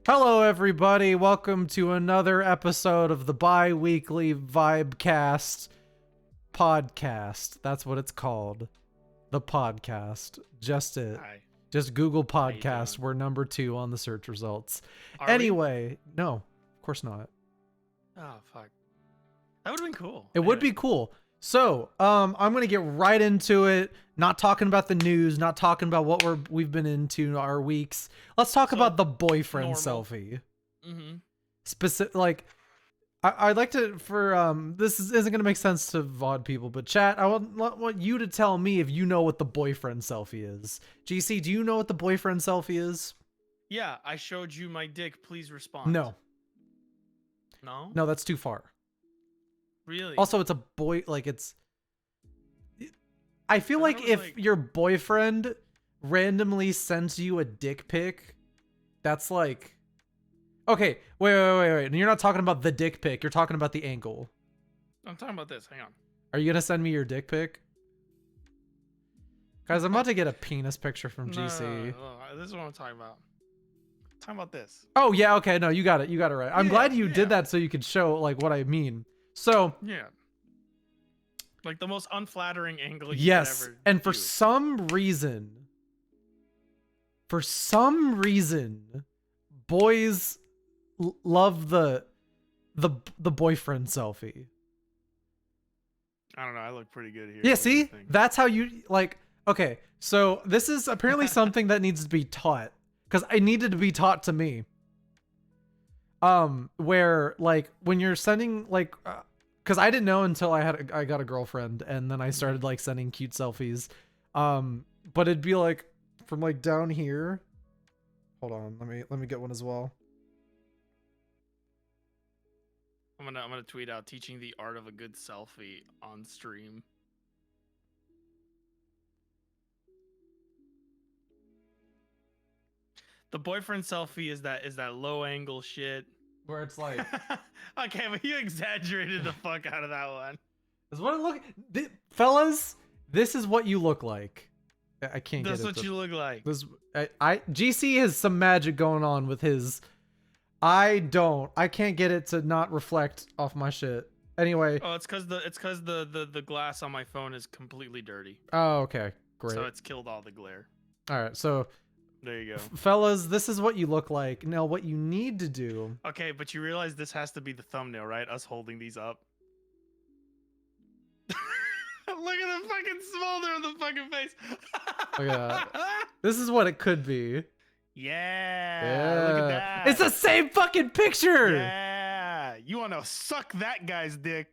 Hello, everybody. Welcome to another episode of the bi-weekly VIBECAST podcast. That's what it's called. The podcast. Just it. Hi. Just Google How you podcast. doing? We're number 2 on the search results. Are we? Anyway, no, of course not. Oh fuck. That would have been cool. It would be cool. So, I'm gonna get right into it. Not talking about the news, not talking about what we've been into our weeks. Let's talk about the boyfriend normal. selfie. Mm-hmm. Specific, like, I'd like to, isn't gonna make sense to VOD people, but chat, I want you to tell me if you know what the boyfriend selfie is. GC, do you know what the boyfriend selfie is? Yeah, I showed you my dick. Please respond. No, No. that's too far. Really? Also, it's a boy, like, I feel I like thought it was if like- your boyfriend randomly sends you a dick pic, that's like, okay, wait. And you're not talking about the dick pic. You're talking about the angle. I'm talking about this. Hang on. Are you gonna send me your dick pic? Guys, I'm about to get a penis picture from GC. No, this is what I'm talking about. I'm talking about this. Oh yeah, okay, no, you got it right. I'm Yeah, glad you yeah. did that so you could show like what I mean. So Yeah. Like the most unflattering angle you yes, could ever and for do. some reason, boys love the boyfriend selfie. I don't know. I look pretty good here. Yeah, What do you see, think? that's how you like. Okay, so this is apparently something that needs to be taught because I needed to be taught to me. Where like when you're sending like. Because I didn't know until I got a girlfriend, and then I started like sending cute selfies. But it'd be like from like down here. Hold on, let me get one as well. I'm gonna tweet out teaching the art of a good selfie on stream. The boyfriend selfie is that low angle shit. Where it's like, Okay, but you exaggerated the fuck out of that one. is what it look, fellas. This is what you look like. I can't That's get it. what you look like. This GC has some magic going on with his. I can't get it to not reflect off my shit. Anyway. Oh, it's cause the glass on my phone is completely dirty. Oh, okay, great. So it's killed all the glare. All right, so. There you go. Fellas, this is what you look like. Now, what you need to do... Okay, but you realize this has to be the thumbnail, right? Us holding these up. Look at the fucking smolder on the fucking face. Look at that. This is what it could be. Yeah. Look at that. It's the same fucking picture! Yeah. You want to suck that guy's dick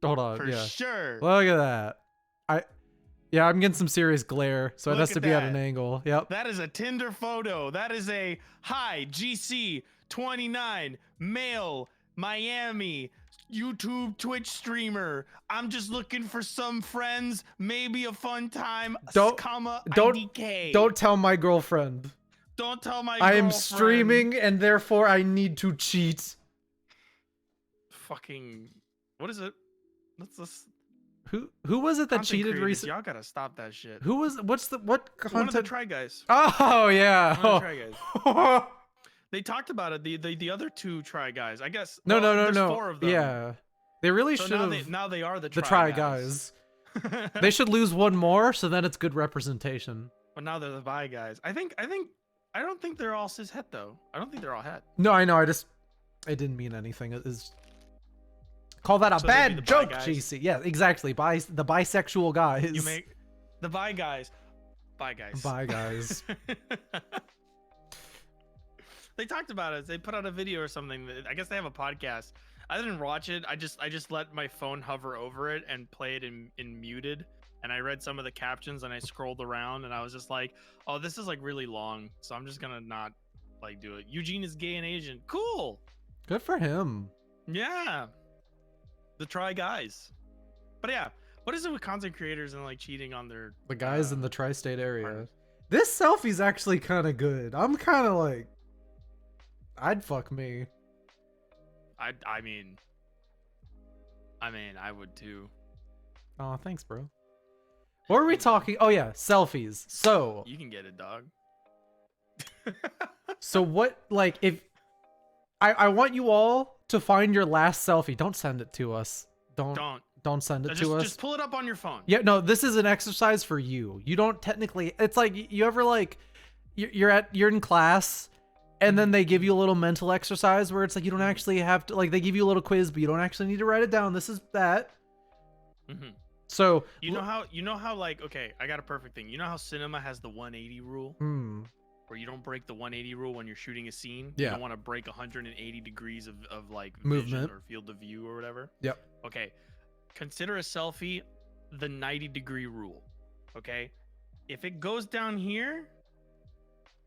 Hold on, for yeah. sure. Look at that. Yeah, I'm getting some serious glare, so it Look has to at be at that. an angle. Yep. That is a Tinder photo. That is a hi GC 29 male Miami YouTube Twitch streamer. I'm just looking for some friends, maybe a fun time. Don't IDK. tell my girlfriend. Don't tell my I am girlfriend. streaming and therefore I need to cheat. Fucking what is it? Let's just Who was it that content cheated creators, recently? y'all gotta stop that shit. Who was what content? One of the Try Guys. Oh yeah. One of the Try Guys. Oh. They talked about it. The other two Try Guys. I guess. No, there's no. 4 of them. Yeah, they really So should now have. now they are the Try Guys. They should lose one more, so then it's good representation. But now they're the Bi Guys. I don't think they're all cis het though. I don't think they're all het. No, I know. It didn't mean anything. It is. Call that a So they'd be the bad bi joke, guys. GC. Yeah, exactly. The bisexual guys. You make the Bi Guys. Bi Guys. Bye, guys. They talked about it. They put out a video or something. I guess they have a podcast. I didn't watch it. I just let my phone hover over it and play it in muted. And I read some of the captions and I scrolled around and I was just like, oh, this is like really long. So I'm just gonna not like do it. Eugene is gay and Asian. Cool. Good for him. Yeah. The Try Guys. But yeah, what is it with content creators and like cheating on their The guys in the tri-state area. partners? This selfie's actually kind of good. I'm kind of like, I'd fuck me. I mean I would too. Oh, thanks, bro. What were we talking? Oh yeah, selfies. So You can get it, dog. what, like, if I want you all to find your last selfie. Don't send it to us. Don't send it to us. Just pull it up on your phone. Yeah, no, this is an exercise for you. You don't technically. It's like you ever like you're in class, and then they give you a little mental exercise where it's like you don't actually have to, like, they give you a little quiz, but you don't actually need to write it down. This is that. Mm-hmm. So you know how like, okay, I got a perfect thing. You know how cinema has the 180 rule, where you don't break the 180 rule when you're shooting a scene. Yeah. You don't want to break 180 degrees of like movement vision or field of view or whatever. Yep. Okay. Consider a selfie the 90-degree rule. Okay. If it goes down here,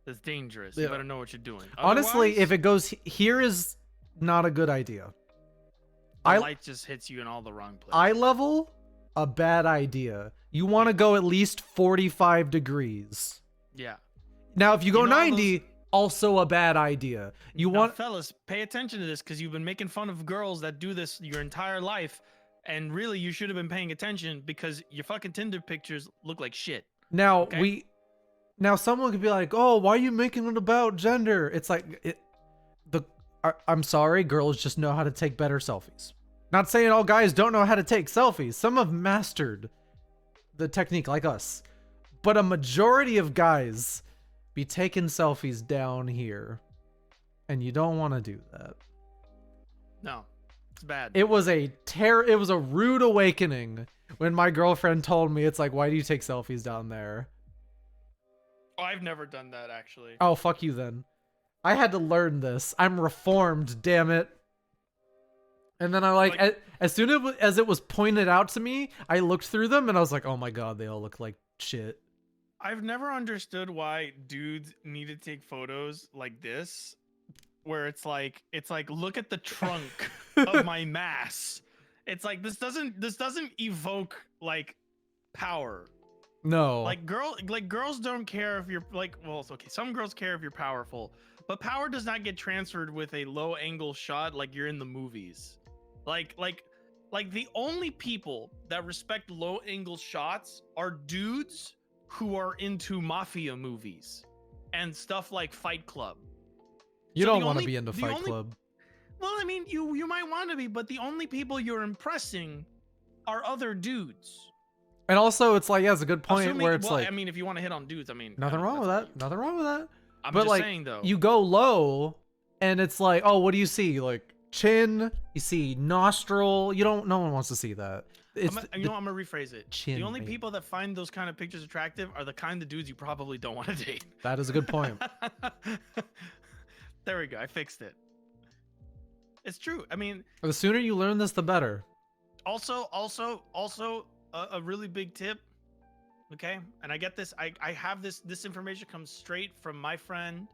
that's dangerous. You better know what you're doing. Honestly, Otherwise, if it goes here is not a good idea. The light just hits you in all the wrong places. Eye level, a bad idea. You want to go at least 45 degrees. Yeah. Now, if you go 90, also a bad idea. Fellas, pay attention to this, because you've been making fun of girls that do this your entire life, and really you should have been paying attention, because your fucking Tinder pictures look like shit. Now, okay? Now someone could be like, "Oh, why are you making it about gender?" It's like I'm sorry, girls just know how to take better selfies. Not saying all guys don't know how to take selfies. Some have mastered the technique like us. But a majority of guys be taking selfies down here. And you don't want to do that. No. It's bad. It was a rude awakening when my girlfriend told me, it's like, "Why do you take selfies down there?" Oh, I've never done that, actually. Oh, fuck you then. I had to learn this. I'm reformed, damn it. And then as soon as it was pointed out to me, I looked through them and I was like, "Oh my god, they all look like shit." I've never understood why dudes need to take photos like this, where it's like look at the trunk of my mass. It's like this doesn't evoke like power. No. Like girls don't care if you're like, well, it's okay. Some girls care if you're powerful, but power does not get transferred with a low angle shot like you're in the movies. Like the only people that respect low angle shots are dudes who are into mafia movies and stuff like Fight Club. You don't want to be into Fight Club. Well, I mean, you might want to be, but the only people you're impressing are other dudes. And also, it's like, yeah, it's a good point where it's like, I mean, if you want to hit on dudes, I mean, nothing wrong with that. Nothing wrong with that. I'm but just like, saying though, you go low, and it's like, oh, what do you see? Like chin, you see nostril. No one wants to see that. I'm gonna rephrase it. Chin, the only people that find those kind of pictures attractive are the kind of dudes you probably don't want to date. That is a good point. There we go. I fixed it. It's true. I mean, the sooner you learn this, the better. Also, a really big tip. Okay, and I get this. I have this information comes straight from my friend,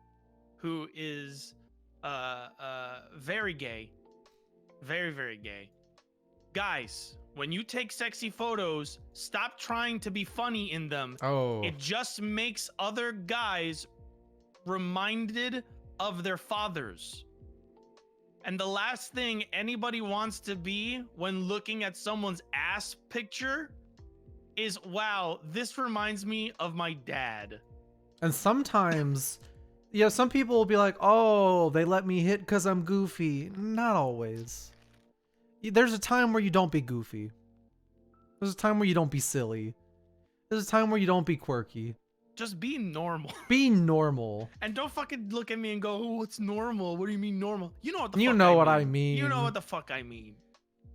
who is very gay, very gay. Guys, when you take sexy photos, stop trying to be funny in them. Oh, it just makes other guys reminded of their fathers. And the last thing anybody wants to be when looking at someone's ass picture is, wow, this reminds me of my dad. And sometimes, yeah, some people will be like, "Oh, they let me hit because I'm goofy." Not always. There's a time where you don't be goofy. There's a time where you don't be silly. There's a time where you don't be quirky. Just be normal. Be normal. And don't fucking look at me and go, "Oh, what's normal? What do you mean normal?" You know what the fuck I mean. You know what the fuck I mean.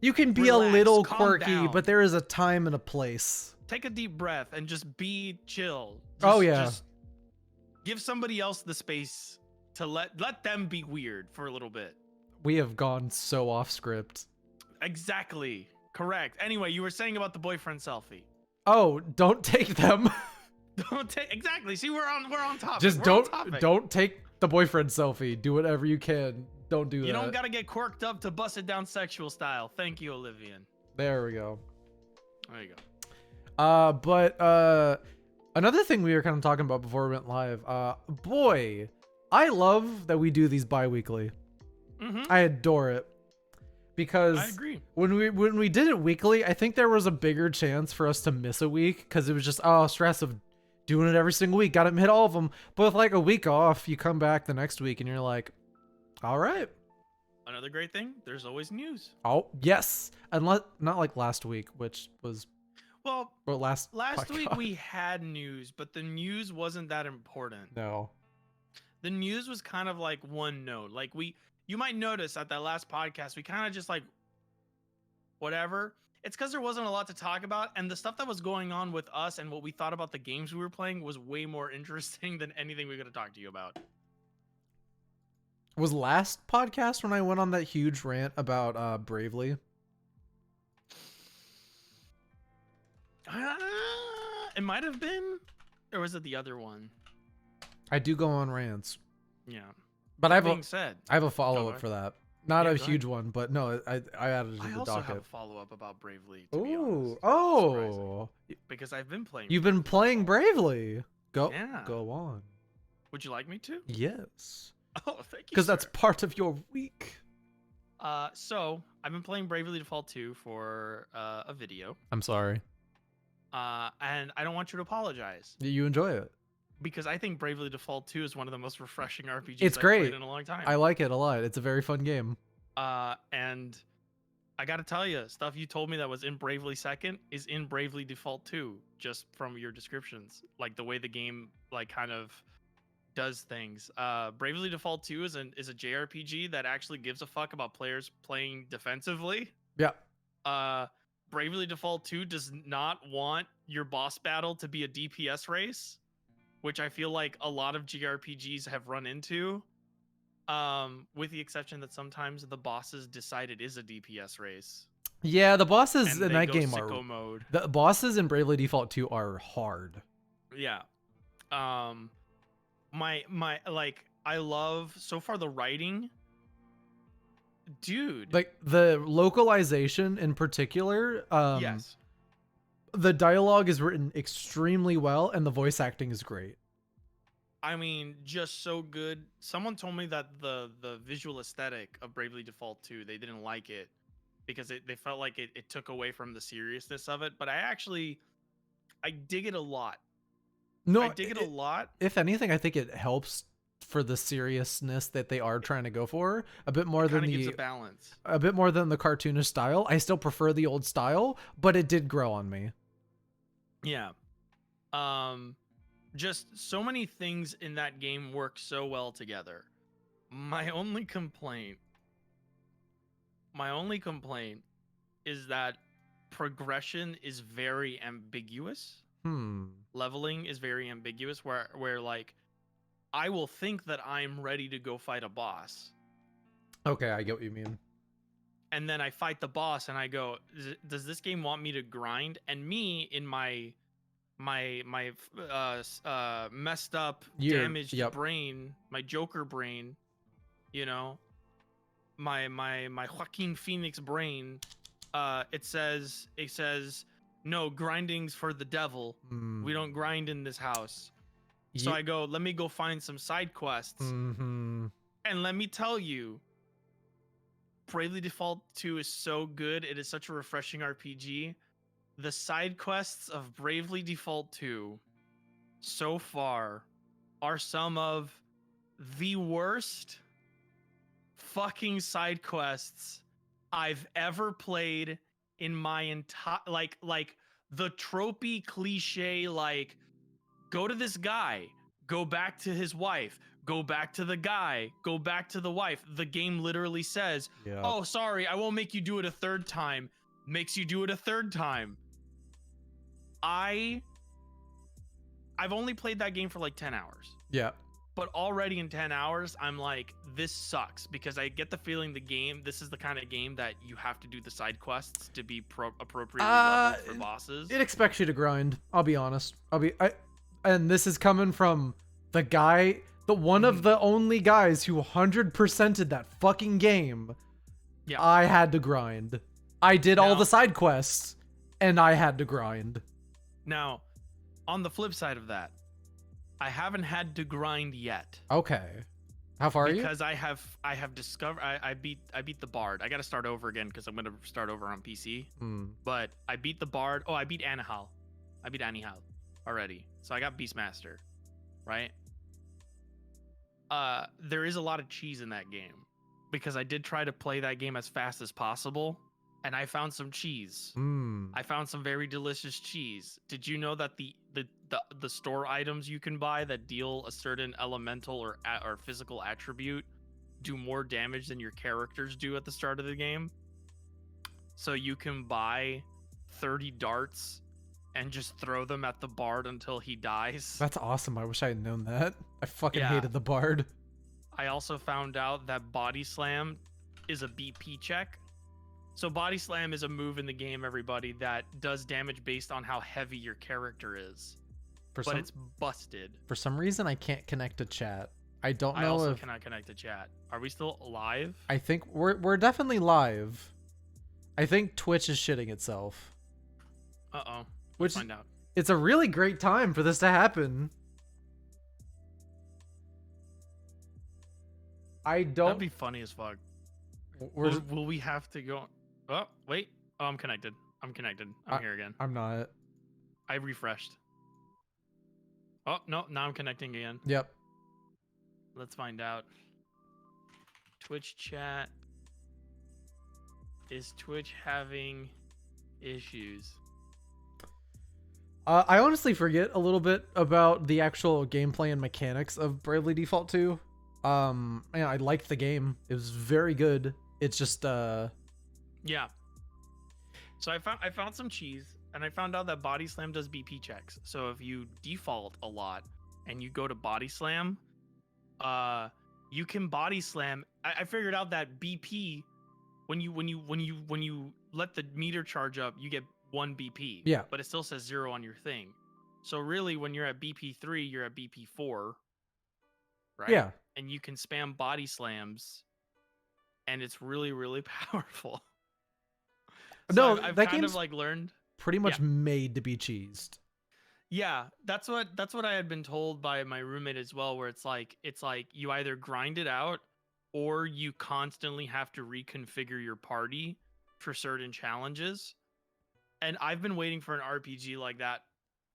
You can be Relax, a little calm quirky, down. but there is a time and a place. Take a deep breath and just be chill. Just give somebody else the space to let them be weird for a little bit. We have gone so off script. Exactly. Correct. Anyway, you were saying about the boyfriend selfie. Oh, don't take them. Don't take exactly. See, we're on topic. Just don't take the boyfriend selfie. Do whatever you can. Don't do that. You don't gotta get quirked up to bust it down sexual style. Thank you, Olivian. There we go. There you go. But another thing we were kind of talking about before we went live. Boy, I love that we do these bi-weekly. Mm-hmm. I adore it. Because I agree. When we did it weekly, I think there was a bigger chance for us to miss a week because it was just stress of doing it every single week. Got to hit all of them. But with like a week off, you come back the next week and you're like, all right, another great thing, there's always news. Oh, yes. Unless not like last week, which was Well, or last week podcast. we had news, but the news wasn't that important. No. The news was kind of like one note. Like you might notice at that last podcast, we kind of just like whatever. It's because there wasn't a lot to talk about, and the stuff that was going on with us and what we thought about the games we were playing was way more interesting than anything we were going to talk to you about. Was last podcast when I went on that huge rant about Bravely? It might have been, or was it the other one? I do go on rants. Yeah. But I have a follow up for that. Not a huge one, but no, I added it to the docket. I also have a follow up about Bravely. To be Ooh, honest. Because I've been playing. You've been playing Bravely. Go on. Would you like me to? Yes. Oh, thank you. Because that's part of your week. So I've been playing Bravely Default 2 for a video. I'm sorry. And I don't want you to apologize. You enjoy it. Because I think Bravely Default 2 is one of the most refreshing RPGs I've played great in a long time. I like it a lot. It's a very fun game. And I gotta tell you, stuff you told me that was in Bravely Second is in Bravely Default 2, just from your descriptions. Like the way the game like kind of does things. Bravely Default 2 is a JRPG that actually gives a fuck about players playing defensively. Yeah. Bravely Default 2 does not want your boss battle to be a DPS race, which I feel like a lot of JRPGs have run into, with the exception that sometimes the bosses decide it is a DPS race. Yeah, the bosses in that game are mode. The bosses in Bravely Default 2 are hard. Yeah. My like I love so far the writing. Dude. Like the localization in particular, yes. The dialogue is written extremely well and the voice acting is great. I mean, just so good. Someone told me that the visual aesthetic of Bravely Default 2, they didn't like it because they felt like it took away from the seriousness of it. But I dig it a lot. No, I dig it a lot. If anything, I think it helps for the seriousness that they are trying to go for a bit more than gives a balance. A bit more than the cartoonish style. I still prefer the old style, but it did grow on me. Yeah. Just so many things in that game work so well together. My only complaint is that progression is very ambiguous. Leveling is very ambiguous where like I will think that I'm ready to go fight a boss. Okay, I get what you mean. And then I fight the boss and I go, does this game want me to grind? And me in my messed up, damaged brain, my Joker brain, you know, my Joaquin Phoenix brain, it says no, grinding's for the devil. We don't grind in this house. So I go, let me go find some side quests. And let me tell you, Bravely Default 2 is so good. It is such a refreshing RPG. The side quests of Bravely Default 2 so far are some of the worst fucking side quests I've ever played in my entire like the tropey cliche, like go to this guy, go back to his wife, go back to the guy, go back to the wife. The game literally says, oh, sorry, I won't make you do it a third time. Makes you do it a third time. I've only played that game for like 10 hours. Yeah. But already in 10 hours, I'm like, this sucks, because I get the feeling this is the kind of game that you have to do the side quests to be appropriately leveled for bosses. It expects you to grind. I'll be honest. And this is coming from the guy, one of the only guys who 100%ed that fucking game. Yeah. I had to grind. I did all the side quests, and I had to grind. Now, on the flip side of that, I haven't had to grind yet. Okay. How far are you? Because I have discovered I beat the Bard. I got to start over again because I'm going to start over on PC. But I beat the Bard. Oh, I beat Anihal. Already. So I got Beastmaster, right? There is a lot of cheese in that game. because I did try to play that game as fast as possible, and I found some cheese. I found some very delicious cheese. Did you know that the store items you can buy that deal a certain elemental or physical attribute do more damage than your characters do at the start of the game? So you can buy 30 darts and just throw them at the bard until he dies. That's awesome. I wish I had known that. I fucking Yeah. hated the bard. I also found out that body slam is a BP check. So body slam is a move in the game, everybody, that does damage based on how heavy your character is. But it's busted. For some reason, I can't connect to chat. I don't know I also if... cannot connect to chat. Are we still live? I think we're definitely live. I think Twitch is shitting itself. Uh-oh. Which, find out. It's a really great time for this to happen. I don't... That'd be funny as fuck. Will we have to go... Oh, wait. Oh, I'm connected. I'm here again. I'm not. I refreshed. Oh, no. Now I'm connecting again. Yep. Let's find out. Twitch chat. Is Twitch having issues? I honestly forget a little bit about the actual gameplay and mechanics of Bravely Default 2. I liked the game. It was very good. It's just yeah. So I found some cheese, and I found out that Body Slam does BP checks. So if you default a lot and you go to Body Slam, you can Body Slam. I figured out that BP, when you let the meter charge up, you get 1 BP. Yeah. But it still says 0 on your thing. So really, when you're at BP 3, you're at BP 4. Right? Yeah. And you can spam Body Slams, and it's really, really powerful. So No, I've that kind game's of like learned pretty much made to be cheesed. Yeah, that's what I had been told by my roommate as well, where it's like you either grind it out or you constantly have to reconfigure your party for certain challenges. And I've been waiting for an RPG like that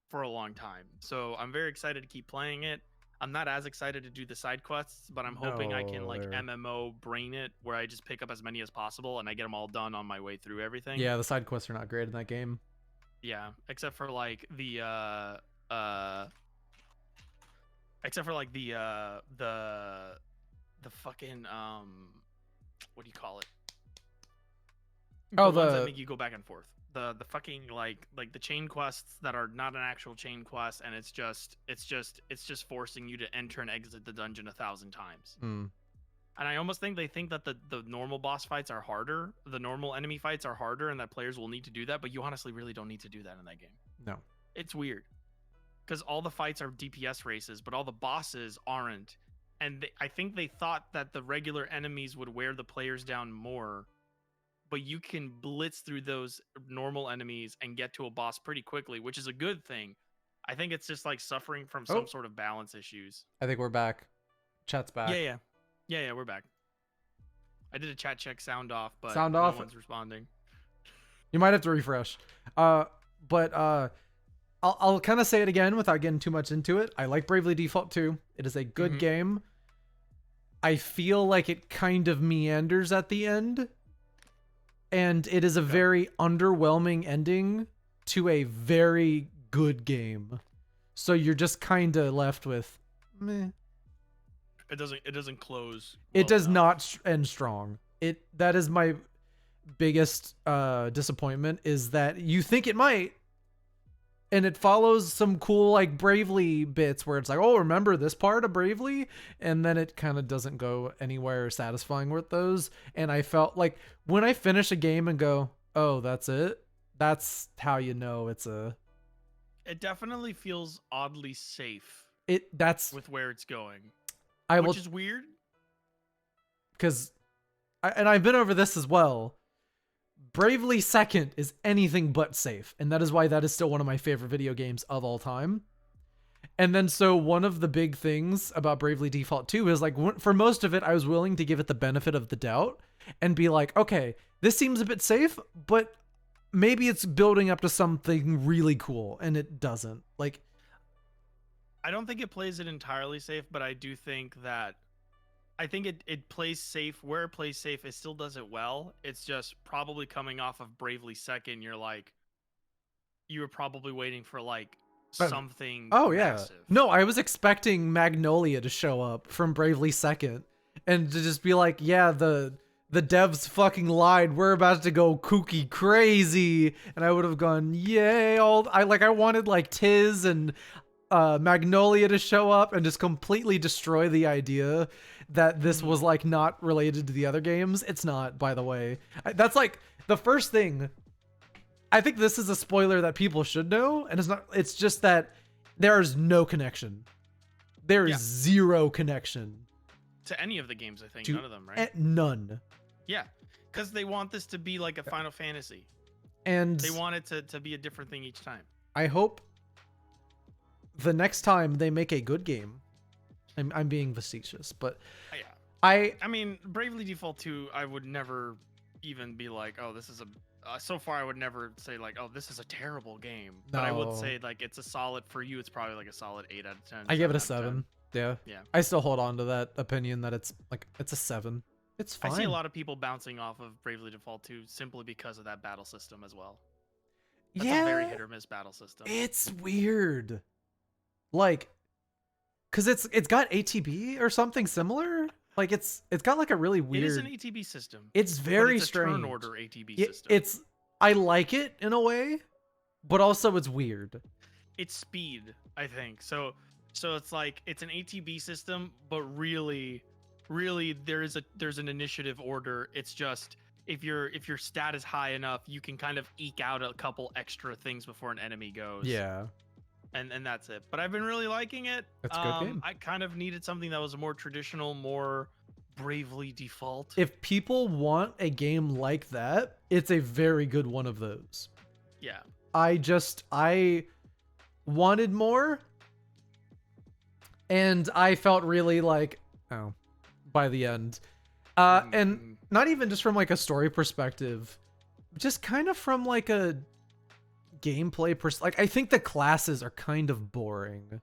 for a long time. So I'm very excited to keep playing it. I'm not as excited to do the side quests, but I'm hoping I can like MMO brain it where I just pick up as many as possible and I get them all done on my way through everything. Yeah, the side quests are not great in that game. Yeah, except for like the fucking what do you call it? Oh, the ones that make you go back and forth. The fucking like the chain quests that are not an actual chain quest, and it's just forcing you to enter and exit the dungeon 1,000 times. Mm. And I almost think they think that the normal boss fights are harder, the normal enemy fights are harder, and that players will need to do that. But you honestly really don't need to do that in that game. No, it's weird because all the fights are DPS races, but all the bosses aren't. And I think they thought that the regular enemies would wear the players down more. But you can blitz through those normal enemies and get to a boss pretty quickly, which is a good thing. I think it's just like suffering from some sort of balance issues. I think we're back. Chat's back. Yeah, we're back. I did a chat check sound off, but sound no off. One's responding. You might have to refresh. But I'll kind of say it again without getting too much into it. I like Bravely Default 2. It is a good game. I feel like it kind of meanders at the end. And it is a very underwhelming ending to a very good game. So you're just kind of left with meh. It doesn't close. It does not end strong. That is my biggest disappointment, is that you think it might, and it follows some cool like Bravely bits where it's like, oh, remember this part of Bravely? And then it kind of doesn't go anywhere satisfying with those. And I felt like when I finish a game and go, oh, that's it, that's how you know it's a... It definitely feels oddly safe. That's with where it's going. Which is weird. Because, and I've been over this as well, Bravely Second is anything but safe. And that is why that is still one of my favorite video games of all time. And then so one of the big things about Bravely Default 2 is like, for most of it, I was willing to give it the benefit of the doubt and be like, okay, this seems a bit safe, but maybe it's building up to something really cool. And it doesn't. Like, I don't think it plays it entirely safe, but I do think that I think it plays safe where it plays safe. It still does it well. It's just probably coming off of Bravely Second. You were probably waiting for like But something oh yeah, massive. no, I was expecting Magnolia to show up from Bravely Second, and to just be like, yeah, the devs fucking lied. We're about to go kooky crazy, and I would have gone, yay! I wanted like Tiz and Magnolia to show up and just completely destroy the idea that this was like not related to the other games. It's not, by the way. That's like the first thing. I think this is a spoiler that people should know, and it's not. It's just that there is no connection. There is zero connection to any of the games. I think none of them, right? None. Yeah, because they want this to be like a Final Fantasy, and they want it to be a different thing each time. I hope the next time they make a good game. I'm being facetious, but yeah. I mean, Bravely Default 2, I would never even be like, oh, this is a. So far, I would never say like, oh, this is a terrible game. No. But I would say like it's a solid for you. It's probably like a solid 8 out of 10. I give it a 7. Yeah. Yeah. I still hold on to that opinion that it's a 7. It's fine. I see a lot of people bouncing off of Bravely Default 2 simply because of that battle system as well. That's a very hit or miss battle system. It's weird. Like, cause it's got ATB or something similar. Like it's got like a really weird. It is an ATB system. It's very strange. Turn order ATB system. I like it in a way, but also it's weird. It's speed, I think. So it's like it's an ATB system, but really there's an initiative order. It's just if your stat is high enough, you can kind of eke out a couple extra things before an enemy goes. Yeah. And that's it. But I've been really liking it. It's a good game. I kind of needed something that was more traditional, more Bravely Default. If people want a game like that, it's a very good one of those. Yeah. I wanted more, and I felt really like, oh, by the end. And not even just from like a story perspective, just kind of from like a gameplay like I think the classes are kind of boring,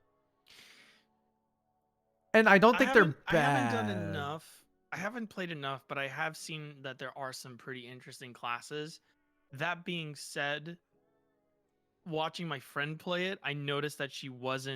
and I don't think they're bad. I haven't done enough. I haven't played enough, but I have seen that there are some pretty interesting classes. That being said, watching my friend play it, I noticed that she was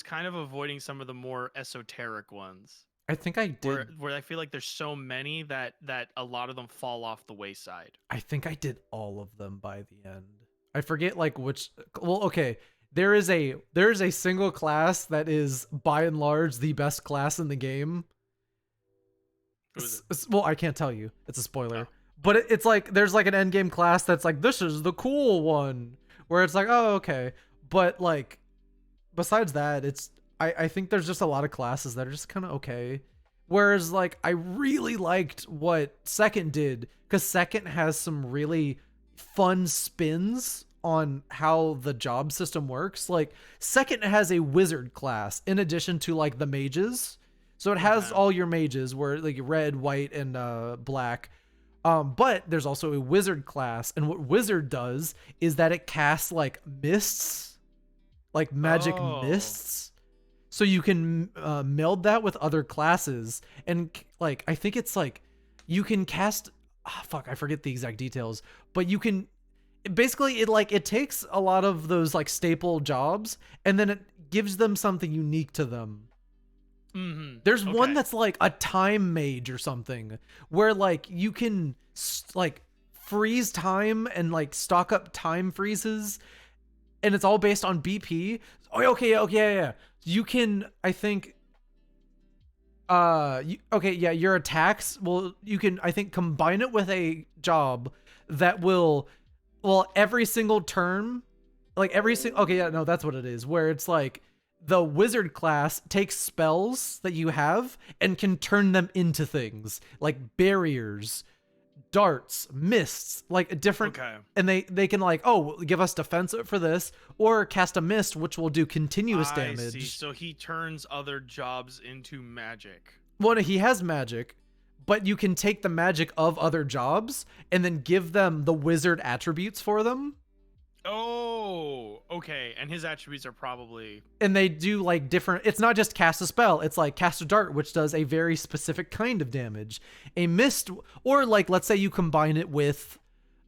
kind of avoiding some of the more esoteric ones. I think I did. Where I feel like there's so many that a lot of them fall off the wayside. I think I did all of them by the end. I forget like which. Well, okay. There is a single class that is by and large the best class in the game. Who is it? Well, I can't tell you. It's a spoiler. Oh. But it's like there's like an end game class that's like this is the cool one. Where it's like, oh, okay. But like besides that, I think there's just a lot of classes that are just kind of okay. Whereas like I really liked what Second did, because Second has some really fun spins on how the job system works. Like Second has a wizard class in addition to like the mages. So it has all your mages where like red, white, and black. But there's also a wizard class, and what wizard does is that it casts like mists, like magic mists. So you can meld that with other classes, and like I think it's like you can cast. I forget the exact details, but you can basically it takes a lot of those like staple jobs, and then it gives them something unique to them. Mm-hmm. There's one that's like a time mage or something, where like you can like freeze time and like stock up time freezes, and it's all based on BP. Yeah. You can, I think, your attacks, well, you can, I think, combine it with a job that will, every single turn, like that's what it is, where it's like the wizard class takes spells that you have and can turn them into things, like barriers, darts, mists, like different, and they can like, give us defense for this, or cast a mist which will do continuous damage. I see. So he turns other jobs into magic. Well, he has magic, but you can take the magic of other jobs and then give them the wizard attributes for them. Oh, okay. And his attributes are probably And they do like different, it's not just cast a spell, it's like cast a dart, which does a very specific kind of damage. A mist, or like let's say you combine it with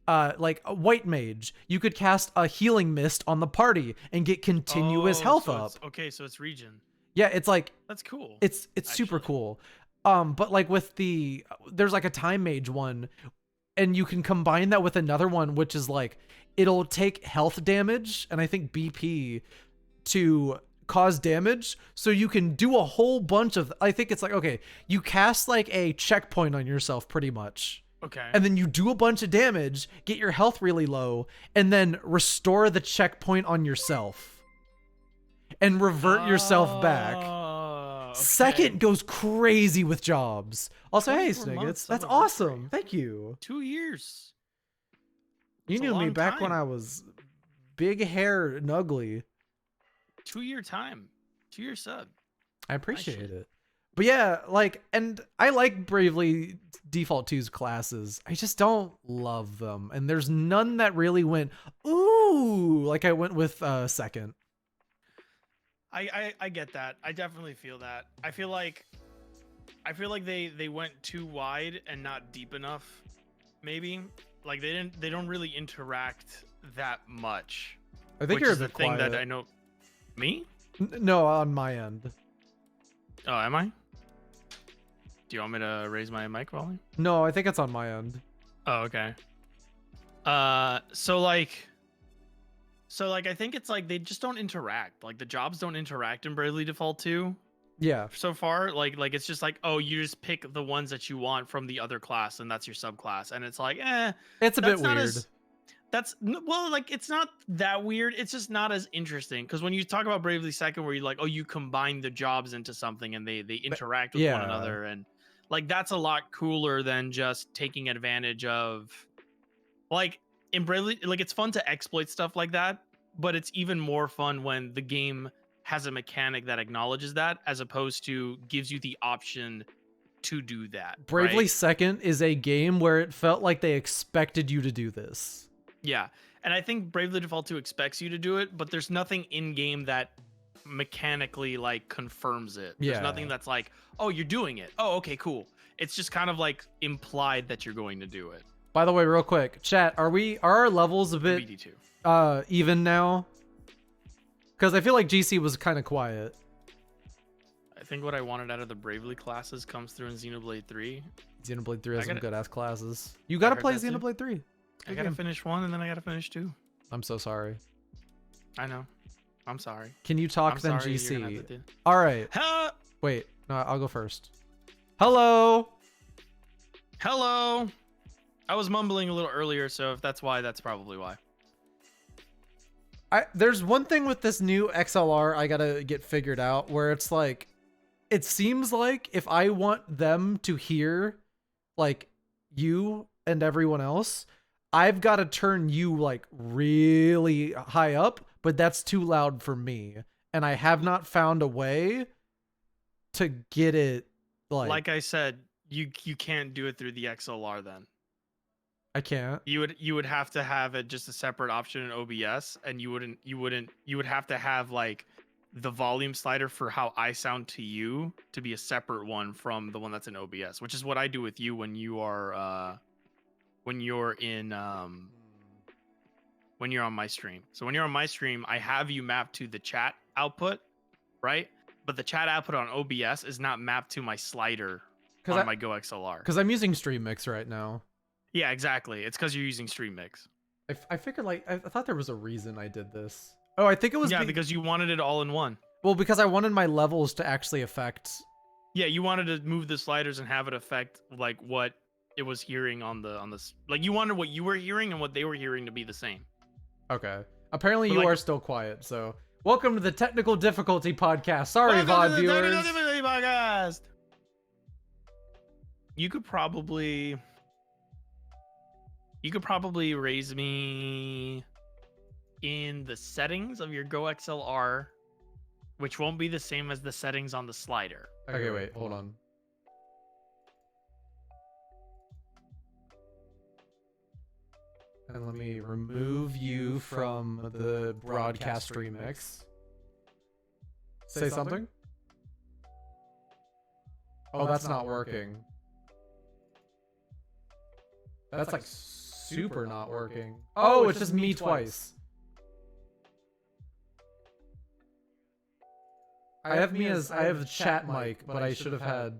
like a white mage, you could cast a healing mist on the party and get continuous health up. Okay, so it's region. Yeah, it's like That's cool. It's super cool. But like with there's like a time mage one, and you can combine that with another one, which is like it'll take health damage and I think BP to cause damage, so you can do a whole bunch of, I think it's like, okay, you cast like a checkpoint on yourself pretty much. Okay. And then you do a bunch of damage, get your health really low, and then restore the checkpoint on yourself and revert yourself back. Okay. Second goes crazy with jobs. Also, hey, 24 Sniggets, months that's of anniversary. awesome. Thank you. 2 years. You That's a knew me long back when time. I was big hair and ugly. 2-year time. 2-year sub. I appreciate shit. it. But yeah, like, and I like Bravely Default 2's classes. I just don't love them. And there's none that really went, ooh, like I went with second. I get that. I definitely feel that. I feel like they went too wide and not deep enough. Maybe like they don't really interact that much. I think which you're is a the bit thing quiet. that I know. Me? No, on my end. Oh, am I? Do you want me to raise my mic volume? No, I think it's on my end. Oh, okay. So like I think it's like they just don't interact. Like the jobs don't interact in Bravely Default 2 Yeah. so far. Like it's just like, oh, you just pick the ones that you want from the other class and that's your subclass. And it's like, It's a bit that's not weird. as well, like it's not that weird. It's just not as interesting because when you talk about Bravely Second, where you like, oh, you combine the jobs into something and they interact with one another, and like that's a lot cooler than just taking advantage of, like in Bravely, like it's fun to exploit stuff like that, but it's even more fun when the game has a mechanic that acknowledges that as opposed to gives you the option to do that. Bravely right? Second is a game where it felt like they expected you to do this. Yeah, and I think Bravely Default 2 expects you to do it, but there's nothing in game that mechanically like confirms it. There's nothing that's like, oh, you're doing it. Oh, okay, cool. It's just kind of like implied that you're going to do it. By the way, real quick, chat, are our levels a bit BD2. even now? Because I feel like GC was kind of quiet. I think what I wanted out of the Bravely classes comes through in Xenoblade 3. Xenoblade 3 has some gotta- good ass classes. You gotta heard play that too. Xenoblade 3. I gotta finish 1 and then I gotta finish 2. I'm so sorry. I know. I'm sorry. Can you talk I'm then, sorry, you're gonna have GC? to do- All right. Wait, no, I'll go first. Hello. Hello. I was mumbling a little earlier, so if that's why, that's probably why. There's one thing with this new XLR I gotta get figured out, where it's like, it seems like if I want them to hear, like, you and everyone else, I've got to turn you like really high up, but that's too loud for me. And I have not found a way to get it like I said, you can't do it through the XLR then. I can't. You would have to have it just a separate option in OBS, and you would have to have like the volume slider for how I sound to you to be a separate one from the one that's in OBS, which is what I do with you when you are when you're on my stream. So when you're on my stream, I have you mapped to the chat output, right? But the chat output on OBS is not mapped to my slider on my Go XLR. Because I'm using Stream Mix right now. Yeah, exactly. It's because you're using Stream Mix. I figured like I thought there was a reason I did this. Oh, I think it was because you wanted it all in one. Well, because I wanted my levels to actually affect. Yeah, you wanted to move the sliders and have it affect like what it was hearing on this. Like you wanted what you were hearing and what they were hearing to be the same. Okay. Apparently, But you like, are still quiet. So, welcome to the Technical Difficulty Podcast. Sorry, VOD viewers. Technical Difficulty Podcast. You could probably raise me in the settings of your Go XLR, which won't be the same as the settings on the slider. Okay, wait, hold on. And let me remove you from the broadcast remix. Say something? Oh, that's not working. That's like super not working. Oh, it's just me twice. I have the chat mic, but I should have had.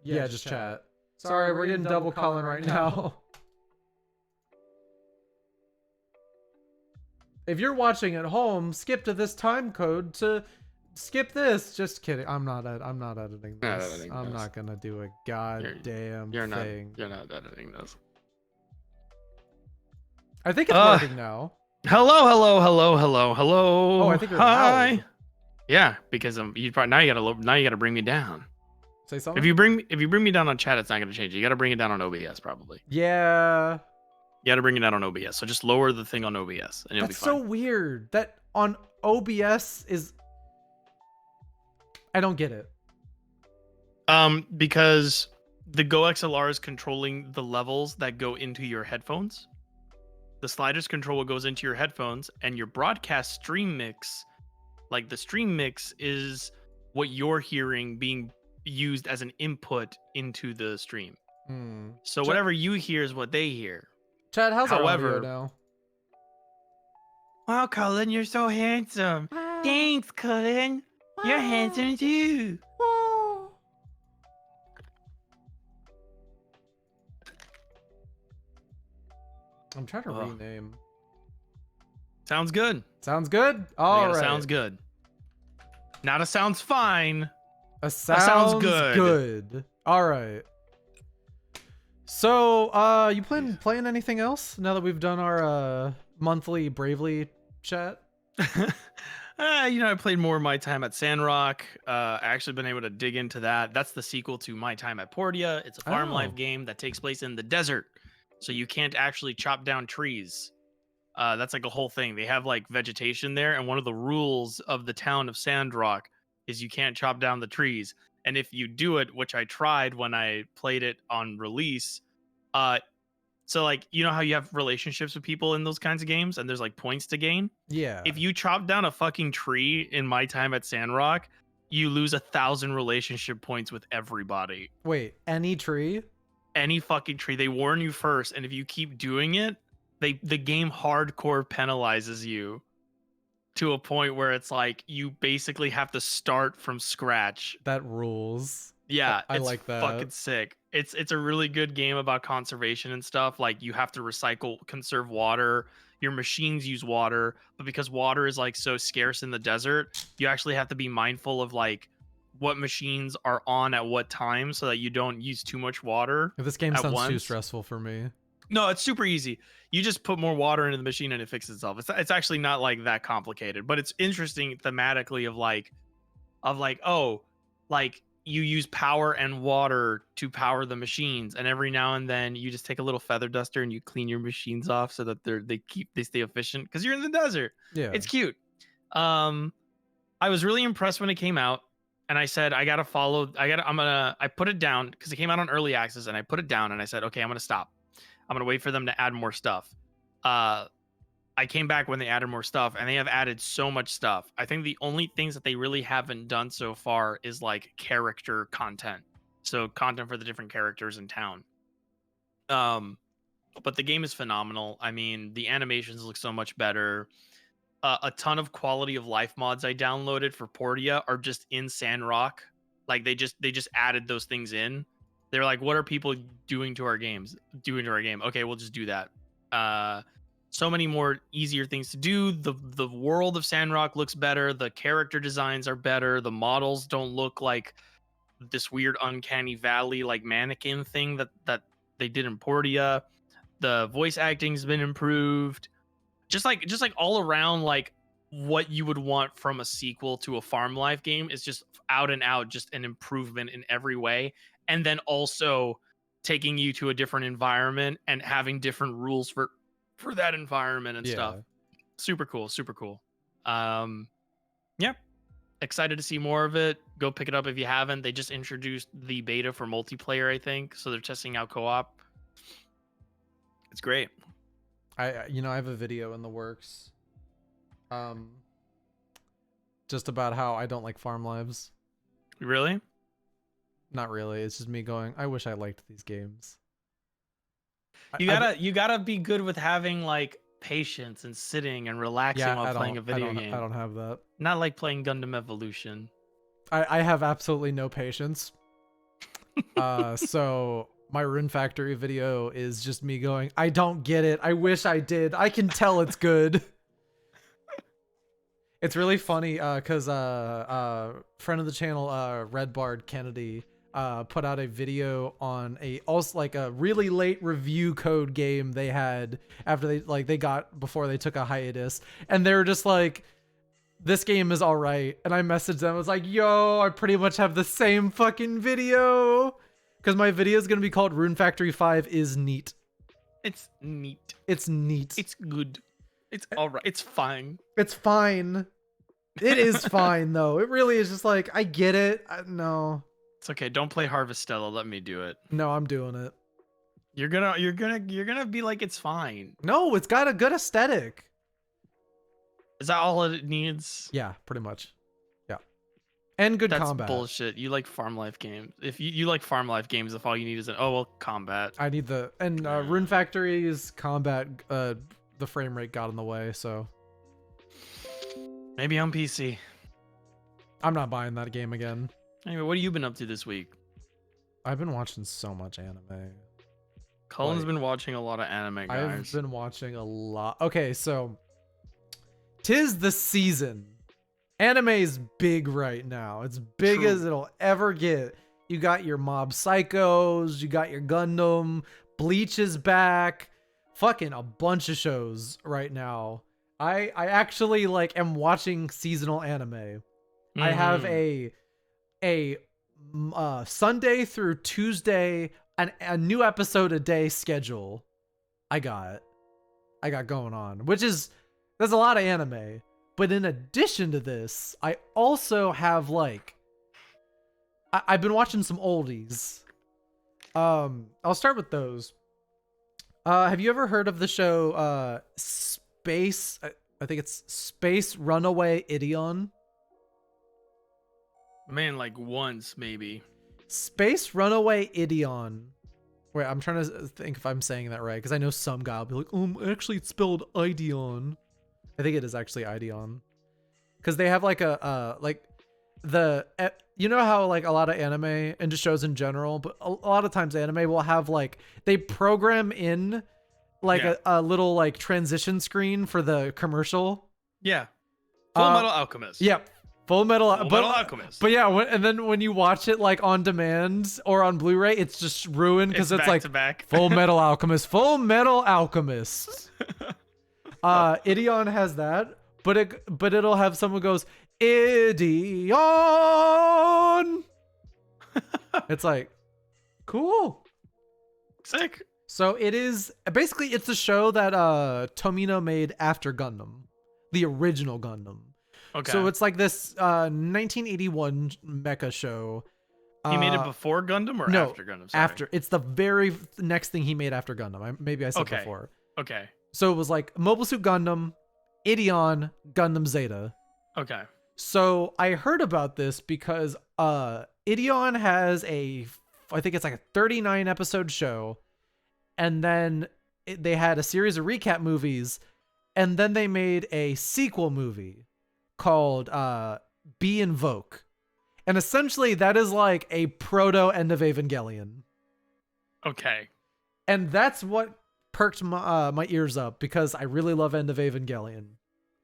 Yeah, just chat. Sorry, we're getting double cullen right now. If you're watching at home, skip to this time code to skip this. Just kidding. I'm not editing this. I'm not gonna do a goddamn thing. You're not editing this. I think it's working now. Hello. Oh, I think you're loud. Yeah, because you probably now you gotta bring me down. Say something. If you bring me down on chat, it's not gonna change. You gotta bring it down on OBS probably. Yeah. You gotta bring it down on OBS. So just lower the thing on OBS and it'll be fine. That's so weird. That on OBS is. I don't get it. Because the Go XLR is controlling the levels that go into your headphones. The sliders control what goes into your headphones, and your broadcast stream mix, like the stream mix, is what you're hearing being used as an input into the stream. So whatever you hear is what they hear. Chad, how's our audio now? Wow, Cullen, you're so handsome. Thanks, Cullen. You're handsome too. I'm trying to rename. Sounds good. Sounds good? All right. Sounds good. Not a sounds fine. A sounds good. All right. So, you playing anything else now that we've done our monthly Bravely chat? I played more of My Time at Sandrock. I actually been able to dig into that. That's the sequel to My Time at Portia. It's a farm life game that takes place in the desert. So you can't actually chop down trees. That's like a whole thing. They have like vegetation there, and one of the rules of the town of Sandrock is you can't chop down the trees. And if you do it, which I tried when I played it on release, so like how you have relationships with people in those kinds of games, and there's like points to gain. Yeah. If you chop down a fucking tree in My Time at Sandrock, you lose 1,000 relationship points with everybody. Wait, any tree? Any fucking tree. They warn you first, and if you keep doing it, the game hardcore penalizes you to a point where it's like you basically have to start from scratch. That rules. Yeah, I it's like that. Fucking sick. It's a really good game about conservation and stuff. Like you have to conserve water. Your machines use water, but because water is like so scarce in the desert, you actually have to be mindful of like what machines are on at what time so that you don't use too much water. This game sounds too stressful for me. No, it's super easy. You just put more water into the machine and it fixes itself. It's actually not like that complicated, but it's interesting thematically of you use power and water to power the machines, and every now and then you just take a little feather duster and you clean your machines off so that they stay efficient because you're in the desert. Yeah, it's cute. I was really impressed when it came out. And I said, I put it down because it came out on early access, and I put it down and I said, okay, I'm going to stop. I'm going to wait for them to add more stuff. I came back when they added more stuff, and they have added so much stuff. I think the only things that they really haven't done so far is like character content. So content for the different characters in town. But the game is phenomenal. I mean, the animations look so much better. A ton of quality of life mods I downloaded for Portia are just in Sandrock. Like they just added those things in. They're like, what are people doing to our game? Okay, we'll just do that. So many more easier things to do. The world of Sandrock looks better. The character designs are better. The models don't look like this weird uncanny valley like mannequin thing that they did in Portia. The voice acting's been improved. Just like all around, like what you would want from a sequel to a farm life game is just out and out, just an improvement in every way. And then also taking you to a different environment and having different rules for that environment and stuff. Super cool. Yeah. Excited to see more of it. Go pick it up if you haven't. They just introduced the beta for multiplayer, I think. So they're testing out co-op. It's great. I have a video in the works. Just about how I don't like farm lives. Really? Not really. It's just me going, I wish I liked these games. You gotta be good with having like patience and sitting and relaxing while playing a video game. I don't have that. Not like playing Gundam Evolution. I have absolutely no patience. So my Rune Factory video is just me going, I don't get it. I wish I did. I can tell it's good. It's really funny because friend of the channel, Red Bard Kennedy, put out a video on a really late review code game they had after they got before they took a hiatus, and they were just like, this game is all right. And I messaged them, I was like, yo, I pretty much have the same fucking video, because my video is gonna be called Rune Factory 5 is neat. It's neat. It's neat. It's good. It's all right. It's fine. It's fine. It is fine though. It really is just like, I get it. No. It's okay. Don't play Harvestella. Let me do it. No, I'm doing it. You're gonna be like, it's fine. No, it's got a good aesthetic. Is that all it needs? Yeah, pretty much. Yeah. And good combat. That's bullshit. You like farm life games. If you like farm life games, if all you need is combat. I need Rune Factory's combat, the frame rate got in the way, so maybe on PC. I'm not buying that game again. Anyway, what have you been up to this week? I've been watching so much anime. Cullen's been watching a lot of anime, guys. I've been watching a lot. Okay, so 'tis the season. Anime is big right now. It's big as it'll ever get. You got your Mob Psychos, you got your Gundam, Bleach is back. Fucking a bunch of shows right now. I actually am watching seasonal anime. I have a Sunday through Tuesday a new episode a day schedule. I got going on, there's a lot of anime. But in addition to this, I also have I've been watching some oldies. I'll start with those. Have you ever heard of the show Space? I think it's Space Runaway Ideon. Man, once maybe. Space Runaway Ideon. Wait, I'm trying to think if I'm saying that right, because I know some guy will be like, actually it's spelled Ideon. I think it is actually Ideon. Because they have you know how a lot of anime and just shows in general, but a lot of times anime will have they program in a little transition screen for the commercial. Yeah. Full Metal Alchemist. Yep. Full Metal Alchemist. But yeah, and then when you watch it on demand or on Blu-ray, it's just ruined because it's back to back. Full Metal Alchemist. Full Metal Alchemist. Ideon has that, but it'll have someone goes, Ideon. It's cool. Sick. So it is basically, it's a show that Tomino made after Gundam, the original Gundam. Okay. So it's this 1981 mecha show. He made it before Gundam or after Gundam? Sorry. After. It's the very next thing he made after Gundam. Maybe I said before. Okay. So it was Mobile Suit Gundam, Ideon, Gundam Zeta. Okay. So I heard about this because Ideon has I think it's a 39 episode show, and then they had a series of recap movies, and then they made a sequel movie called Be Invoke, and essentially that is a proto End of Evangelion. Okay. And that's what perked my ears up, because I really love End of Evangelion.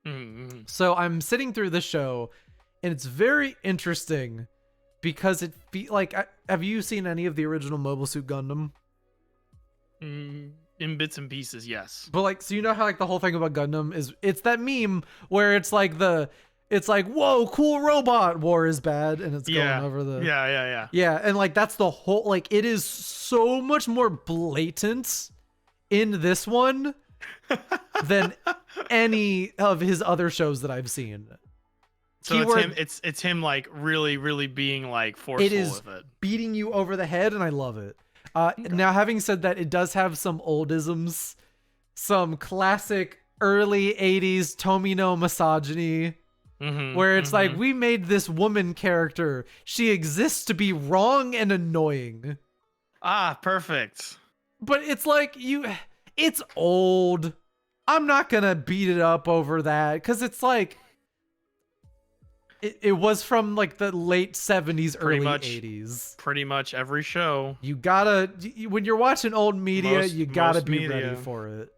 Mm-hmm. So I'm sitting through the show, and it's very interesting because have you seen any of the original Mobile Suit Gundam? In bits and pieces, yes. But so you know how the whole thing about Gundam is, it's that meme where it's whoa, cool robot, war is bad, and it's going over the yeah, and that's the whole it is so much more blatant in this one than any of his other shows that I've seen. So it's him really being forceful it is with it. Beating you over the head, and I love it. Now, having said that, it does have some oldisms, some classic early 80s Tomino misogyny, where it's like, we made this woman character. She exists to be wrong and annoying. Ah, perfect. But it's like, it's old. I'm not gonna beat it up over that, because it's like, it was from like the late 70s, early 80s. Pretty much every show. You gotta, when you're watching old media, you gotta be ready for it.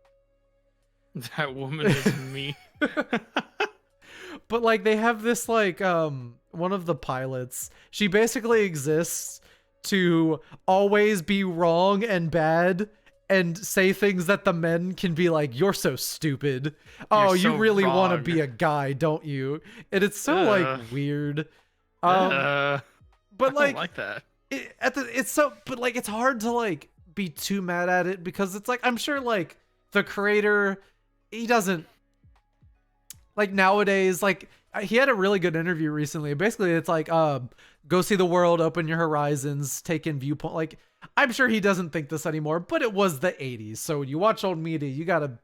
That woman is me. But like, they have this like, one of the pilots, she basically exists to always be wrong and bad and say things that the men can be like, you're so stupid. Oh, you really want to be a guy, don't you? And it's so like weird. But like, I don't like that. But like, it's hard to like be too mad at it, because it's like, I'm sure like the creator, he doesn't like nowadays, like he had a really good interview recently. Basically, it's like, go see the world, open your horizons, take in viewpoint. Like, I'm sure he doesn't think this anymore, but it was the 80s. So when you watch old media, you gotta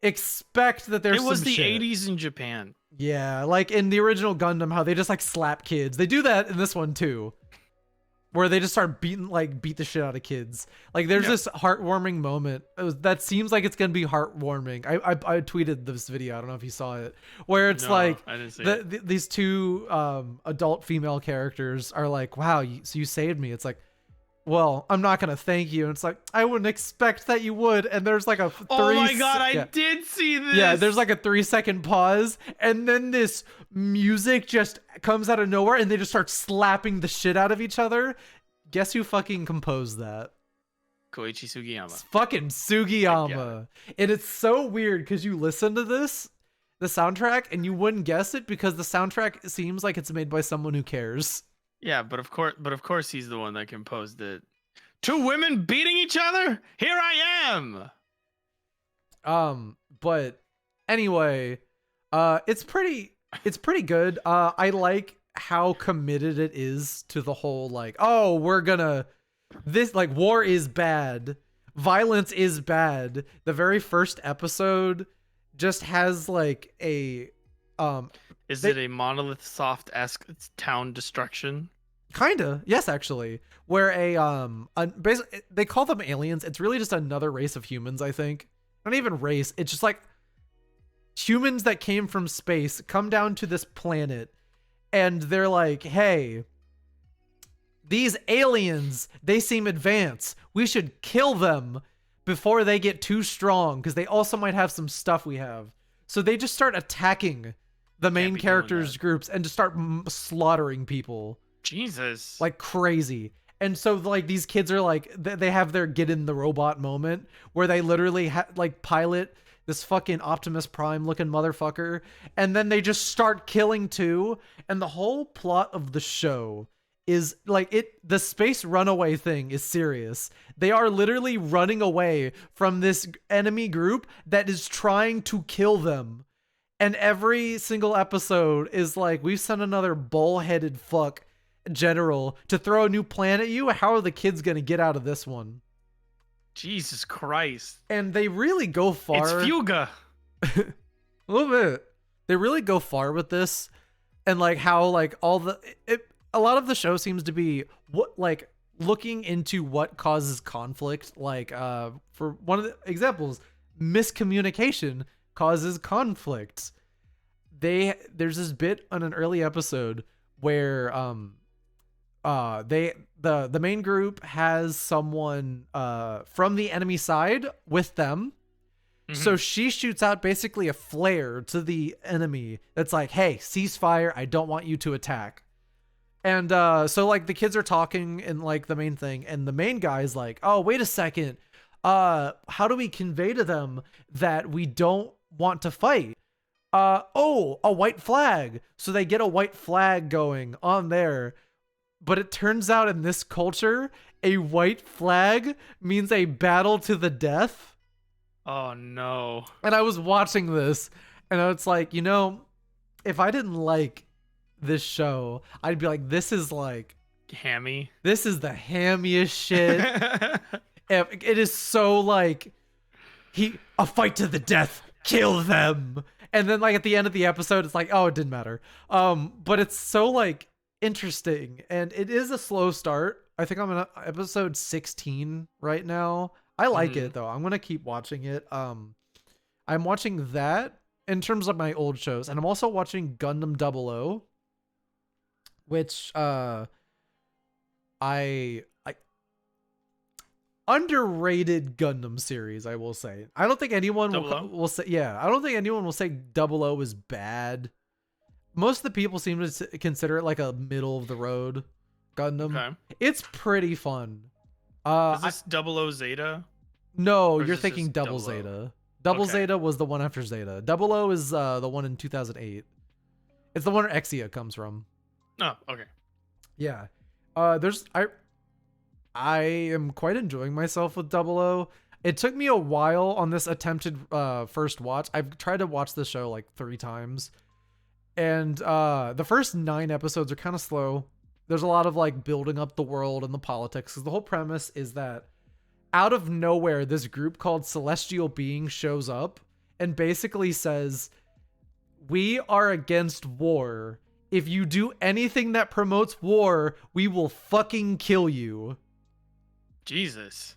expect that there's some shit. It was the 80s in Japan. Yeah, like in the original Gundam, how they just like slap kids. They do that in this one too, where they just start beat the shit out of kids. Like, there's this heartwarming moment that seems like it's gonna be heartwarming. I tweeted this video. I don't know if you saw it, where it's like I didn't see it. These two adult female characters are like, wow, so you saved me. It's like, well, I'm not gonna thank you. And it's like, I wouldn't expect that you would. And there's like a oh my god, I did see this. Yeah, there's like a 3-second pause, and then this music just comes out of nowhere, and they just start slapping the shit out of each other. Guess who fucking composed that? Koichi Sugiyama. It's fucking Sugiyama. And it's so weird because you listen to the soundtrack, and you wouldn't guess it, because the soundtrack seems like it's made by someone who cares. Yeah, but of course he's the one that composed it. Two women beating each other? Here I am. But anyway, it's pretty good. I like how committed it is to the whole like, oh, war is bad. Violence is bad. The very first episode just has like a Is it a Monolith Soft-esque town destruction? Kinda, yes, actually. Where basically they call them aliens. It's really just another race of humans, I think. Not even race. It's just like humans that came from space come down to this planet, and they're like, hey, these aliens, they seem advanced. We should kill them before they get too strong, because they also might have some stuff we have. So they just start attacking the main characters' groups and just start slaughtering people. Jesus. Like crazy. And so like these kids are like, they have their get in the robot moment where they literally like pilot this fucking Optimus Prime looking motherfucker, and then they just start killing too. And the whole plot of the show is like, the space runaway thing is serious. They are literally running away from this enemy group that is trying to kill them. And every single episode is like, we've sent another bullheaded fuck general to throw a new plan at you. How are the kids gonna get out of this one? Jesus Christ. And they really go far. It's Fuga. A little bit. They really go far with this, and like how like a lot of the show seems to be looking into what causes conflict. Like for one of the examples, miscommunication causes conflict. There's this bit on an early episode where the main group has someone from the enemy side with them. Mm-hmm. So she shoots out basically a flare to the enemy that's like, hey, ceasefire, I don't want you to attack. And so like the kids are talking in like the main thing, and the main guy's like, oh, wait a second, how do we convey to them that we don't want to fight? Oh, a white flag. So they get a white flag going on there. But it turns out in this culture, a white flag means a battle to the death. Oh, no. And I was watching this, and it's like, if I didn't like this show, I'd be like, this is like hammy. This is the hammiest shit. It is so like a fight to the death, kill them. And then like at the end of the episode, it's like, oh, it didn't matter. But it's so like interesting, and it is a slow start. I think I'm on episode 16 right now. I like it though. I'm gonna keep watching it. I'm watching that in terms of my old shows, and I'm also watching Gundam 00, which I underrated Gundam series, I will say. I don't think anyone will say, yeah, I don't think anyone will say 00 is bad. Most of the people seem to consider it like a middle of the road Gundam. Okay. It's pretty fun. Is this 00 Zeta? No, you're thinking Double Zeta. Double Zeta was the one after Zeta. 00 is the one in 2008. It's the one where Exia comes from. Oh, okay. Yeah. I am quite enjoying myself with 00. It took me a while on this attempted first watch. I've tried to watch the show like 3 times. And the first 9 episodes are kind of slow. There's a lot of like building up the world and the politics. Because the whole premise is that out of nowhere, this group called Celestial Being shows up and basically says, we are against war. If you do anything that promotes war, we will fucking kill you. Jesus.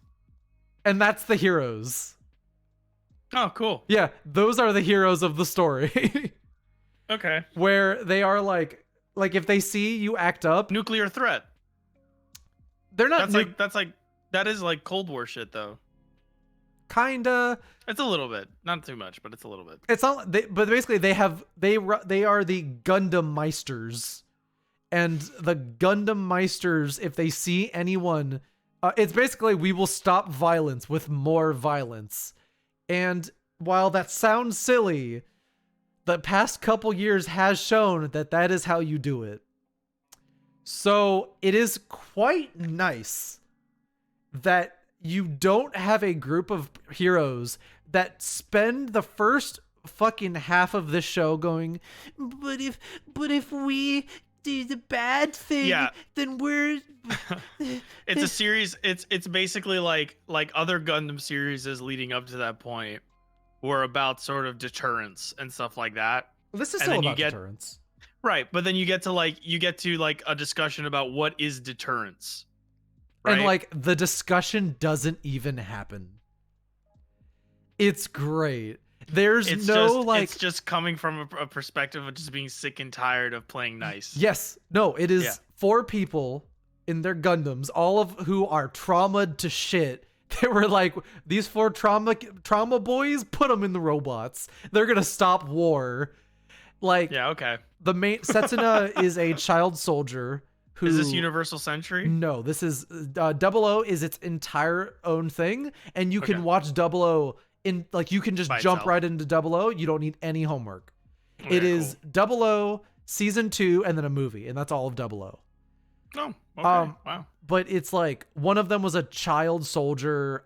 And that's the heroes. Oh, cool. Yeah, those are the heroes of the story. Okay. Where they are like if they see you act up, nuclear threat. They're not. That is like Cold War shit, though. Kinda. It's a little bit, not too much, but it's a little bit. It's not. But basically, they are the Gundam Meisters, and the Gundam Meisters, if they see anyone, it's basically we will stop violence with more violence. And while that sounds silly, the past couple years has shown that that is how you do it. So it is quite nice that you don't have a group of heroes that spend the first fucking half of the show going, but if we do the bad thing, then we're it's a series. It's basically like other Gundam series is leading up to that point. Were about sort of deterrence and stuff like that. Well, this is still about deterrence. Right, but then you get to a discussion about what is deterrence. Right? And like the discussion doesn't even happen. It's great. It's just coming from a perspective of just being sick and tired of playing nice. Yes. No, it is 4 people in their Gundams, all of who are traumatized to shit. They were like, these 4 trauma boys, put them in the robots. They're going to stop war. Like, yeah, okay. The main Setsuna is a child soldier who... Is this Universal Century? No, this is 00 is its entire own thing. And you can watch 00 in, like, you can just jump right into 00. You don't need any homework. Okay, it is 00 season 2 and then a movie. And that's all of 00. Oh, okay. Wow. But it's like one of them was a child soldier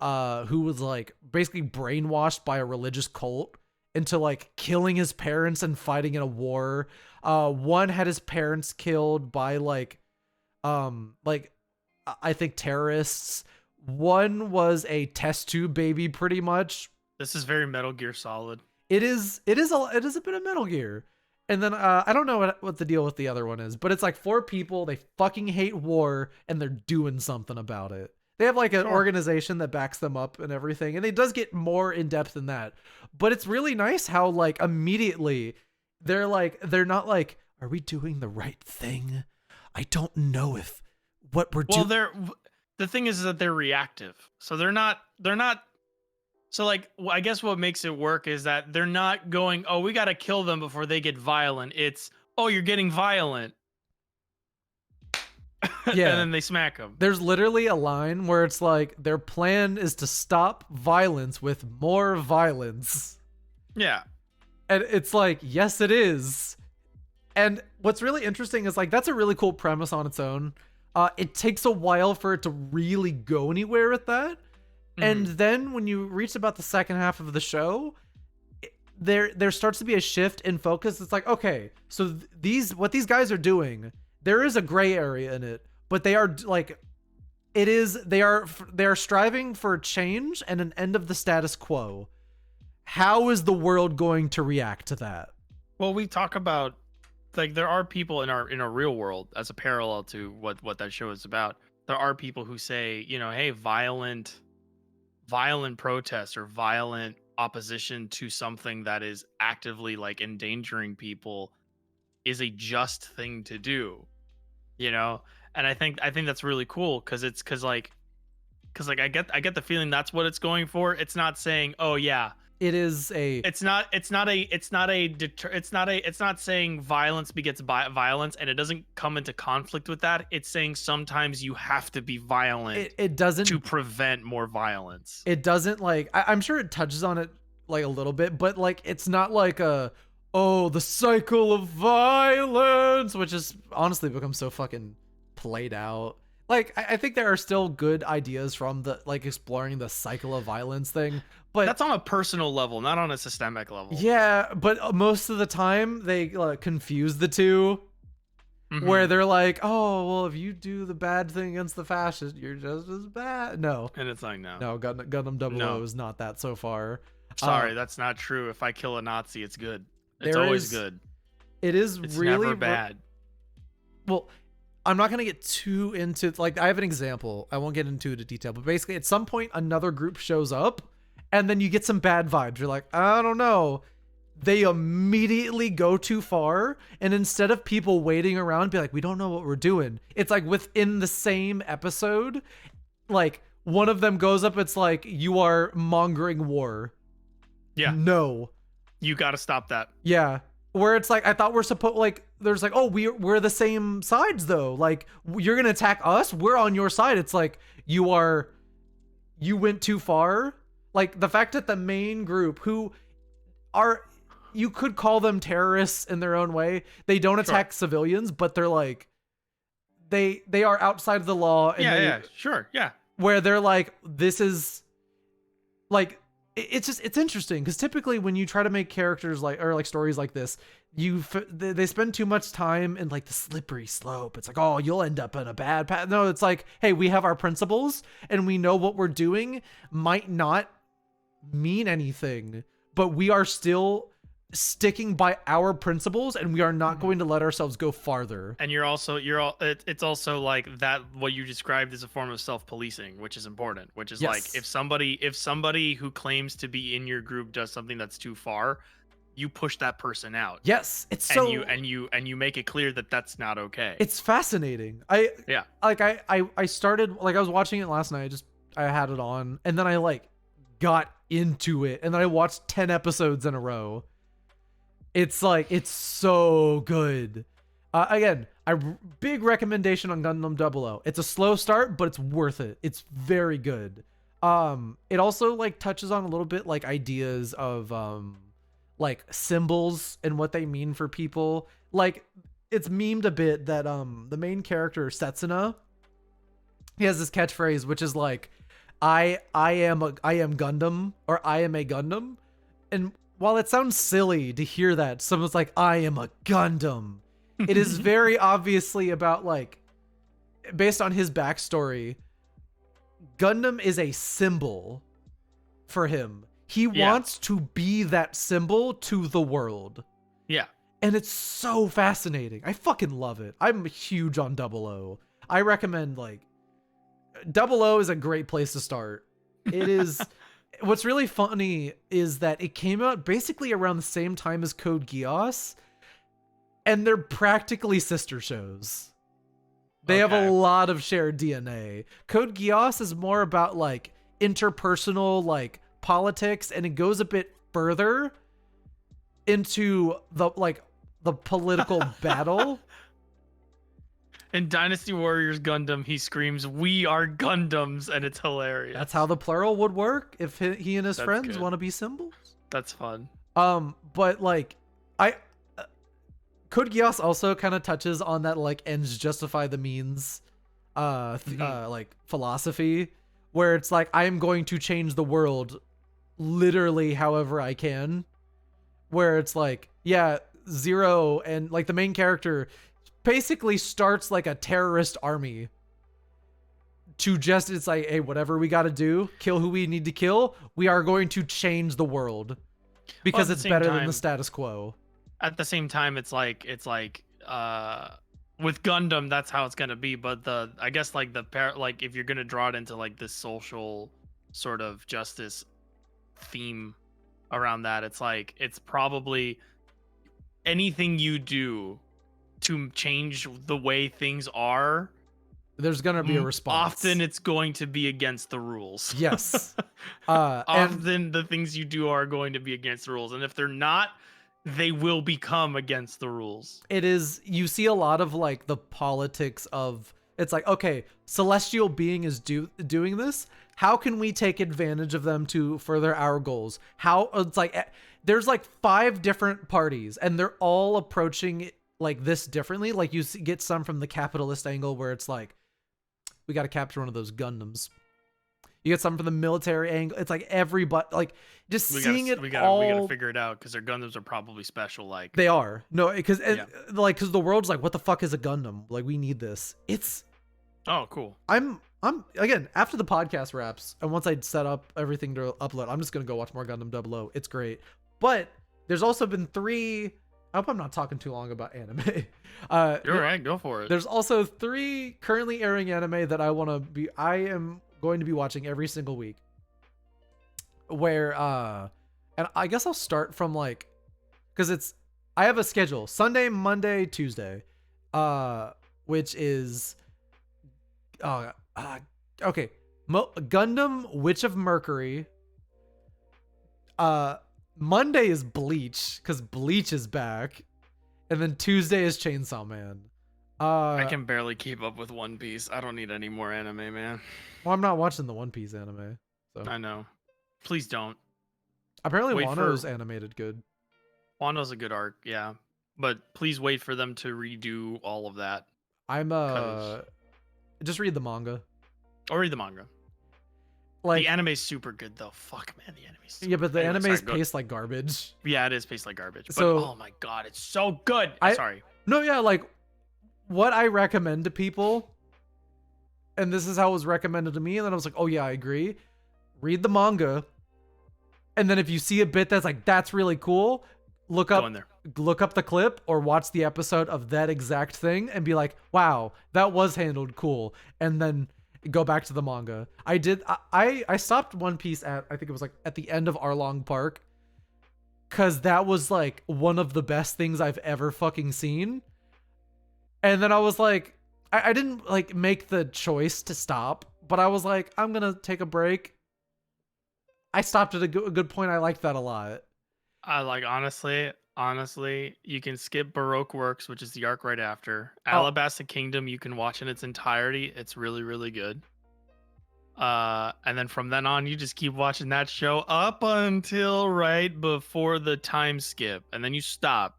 who was like basically brainwashed by a religious cult into like killing his parents and fighting in a war. One had his parents killed by I think terrorists. One was a test tube baby, pretty much. This is very Metal Gear Solid. It is a bit of Metal Gear. And then I don't know what the deal with the other one is, but it's like 4 people. They fucking hate war and they're doing something about it. They have like an organization that backs them up and everything. And it does get more in depth than that. But it's really nice how like immediately they're not like, are we doing the right thing? I don't know if what we're doing. Well, the thing is that they're reactive. So they're not. So, like, I guess what makes it work is that they're not going, oh, we got to kill them before they get violent. It's, oh, you're getting violent. Yeah. And then they smack them. There's literally a line where it's like, their plan is to stop violence with more violence. Yeah. And it's like, yes, it is. And what's really interesting is, like, that's a really cool premise on its own. It takes a while for it to really go anywhere with that. And then when you reach about the second half of the show, there starts to be a shift in focus. It's like, okay, so what these guys are doing, there is a gray area in it, but they are like, they are striving for change and an end of the status quo. How is the world going to react to that? Well, we talk about, like, there are people in our real world, as a parallel to what that show is about. There are people who say, hey, violent protest or violent opposition to something that is actively like endangering people is a just thing to do, and I think that's really cool, because I get the feeling that's what it's going for. It's not saying, oh yeah, it's not saying violence begets violence, and it doesn't come into conflict with that. It's saying sometimes you have to be violent. It doesn't to prevent more violence. It doesn't like, I'm sure it touches on it like a little bit, but like it's not like the cycle of violence, which has honestly become so fucking played out. Like I think there are still good ideas from the like exploring the cycle of violence thing, but that's on a personal level, not on a systemic level. Yeah, but most of the time they confuse the two. Where they're like, oh, well, if you do the bad thing against the fascist, you're just as bad. No. And it's like, no. No, Gundam 00 is not that so far. Sorry, that's not true. If I kill a Nazi, it's good. It's always good. It's really never bad. Well, I'm not going to get too into, like, I have an example. I won't get into the detail, but basically at some point another group shows up and then you get some bad vibes. You're like, I don't know. They immediately go too far, and instead of people waiting around be like, we don't know what we're doing, it's like within the same episode, like one of them goes up, it's like, you are mongering war. Yeah. No. You got to stop that. Yeah. Where it's like, I thought we're supposed, like, there's like, oh, we're the same sides though. Like, you're going to attack us. We're on your side. It's like, you went too far. Like the fact that the main group, who are, you could call them terrorists in their own way. They don't attack civilians, but they're like, they are outside of the law. And where they're like, this is like, it's interesting because typically when you try to make characters like stories like this, they spend too much time in like the slippery slope. It's like, oh, you'll end up in a bad path. No, it's like, hey, we have our principles and we know what we're doing might not mean anything, but we are still sticking by our principles and we are not going to let ourselves go farther. And it's also like that, what you described is a form of self-policing, which is important, which is like, if somebody who claims to be in your group does something that's too far, you push that person out. Yes, it's so, and you make it clear that that's not okay. It's fascinating. I started, like, I was watching it last night. I had it on and then I like got into it and then I watched 10 episodes in a row. It's like, it's so good. Again, big recommendation on Gundam 00. It's a slow start, but it's worth it. It's very good. It also like touches on a little bit like ideas of like symbols and what they mean for people. Like it's memed a bit that the main character Setsuna, he has this catchphrase which is like, I am Gundam, or I am a Gundam. And while it sounds silly to hear that someone's like, I am a Gundam, it is very obviously about, like, based on his backstory, Gundam is a symbol for him. He wants to be that symbol to the world. Yeah. And it's so fascinating. I fucking love it. I'm huge on 00. I recommend, like, 00 is a great place to start. It is. What's really funny is that it came out basically around the same time as Code Geass, and they're practically sister shows. They have a lot of shared DNA. Code Geass is more about like interpersonal like politics, and it goes a bit further into the political battle. In Dynasty Warriors Gundam, he screams, "We are Gundams," and it's hilarious. That's how the plural would work if he and his friends want to be symbols. That's fun. But like, Code Geass also kind of touches on that like ends justify the means, like philosophy, where it's like, I am going to change the world, literally however I can. Where it's like, yeah, Zero and like the main character basically starts like a terrorist army to just, it's like, hey, whatever we got to do, kill who we need to kill. We are going to change the world because it's better than the status quo. At the same time, it's like with Gundam, that's how it's gonna be. But I guess like like if you're gonna draw it into like this social sort of justice theme around that, it's like it's probably anything you do to change the way things are, there's gonna be a response. Often it's going to be against the rules. Yes. Often the things you do are going to be against the rules, and if they're not, they will become against the rules. It is, you see a lot of like the politics of, it's like, okay, celestial being is doing this. How can we take advantage of them to further our goals? How, it's like, there's like 5 different parties and they're all approaching it like this differently. Like you get some from the capitalist angle where it's like, we got to capture one of those Gundams. You get some from the military angle. It's like everybody, like just seeing it all. We gotta figure it out because their Gundams are probably special. Like they are. No, because because the world's like, what the fuck is a Gundam? Like we need this. It's. Oh, cool. I'm again, after the podcast wraps and once I set up everything to upload, I'm just gonna go watch more Gundam 00. It's great. But there's also been 3. I hope I'm not talking too long about anime. You're right. Go for it. There's also 3 currently airing anime that I am going to be watching every single week. Where and I guess I'll start from like, because I have a schedule: Sunday, Monday, Tuesday, which is okay, Gundam Witch of Mercury. Monday is Bleach because Bleach is back, and then Tuesday is Chainsaw Man. I can barely keep up with One Piece. I don't need any more anime, man. Well, I'm not watching the One Piece anime. So. I know. Please don't. Apparently, Wano's animated good. Wano's a good arc, yeah. But please wait for them to redo all of that. Just read the manga. Or read the manga. Like the anime's super good though. Fuck man, the anime's super but the anime's paced like garbage. Yeah, it is paced like garbage. But so, oh my god, it's so good. Sorry. No, yeah, like what I recommend to people, and this is how it was recommended to me, and then I was like, oh yeah, I agree. Read the manga, and then if you see a bit that's like that's really cool, look up the clip or watch the episode of that exact thing and be like, wow, that was handled cool, and then go back to the manga. I stopped One Piece at, I think it was like at the end of Arlong Park, because that was like one of the best things I've ever fucking seen. And then I was like, I didn't like make the choice to stop, but I was like, I'm gonna take a break. I stopped at a good point. I liked that a lot. Honestly, you can skip Baroque Works, which is the arc right after. Alabasta Kingdom, you can watch in its entirety. It's really, really good. And then from then on, you just keep watching that show up until right before the time skip, and then you stop.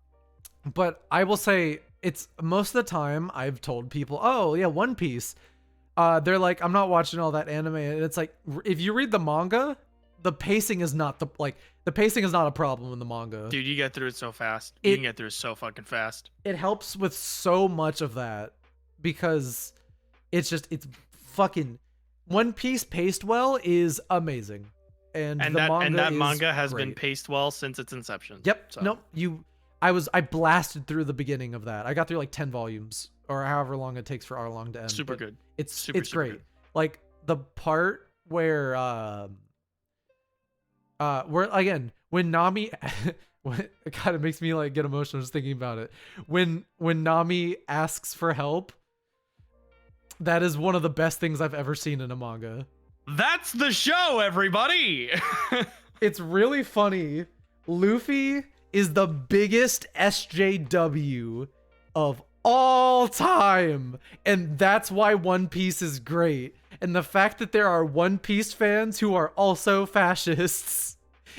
But I will say, it's most of the time I've told people, oh yeah, One Piece. They're like, I'm not watching all that anime, and it's like, if you read the manga, the pacing is not a problem in the manga. Dude, you get through it so fast. You can get through it so fucking fast. It helps with so much of that because it's fucking One Piece paced well is amazing. And that manga has been paced well since its inception. Yep. So. Nope. I blasted through the beginning of that. I got through like 10 volumes or however long it takes for Arlong to end. Super good. It's great. Good. Like the part where again, when Nami God, it makes me like get emotional just thinking about it. When Nami asks for help, that is one of the best things I've ever seen in a manga. That's the show, everybody. It's really funny. Luffy is the biggest SJW of all time, and that's why One Piece is great. And the fact that there are One Piece fans who are also fascists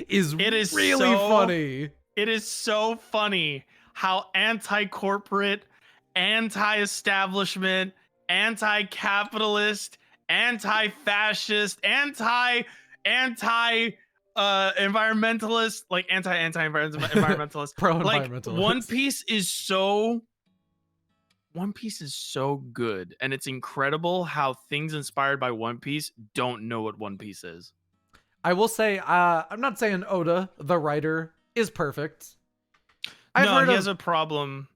is really funny. It is so funny how anti-corporate, anti-establishment, anti-capitalist, anti-fascist, environmentalist, like anti-environmentalist, pro-environmentalist. Like One Piece is so One Piece is so good, and it's incredible how things inspired by One Piece don't know what One Piece is. I will say, I'm not saying Oda, the writer, is perfect. He has a problem.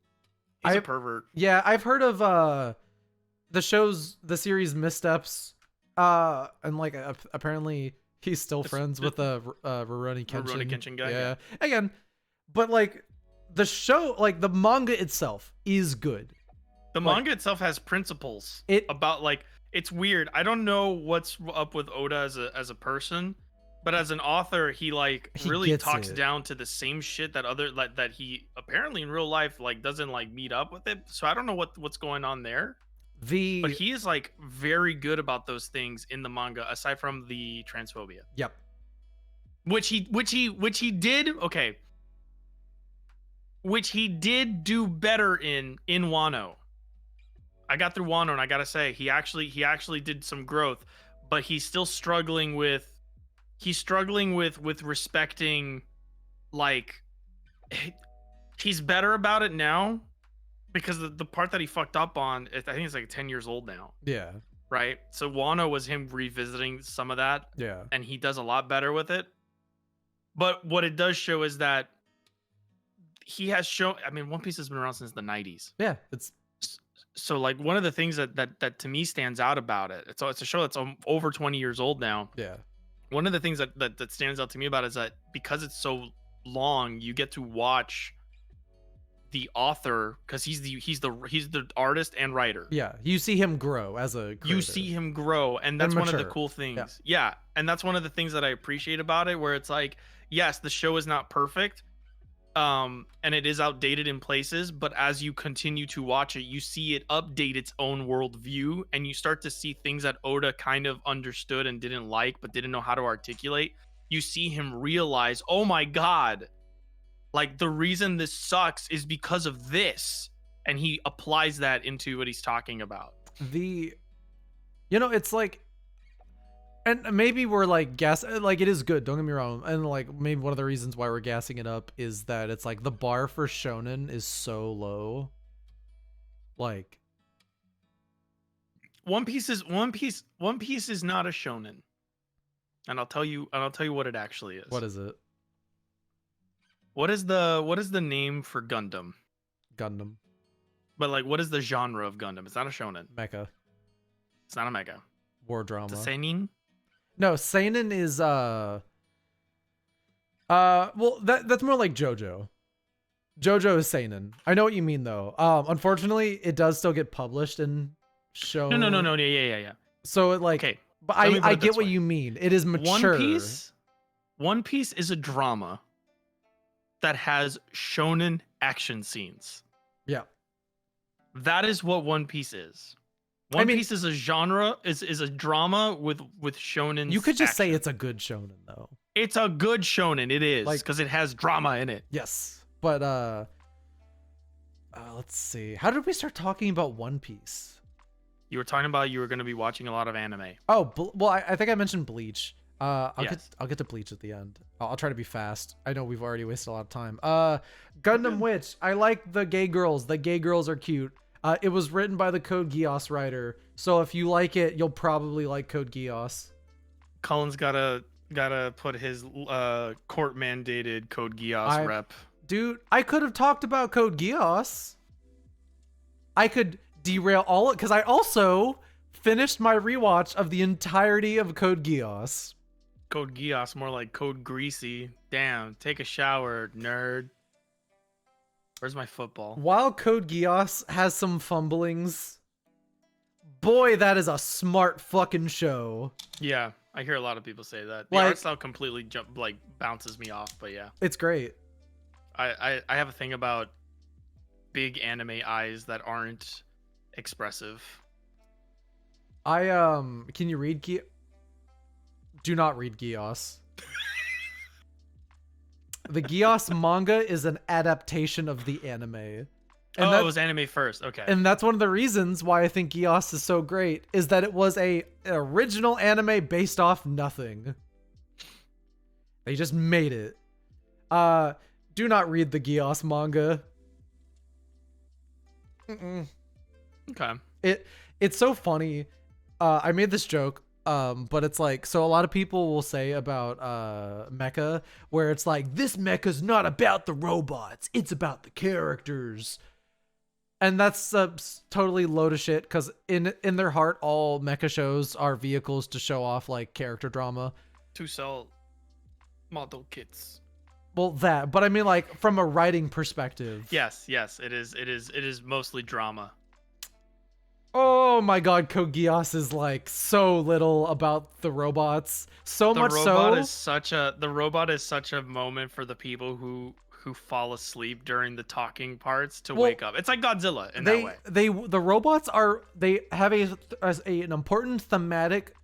He's a pervert. Yeah, I've heard of the series missteps, and like apparently he's still friends with the Rurouni Kenshin. Rurouni Kenshin guy. Yeah, again, but like the show, like the manga itself is good. The manga itself has principles about like, it's weird. I don't know what's up with Oda as a person, but as an author, he really talks down to the same shit that he apparently in real life like doesn't like meet up with it. So I don't know what's going on there. But he is like very good about those things in the manga, aside from the transphobia. Yep. Which he did okay. Which he did do better in Wano. I got through Wano, and I gotta say, he actually did some growth, but he's still struggling with respecting, like, he's better about it now, because the part that he fucked up on, I think it's like 10 years old now. Yeah. Right? So Wano was him revisiting some of that. Yeah. And he does a lot better with it. But what it does show is that he has shown, I mean, One Piece has been around since the 90s. Yeah. So like one of the things that to me stands out about it, it's a show that's over 20 years old now. Yeah. One of the things that stands out to me about it is that because it's so long, you get to watch the author, because he's the artist and writer. Yeah, you see him grow as a creator. You see him grow, and that's one of the cool things. Yeah, and that's one of the things that I appreciate about it, where it's like, yes, the show is not perfect, and it is outdated in places, but as you continue to watch it, you see it update its own worldview, and you start to see things that Oda kind of understood and didn't like, but didn't know how to articulate. You see him realize, oh my god, like the reason this sucks is because of this, and he applies that into what he's talking about. It's like, and maybe we're like like it is good, don't get me wrong, and like maybe one of the reasons why we're gassing it up is that it's like the bar for shonen is so low. Like One Piece is not a shonen, and I'll tell you what it actually is. What is it? What is the name for Gundam? Gundam. But like, what is the genre of Gundam? It's not a shonen. Mecha. It's not a mecha. War drama. It's a seinen? No, seinen is well, that's more like JoJo. JoJo is seinen. I know what you mean though. Unfortunately, it does still get published in show. No. Yeah. So it like, okay, but I get what you mean. It is mature. One Piece is a drama that has shonen action scenes. Yeah. That is what One Piece is. One Piece is a genre, is a drama with shonen. You could just say it's a good shonen though. It's a good shonen, it is, because it has drama in it. Yes. But let's see. How did we start talking about One Piece? You were talking about you were going to be watching a lot of anime. Oh, well, I think I mentioned Bleach. I'll get to Bleach at the end. I'll try to be fast. I know we've already wasted a lot of time. Gundam Witch. I like the gay girls. The gay girls are cute. It was written by the Code Geass writer, so if you like it, you'll probably like Code Geass. Cullen's gotta put his court mandated Code Geass rep. Dude, I could have talked about Code Geass. I could derail all it, because I also finished my rewatch of the entirety of Code Geass. Code Geass, more like Code Greasy. Damn, take a shower, nerd. Where's my football? While Code Geass has some fumblings, boy, that is a smart fucking show. Yeah, I hear a lot of people say that. The art style completely bounces me off, but yeah. It's great. I have a thing about big anime eyes that aren't expressive. Can you read Do not read Geass. The Geass manga is an adaptation of the anime. And it was anime first. Okay. And that's one of the reasons why I think Geass is so great, is that it was an original anime based off nothing. They just made it. Do not read the Geass manga. Okay. It's so funny. I made this joke, but it's like, so a lot of people will say about mecha, where it's like, this mecha's not about the robots, it's about the characters. And that's totally load of shit, because in their heart, all mecha shows are vehicles to show off like character drama. To sell model kits. Well, that, but I mean, like, from a writing perspective. Yes, it is mostly drama. Oh my god, Code Geass is like so little about the robots. So much so. The robot is such a moment for the people who fall asleep during the talking parts to wake up. It's like Godzilla in that way. The robots they have an important thematic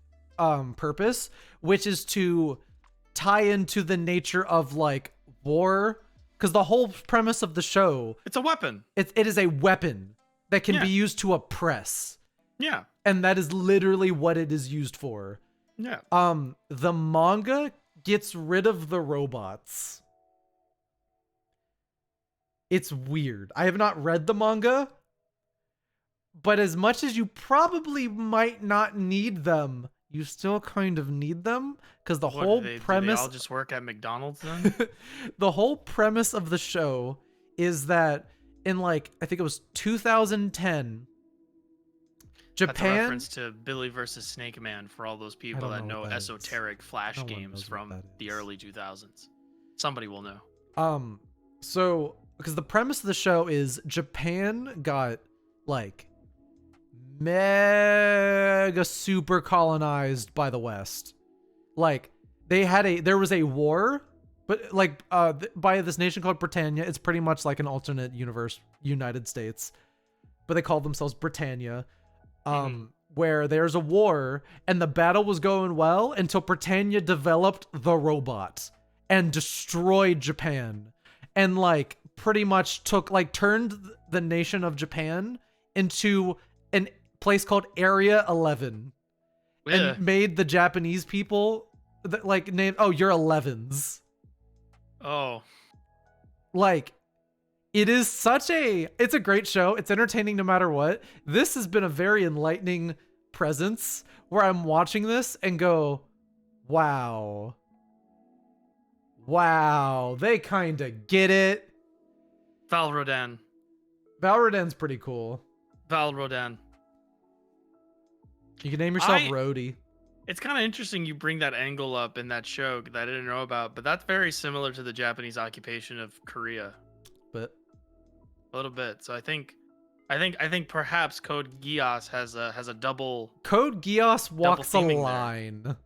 purpose, which is to tie into the nature of like war, because the whole premise of the show, it's a weapon. It is a weapon that can be used to oppress. Yeah. And that is literally what it is used for. Yeah. The manga gets rid of the robots. It's weird. I have not read the manga, but as much as you probably might not need them, you still kind of need them, because the whole premise... Do they all just work at McDonald's then? The whole premise of the show is that in like, I think it was 2010, Japan... That's a reference to Billy versus Snake Man for all those people that know esoteric Flash games from the early 2000s. Somebody will know. So, because the premise of the show is Japan got like mega super colonized by the West. Like, there was a war, but like by this nation called Britannia. It's pretty much like an alternate universe United States, but they called themselves Britannia. Where there's a war and the battle was going well until Britannia developed the robot and destroyed Japan, and like pretty much turned the nation of Japan into an place called Area 11. And made the Japanese people like name, oh, you're 11s. Oh. Like, it's a great show. It's entertaining no matter what. This has been a very enlightening presence where I'm watching this and go, wow. Wow, they kind of get it. Val Rodan. Val Rodan's pretty cool. Val Rodan. You can name yourself Rhodey. It's kind of interesting you bring that angle up in that show that I didn't know about, but that's very similar to the Japanese occupation of Korea. But a little bit. So I think perhaps Code Geass has a double. Code Geass walks a line. There.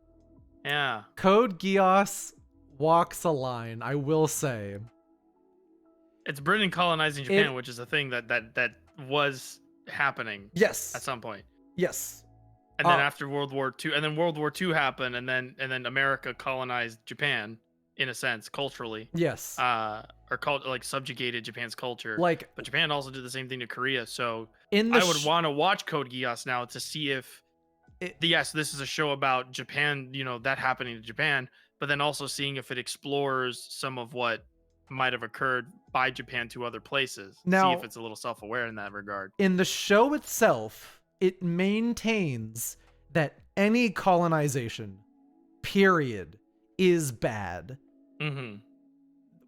Yeah. Code Geass walks a line, I will say. It's Britain colonizing Japan, which is a thing that was happening. Yes. At some point. Yes. And then after World War II, and then World War II happened, and then America colonized Japan, in a sense, culturally. Yes. Or subjugated Japan's culture. But Japan also did the same thing to Korea. So I would want to watch Code Geass now to see if yes, this is a show about Japan, that happening to Japan, but then also seeing if it explores some of what might have occurred by Japan to other places. Now, see if it's a little self-aware in that regard. In the show itself, it maintains that any colonization, period, is bad. Mm-hmm.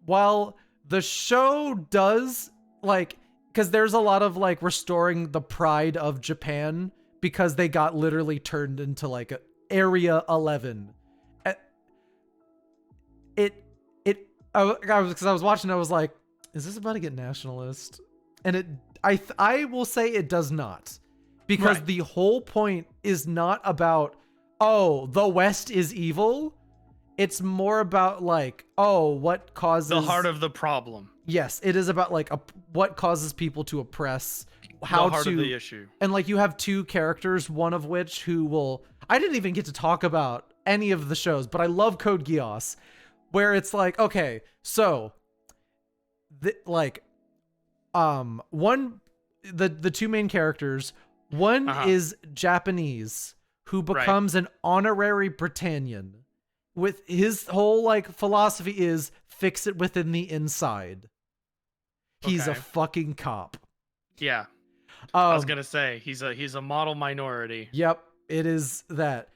While the show does, because there's a lot of, restoring the pride of Japan, because they got literally turned into, Area 11. I was watching, I was like, is this about to get nationalist? And I will say it does not. Because the whole point is not about, oh, the West is evil. It's more about what causes the heart of the problem. Yes, it is about what causes people to oppress, the heart of the issue. And you have two characters, one of which I didn't even get to talk about any of the shows, but I love Code Geass, where it's okay, so the two main characters. One is Japanese, who becomes an honorary Britannian. With his whole philosophy is fix it within the inside. He's a fucking cop. Yeah. I was gonna say he's a model minority. Yep, it is that.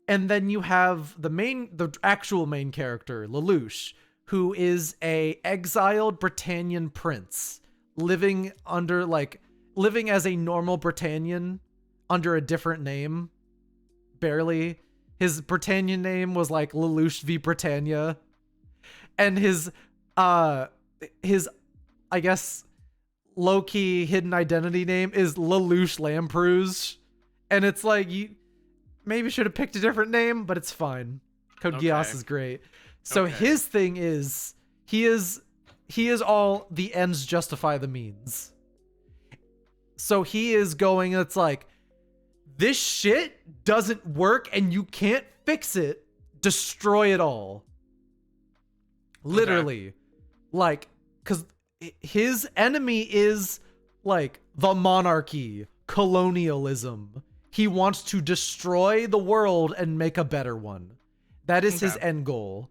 And then you have the actual main character, Lelouch, who is a exiled Britannian prince living as a normal Britannian under a different name. Barely. His Britannian name was like Lelouch v Britannia. And his I guess low-key hidden identity name is Lelouch Lamprouz. And it's like, you maybe should have picked a different name, but it's fine. Code Geass is great. So his thing is he is all the ends justify the means. So he is going, it's like, this shit doesn't work and you can't fix it. Destroy it all. Literally. Like, because his enemy is like the monarchy, colonialism. He wants to destroy the world and make a better one. That is his end goal.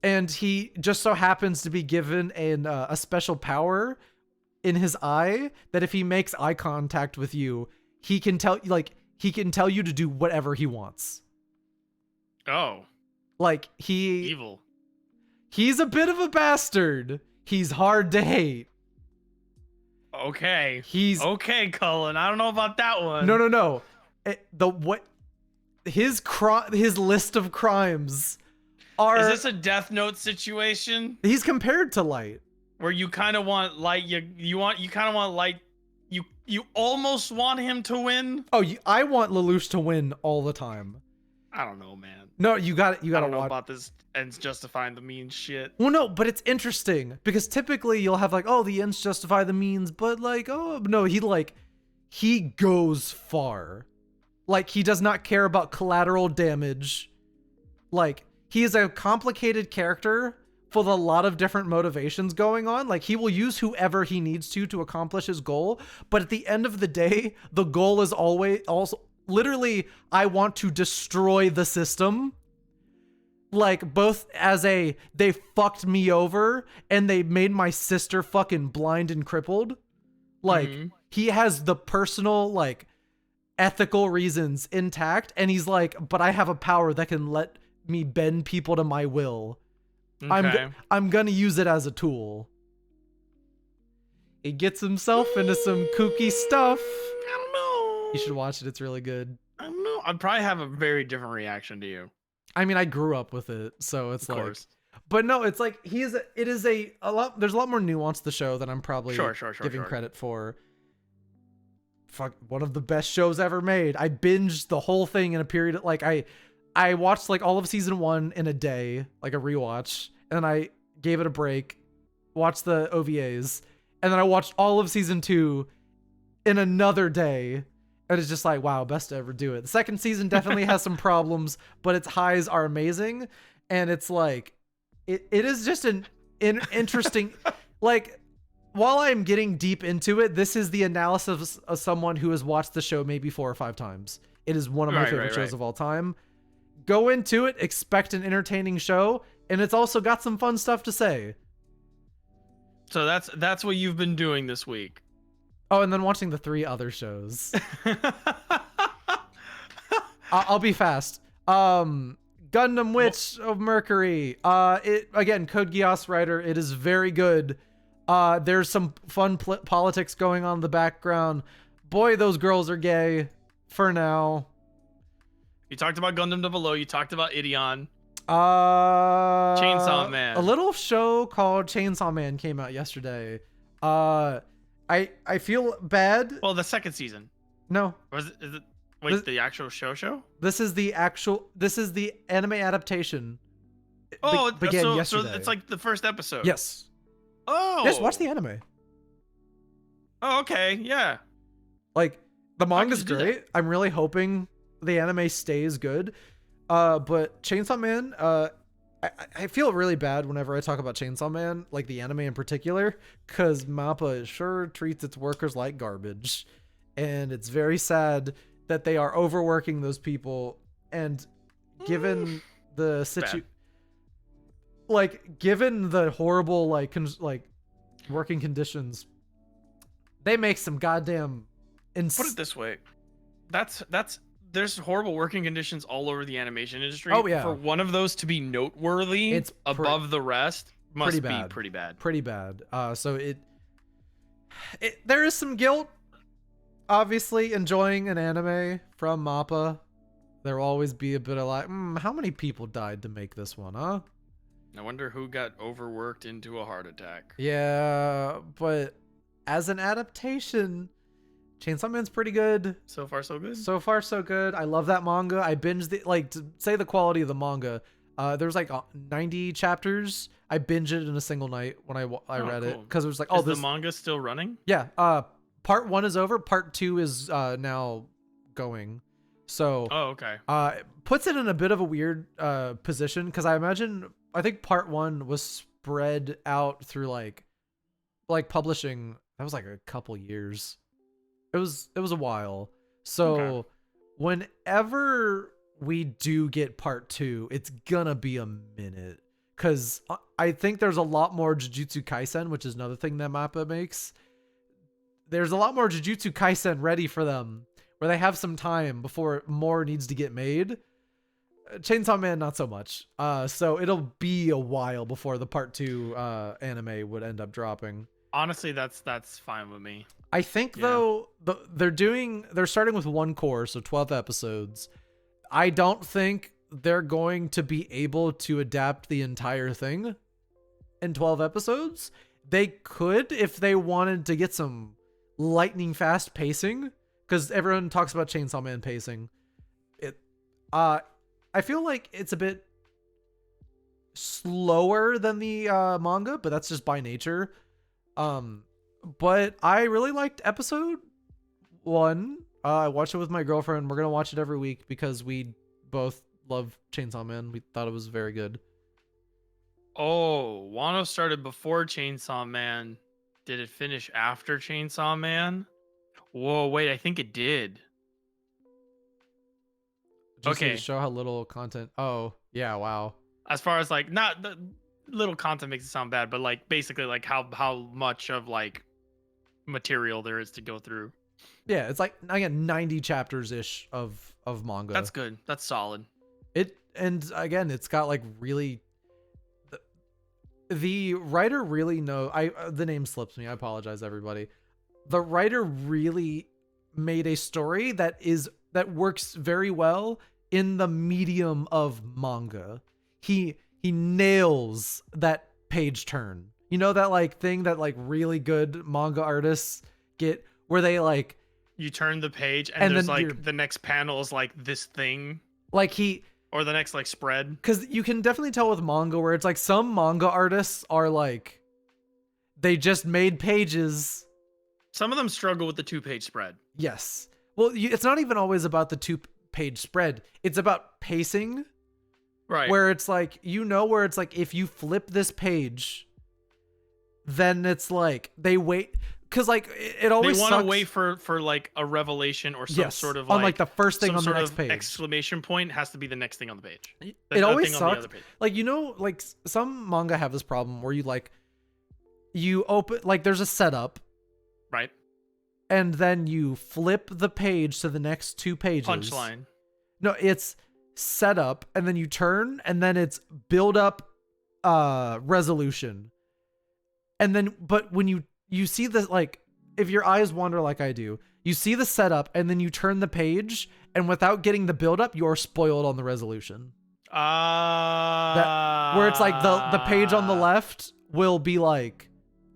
And he just so happens to be given a special power in his eye that if he makes eye contact with you, he can tell you to do whatever he wants. Oh. Like evil. He's a bit of a bastard. He's hard to hate. Okay. Okay, Cullen. I don't know about that one. No. His list of crimes are. Is this a Death Note situation? He's compared to Light. Where you kind of want Light, you kind of want Light, you almost want him to win. Oh, I want Lelouch to win all the time. I don't know, man. No, you got to I don't know about this ends justifying the means shit. Well, no, but it's interesting because typically you'll have like, oh, the ends justify the means, but like, oh no, he goes far. Like, he does not care about collateral damage. Like, he is a complicated character with a lot of different motivations going on. Like, he will use whoever he needs to accomplish his goal. But at the end of the day, the goal is always also literally, I want to destroy the system. Like, both as they fucked me over and they made my sister fucking blind and crippled. Like, he has the personal, like, ethical reasons intact. And he's like, but I have a power that can let me bend people to my will. I'm gonna use it as a tool. He gets himself into some kooky stuff. I don't know. You should watch it. It's really good. I don't know. I'd probably have a very different reaction to you. I mean, I grew up with it, so it's of course. But no, it's like there's a lot more nuance to the show than I'm probably giving credit for. Fuck, one of the best shows ever made. I binged the whole thing in a period of, like, I watched like all of season 1 in a day, like a rewatch, and then I gave it a break, watched the OVAs, and then I watched all of season 2 in another day. And it's just like, wow, best to ever do it. The second season definitely has some problems, but its highs are amazing. And it's like, it is just an interesting, like, while I'm getting deep into it, this is the analysis of someone who has watched the show maybe 4 or 5 times. It is one of my favorite shows of all time. Go into it, expect an entertaining show, and it's also got some fun stuff to say. So that's what you've been doing this week. Oh, and then watching the 3 other shows. I'll be fast. Gundam Witch of Mercury. Again, Code Geass writer. It is very good. There's some fun politics going on in the background. Boy, those girls are gay. For now. You talked about Gundam 00. You talked about Ideon. Chainsaw Man. A little show called Chainsaw Man came out yesterday. I feel bad. Well, the second season. No. Is it wait, the actual show? This is the anime adaptation. Oh, began yesterday. So it's like the first episode. Yes. Oh. Yes, watch the anime. Oh, okay. Yeah. Like, the manga's great. I'm really hoping the anime stays good. But Chainsaw Man, I feel really bad whenever I talk about Chainsaw Man, like the anime in particular, because MAPPA sure treats its workers like garbage. And it's very sad that they are overworking those people. And given the given the horrible, like working conditions, they make some goddamn Put it this way, that's there's horrible working conditions all over the animation industry. Oh, yeah. For one of those to be noteworthy, It's above the rest, must pretty be bad. pretty bad. Pretty bad. So it there is some guilt, obviously, enjoying an anime from MAPPA. There will always be a bit of like, how many people died to make this one, huh? I wonder who got overworked into a heart attack. Yeah, but as an adaptation, Chainsaw Man's pretty good. So far, so good. So far, so good. I love that manga. I binged the, like, to say the quality of the manga. There's like 90 chapters. I binged it in a single night when I read it because it was like, is the manga still running? Yeah. Part 1 is over. Part 2 is now going. So. Oh, okay. Puts it in a bit of a weird position because I think part 1 was spread out through like publishing. That was like a couple years. It was a while. So whenever we do get part 2, it's gonna be a minute because I think there's a lot more Jujutsu Kaisen, which is another thing that MAPPA makes. There's a lot more Jujutsu Kaisen ready for them where they have some time before more needs to get made. Chainsaw Man, not so much. So it'll be a while before the part 2 anime would end up dropping. Honestly, that's fine with me. I think though they're starting with 1 core, so 12 episodes. I don't think they're going to be able to adapt the entire thing in 12 episodes. They could if they wanted to get some lightning fast pacing, because everyone talks about Chainsaw Man pacing. I feel like it's a bit slower than the manga, but that's just by nature. But I really liked episode 1. I watched it with my girlfriend. We're gonna watch it every week because we both love Chainsaw Man. We thought it was very good. Oh, Wano started before Chainsaw Man. Did it finish after Chainsaw Man? Whoa, wait, I think it did. Just to show how little content. Oh, yeah, wow. As far as like, not the little content makes it sound bad, but like basically like how much of like material there is to go through. Yeah, it's like I get 90 chapters ish of manga. That's good. That's solid. And again, it's got like really the writer really the name slips me. I apologize, everybody. The writer really made a story that works very well in the medium of manga. He nails that page turn. You know that like thing that like really good manga artists get where they like you turn the page and there's like the next panel is like this thing. Like or the next like spread. Because you can definitely tell with manga where it's like some manga artists are like they just made pages. Some of them struggle with the 2-page spread. Yes. Well, it's not even always about the 2-page spread. It's about pacing. Right. Where it's like, where it's like, if you flip this page, then it's like, they wait. Because like, it always they want to wait for like a revelation or some sort of like. On like the first thing on the next page. Exclamation point has to be the next thing on the page. It always sucks. Like, like some manga have this problem where you open, like there's a setup. Right. And then you flip the page to the next 2 pages. Punchline. No, it's setup, and then you turn, and then it's build up resolution. And then, but when you see the, like, if your eyes wander like I do, you see the setup, and then you turn the page, and without getting the build up, you're spoiled on the resolution. Where it's like the page on the left will be like,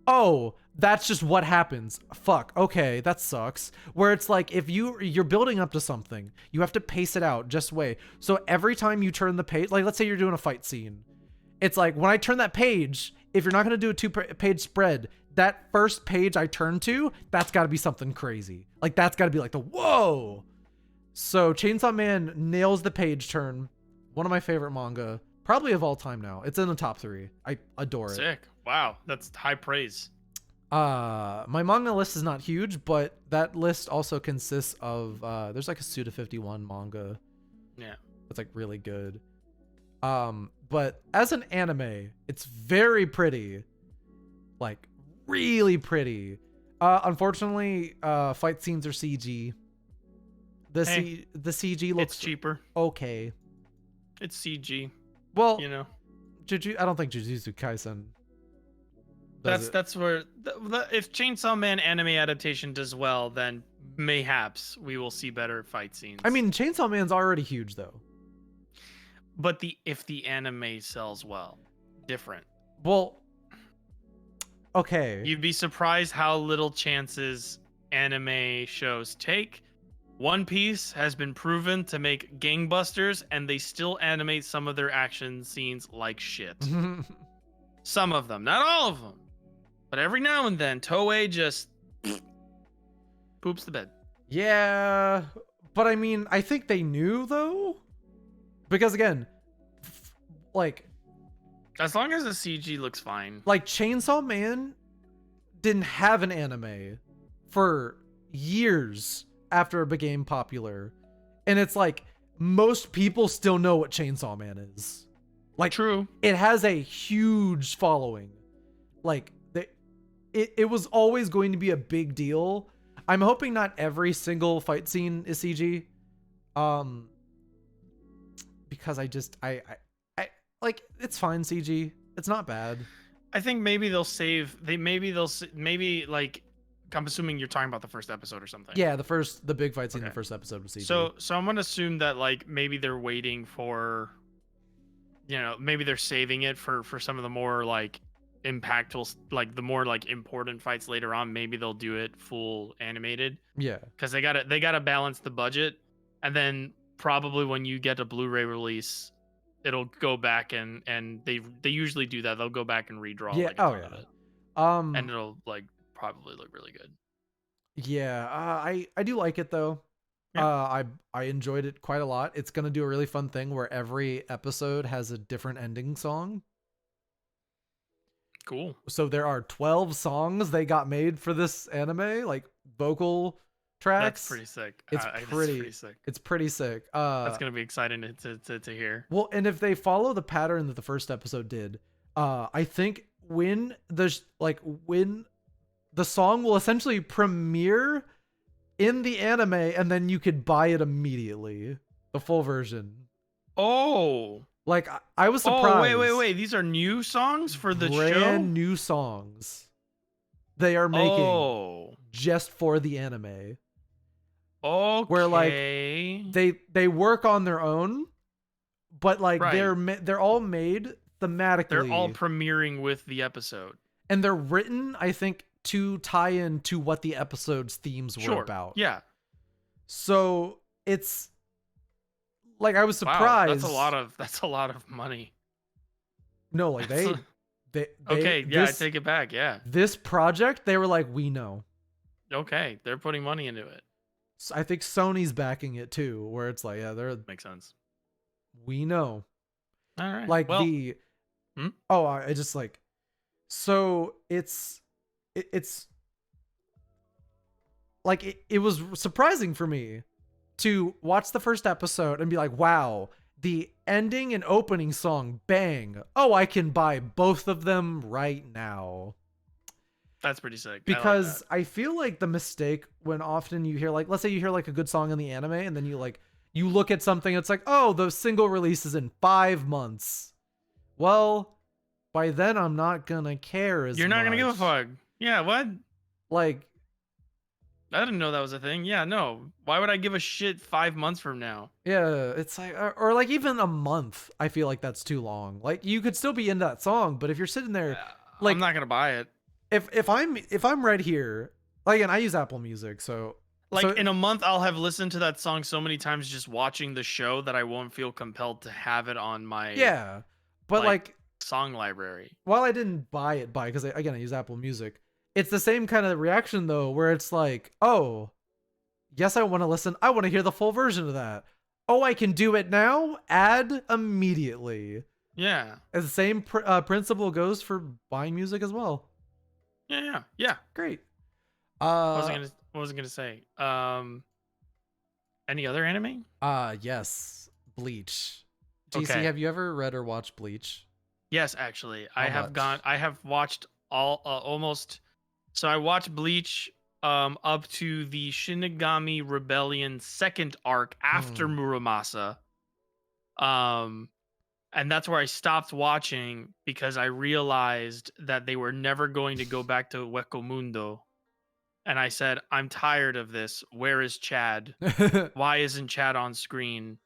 oh, that's just what happens. Fuck. Okay, that sucks. Where it's like if you're building up to something, you have to pace it out just way. So every time you turn the page, like let's say you're doing a fight scene, it's like when I turn that page, if you're not gonna do a 2-page spread, that first page I turn to, that's got to be something crazy. Like that's got to be like the whoa. So Chainsaw Man nails the page turn. One of my favorite manga, probably of all time now. It's in the top 3. I adore it. Sick. Wow, that's high praise. My manga list is not huge, but that list also consists of there's like a Suda 51 manga. Yeah. It's like really good. But as an anime, it's very pretty. Like really pretty. Unfortunately, fight scenes are CG. The CG looks It's cheaper. okay. It's CG. Well, You know. I don't think Jujutsu Kaisen does it. That's where if Chainsaw Man anime adaptation does well, then mayhaps we will see better fight scenes. I mean, Chainsaw Man's already huge though. but if the anime sells well, different. Well, okay. You'd be surprised how little chances anime shows take. One Piece has been proven to make gangbusters, and they still animate some of their action scenes like shit. Some of them, not all of them. But every now and then, Toei just poops the bed. Yeah, but I mean, I think they knew though, because again, like, as long as the CG looks fine. Like Chainsaw Man didn't have an anime for years after it became popular, and it's like most people still know what Chainsaw Man is. Like, true, it has a huge following. Like, it was always going to be a big deal. I'm hoping not every single fight scene is CG, because I like, it's fine CG. It's not bad. I think maybe they'll save. Maybe like, I'm assuming you're talking about the first episode or something. Yeah, the big fight scene in the first episode was CG. So I'm gonna assume that like maybe they're waiting for, maybe they're saving it for some of the more like impactful, like the more like important fights later on. Maybe they'll do it full animated. Yeah, because they gotta balance the budget, and then probably when you get a Blu-ray release, it'll go back and they usually do that. They'll go back and redraw. Yeah. Like, a ton of it. And it'll like probably look really good. Yeah. I do like it though. Yeah. I enjoyed it quite a lot. It's gonna do a really fun thing where every episode has a different ending song. Cool. So there are 12 songs they got made for this anime, like vocal tracks. That's pretty sick. It's pretty sick. It's pretty sick. That's gonna be exciting to hear. Well, and if they follow the pattern that the first episode did, I think when the song will essentially premiere in the anime, and then you could buy it immediately, the full version. Oh. Like, I was surprised. Oh, wait. These are new songs for the show? Brand new songs they are making just for the anime. Okay. Where, like, they work on their own, but, like, they're all made thematically. They're all premiering with the episode. And they're written, I think, to tie in to what the episode's themes were about. Yeah. So, it's... Like, I was surprised. Wow, that's a lot of money. No, like they okay, yeah, I take it back. Yeah. This project, they were like, we know. Okay, they're putting money into it. So I think Sony's backing it too, where it's like, yeah, makes sense. We know. All right. Like, well, I just like, so it's like, it was surprising for me to watch the first episode and be like, wow, the ending and opening song, bang. Oh, I can buy both of them right now. That's pretty sick. Because I feel like the mistake when often you hear, like, let's say you hear like a good song in the anime, and then you look at something, it's like, oh, the single release is in 5 months. Well, by then I'm not gonna care as much. You're not gonna give a fuck. Yeah, what? Like, I didn't know that was a thing. Yeah, no. Why would I give a shit 5 months from now? Yeah, it's like, or like even a month. I feel like that's too long. Like, you could still be into that song, but if you're sitting there, like, I'm not gonna buy it. If I'm right here, like, and I use Apple Music, so like, in a month I'll have listened to that song so many times just watching the show that I won't feel compelled to have it on my but like song library. While I didn't buy it because I use Apple Music. It's the same kind of reaction though, where it's like, oh, yes, I want to listen. I want to hear the full version of that. Oh, I can do it now. Add immediately. Yeah. And the same principle goes for buying music as well. Yeah. Great. What was I gonna say? Any other anime? Yes. Bleach. GC, have you ever read or watched Bleach? Yes, actually. I have watched almost So I watched Bleach up to the Shinigami Rebellion second arc after Mm. Muramasa. Um and that's where I stopped watching because I realized that they were never going to go back to Hueco Mundo. And I said, I'm tired of this. Where is Chad? Why isn't Chad on screen?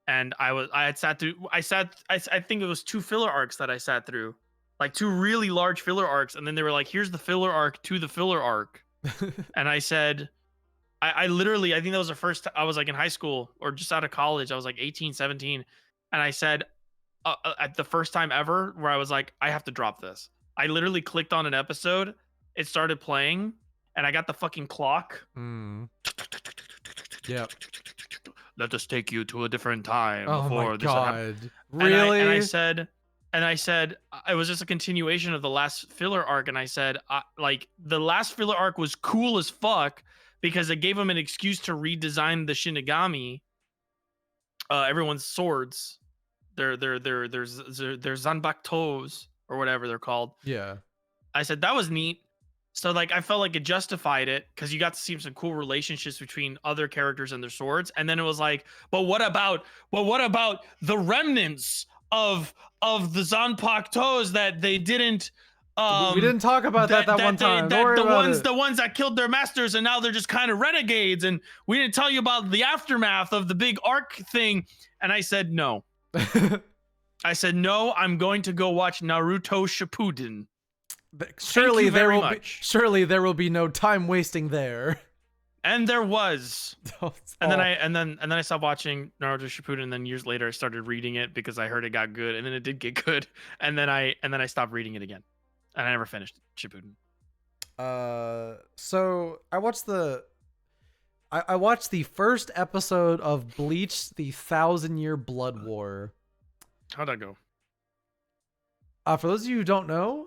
And I had sat through I think it was 2 filler arcs that I sat through. Like 2 really large filler arcs, and then they were like, here's the filler arc to the filler arc. And I said, I literally, I think that was the first I was like in high school or just out of college. I was like 18, 17. And I said, at the first time ever where I was like, I have to drop this. I literally clicked on an episode, it started playing, and I got the fucking clock. Mm. Yep. Let us take you to a different time Oh before my this happened. god. Really? And I said it was just a continuation of the last filler arc, and I said like the last filler arc was cool as fuck because it gave him an excuse to redesign the Shinigami, everyone's swords, their zanbakutos or whatever they're called. Yeah. I said that was neat. So like I felt like it justified it because you got to see some cool relationships between other characters and their swords. And then it was like, but what about the remnants of the Zanpakutos that they didn't We didn't talk about that one time. Don't worry about it. The ones that killed their masters and now they're just kind of renegades, and we didn't tell you about the aftermath of the big arc thing. And I said no. I said no, I'm going to go watch Naruto Shippuden. Surely there will be no time wasting there. And there was. Oh. And then I stopped watching Naruto Shippuden, and then years later I started reading it because I heard it got good, and then it did get good, and then I stopped reading it again. And I never finished Shippuden. So I watched I watched the first episode of Bleach, the 1,000-Year Blood War. How'd that go? For those of you who don't know,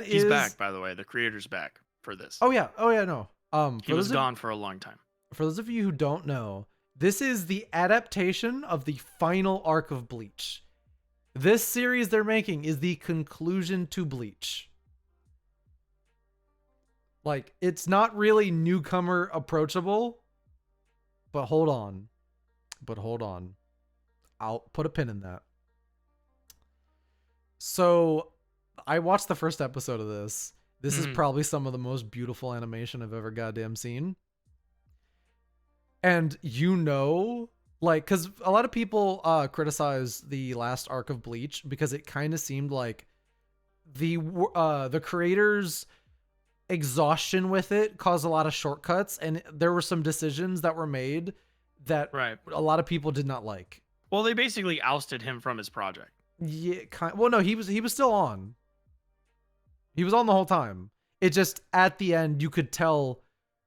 He's back, by the way. The creator's back for this. Oh yeah, no. He was gone for a long time. For those of you who don't know, this is the adaptation of the final arc of Bleach. This series they're making is the conclusion to Bleach. Like, it's not really newcomer approachable, but hold on. I'll put a pin in that. So, I watched the first episode of this. This is probably some of the most beautiful animation I've ever goddamn seen. And like, because a lot of people criticize the last arc of Bleach because it kind of seemed like the creators' exhaustion with it caused a lot of shortcuts, and there were some decisions that were made that a lot of people did not like. Well, they basically ousted him from his project. Yeah, well, no, he was still on. He was on the whole time. It just at the end you could tell,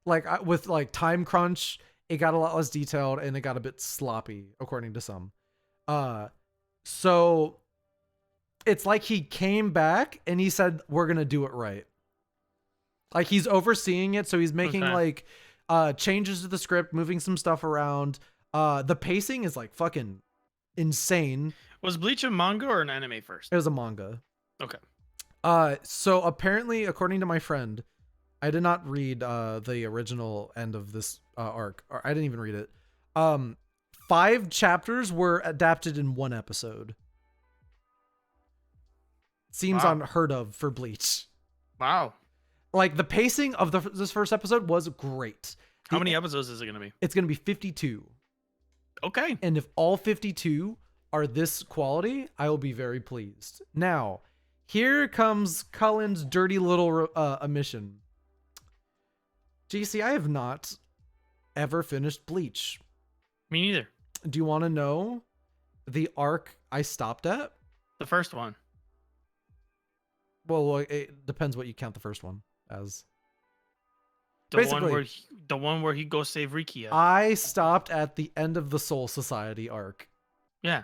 like with like time crunch, it got a lot less detailed and it got a bit sloppy, according to some. So it's like he came back and he said, "We're gonna do it right." Like he's overseeing it, so he's making like changes to the script, moving some stuff around. The pacing is like fucking insane. Was Bleach a manga or an anime first? It was a manga. Okay. So apparently, according to my friend, I did not read the original end of this arc, or I didn't even read it. 5 chapters were adapted in 1 episode. Seems unheard of for Bleach. Wow. Like the pacing of this first episode was great. How many episodes is it going to be? It's going to be 52. Okay. And if all 52 are this quality, I will be very pleased. Now, here comes Cullen's dirty little omission. GC, I have not ever finished Bleach. Me neither. Do you want to know the arc I stopped at? The first one. Well, it depends what you count the first one as. The one where he goes save Rikia. I stopped at the end of the Soul Society arc. Yeah.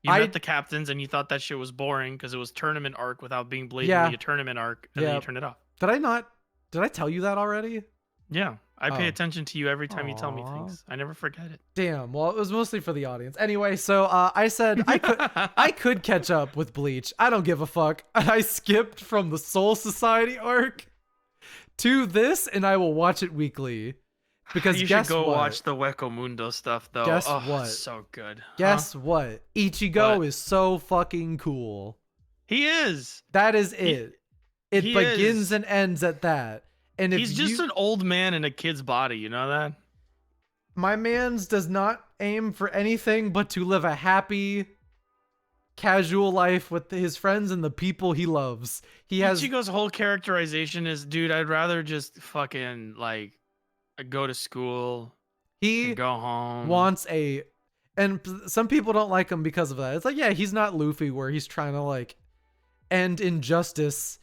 You met the captains and you thought that shit was boring because it was tournament arc without being blatantly a tournament arc, and then you turned it off. Did I tell you that already? Yeah, I pay Oh. attention to you every time you tell me Aw. things. I never forget it. Damn. Well, it was mostly for the audience. Anyway, so I said I could catch up with Bleach. I don't give a fuck. And I skipped from the Soul Society arc to this, and I will watch it weekly. Because you should guess go what? watch the Weko Mundo stuff though. Guess Oh, what? so good. Guess what? Ichigo is so fucking cool. He is. That is it. It he begins is. and ends at that. And if He's just an old man in a kid's body, you know that? My man's does not aim for anything but to live a happy, casual life with his friends and the people he loves. Ichigo's whole characterization is, dude, I'd rather just fucking like go to school. He go home. wants and some people don't like him because of that. It's like, yeah, he's not Luffy where he's trying to like end injustice.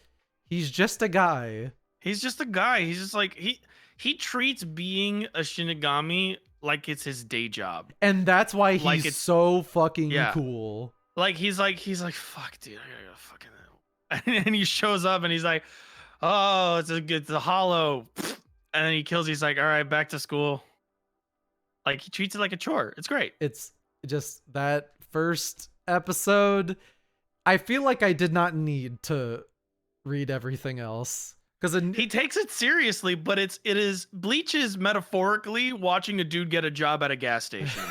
He's just a guy. He's just a guy. He's just like he treats being a Shinigami like it's his day job. And that's why he's so fucking cool. Like he's like fuck dude, I gotta fucking and he shows up and he's like, oh, it's a hollow, and then he kills. He's like, all right, back to school. Like he treats it like a chore. It's great. It's just that first episode. I feel like I did not need to read everything else because he takes it seriously, but it is Bleach is metaphorically watching a dude get a job at a gas station.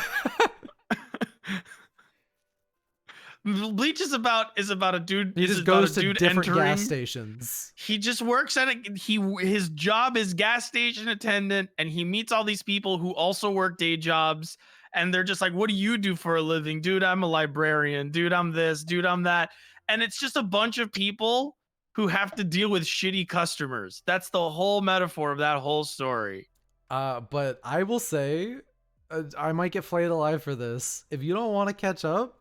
Bleach is about a dude. He just goes to different gas stations. He just works at his job is gas station attendant, and he meets all these people who also work day jobs, and they're just like, "What do you do for a living, dude? I'm a librarian, dude. I'm this, dude. I'm that," and it's just a bunch of people who have to deal with shitty customers. That's the whole metaphor of that whole story. But I will say, I might get flayed alive for this. If you don't want to catch up,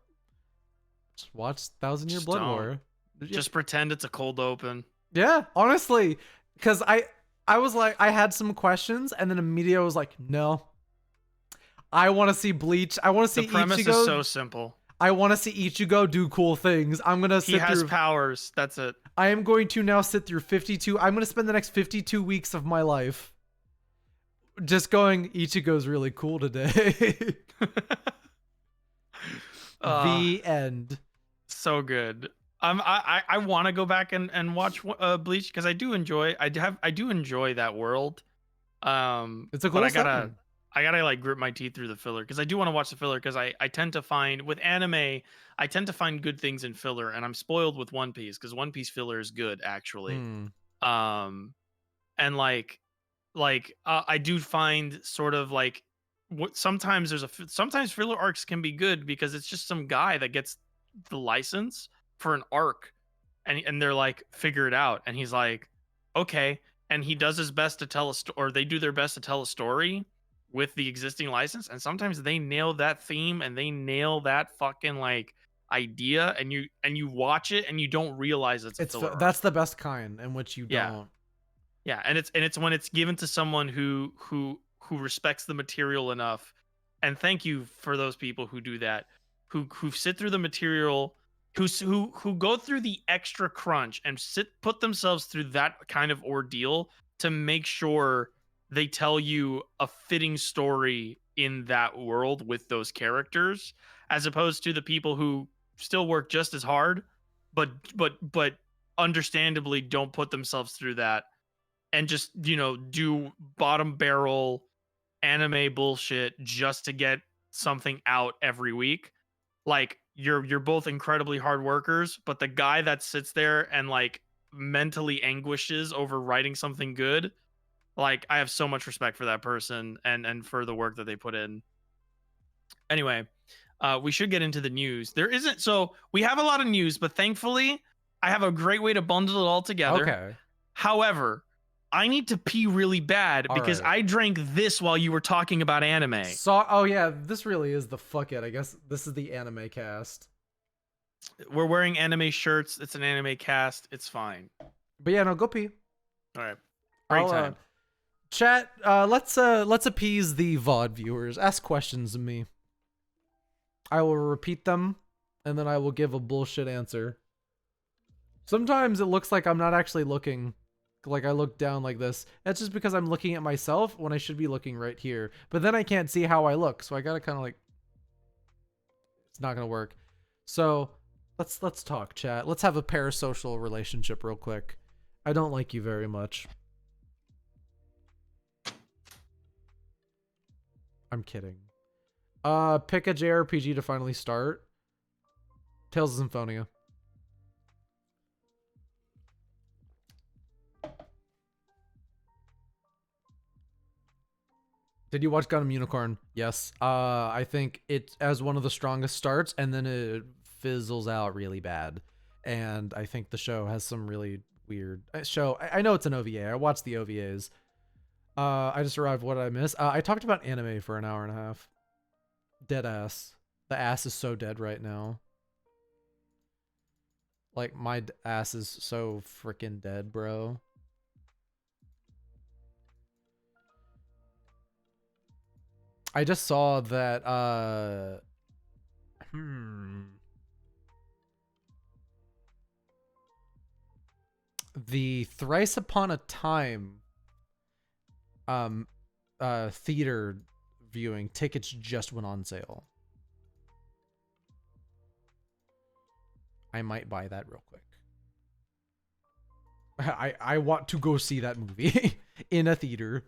just watch Thousand Year Blood War. Just pretend it's a cold open. Yeah, honestly, because I was like, I had some questions, and then immediately I was like, no, I want to see Bleach. I want to see the premise Ichigo. Is so simple. I want to see Ichigo do cool things. I'm gonna. He has powers. That's it. I am going to now sit through 52. I'm gonna spend the next 52 weeks of my life just going, Ichigo's really cool today. The end. So good. I want to go back and watch Bleach because I do enjoy that world. It's a cool setting. I gotta like grit my teeth through the filler because I do want to watch the filler because I tend to find with anime I tend to find good things in filler, and I'm spoiled with One Piece because One Piece filler is good actually. And like I do find sort of like sometimes sometimes filler arcs can be good because it's just some guy that gets the license for an arc and they're like, figure it out, and he's like, okay, and he does his best to tell a story, or they do their best to tell a story with the existing license, and sometimes they nail that theme and they nail that fucking like idea, and you watch it and you don't realize it's filler arc. That's the best kind in which you don't. Yeah, and it's when it's given to someone who respects the material enough. And thank you for those people who do that, who sit through the material, who go through the extra crunch and put themselves through that kind of ordeal to make sure they tell you a fitting story in that world with those characters, as opposed to the people who still work just as hard, but understandably don't put themselves through that and just, do bottom barrel anime bullshit just to get something out every week. Like you're both incredibly hard workers, but the guy that sits there and like mentally anguishes over writing something good, like I have so much respect for that person and for the work that they put in. Anyway, we should get into the news. We have a lot of news, but thankfully I have a great way to bundle it all together. Okay. However, I need to pee really bad because I drank this while you were talking about anime. Oh yeah, this really is the fuck it. I guess this is the anime cast. We're wearing anime shirts. It's an anime cast. It's fine. But yeah, no, go pee. All right. Break time. Chat, let's appease the VOD viewers. Ask questions of me. I will repeat them, and then I will give a bullshit answer. Sometimes it looks like I'm not actually looking, like I look down like this. That's just because I'm looking at myself when I should be looking right here. But then I can't see how I look, so I gotta kind of like. It's not gonna work. So let's talk, chat. Let's have a parasocial relationship real quick. I don't like you very much. I'm kidding. Pick a JRPG to finally start. Tales of Symphonia. Did you watch Gundam Unicorn? Yes. I think it as one of the strongest starts, and then it fizzles out really bad. And I think the show has some really weird show. I know it's an OVA. I watched the OVAs. I just arrived. What did I miss? I talked about anime for an hour and a half. Dead ass. The ass is so dead right now. Like, my ass is so freaking dead, bro. I just saw that, the Thrice Upon a Time, theater viewing tickets just went on sale. I might buy that real quick. I want to go see that movie in a theater.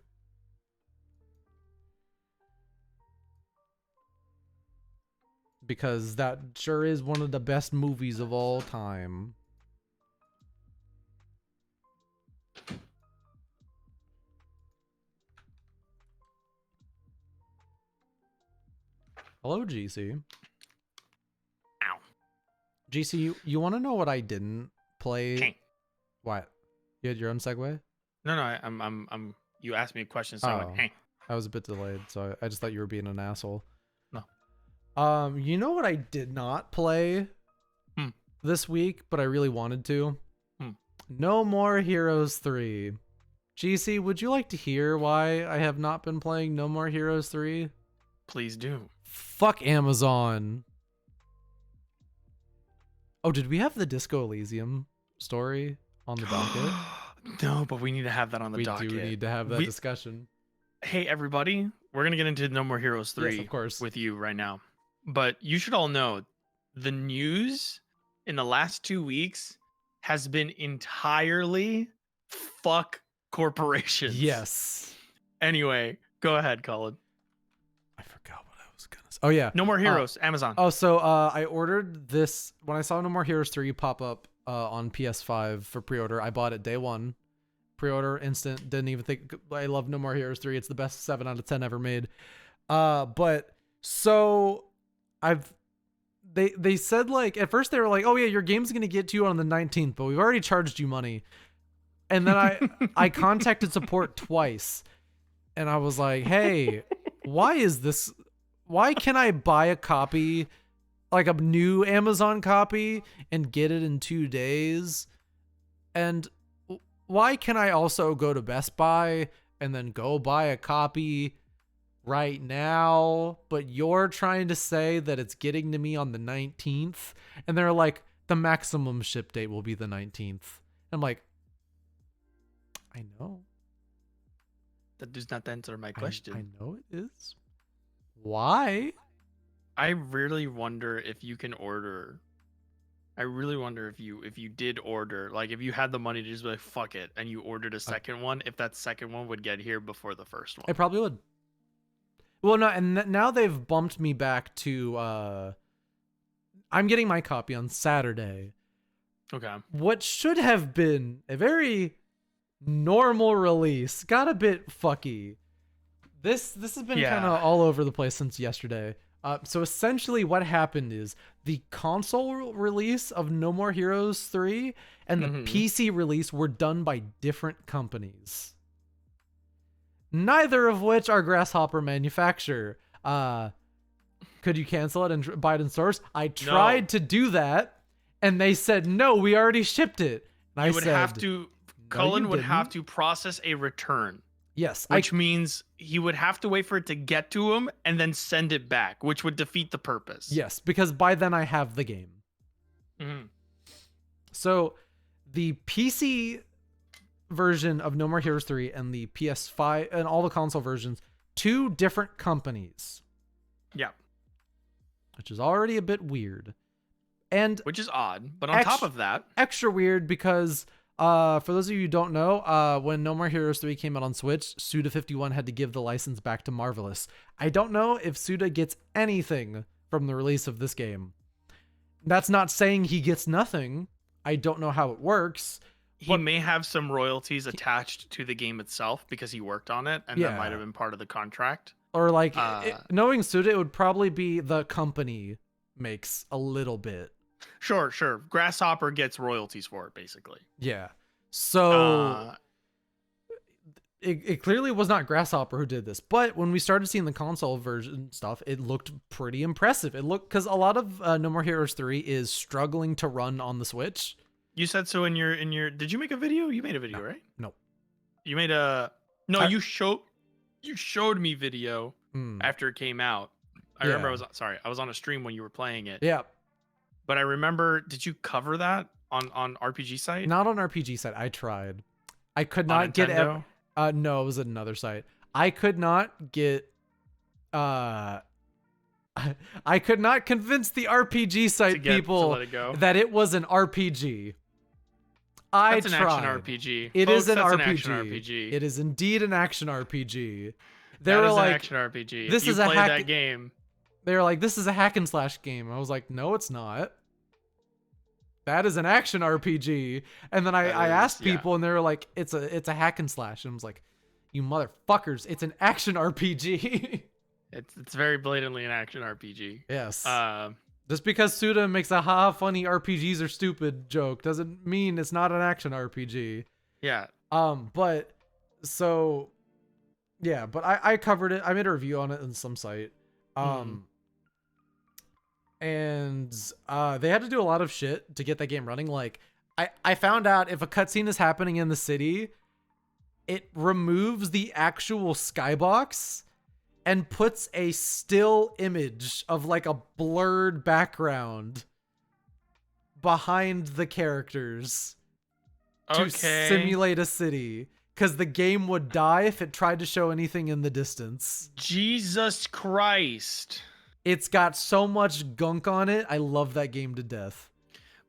Because that sure is one of the best movies of all time. Hello, GC. Ow. GC, you want to know what I didn't play? Okay. What? You had your own segue? No, I'm. You asked me a question, so I went, hey. I was a bit delayed, so I just thought you were being an asshole. No. You know what I did not play this week, but I really wanted to? No More Heroes 3. GC, would you like to hear why I have not been playing No More Heroes 3? Please do. Fuck Amazon. Oh, did we have the Disco Elysium story on the docket? No, but we need to have that on the docket. We do need to have that discussion. Hey, everybody. We're going to get into No More Heroes 3 yes, of course. With you right now. But you should all know the news in the last 2 weeks has been entirely fuck corporations. Yes. Anyway, go ahead, Cullen. I forgot what I was going to say. Oh, yeah. No More Heroes, Amazon. Oh, so I ordered this. When I saw No More Heroes 3 pop up on PS5 for pre-order, I bought it day one. Pre-order, instant, didn't even think. I love No More Heroes 3. It's the best 7 out of 10 ever made. But so they said, like, at first they were like, oh yeah, your game's gonna get to you on the 19th, but we've already charged you money. And then I contacted support twice, and I was like, hey, why is this? Why can I buy a copy, like a new Amazon copy, and get it in 2 days? And why can I also go to Best Buy and then go buy a copy right now, but you're trying to say that it's getting to me on the 19th? And they're like, the maximum ship date will be the 19th. I'm like, I know. That does not answer my question. I know it is. Why? I really wonder if you can order. I really wonder if you did order, like if you had the money to just be like, fuck it, and you ordered a second one, if that second one would get here before the first one. It probably would. Well, no, and now they've bumped me back to, I'm getting my copy on Saturday. Okay. What should have been a very normal release got a bit fucky. This has been kind of all over the place since yesterday. So essentially what happened is the console release of No More Heroes 3 and the PC release were done by different companies. Neither of which are Grasshopper manufacturer. Could you cancel it and buy it in stores? I tried to do that, and they said, no, we already shipped it. And Cullen would have to process a return. Yes. Which means he would have to wait for it to get to him and then send it back, which would defeat the purpose. Yes, because by then I have the game. So the PC version of No More Heroes 3 and the PS5 and all the console versions, 2 different companies. Yeah. Which is already a bit weird. And which is odd, but on top of that, extra weird because for those of you who don't know, when No More Heroes 3 came out on Switch, Suda51 had to give the license back to Marvelous. I don't know if Suda gets anything from the release of this game. That's not saying he gets nothing. I don't know how it works. He may have some royalties attached to the game itself because he worked on it, and that might have been part of the contract. Or like, knowing Suda, it would probably be the company makes a little bit. Sure. Grasshopper gets royalties for it, basically. Yeah. So it clearly was not Grasshopper who did this, but when we started seeing the console version stuff, it looked pretty impressive. It looked, because a lot of No More Heroes 3 is struggling to run on the Switch. You said so in your. Did you make a video? You made a video, right? No. You made a. No, you showed me video after it came out. I remember I was on a stream when you were playing it. Yeah. But I remember, did you cover that on RPG site? Not on RPG site. I tried. I could not get no, it was another site. I could not get I could not convince the RPG site people that it was an RPG. That's an action RPG. It is an RPG. Action RPG. It is indeed an action RPG. They were like, an action RPG. This is a that game. They were like, this is a hack and slash game. I was like, no, it's not. That is an action RPG. And then I asked people, and they were like, it's a hack and slash. And I was like, you motherfuckers, it's an action RPG. It's very blatantly an action RPG. Yes. Just because Suda makes a funny RPGs are stupid joke doesn't mean it's not an action RPG. Yeah. But so yeah, but I covered it. I made a review on it on some site. And they had to do a lot of shit to get that game running. Like I found out if a cutscene is happening in the city, it removes the actual skybox and puts a still image of like a blurred background behind the characters to simulate a city. Because the game would die if it tried to show anything in the distance. Jesus Christ. It's got so much gunk on it. I love that game to death.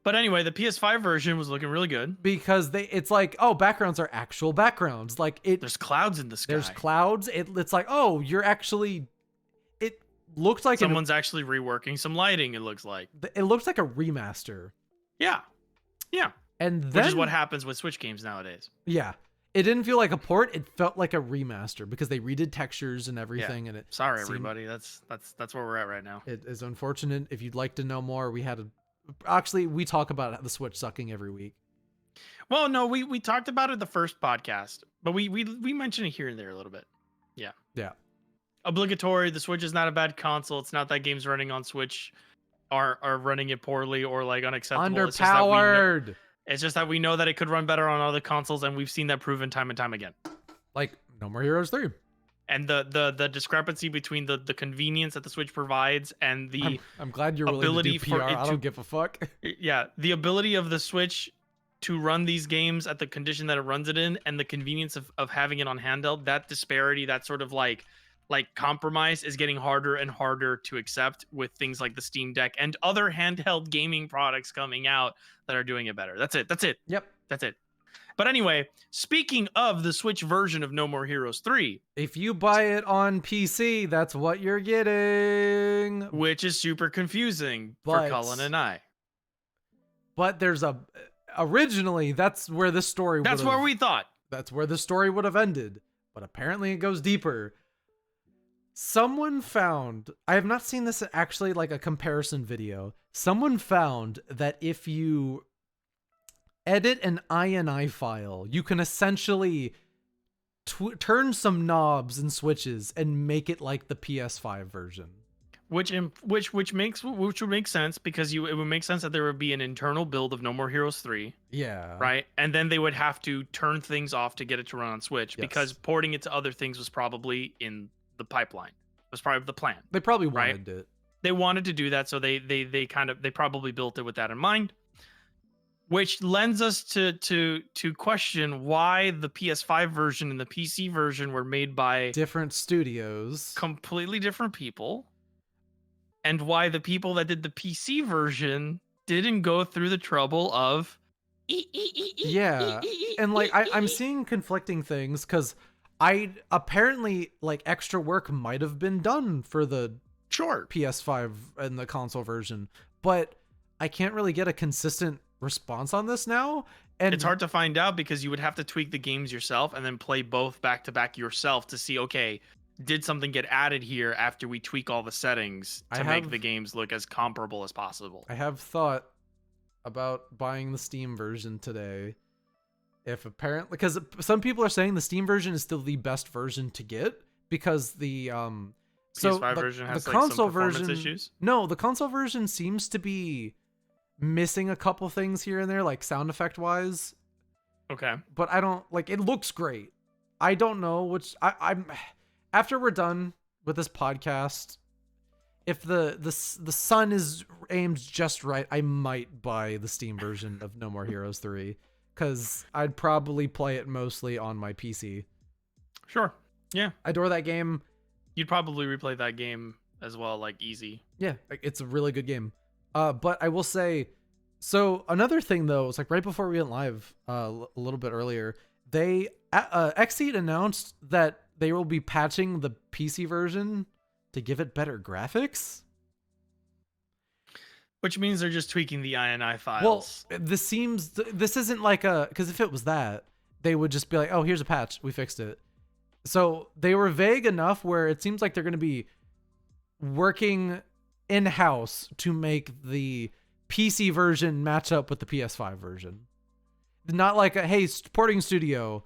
But anyway, the PS5 version was looking really good. Because it's like, oh, backgrounds are actual backgrounds. Like there's clouds in the sky. There's clouds. It's like, oh, you're actually... It looks like... Someone's actually reworking some lighting, it looks like. It looks like a remaster. Yeah. Yeah. And then, which is what happens with Switch games nowadays. Yeah. It didn't feel like a port. It felt like a remaster because they redid textures and everything. Yeah. And it sorry, everybody. That's where we're at right now. It is unfortunate. If you'd like to know more, actually, we talk about the Switch sucking every week. Well, no, we talked about it the first podcast, but we mentioned it here and there a little bit. Yeah. Yeah. Obligatory. The Switch is not a bad console. It's not that games running on Switch are running it poorly or like unacceptable. Underpowered. It's just that we know that it could run better on other consoles, and we've seen that proven time and time again. Like No More Heroes 3. And the discrepancy between the convenience that the Switch provides and the I'm glad you're willing to do PR. I don't give a fuck. Yeah, the ability of the Switch to run these games at the condition that it runs it in, and the convenience of having it on handheld, that disparity, that sort of like compromise is getting harder and harder to accept with things like the Steam Deck and other handheld gaming products coming out that are doing it better. That's it. Yep. That's it. But anyway, speaking of the Switch version of No More Heroes 3, if you buy it on PC, that's what you're getting. Which is super confusing for Cullen and I. But there's originally that's where the story That's where we thought. That's where the story would have ended. But apparently it goes deeper. Someone found, I have not seen this actually like a comparison video. Someone found that if you edit an INI file, you can essentially turn some knobs and switches and make it like the PS5 version. Which would make sense because it would make sense that there would be an internal build of No More Heroes 3. Yeah. Right? And then they would have to turn things off to get it to run on Switch because porting it to other things was probably in the pipeline. It was probably the plan. They probably wanted it. They wanted to do that, so they probably built it with that in mind. which lends us to question why the PS5 version and the PC version were made by different studios, completely different people, and why the people that did the PC version didn't go through the trouble of yeah. And like I'm seeing conflicting things because I apparently like extra work might have been done for the sure PS5 and the console version, but I can't really get a consistent response on this now. And it's hard to find out because you would have to tweak the games yourself and then play both back to back yourself to see, okay, did something get added here after we tweak all the settings to make the games look as comparable as possible. I have thought about buying the Steam version today. If apparently, because some people are saying the Steam version is still the best version to get because the PS5 version has the like console some performance version issues. No, the console version seems to be missing a couple things here and there, like sound effect wise. Okay, but I don't like it. Looks great. I don't know which I'm. After we're done with this podcast, if the sun is aimed just right, I might buy the Steam version of No More Heroes 3 because I'd probably play it mostly on my PC. Sure. Yeah. I adore that game. You'd probably replay that game as well, like easy. Yeah, it's a really good game. But I will say, so another thing though, it's like right before we went live, a little bit earlier, they Xseed announced that they will be patching the PC version to give it better graphics. Which means they're just tweaking the INI files. Well, this isn't like because if it was that, they would just be like, oh, here's a patch, we fixed it. So they were vague enough where it seems like they're going to be working in-house to make the PC version match up with the PS5 version. Not like a, hey, porting studio,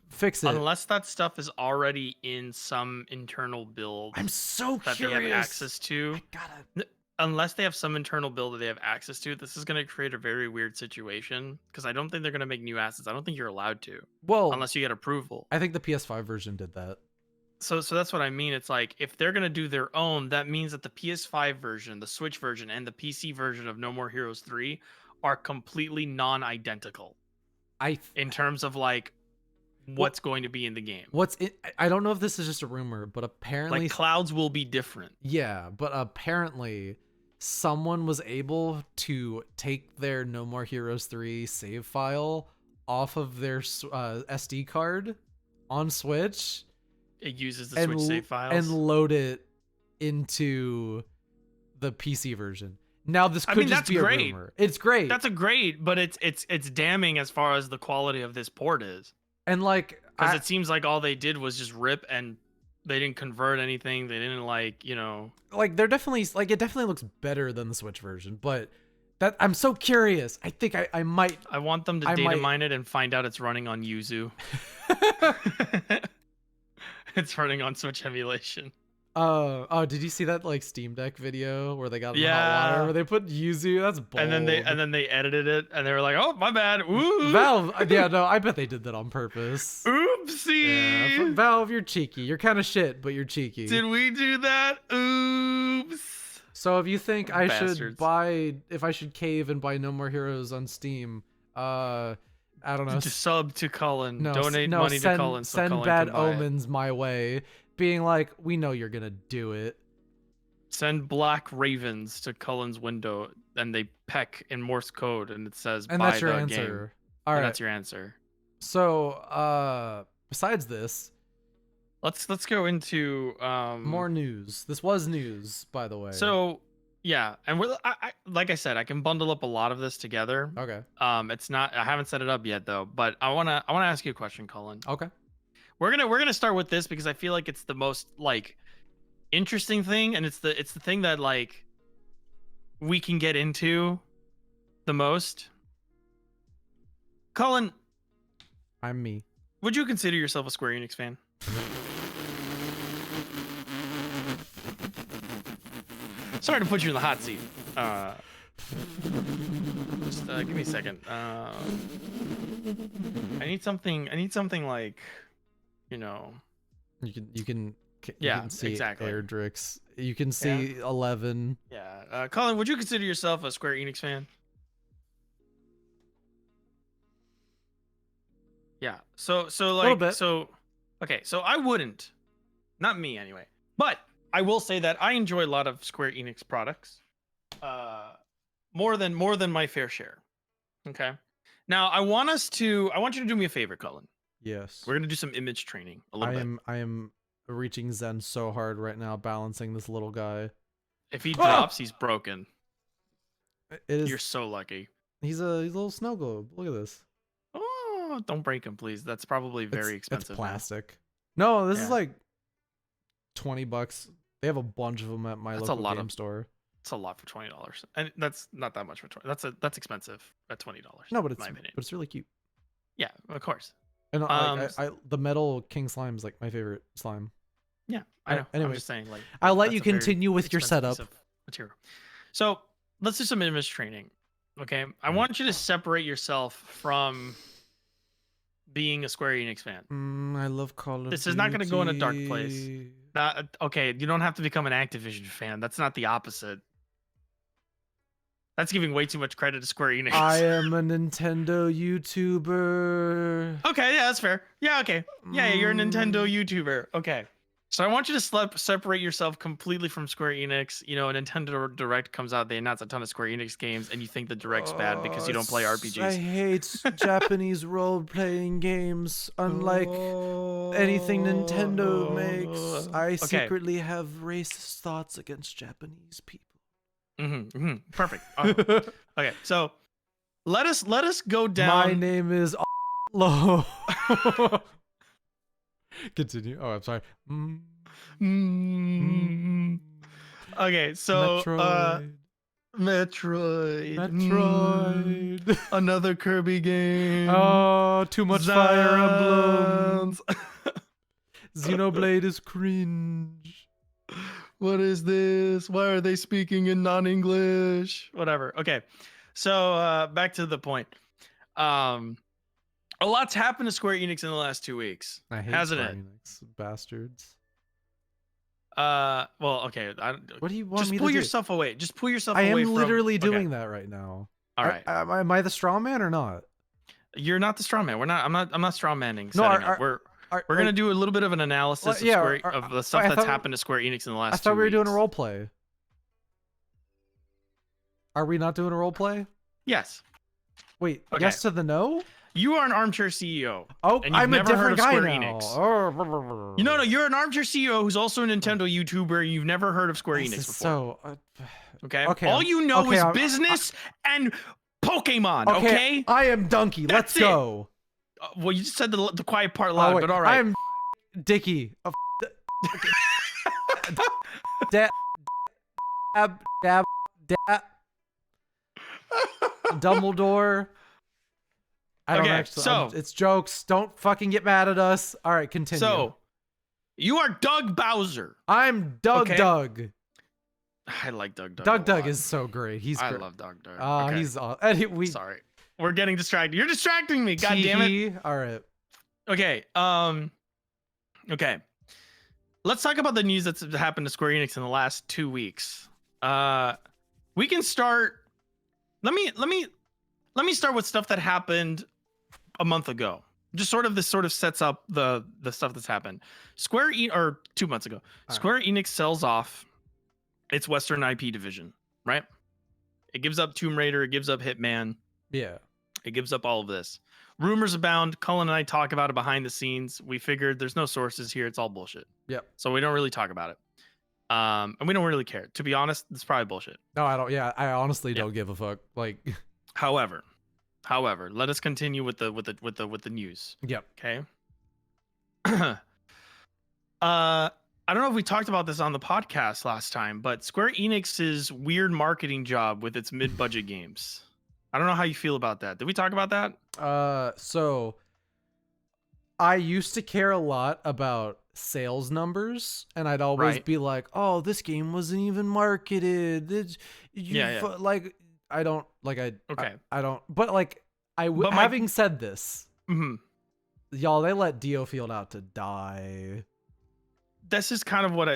fix it. Unless that stuff is already in some internal build. I'm so that curious. They have access to. Unless they have some internal build that they have access to, this is going to create a very weird situation because I don't think they're going to make new assets. I don't think you're allowed to. Well, unless you get approval. I think the PS5 version did that. So that's what I mean. It's like if they're going to do their own, that means that the PS5 version, the Switch version, and the PC version of No More Heroes 3 are completely non-identical. In terms of like what's going to be in the game. I don't know if this is just a rumor, but apparently like clouds will be different. Yeah, but apparently someone was able to take their No More Heroes 3 save file off of their SD card on Switch. It uses the Switch save files and load it into the PC version. Now this could just be a rumor. It's great. That's but it's damning as far as the quality of this port is. And like, because it seems like all they did was just rip and they didn't convert anything. They didn't like they're definitely like it definitely looks better than the Switch version, but that I'm so curious. I think I might. I want them to data mine it and find out it's running on Yuzu. It's running on Switch emulation. Oh, did you see that like Steam Deck video where they got in the hot water where they put Yuzu? That's bold. And then they edited it and they were like, "Oh, my bad." Ooh. Valve, yeah, no, I bet they did that on purpose. Oopsie. Yeah, Valve, you're cheeky. You're kind of shit, but you're cheeky. Did we do that? Oops. So if you think I should cave and buy No More Heroes on Steam, I don't know. Just sub to Cullen. Donate money to Cullen. So send Cullen bad can buy omens my way. Being like, we know you're gonna do it. Send black ravens to Cullen's window, and they peck in Morse code, and it says, and buy that's your the answer. Game. All right, that's your answer. So, besides this, let's go into more news. This was news, by the way. So, yeah, and like I said, I can bundle up a lot of this together. Okay. It's not. I haven't set it up yet though, but I wanna ask you a question, Cullen. Okay. We're gonna start with this because I feel like it's the most like interesting thing, and it's the thing that like we can get into the most. Cullen, I'm me. Would you consider yourself a Square Enix fan? Sorry to put you in the hot seat. Just give me a second. I need something like. You can see exactly. Airdrix. You can see 11. Yeah. Cullen, would you consider yourself a Square Enix fan? Yeah. So Little like bit. so okay, so I wouldn't. Not me anyway. But I will say that I enjoy a lot of Square Enix products. More than my fair share. Okay. Now I want you to do me a favor, Cullen. Yes. We're gonna do some image training a little bit. I am reaching Zen so hard right now, balancing this little guy. If he Ah! drops, he's broken. It is. You're so lucky. He's a little snow globe. Look at this. Oh, don't break him, please. That's probably very expensive. It's plastic. No, this is Yeah. like $20. They have a bunch of them at my That's local a lot game of- store. It's a lot for $20, and that's not that much for 20. That's expensive at $20. No, but in my opinion. it's really cute. Yeah, of course. And the metal king slime is like my favorite slime. Yeah, I know. Anyway, I'm just saying, like, I'll let that's you a very continue with your expensive setup. piece of material. So let's do some image training. Okay, I want you to separate yourself from being a Square Enix fan. I love Call of Duty. This is not going to go in a dark place. Okay, you don't have to become an Activision fan. That's not the opposite. That's giving way too much credit to Square Enix. I am a Nintendo YouTuber. Okay, yeah, that's fair. Yeah, okay. Yeah, you're a Nintendo YouTuber. Okay. So I want you to separate yourself completely from Square Enix. You know, a Nintendo Direct comes out, they announce a ton of Square Enix games, and you think the Direct's bad because you don't play RPGs. I hate Japanese role-playing games. Unlike anything Nintendo makes, I secretly have racist thoughts against Japanese people. Perfect. Okay, so let us go down. My name is Low. Continue. Oh, I'm sorry. Okay, so Metroid. Another Kirby game. Oh, too much Fire Emblems. Emblems. Xenoblade is cringe. What is this? Why are they speaking in non-English? Whatever. Okay. So back to the point. A lot's happened to Square Enix in the last 2 weeks. I hate hasn't Square it? Enix, bastards. Well, okay. What do you want just me to pull do? yourself away. Just pull yourself I away. am literally from... doing that right now. All right. Am I the straw man or not? You're not the straw man. We're not. I'm not straw manning. No, We're gonna do a little bit of an analysis of the stuff that's happened to Square Enix in the last. I thought we were doing a weeks. role play. Are we not doing a role play? Yes. Wait. Okay. Yes to the no. You are an armchair CEO. Oh, and I'm a different guy Square now. Enix. No, you're an armchair CEO who's also a Nintendo YouTuber. You've never heard of Square Enix before. So, okay. Okay. All you know is business and Pokemon. Okay. I am Donkey. Let's go. Well, you just said the quiet part loud, but all right. I'm Dicky. Dab. Dumbledore. I don't actually. So it's jokes. Don't fucking get mad at us. All right, continue. So, you are Doug Bowser. I'm Doug. I like Doug. Doug is so great. He's great. I love Doug. He's sorry. We're getting distracted. You're distracting me. God damn it. All right. Okay. Okay. Let's talk about the news that's happened to Square Enix in the last 2 weeks. We can start. Let me start with stuff that happened a month ago. Just this sets up the stuff that's happened. 2 months ago. Square Enix sells off its Western IP division, right? It gives up Tomb Raider, it gives up Hitman. Yeah. It gives up all of this. Rumors abound. Cullen and I talk about it behind the scenes. We figured there's no sources here. It's all bullshit. Yep. So we don't really talk about it. And we don't really care. To be honest, it's probably bullshit. No, I don't. Yeah, I honestly don't give a fuck. Like, however, let us continue with the news. Yep. Okay. I don't know if we talked about this on the podcast last time, but Square Enix's weird marketing job with its mid-budget games. I don't know how you feel about that. Did we talk about that? So I used to care a lot about sales numbers, and I'd always be like, "Oh, this game wasn't even marketed." Like, I don't like I don't. But like having said this, y'all, they let Dio Field out to die. That's kind of what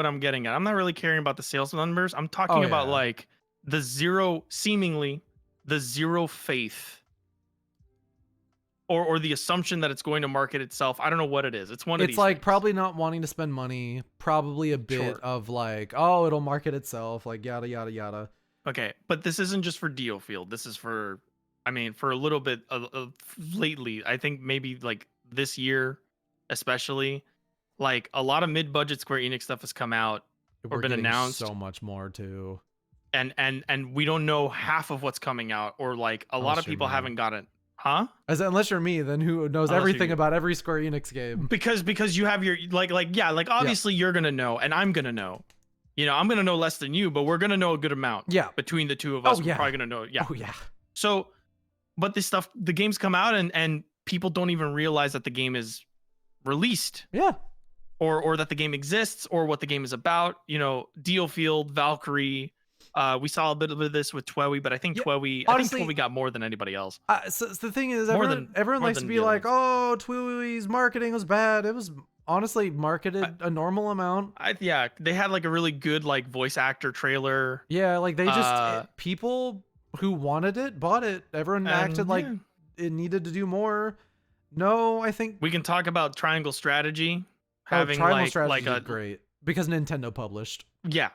I'm getting at. I'm not really caring about the sales numbers. I'm talking about like seemingly the zero faith or the assumption that it's going to market itself. I don't know what it is. It's one of It's these like things. probably not wanting to spend money, probably a bit Sure. of like, oh, it'll market itself, like yada yada yada. Okay, but this isn't just for DioField. This is for, I mean, for a little bit of lately. I think maybe like this year, especially, like a lot of mid-budget Square Enix stuff has come out or We're been getting announced, so much more too. and we don't know half of what's coming out, or like a lot of Unless you're people me. haven't gotten, huh? As unless you're me, then who knows Unless everything you, about every Square Enix game? because you have your yeah, like obviously you're gonna know, and I'm gonna know. You know, I'm gonna know less than you, but we're gonna know a good amount. Yeah. Between the two of Oh us, we're yeah. probably gonna know. Yeah. Oh yeah. So, but this stuff, the games come out and people don't even realize that the game is released, Yeah. or that the game exists, or what the game is about. You know, DioField, Valkyrie. We saw a bit of this with Twewy, but I think Yeah, Twewy, honestly, I think Twewy got more than anybody else. So the thing is, More everyone likes to than be the other like, ones. oh, Twiwi's marketing was bad. It was honestly marketed a normal amount. Yeah, they had like a really good like voice actor trailer. Yeah, like they just people who wanted it bought it. Everyone acted like it needed to do more. No, I think we can talk about Triangle Strategy having Triangle Strategy like a great because Nintendo published. Yeah,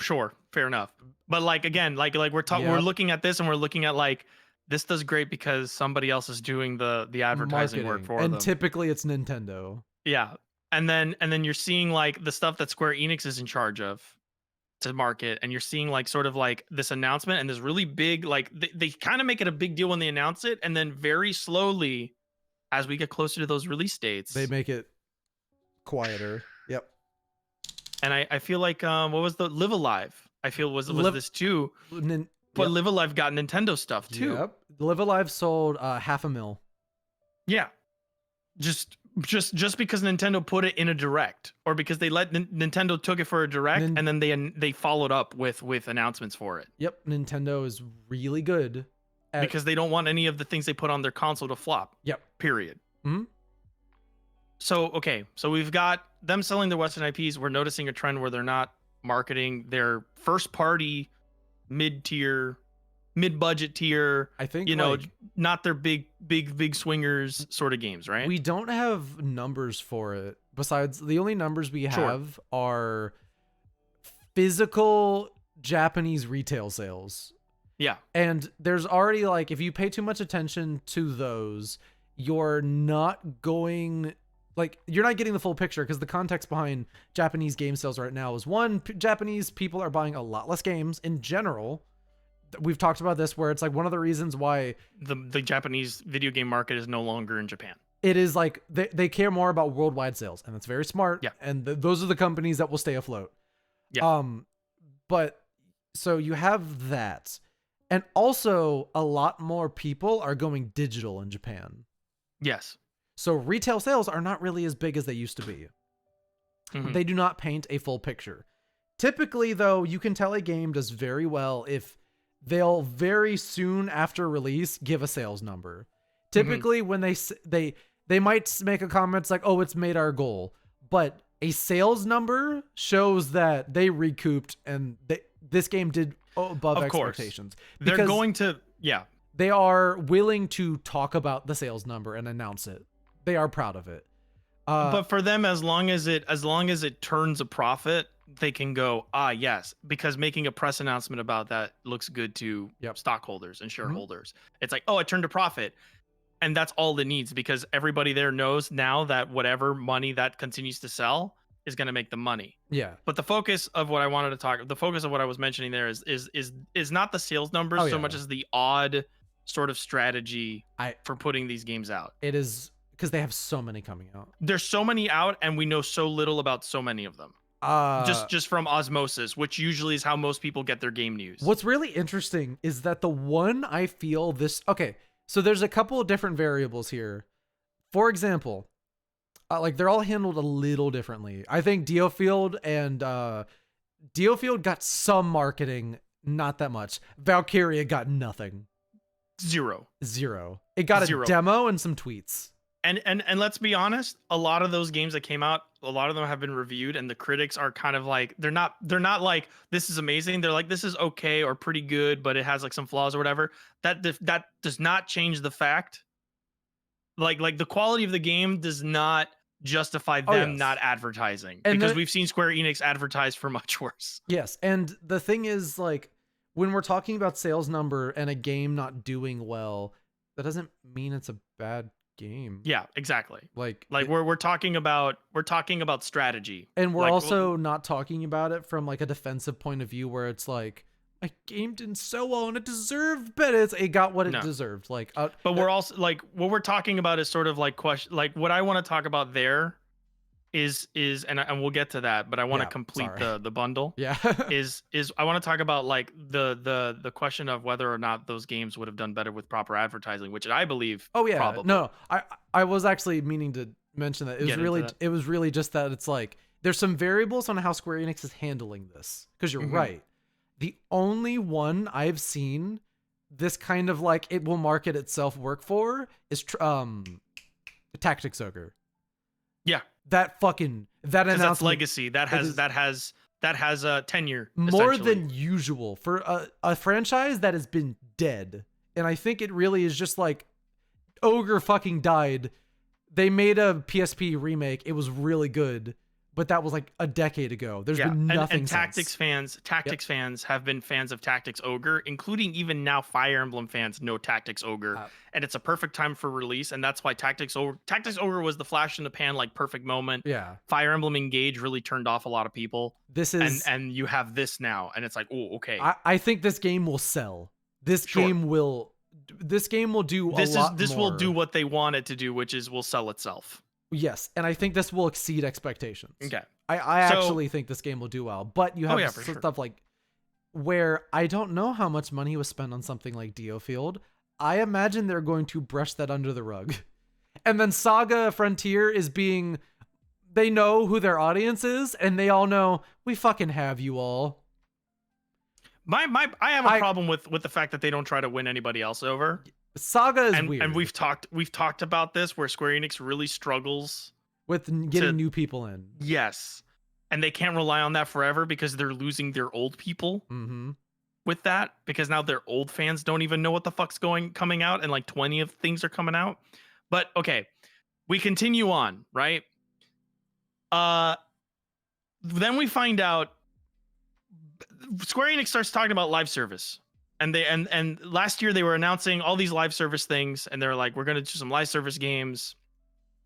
sure, fair enough. But like again, like we're looking at this and we're looking at like this does great because somebody else is doing the advertising work for them. And typically it's Nintendo. Yeah. And then you're seeing like the stuff that Square Enix is in charge of to market, and you're seeing like sort of like this announcement and this really big like they kind of make it a big deal when they announce it, and then very slowly as we get closer to those release dates they make it quieter. Yep. And I feel like what was the Live Alive? I feel was this too. But Live Alive got Nintendo stuff too. Yep. Live Alive sold 500,000. Yeah. Just because Nintendo put it in a direct, or because they let Nintendo took it for a direct, and then they followed up with announcements for it. Yep, Nintendo is really good because they don't want any of the things they put on their console to flop. Yep. Period. Mm-hmm. So okay, so we've got them selling their Western IPs. We're noticing a trend where they're not marketing their first party mid-tier, mid-budget tier, I think, you know, not their big swingers sort of games, right? We don't have numbers for it. Besides, the only numbers we have are physical Japanese retail sales. Yeah. And there's already like, if you pay too much attention to those, you're not going, like, you're not getting the full picture, because the context behind Japanese game sales right now is, one, Japanese people are buying a lot less games in general. We've talked about this, where it's like one of the reasons why the Japanese video game market is no longer in Japan. It is like they care more about worldwide sales, and that's very smart. Yeah. And those are the companies that will stay afloat. Yeah. But so you have that, and also a lot more people are going digital in Japan. Yes. So retail sales are not really as big as they used to be. Mm-hmm. They do not paint a full picture. Typically, though, you can tell a game does very well if they'll very soon after release give a sales number. Typically, when they might make a comment like, "Oh, it's made our goal," but a sales number shows that they recouped and this game did above expectations. They're going to, they are willing to talk about the sales number and announce it. They are proud of it. But for them, as long as it turns a profit, they can go, yes, because making a press announcement about that looks good to stockholders and shareholders. It's like, oh, it turned a profit. And that's all it needs, because everybody there knows now that whatever money that continues to sell is going to make the money. Yeah. But the focus of what I wanted to talk, the focus of what I was mentioning there is not the sales numbers so much as the odd sort of strategy for putting these games out. It is because they have so many coming out. There's so many out, and we know so little about so many of them. Just from osmosis, which usually is how most people get their game news. What's really interesting is that the one I feel this... Okay, so there's a couple of different variables here. For example, like they're all handled a little differently. I think DioField and DioField got some marketing, not that much. Valkyria got nothing. Zero. It got a demo and some tweets. And let's be honest, a lot of those games that came out, a lot of them have been reviewed, and the critics are kind of like, they're not like, this is amazing. They're like, this is okay or pretty good, but it has like some flaws or whatever. That does not change the fact Like the quality of the game does not justify Oh, them yes. not advertising, And because we've seen Square Enix advertise for much worse. Yes, and the thing is, like, when we're talking about sales number and a game not doing well, that doesn't mean it's a bad game. Yeah, exactly. Like We're talking about strategy, and we're like, also not talking about it from like a defensive point of view where it's like my game didn't so well and it deserved better. It got what it No. deserved. Like, but we're also like, what we're talking about is sort of like like what I want to talk about there is and we'll get to that, but I want to complete the bundle. Yeah. is I want to talk about like the question of whether or not those games would have done better with proper advertising, which I believe. Oh yeah. Probably. No, I was actually meaning to mention that. It was really just that it's like there's some variables on how Square Enix is handling this, because you're right. The only one I've seen this kind of like it will market itself work for is Tactics Ogre. Yeah. That announcement. That's legacy. That has a tenure. More than usual for a franchise that has been dead. And I think it really is just like Ogre fucking died. They made a PSP remake. It was really good, but that was like a decade ago. There's been nothing and Tactics fans have been fans of Tactics Ogre, including even now Fire Emblem fans know Tactics Ogre, and it's a perfect time for release, and that's why Tactics Ogre was the flash in the pan, like perfect moment. Yeah. Fire Emblem Engage really turned off a lot of people. This is and you have this now, and it's like, oh, okay. I think this game will sell. This game will do a lot this more. will do what they want it to do, which is will sell itself. Yes, and I think this will exceed expectations. Okay. I actually think this game will do well, but you have stuff like where I don't know how much money was spent on something like Diofield. I imagine they're going to brush that under the rug. And then Saga Frontier they know who their audience is, and they all know we fucking have you all. I have a problem with the fact that they don't try to win anybody else over. Saga is weird. And we've talked about this, where Square Enix really struggles with getting new people in. Yes. And they can't rely on that forever because they're losing their old people with that, because now their old fans don't even know what the fuck's coming out, and like 20 of things are coming out. But okay, we continue on, right? Then we find out Square Enix starts talking about live service. And last year they were announcing all these live service things, and they're like, we're gonna do some live service games.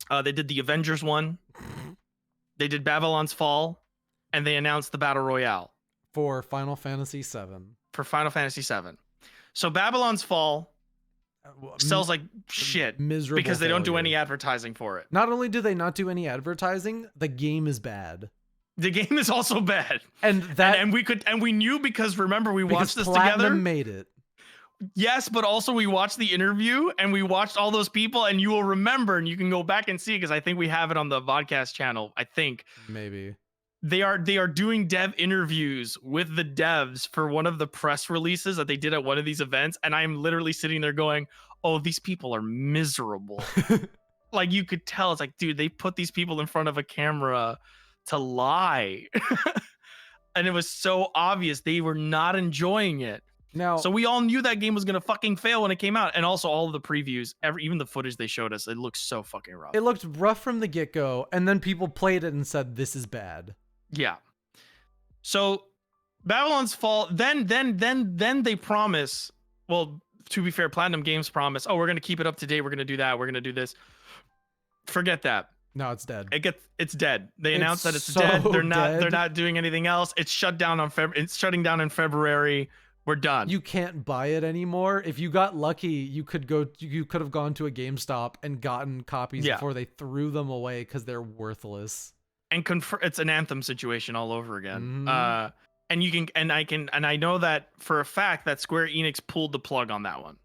They did the Avengers one, they did Babylon's Fall, and they announced the Battle Royale for Final Fantasy VII. So Babylon's Fall sells like shit miserable because they don't do any advertising for it. Not only do they not do any advertising, the game is bad. The game is also bad, and we knew, because remember we watched this Platinum together. Made it. Yes, but also we watched the interview and we watched all those people, and you will remember, and you can go back and see, because I think we have it on the VIBECAST channel. I think maybe they are doing dev interviews with the devs for one of the press releases that they did at one of these events, and I am literally sitting there going, "Oh, these people are miserable." Like, you could tell. It's like, dude, they put these people in front of a camera to lie. And it was so obvious they were not enjoying it. Now, so we all knew that game was gonna fucking fail when it came out, and also all of the previews, even the footage they showed us, it looked so fucking rough. It looked rough from the get-go, and then people played it and said, "This is bad." Yeah. So Babylon's Fall, then they promise. Well, to be fair, Platinum Games promise, oh, we're gonna keep it up to date. We're gonna do that. We're gonna do this. Forget that. No, it's dead. It's dead. They announced that it's dead. They're not doing anything else. It's shut down it's shutting down in February. We're done. You can't buy it anymore. If you got lucky, you could have gone to a GameStop and gotten copies before they threw them away because they're worthless. And it's an Anthem situation all over again. And I know that for a fact that Square Enix pulled the plug on that one.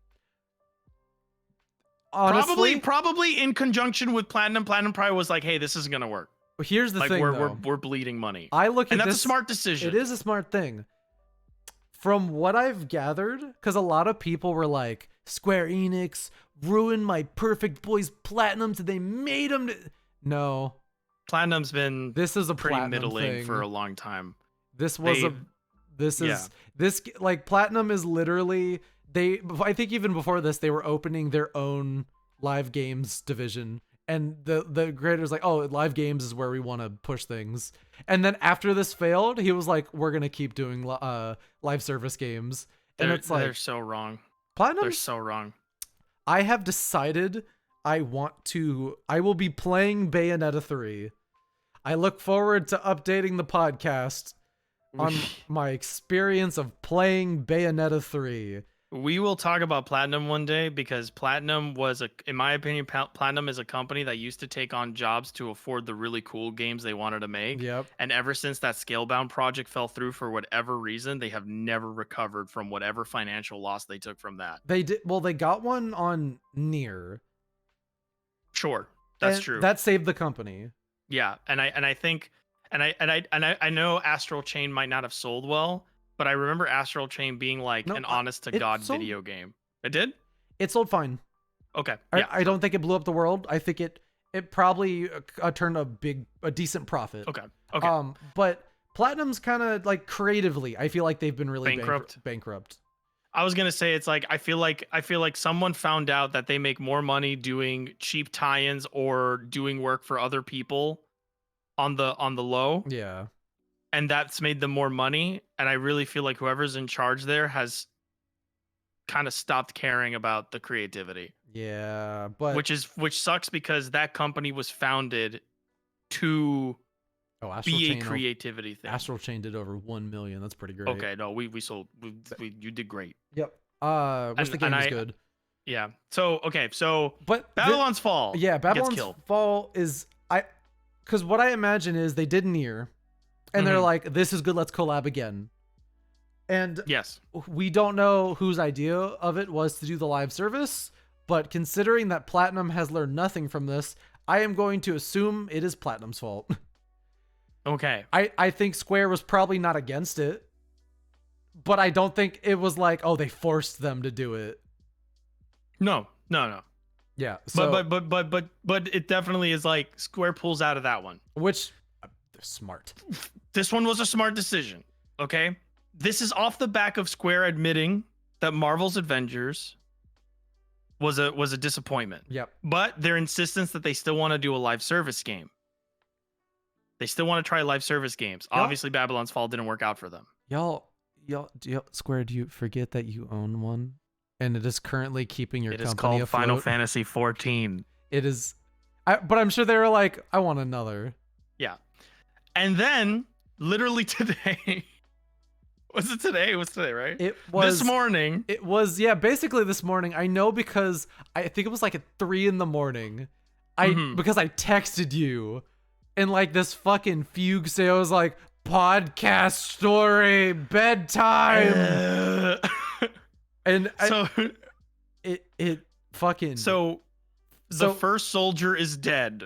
Honestly, probably in conjunction with Platinum. Platinum probably was like, "Hey, this isn't gonna work." Here's the thing, we're bleeding money. I look at and that's this, a smart decision. It is a smart thing. From what I've gathered, because a lot of people were like, Square Enix ruined my Perfect Boys Platinum, so they made them. No, Platinum's been this is a pretty Platinum middling thing. For a long time. This Platinum is literally I think even before this they were opening their own live games division. And the creator's like, oh, live games is where we want to push things. And then after this failed, he was like, we're going to keep doing live service games. And it's like, they're so wrong. Platinum. They're so wrong. I have decided I will be playing Bayonetta 3. I look forward to updating the podcast on my experience of playing Bayonetta 3. We will talk about Platinum one day, because Platinum in my opinion, Platinum is a company that used to take on jobs to afford the really cool games they wanted to make. Yep. And ever since that Scalebound project fell through for whatever reason, they have never recovered from whatever financial loss they took from that. They did. Well, they got one on Nier. Sure, that's true. That saved the company. Yeah, and I know Astral Chain might not have sold well, but I remember Astral Chain being like an honest to God video game. It did? It sold fine. Okay. Yeah. I don't think it blew up the world. I think it probably turned a decent profit. Okay. But Platinum's kind of like creatively, I feel like they've been really bankrupt. I was gonna say, it's like I feel like someone found out that they make more money doing cheap tie-ins or doing work for other people on the low. Yeah. And that's made them more money. And I really feel like whoever's in charge there has kind of stopped caring about the creativity. Yeah, but which sucks, because that company was founded to be a creativity thing. Astral Chain did over 1 million. That's pretty great. Okay, no, we sold. You did great. Yep. Wish the game was good. Yeah. So but Babylon's Fall. Yeah, Babylon's Fall is because what I imagine is they did Nier, and they're like, this is good, let's collab again. And yes, we don't know whose idea of it was to do the live service, but considering that Platinum has learned nothing from this, I am going to assume it is Platinum's fault. Okay. I think Square was probably not against it, but I don't think it was like, oh, they forced them to do it. No. Yeah. So, but it definitely is like Square pulls out of that one. Which, smart. This one was a smart decision. Okay. This is off the back of Square admitting that Marvel's Avengers was a disappointment. Yep. But their insistence that they still want to do a live service game. They still want to try live service games. Obviously, Babylon's Fall didn't work out for them. Y'all, Square, do you forget that you own one? And it is currently keeping your company afloat? It is called Final Fantasy 14. It is. But I'm sure they were like, I want another. Yeah. And then, literally today... Was it today? It was today, right? It was this morning. It was, yeah, basically this morning. I know because I think it was like at 3 a.m. Because I texted you and like this fucking fugue say, I was like, podcast story, bedtime. And so it fucking. So the first soldier is dead.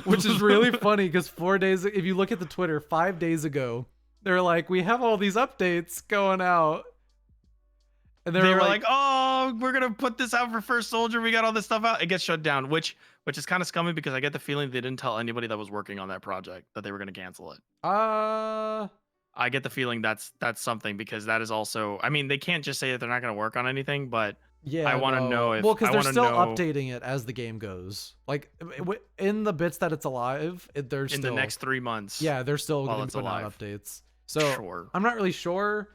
Which is really funny because 4 days, if you look at the Twitter, 5 days ago, they're like, we have all these updates going out. And they were like, oh, we're going to put this out for First Soldier. We got all this stuff out. It gets shut down, which is kind of scummy because I get the feeling they didn't tell anybody that was working on that project that they were going to cancel it. I get the feeling that's something, because that is also, I mean, they can't just say that they're not going to work on anything, but yeah, I want to know if, well, because they're still updating it as the game goes. Like in the bits that it's alive, they're still in the next 3 months. Yeah, they're still going to put out updates. So sure. I'm not really sure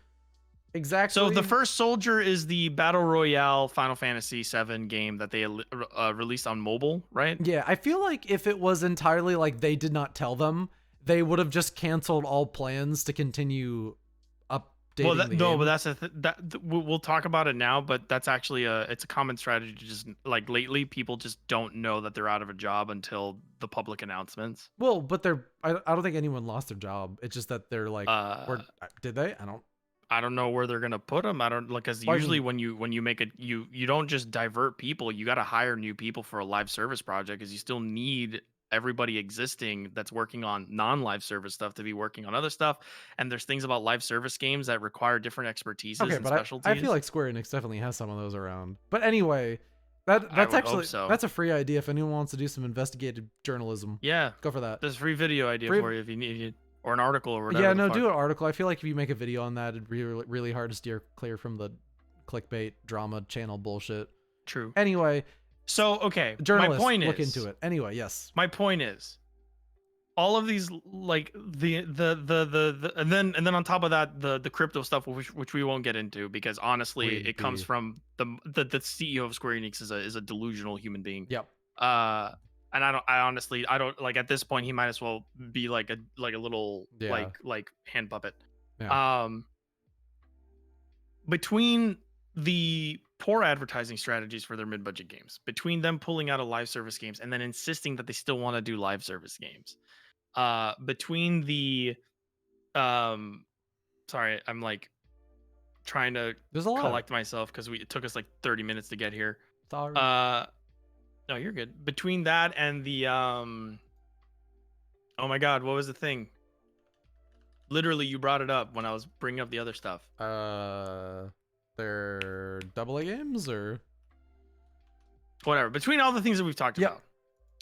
exactly. So the First Soldier is the Battle Royale Final Fantasy VII game that they released on mobile, right? Yeah, I feel like if it was entirely like they did not tell them, they would have just canceled all plans to continue updating the game. But that's we'll talk about it now, but that's actually it's a common strategy to just, like, lately people just don't know that they're out of a job until the public announcements. Well, but I don't think anyone lost their job. It's just that they're like, did they? I don't know where they're gonna put them. I don't, because usually when you make it, you don't just divert people. You got to hire new people for a live service project, because you still need everybody existing that's working on non-live service stuff to be working on other stuff. And there's things about live service games that require different expertise and specialties. I feel like Square Enix definitely has some of those around. But anyway, that's actually that's a free idea if anyone wants to do some investigative journalism. Yeah, go for that. There's a free video idea for you if you need, or an article or whatever. Yeah, no, do an article. I feel like if you make a video on that, it'd be really hard to steer clear from the clickbait drama channel bullshit. True. Anyway, So okay, Journalists, my point look is, into it. Anyway, yes. my point is, all of these like the and then on top of that the crypto stuff, which we won't get into because honestly it comes from the CEO of Square Enix is a delusional human being. Yep. And I honestly I don't like at this point he might as well be like a little Yeah. like hand puppet. Yeah. Between the poor advertising strategies for their mid-budget games, between them pulling out of live service games and then insisting that they still want to do live service games, between the sorry, I'm like trying to There's a lot. collect myself because it took us like 30 minutes to get here. Sorry. No, you're good. Between that and the oh my god, what was the thing? Literally, you brought it up when I was bringing up the other stuff. They're AA games or whatever. Between all the things that we've talked about,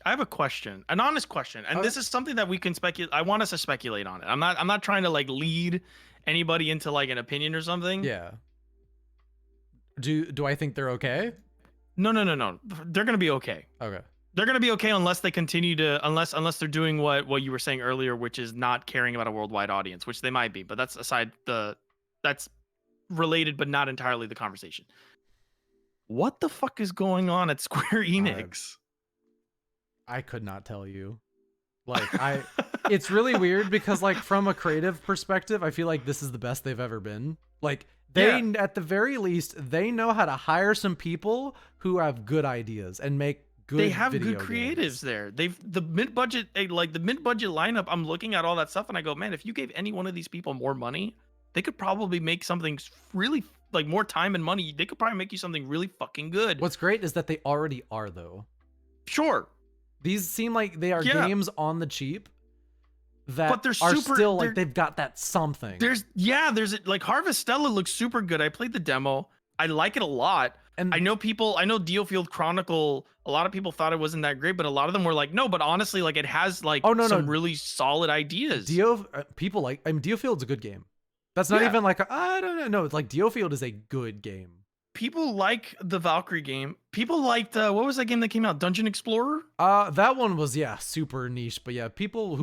I have a question, an honest question, and this is something that we can speculate. I want us to speculate on it. I'm not trying to like lead anybody into like an opinion or something. Yeah. Do I think they're okay? No. They're gonna be okay. Okay. They're gonna be okay unless they continue to unless they're doing what you were saying earlier, which is not caring about a worldwide audience, which they might be, but that's that's related but not entirely the conversation. What the fuck is going on at Square Enix? I could not tell you. Like it's really weird because like from a creative perspective, I feel like this is the best they've ever been. Like at the very least, they know how to hire some people who have good ideas and make good they have good creatives games. There. The mid-budget lineup, I'm looking at all that stuff and I go, man, if you gave any one of these people more money, they could probably make something really like more time and money. They could probably make you something really fucking good. What's great is that they already are though. Sure. These seem like they are games on the cheap that are still like they've got that something. There's like Harvestella looks super good. I played the demo. I like it a lot. And I know Diofield Chronicle, a lot of people thought it wasn't that great, but a lot of them were like, no, but honestly, like it has like some really solid ideas. Diofield's a good game. That's not even like I don't know. No, it's like Diofield is a good game. People like the Valkyrie game. People liked what was that game that came out? Dungeon Explorer? That one was super niche, but yeah, people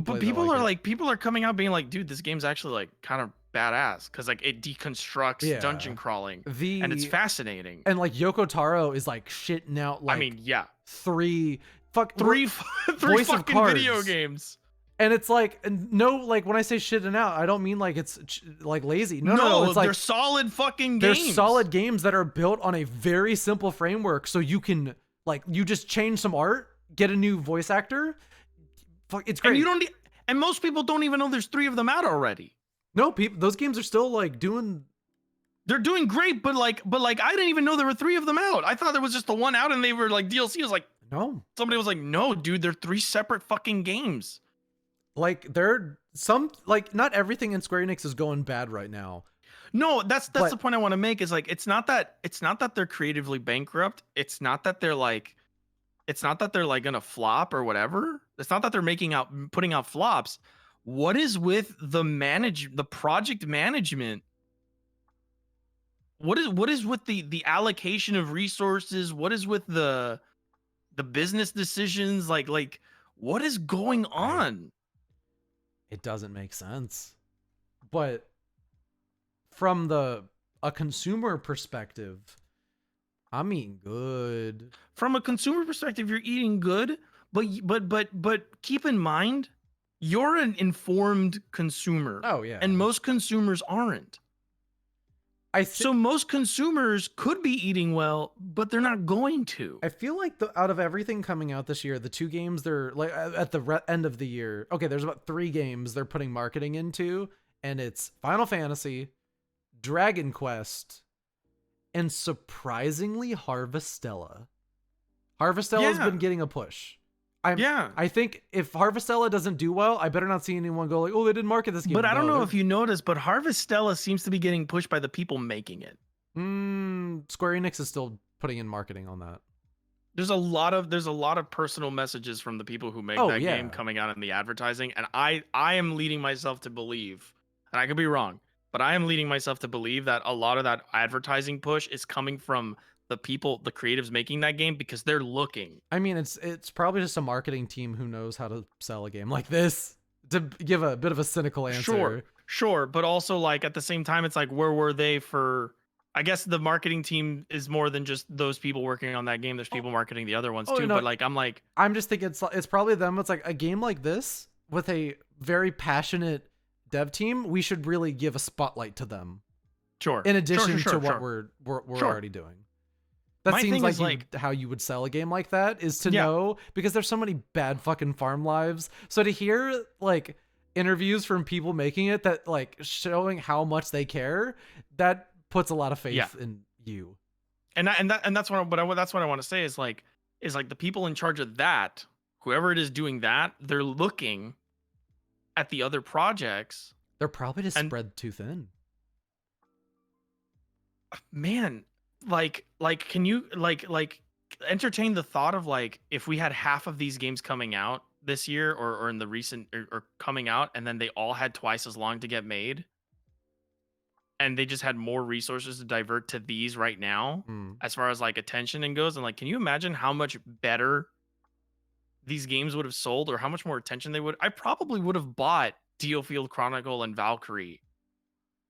are coming out being like, dude, this game's actually like kind of badass because like it deconstructs dungeon crawling and it's fascinating. And like Yoko Taro is like shitting out like three fucking video games. And it's like, no, like when I say shitting out, I don't mean like it's like lazy. No, it's like they're solid fucking games. They're solid games that are built on a very simple framework. So you can like, you just change some art, get a new voice actor. Fuck, it's great. And you don't, and most people don't even know there's 3 of them out already. No, those games are still like they're doing great, but like I didn't even know there were 3 of them out. I thought there was just the one out and they were like DLC. I was like, no. Somebody was like, no, dude, they're 3 separate fucking games. Like not everything in Square Enix is going bad right now. No, that's the point I want to make is like it's not that they're creatively bankrupt. It's not that they're like gonna flop or whatever. It's not that they're putting out flops. What is with the project management? What is with the allocation of resources? What is with the business decisions? Like what is going on? It doesn't make sense. But from a consumer perspective, I'm eating good. From a consumer perspective, you're eating good, but keep in mind, you're an informed consumer. Oh yeah. And most consumers aren't. So most consumers could be eating well, but they're not going to. I feel like out of everything coming out this year, the 2 games they're like at the end of the year. Okay, there's about 3 games they're putting marketing into, and it's Final Fantasy, Dragon Quest, and surprisingly Harvestella. Harvestella's been getting a push. I think if Harvestella doesn't do well, I better not see anyone go like, oh, they didn't market this game. But I don't know if you noticed, but Harvestella seems to be getting pushed by the people making it. Square Enix is still putting in marketing on that. There's a lot of personal messages from the people who make that game coming out in the advertising, and I am leading myself to believe, and I could be wrong, but I am leading myself to believe that a lot of that advertising push is coming from the people, the creatives making that game, because they're looking. I mean, it's probably just a marketing team who knows how to sell a game like this. To give a bit of a cynical answer. Sure, but also like at the same time, it's like, where were they for? I guess the marketing team is more than just those people working on that game. There's people marketing the other ones too. No, but like, I'm just thinking it's probably them. It's like a game like this with a very passionate dev team. We should really give a spotlight to them. Sure. In addition to what we're already doing. That My seems thing like how you would sell a game like that, is to know, because there's so many bad fucking farm lives. So to hear like interviews from people making it that like showing how much they care, that puts a lot of faith in you. And that's what I want to say is like the people in charge of that, whoever it is doing that, they're looking at the other projects. They're probably just spread too thin. Man, like can you like entertain the thought of like, if we had half of these games coming out this year or in the recent or coming out, and then they all had twice as long to get made, and they just had more resources to divert to these right now, as far as like attention and goes, and like, can you imagine how much better these games would have sold, or how much more attention they would? I probably would have bought Diofield Chronicle and Valkyrie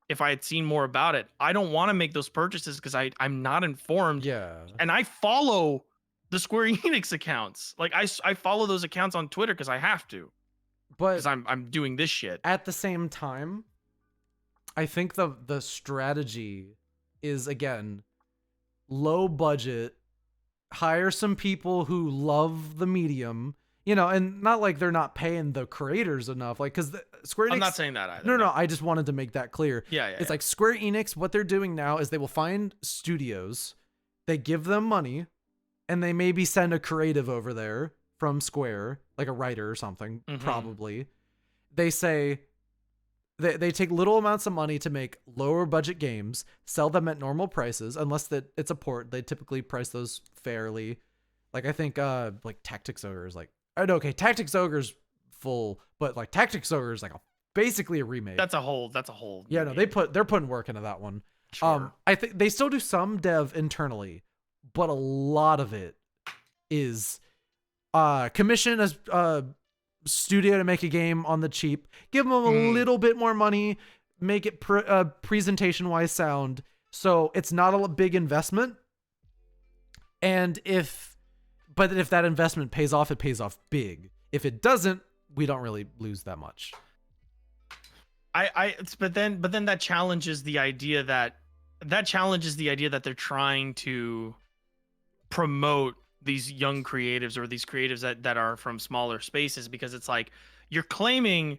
if I had seen more about it. I don't want to make those purchases because I'm not informed. Yeah. And I follow the Square Enix accounts. Like I follow those accounts on Twitter because I have to. But because I'm doing this shit. At the same time, I think the strategy is, again, low budget, hire some people who love the medium, and not like they're not paying the creators enough, like, because Square Enix, I'm not saying that either. No, I just wanted to make that clear. It's like Square Enix, what they're doing now is they will find studios, they give them money, and they maybe send a creative over there from Square, like a writer or something, probably. They say they take little amounts of money to make lower budget games, sell them at normal prices, unless that it's a port. They typically price those fairly. Like, I think like Tactics Ogre is like, okay, Tactics Ogre's full, but like Tactics Ogre is like basically a remake. That's a whole yeah, no, they're putting work into that one. Sure. I think they still do some dev internally, but a lot of it is commission a studio to make a game on the cheap, give them a little bit more money, make it presentation wise sound, so it's not a big investment. And if that investment pays off, it pays off big. If it doesn't, we don't really lose that much. But then that challenges the idea that they're trying to promote these young creatives, or these creatives that are from smaller spaces, because it's like, you're claiming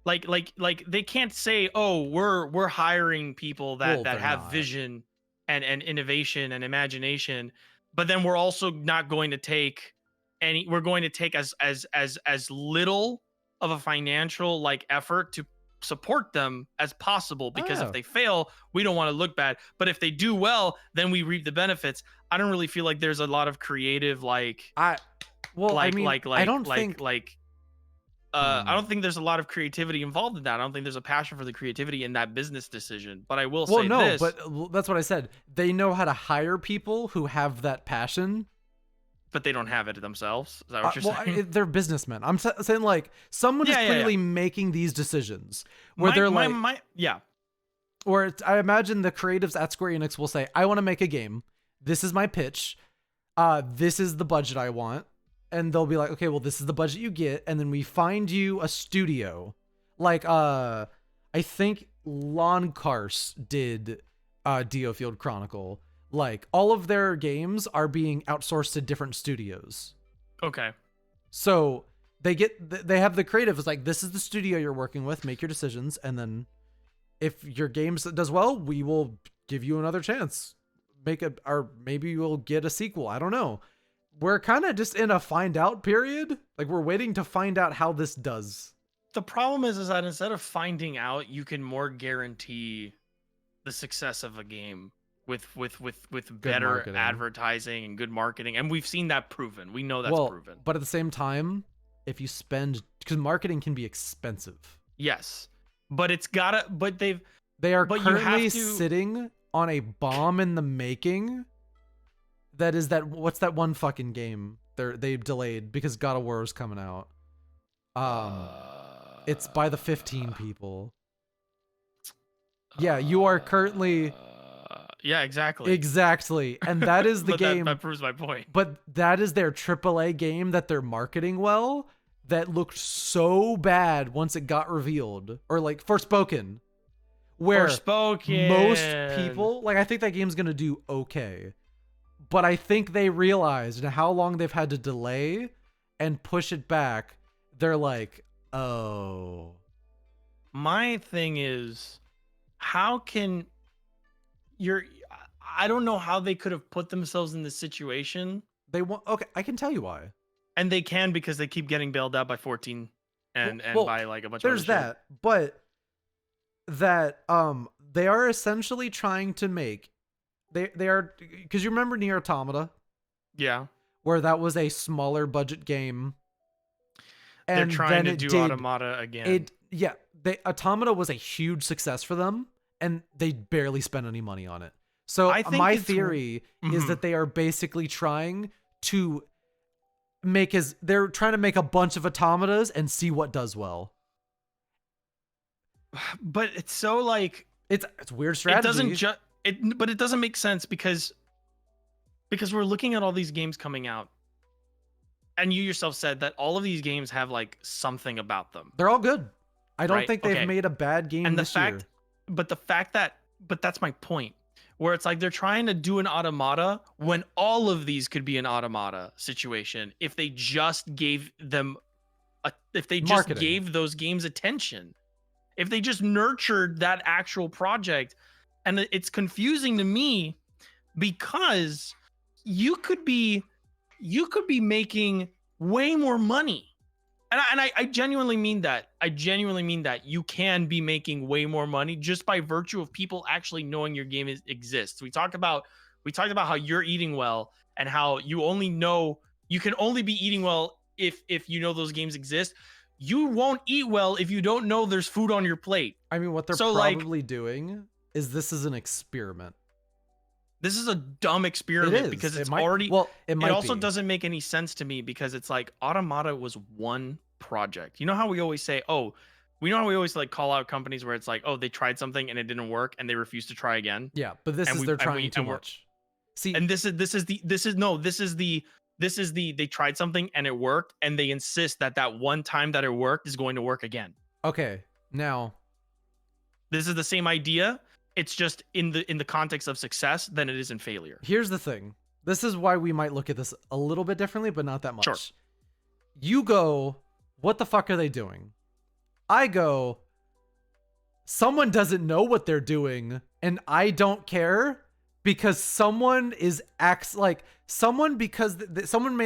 like they can't say, oh, we're hiring people that have vision and innovation and imagination, but then we're also not going to take we're going to take as little of a financial like effort to support them as possible, because if they fail, we don't want to look bad, but if they do well, then we reap the benefits. I don't really feel like there's a lot of creative I don't think there's a lot of creativity involved in that. I don't think there's a passion for the creativity in that business decision. But I will say this. But that's what I said. They know how to hire people who have that passion, but they don't have it themselves. Is that what you're saying? They're businessmen. I'm saying like someone is clearly making these decisions where Or I imagine the creatives at Square Enix will say, I want to make a game. This is my pitch. This is the budget I want. And they'll be like, okay, well, this is the budget you get. And then we find you a studio. Like, I think Loncars did Diofield Chronicle. Like, all of their games are being outsourced to different studios. Okay. So they have the creative. It's like, this is the studio you're working with. Make your decisions. And then if your game does well, we will give you another chance. Or maybe you'll get a sequel. I don't know. We're kind of just in a find out period. Like, we're waiting to find out how this does. The problem is that instead of finding out, you can more guarantee the success of a game with better marketing, advertising and good marketing. And we've seen that proven. We know that's proven. But at the same time, if you spend, because marketing can be expensive. Yes. But they are currently sitting on a bomb in the making that is that what's that one fucking game they delayed because God of War is coming out. It's by the 15 people. Yeah, you are currently yeah, exactly. Exactly. And that is the But game. that proves my point. But that is their AAA game that they're marketing well that looked so bad once it got revealed. Or like Forspoken. Where Forspoken. most people, like I think that game's going to do okay. But I think they realized how long they've had to delay and push it back. They're like, oh. My thing is, how can I don't know how they could have put themselves in this situation. They want, okay, I can tell you why. And they can because they keep getting bailed out by 14 and by like a bunch of there's that, but that they are essentially trying to make they are, because you remember Nier Automata? Yeah. Where that was a smaller budget game. And they're trying to do Automata again. Automata was a huge success for them, and they barely spent any money on it. So my theory is that they are basically trying to they're trying to make a bunch of automatas and see what does well. But it's so like it's weird strategy. But it doesn't make sense because we're looking at all these games coming out, and you yourself said that all of these games have like something about them. They're all good. I don't think they've made a bad game and this year. But that's my point. Where it's like they're trying to do an automata when all of these could be an automata situation if they just gave them gave those games attention. If they just nurtured that actual project. And it's confusing to me because you could be making way more money. And I genuinely mean that. I genuinely mean that you can be making way more money just by virtue of people actually knowing your game exists. We talked about how you're eating well and how you can only be eating well if you know those games exist. You won't eat well if you don't know there's food on your plate. I mean, what they're probably doing is this is an experiment. This is a dumb experiment because it also doesn't make any sense to me because it's like Automata was one project. You know how we always say, we like call out companies where it's like, they tried something and it didn't work and they refuse to try again. Yeah, but they're trying too much. See, and this is the they tried something and it worked and they insist that one time that it worked is going to work again. Okay, now this is the same idea. It's just in the context of success than it is in failure. Here's the thing. This is why we might look at this a little bit differently, but not that much. Sure. You go, what the fuck are they doing? I go, someone doesn't know what they're doing, and I don't care because someone made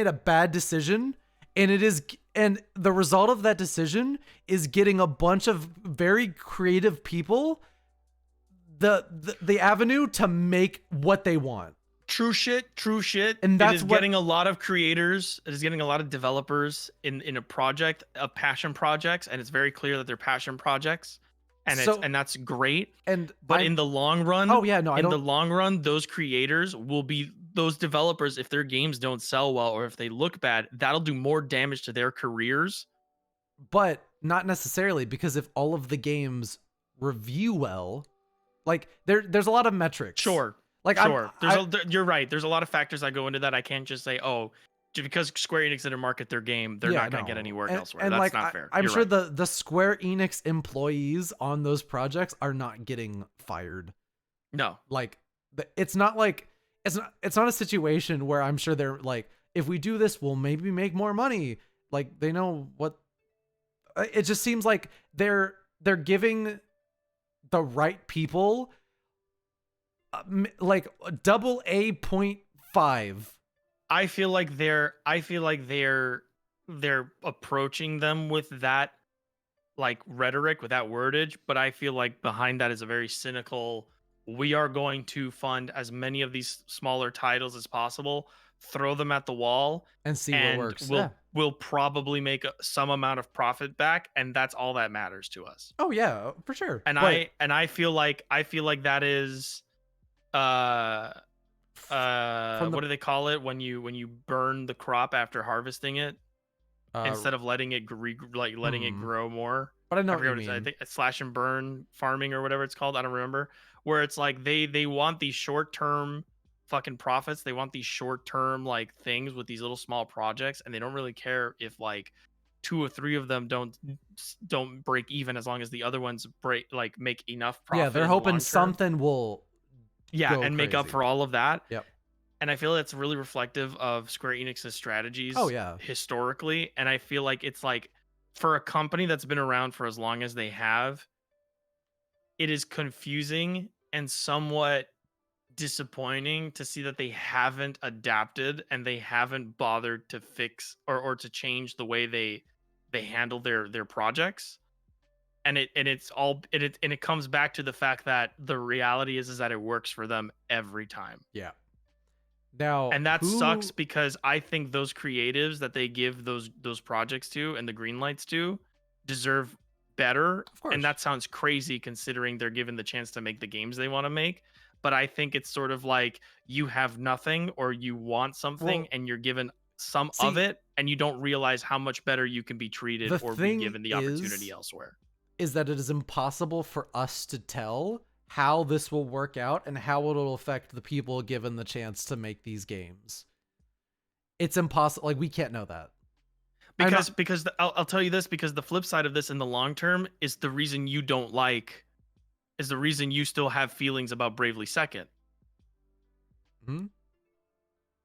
a bad decision, and the result of that decision is getting a bunch of very creative people the avenue to make what they want. True shit. And that's getting a lot of creators. It is getting a lot of developers in a project of passion projects, and it's very clear that they're passion projects, and that's great. But in the long run, the long run, those creators will be those developers. If their games don't sell well or if they look bad, that'll do more damage to their careers. But not necessarily, because if all of the games review well. Like there's a lot of metrics. Sure. You're right. There's a lot of factors that go into that. I can't just say, just because Square Enix didn't market their game, they're not going to get any work elsewhere. And that's not fair. I'm sure the Square Enix employees on those projects are not getting fired. No. Like it's not a situation where I'm sure they're like, if we do this, we'll maybe make more money. Like they know what. It just seems like they're giving the right people like AA.5. I feel like they're approaching them with that like rhetoric, with that wordage, but I feel like behind that is a very cynical, we are going to fund as many of these smaller titles as possible, throw them at the wall and see what works. We'll probably make some amount of profit back, and that's all that matters to us. Oh yeah, for sure. And I feel like that is for From the what do they call it when you burn the crop after harvesting it instead of letting it letting it grow more? But I know I what forget you what it's. I mean. think it's slash and burn farming or whatever it's called. I don't remember. Where it's like they want these short term fucking profits. They want these short term like things with these little small projects, and they don't really care if like 2 or 3 of them don't break even, as long as the other ones make enough Yeah, profit they're in the hoping long term. something will Yeah, go and make up crazy. for all of that. Yep. And I feel that's really reflective of Square Enix's Oh strategies yeah. historically. And I feel like it's like, for a company that's been around for as long as they have, it is confusing and somewhat disappointing to see that they haven't adapted and they haven't bothered to fix or to change the way they handle their projects. And it comes back to the fact that the reality is that it works for them every time. Yeah. Now, And that sucks, because I think those creatives that they give those projects to and the green lights to deserve better. Of course. And that sounds crazy considering they're given the chance to make the games they want to make. But I think it's sort of like you have nothing or you want something and you're given some of it, and you don't realize how much better you can be treated or be given the opportunity elsewhere. Is that it is impossible for us to tell how this will work out and how it will affect the people given the chance to make these games. It's impossible. Like, we can't know that. I'll tell you this, because the flip side of this in the long term is the reason you don't like, is the reason you still have feelings about Bravely Second.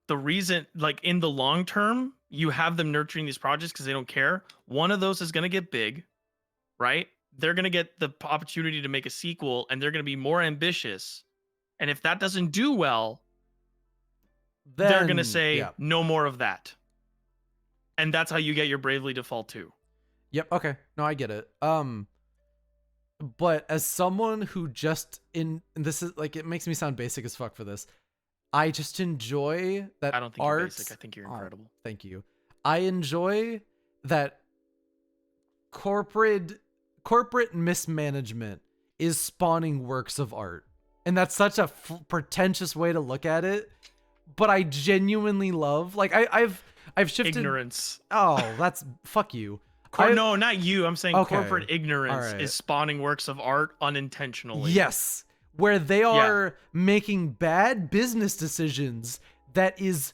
The reason, like, in the long term, you have them nurturing these projects because they don't care. One of those is going to get big, right? They're going to get the opportunity to make a sequel, and they're going to be more ambitious. And if that doesn't do well, then they're going to say, no more of that. And that's how you get your Bravely Default 2. Yep. Okay. No, I get it. But as someone who and this is like, it makes me sound basic as fuck for this. I just enjoy that. I don't think you're basic. I think you're incredible. Thank you. I enjoy that corporate mismanagement is spawning works of art. And that's such a pretentious way to look at it. But I genuinely love, like, I've shifted. Ignorance. Oh, that's fuck you. No, not you. I'm saying corporate ignorance is spawning works of art unintentionally. Yes. Where they are making bad business decisions that is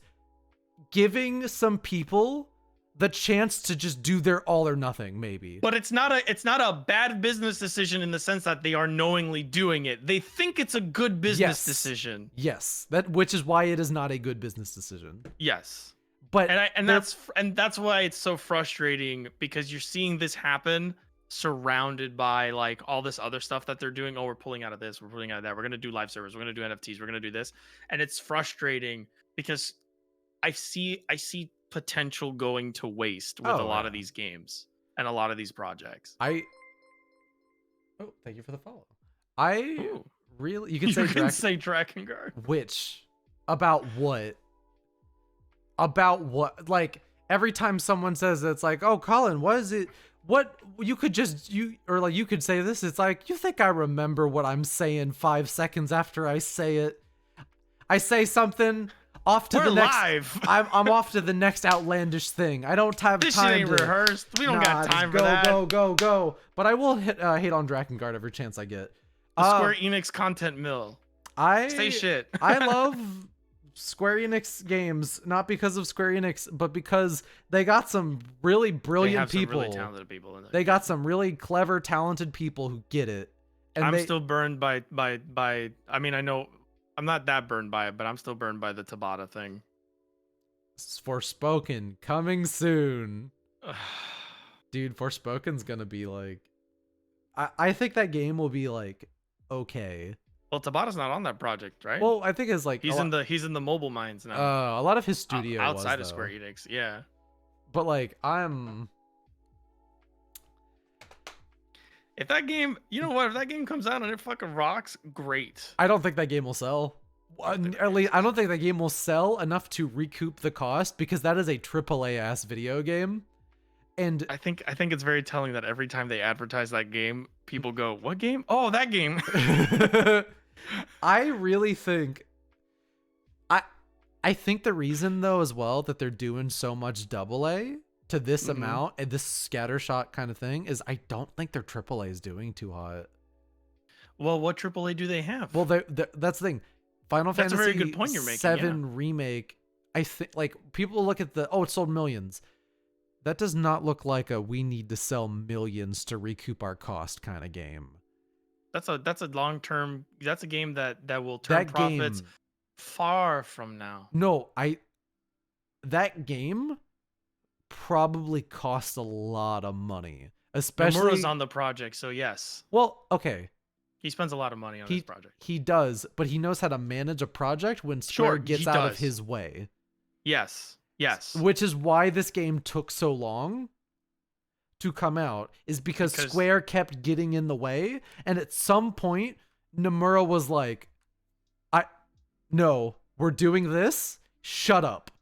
giving some people the chance to just do their all or nothing, maybe. But it's not a bad business decision in the sense that they are knowingly doing it. They think it's a good business decision. Yes. Which is why it is not a good business decision. Yes. But that's why it's so frustrating, because you're seeing this happen surrounded by like all this other stuff that they're doing. Oh, we're pulling out of this, we're pulling out of that, we're going to do live servers, we're going to do NFTs, we're going to do this. And it's frustrating because I see potential going to waste with a lot of these games and a lot of these projects. Thank you for the follow. Really, you can say Drakengard. Which? About what? About what? Like, every time someone says it's like, oh, Colin, what is it? What you could you could say this. It's like, you think I remember what I'm saying 5 seconds after I say it? I say something off to the next. Live. I'm off to the next outlandish thing. I don't have this time. Shit ain't rehearsed. We don't got time for that. Go. But I will hate on Drakengard every chance I get. Square Enix content mill. Say shit. I love Square Enix games, not because of Square Enix, but because they got some really brilliant people. Some really talented people in it. They got some really clever, talented people who get it. And I'm still burned by. I mean, I know I'm not that burned by it, but I'm still burned by the Tabata thing. Forspoken coming soon. Dude, Forspoken's gonna be like, I think that game will be like okay. Well, Tabata's not on that project, right? Well, I think it's like he's in the mobile mines now. A lot of his studio outside of Square Enix, yeah. But like, if that game, you know what? If that game comes out and it fucking rocks, great. I don't think that game will sell. At least I don't think that game will sell enough to recoup the cost, because that is a AAA ass video game. And I think it's very telling that every time they advertise that game, people go, "What game? Oh, that game." I really think I think the reason though as well that they're doing so much AA to this Mhm. amount and this scattershot kind of thing is I don't think their AAA is doing too hot. Well, what AAA do they have? Well, that's the thing. Final That's a very good Fantasy point you're making, yeah. 7 remake. I think like people look at it sold millions. That does not look like a we need to sell millions to recoup our cost kind of game. That's a long-term. That's a game that will turn That profits game, far from now. no, that game probably cost a lot of money, especially Nomura's on the project, so yes, well, okay, he spends a lot of money on this project. he does, but he knows how to manage a project when Square Sure, gets he out of does. his way. Yes, yes. Which is why this game took so long to come out, is because Square kept getting in the way, and at some point Nomura was like, no, we're doing this. Shut up.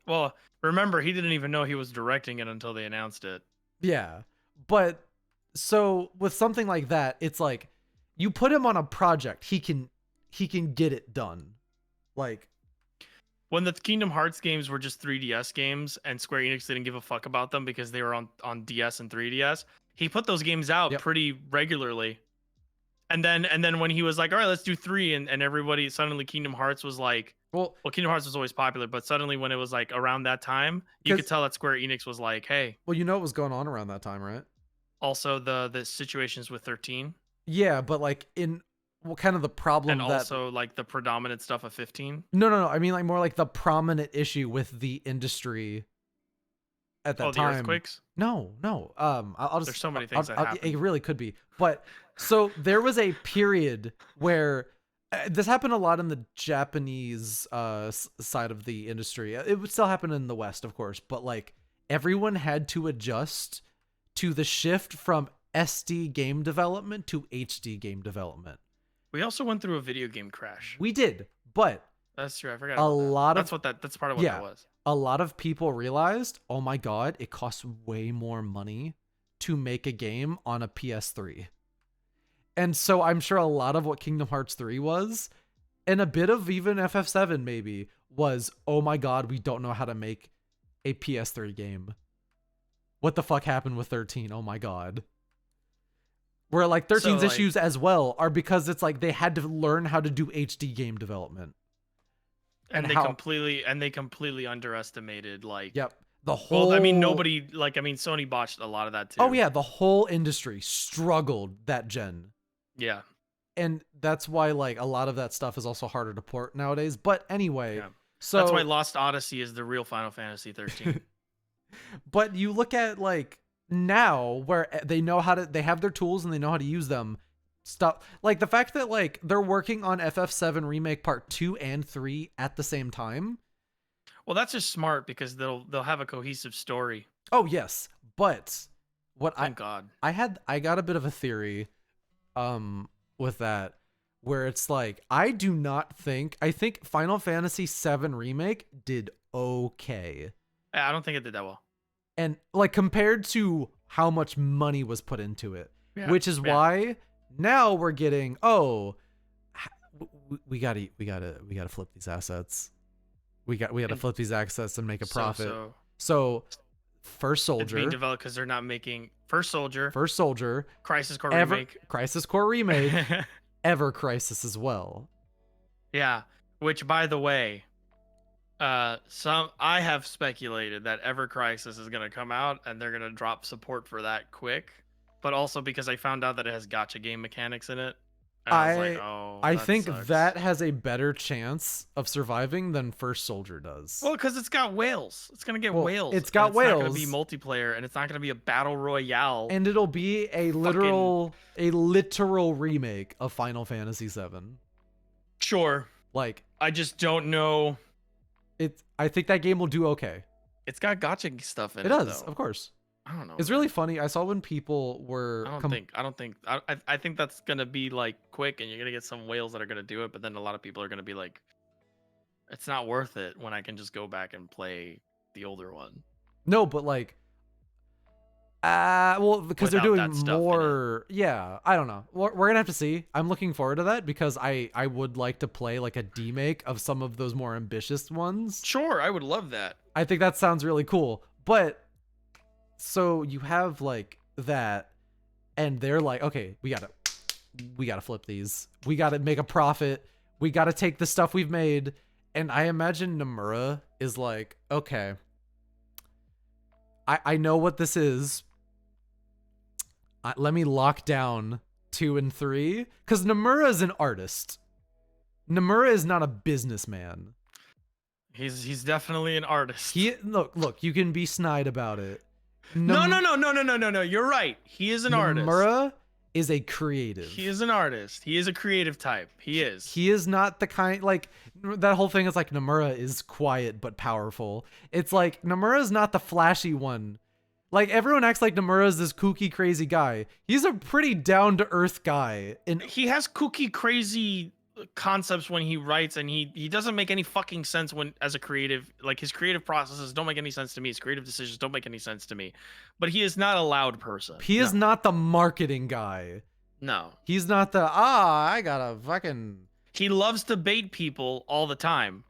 Well, remember, he didn't even know he was directing it until they announced it. Yeah. But so with something like that, it's like you put him on a project, he can get it done. Like when the Kingdom Hearts games were just 3DS games and Square Enix didn't give a fuck about them because they were on DS and 3DS, he put those games out pretty regularly. And then when he was like, all right, let's do 3, and everybody suddenly Kingdom Hearts was like, well, Kingdom Hearts was always popular, but suddenly when it was like around that time, you could tell that Square Enix was like, hey. Well, you know what was going on around that time, right? Also the situations with 13. Yeah, but like in what kind of the problem and also like the predominant stuff of 15. No. I mean like more like the prominent issue with the industry at that time. The earthquakes? No. I'll just. There's so many things that happen. It really could be, but so there was a period where this happened a lot in the Japanese side of the industry. It would still happen in the West, of course, but like everyone had to adjust to the shift from SD game development to HD game development. We also went through a video game crash. We did, but that's true. I forgot. That's part of what that was. A lot of people realized, oh my god, it costs way more money to make a game on a PS3. And so I'm sure a lot of what Kingdom Hearts 3 was, and a bit of even FF7 maybe, was, oh my god, we don't know how to make a PS3 game. What the fuck happened with 13? Oh my god. Where like 13's issues as well are because it's like they had to learn how to do HD game development. And they completely underestimated like the whole. Well, I mean Sony botched a lot of that too. Oh yeah, the whole industry struggled that gen. Yeah. And that's why like a lot of that stuff is also harder to port nowadays. But anyway, so that's why Lost Odyssey is the real Final Fantasy 13. But you look at like now where they have their tools and they know how to use them. Stuff like the fact that like they're working on FF7 remake part 2 and 3 at the same time. Well, that's just smart because they'll have a cohesive story. Oh yes, but what Thank God. I got a bit of a theory with that where it's like I think Final Fantasy 7 remake did okay. I don't think it did that well. And like compared to how much money was put into it, which is why now we're getting we gotta flip these assets. We gotta flip these assets and make a profit. So First Soldier. It's being developed because they're not making First Soldier, Crisis Core remake, Ever Crisis as well. Yeah, which by the way, I have speculated that Ever Crisis is gonna come out and they're gonna drop support for that quick. But also because I found out that it has gacha game mechanics in it. I think that has a better chance of surviving than First Soldier does. Well, because it's got whales. It's going to get whales. It's got whales. It's not going to be multiplayer, and it's not going to be a battle royale. And it'll be a literal remake of Final Fantasy VII. Sure. Like, I just don't know. I think that game will do okay. It's got gacha stuff in it. It does, of course. I don't know. It's really funny. I saw when people were. I think that's gonna be like quick, and you're gonna get some whales that are gonna do it. But then a lot of people are gonna be like, "It's not worth it when I can just go back and play the older one." No, but like, Well, because they're without doing that stuff in it. more. Yeah, I don't know. We're gonna have to see. I'm looking forward to that because I would like to play like a demake of some of those more ambitious ones. Sure, I would love that. I think that sounds really cool. But so you have like that, and they're like, okay, we gotta flip these. We gotta make a profit. We gotta take the stuff we've made. And I imagine Nomura is like, okay, I know what this is. Let me lock down 2 and 3 because Nomura is an artist. Nomura is not a businessman. He's definitely an artist. Look. You can be snide about it. No. You're right. He is an artist. Nomura is a creative. He is an artist. He is a creative type. He is. He is not the kind like that whole thing is like Nomura is quiet but powerful. It's like Nomura is not the flashy one. Like everyone acts like Nomura is this kooky crazy guy. He's a pretty down to earth guy. And he has kooky crazy concepts when he writes, and he doesn't make any fucking sense when as a creative. Like his creative processes don't make any sense to me. His creative decisions don't make any sense to me. But he is not a loud person. He is not the marketing guy. No. He's not the I gotta fucking. He loves to bait people all the time.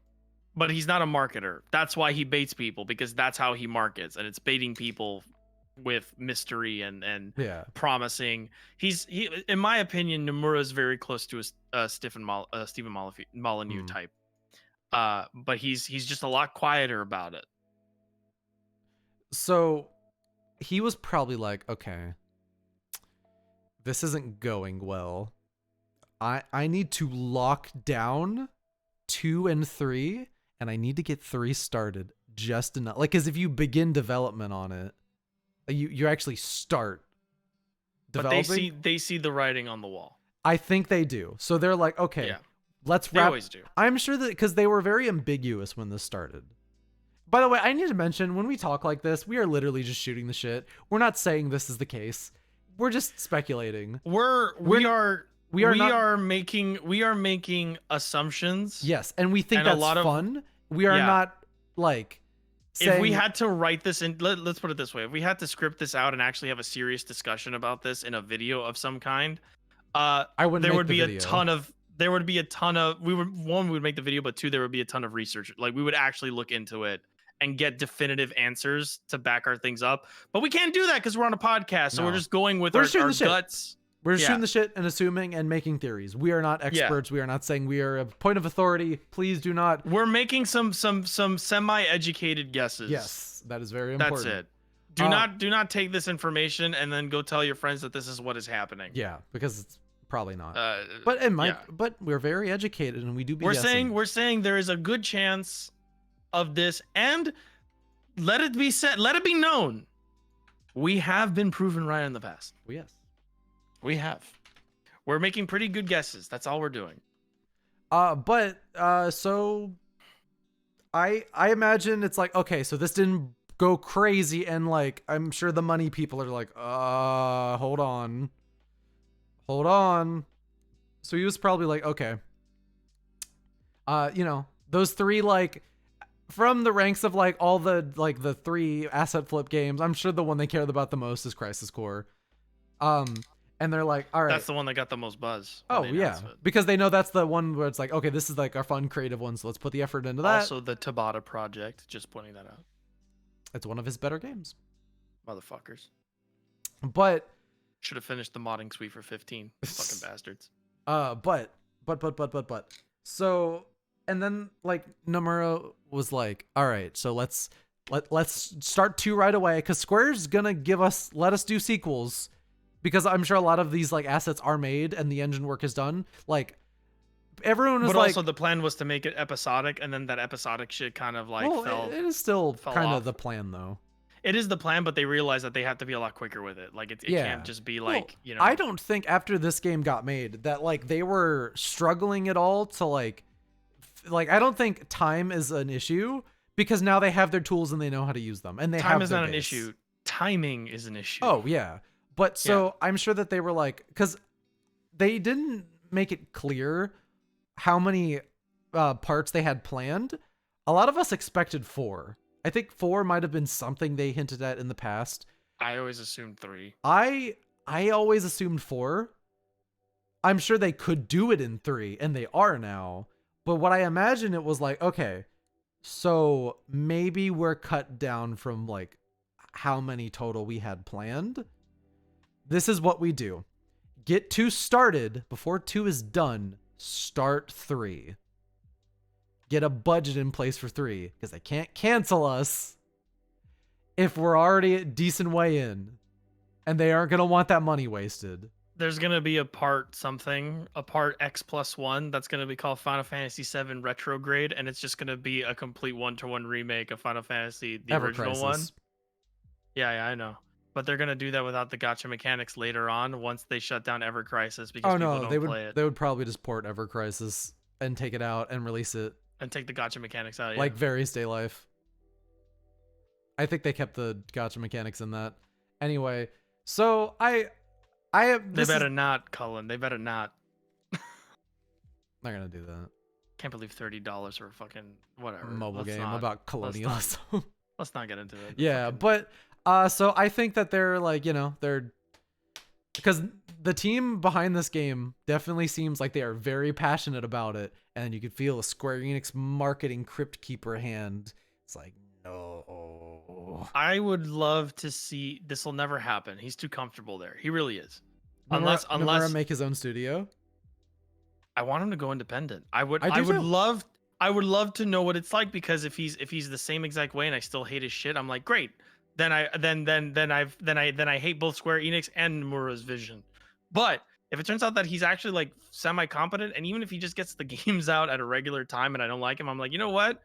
But he's not a marketer. That's why he baits people, because that's how he markets, and it's baiting people with mystery and promising. He, in my opinion, Nomura is very close to a Stephen Molyneux type. But he's just a lot quieter about it. So he was probably like, okay, this isn't going well. I need to lock down 2 and 3. And I need to get 3 started just enough. Like, because if you begin development on it, you actually start developing. But they see the writing on the wall. I think they do. So they're like, okay, let's wrap. They always do. I'm sure that because they were very ambiguous when this started. By the way, I need to mention when we talk like this, we are literally just shooting the shit. We're not saying this is the case. We're just speculating. We are making assumptions. Yes, and we think that's fun. We are not like saying, if we had to write this in, let's put it this way: if we had to script this out and actually have a serious discussion about this in a video of some kind, there would be a ton of we would make the video, but 2, there would be a ton of research. Like we would actually look into it and get definitive answers to back our things up. But we can't do that because we're on a podcast, so we're just going with our guts. We're shooting the shit and assuming and making theories. We are not experts. We are not saying we are a point of authority. Please do not. We're making some semi-educated guesses. Yes, that is very important. That's it. Do not take this information and then go tell your friends that this is what is happening. Yeah, because it's probably not. But it might. Yeah. But we're very educated and we do. We're saying there is a good chance of this, and let it be said, let it be known, we have been proven right in the past. Yes. We have. We're making pretty good guesses. That's all we're doing. So I imagine it's like, okay, so this didn't go crazy, and like I'm sure the money people are like, hold on. So he was probably like, okay. Those 3 like from the ranks of like all the 3 asset flip games, I'm sure the one they cared about the most is Crisis Core. And they're like, all right. That's the one that got the most buzz. Oh, yeah. Because they know that's the one where it's like, okay, this is like our fun, creative one, so let's put the effort into that. Also, the Tabata project, just pointing that out. It's one of his better games. Motherfuckers. But. Should have finished the modding suite for 15. Fucking bastards. But. So, and then, like, Nomura was like, all right, so let's start 2 right away, because Square's gonna let us do sequels. Because I'm sure a lot of these like assets are made and the engine work is done. Like everyone was but also the plan was to make it episodic, and then that episodic shit kind of like it is still kind of the plan though. It is the plan, but they realized that they have to be a lot quicker with it. Like it can't just be like, I don't think after this game got made that like they were struggling at all to like I don't think time is an issue, because now they have their tools and they know how to use them, and time is not an issue. Timing is an issue. Oh yeah. But so I'm sure that they were like, because they didn't make it clear how many parts they had planned. A lot of us expected 4. I think 4 might have been something they hinted at in the past. I always assumed 3. I always assumed 4. I'm sure they could do it in 3, and they are now. But what I imagine it was like, okay, so maybe we're cut down from like how many total we had planned. This is what we do. Get 2 started before 2 is done. Start 3. Get a budget in place for 3 because they can't cancel us if we're already a decent way in, and they aren't going to want that money wasted. There's gonna be a part X+1 that's gonna be called Final Fantasy VII Retrograde, and it's just gonna be a complete 1-to-1 remake of Final Fantasy, the Ever original Crisis. one. Yeah, I know. But they're gonna do that without the gacha mechanics later on once they shut down Ever Crisis because people don't play it. They would probably just port Ever Crisis and take it out and release it And take the gacha mechanics out. like Various Day Life. I think they kept the gacha mechanics in that. Anyway, so They better not, Cullen. They better not. Not gonna do that. Can't believe $30 for a fucking whatever Mobile game about colonialism. Let's not get into it. Yeah, but so I think that they're like, you know, they're because the team behind this game definitely seems like they are very passionate about it, and you could feel a Square Enix marketing crypt keeper hand. It's like, no. I would love to see. This will never happen. He's too comfortable there. He really is. Nomura make his own studio. I want him to go independent. I would too. love to know what it's like, because if he's the same exact way and I still hate his shit, I'm like, great. Then I hate both Square Enix and Nomura's vision. But if it turns out that he's actually like semi-competent, and even if he just gets the games out at a regular time and I don't like him, I'm like, you know what?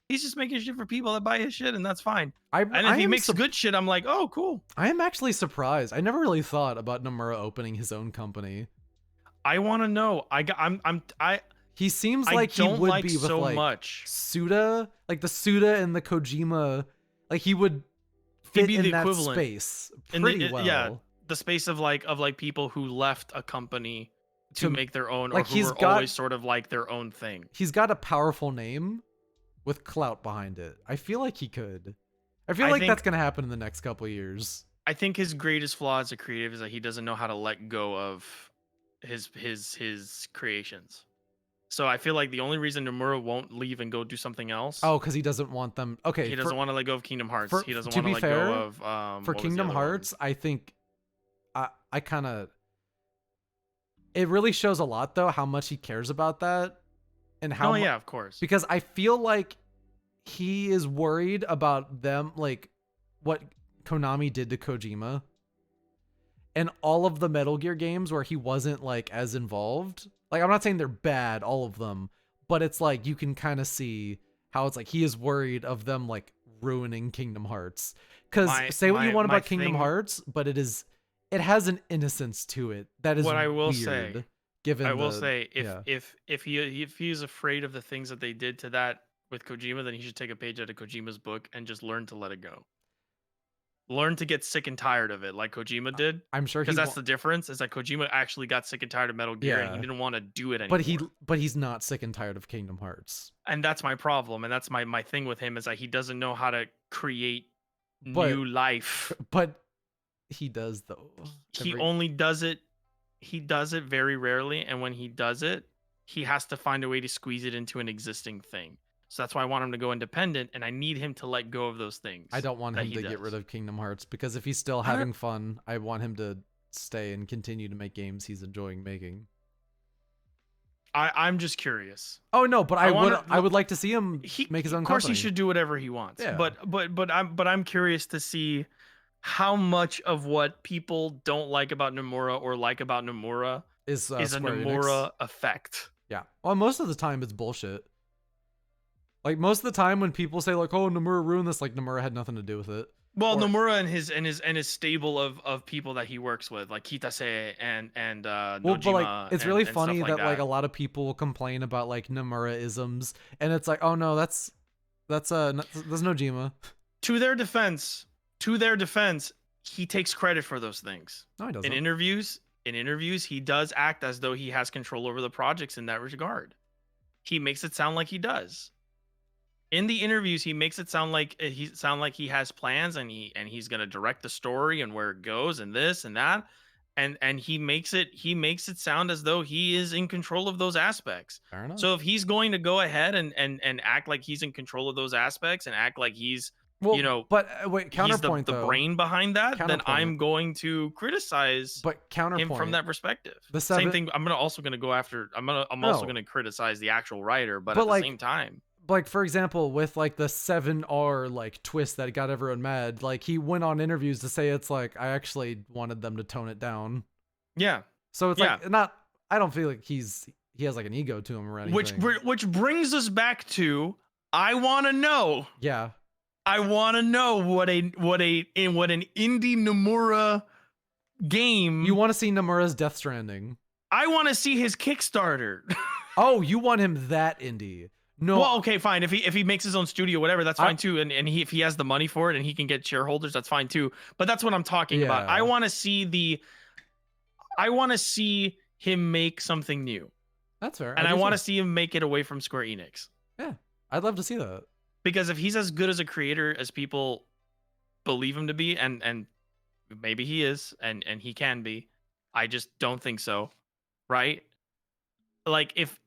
He's just making shit for people that buy his shit, and that's fine. And if he makes good shit, I'm like, oh, cool. I am actually surprised. I never really thought about Nomura opening his own company. I want to know. He seems like he would like be with so like much. Suda, like the Suda and the Kojima, like he would fit be in the that equivalent. space pretty well. Yeah, the space of like people who left a company to make their own, or like who were always sort of like their own thing. He's got a powerful name with clout behind it. I feel like he could. I think that's gonna happen in the next couple of years. I think his greatest flaw as a creative is that he doesn't know how to let go of his creations. So I feel like the only reason Nomura won't leave and go do something else. Oh, because he doesn't want them. Okay, he doesn't want to let go of Kingdom Hearts. He doesn't to want to be let fair, go of for Kingdom Hearts. I think I kind of. It really shows a lot though how much he cares about that, and how. Oh yeah, of course. Because I feel like he is worried about them, like what Konami did to Kojima, and all of the Metal Gear games where he wasn't like as involved. Like, I'm not saying they're bad, all of them, but it's like you can kind of see how it's like he is worried of them like ruining Kingdom Hearts. Because say what you want about Kingdom Hearts, but it has an innocence to it that is what I will weird, say. Given I will say if he is afraid of the things that they did to that with Kojima, then he should take a page out of Kojima's book and just learn to let it go. Learn to get sick and tired of it, like Kojima did. I'm sure, because that's the difference. Is that Kojima actually got sick and tired of Metal Gear, and he didn't want to do it anymore. But he's not sick and tired of Kingdom Hearts. And that's my problem, and that's my thing with him, is that he doesn't know how to create new life. But he does though. He only does it. He does it very rarely, and when he does it, he has to find a way to squeeze it into an existing thing. So that's why I want him to go independent, and I need him to let go of those things. I don't want him to get rid of Kingdom Hearts, because if he's still having fun, I want him to stay and continue to make games he's enjoying making. I'm just curious. Oh no, but I would like to see him make his own company. Of course, he should do whatever he wants. Yeah. But I'm curious to see how much of what people don't like about Nomura or like about Nomura is a Nomura effect. Yeah. Well, most of the time it's bullshit. Like, most of the time when people say like, "Oh, Nomura ruined this," like Nomura had nothing to do with it. Well, Nomura and his stable of people that he works with, like Kitase and Nojima. But like, it's really funny that like a lot of people complain about like Nomura-isms, and it's like, oh no, that's Nojima. To their defense, he takes credit for those things. No, he doesn't. In interviews, he does act as though he has control over the projects in that regard. He makes it sound like he does. in the interviews he makes it sound like he has plans and he's gonna direct the story and where it goes and this and that, and he makes it sound as though he is in control of those aspects. Fair enough. So if he's going to go ahead and act like he's in control of those aspects and act like he's Well, but wait, he's counterpoint the though. brain behind that, then Counterpoint. I'm going to criticize But counterpoint him from that perspective. The Same thing. I'm also gonna go after. I'm also gonna criticize the actual writer, but at the same time, like for example, with like the 7R like twist that got everyone mad, like he went on interviews to say it's like I actually wanted them to tone it down. Yeah. So it's like not. I don't feel like he has like an ego to him or anything. Which brings us back to I want to know. Yeah. I want to know what an indie Nomura game. You want to see Nomura's Death Stranding. I want to see his Kickstarter. Oh, you want him that indie. No. Well, okay, fine. If he makes his own studio, whatever, that's fine too. And if he has the money for it and he can get shareholders, that's fine too. But that's what I'm talking about. I want to see him make something new. That's fair. And I want to see him make it away from Square Enix. Yeah, I'd love to see that. Because if he's as good as a creator as people believe him to be, and maybe he is, and he can be, I just don't think so, right? Like if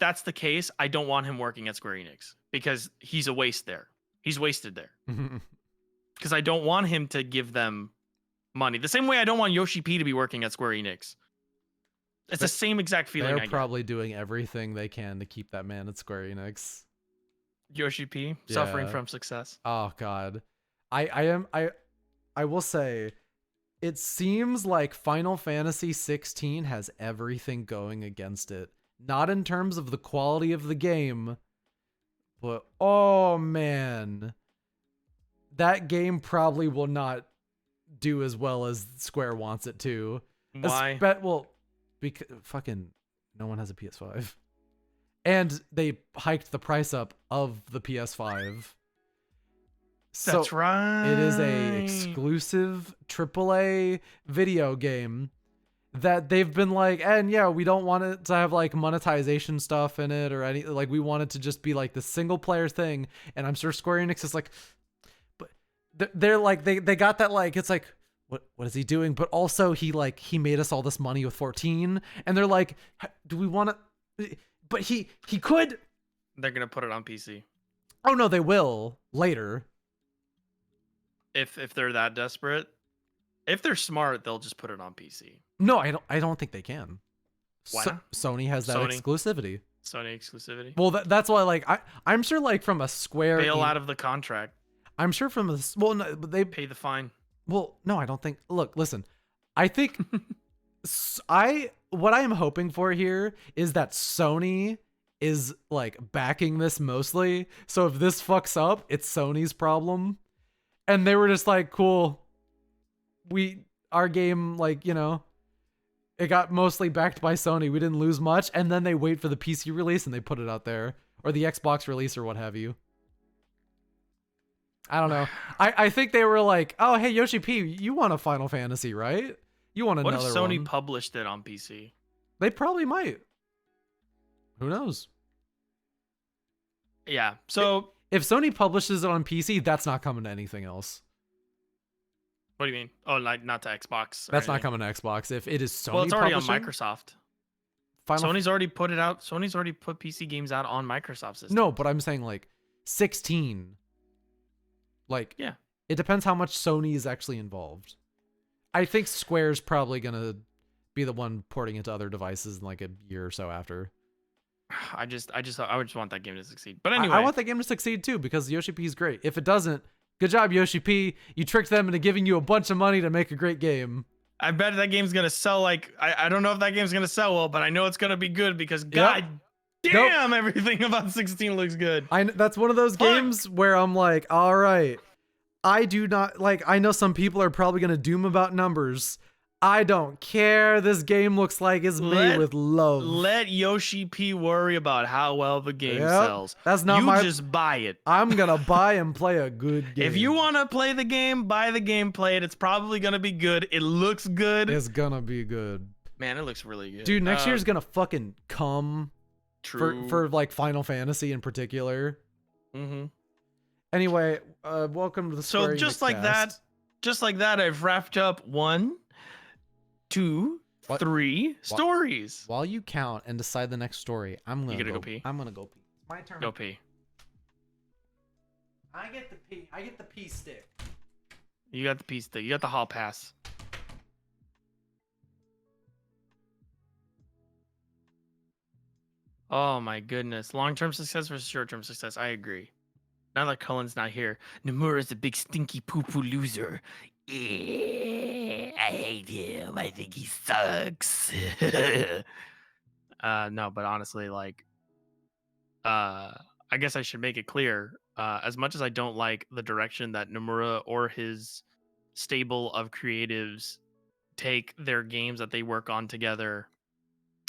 that's the case, I don't want him working at Square Enix because he's a waste there. He's wasted there. Because I don't want him to give them money. The same way I don't want Yoshi P to be working at Square Enix. It's the same exact feeling. They're probably doing everything they can to keep that man at Square Enix. Yoshi P suffering from success. Oh God, I will say, it seems like Final Fantasy 16 has everything going against it. Not in terms of the quality of the game, but oh man, that game probably will not do as well as Square wants it to. Why? Well, because fucking no one has a PS5. And they hiked the price up of the PS5. That's right. It is a exclusive AAA video game that they've been like, and yeah, we don't want it to have like monetization stuff in it or any, like we want it to just be like the single player thing. And I'm sure Square Enix is like, but they're like, they got that, like, it's like, what is he doing? But also he made us all this money with 14, and they're like, do we want to? But he could. They're gonna put it on PC. Oh no, they will later. If they're that desperate, if they're smart, they'll just put it on PC. No, I don't think they can. Why not? Sony has that exclusivity. Sony exclusivity. Well, that's why, like, I'm sure, like, from a Square bail out of the contract. I'm sure from a, well, no, they pay the fine. Well, no, I don't think. Look, listen, I think what I am hoping for here is that Sony is like backing this mostly. So if this fucks up, it's Sony's problem. And they were just like, cool. Our game, like, you know, it got mostly backed by Sony. We didn't lose much. And then they wait for the PC release and they put it out there, or the Xbox release or what have you. I don't know. I think they were like, oh, hey, Yoshi P, you want a Final Fantasy, right? You want another one. What if Sony published it on PC? They probably might. Who knows? Yeah. So if Sony publishes it on PC, that's not coming to anything else. What do you mean? Oh, like not to Xbox. That's not coming to Xbox. If it is Sony, well, it's already publishing, on Microsoft. Sony's already put it out. Sony's already put PC games out on Microsoft systems. No, but I'm saying like 16. Like, yeah, it depends how much Sony is actually involved. I think Square's probably gonna be the one porting it to other devices in like a year or so after. I just want that game to succeed. But anyway, I want that game to succeed too, because Yoshi P is great. If it doesn't, good job, Yoshi P. You tricked them into giving you a bunch of money to make a great game. I bet that game's gonna sell like I don't know if that game's gonna sell well, but I know it's gonna be good because god damn, everything about 16 looks good. That's one of those games where I'm like, all right, I do not like. I know some people are probably gonna doom about numbers. I don't care. This game looks like it's made with love. Let Yoshi P worry about how well the game sells. That's not you just buy it. I'm gonna buy and play a good game. If you want to play the game, buy the game, play it. It's probably gonna be good. It looks good. It's gonna be good. Man, it looks really good. Dude, next year's gonna fucking come. True. For like Final Fantasy in particular. Mm-hmm. Anyway, welcome to the So Square Enix cast. just like that, I've wrapped up 1, 2, What? 3 stories. While you count and decide the next story, I'm You gonna gotta go. go pee. I'm gonna go pee. It's my turn. Go pee. I get the pee. I get the pee stick. You got the piece. You got the hall pass. Oh my goodness. Long-term success versus short-term success. I agree. Now that Cullen's not here, Nomura's a big stinky poo-poo loser. I hate him. I think he sucks. No, but honestly, like, I guess I should make it clear. As much as I don't like the direction that Nomura or his stable of creatives take their games that they work on together,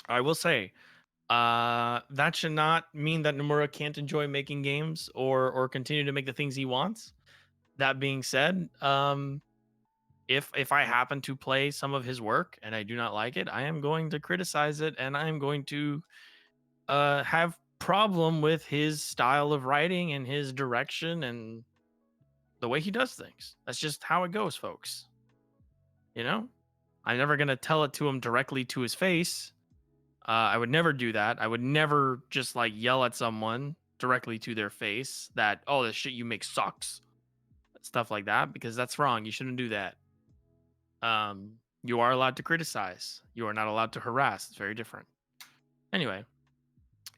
I will say that should not mean that Nomura can't enjoy making games or continue to make the things he wants. That being said, if I happen to play some of his work and I do not like it, I am going to criticize it, and I am going to have problem with his style of writing and his direction and the way he does things. That's just how it goes, folks. You know, I'm never gonna tell it to him directly to his face. I would never do that. I would never just like yell at someone directly to their face that, oh, the shit you make sucks, stuff like that, because that's wrong. You shouldn't do that. You are allowed to criticize. You are not allowed to harass. It's very different. Anyway,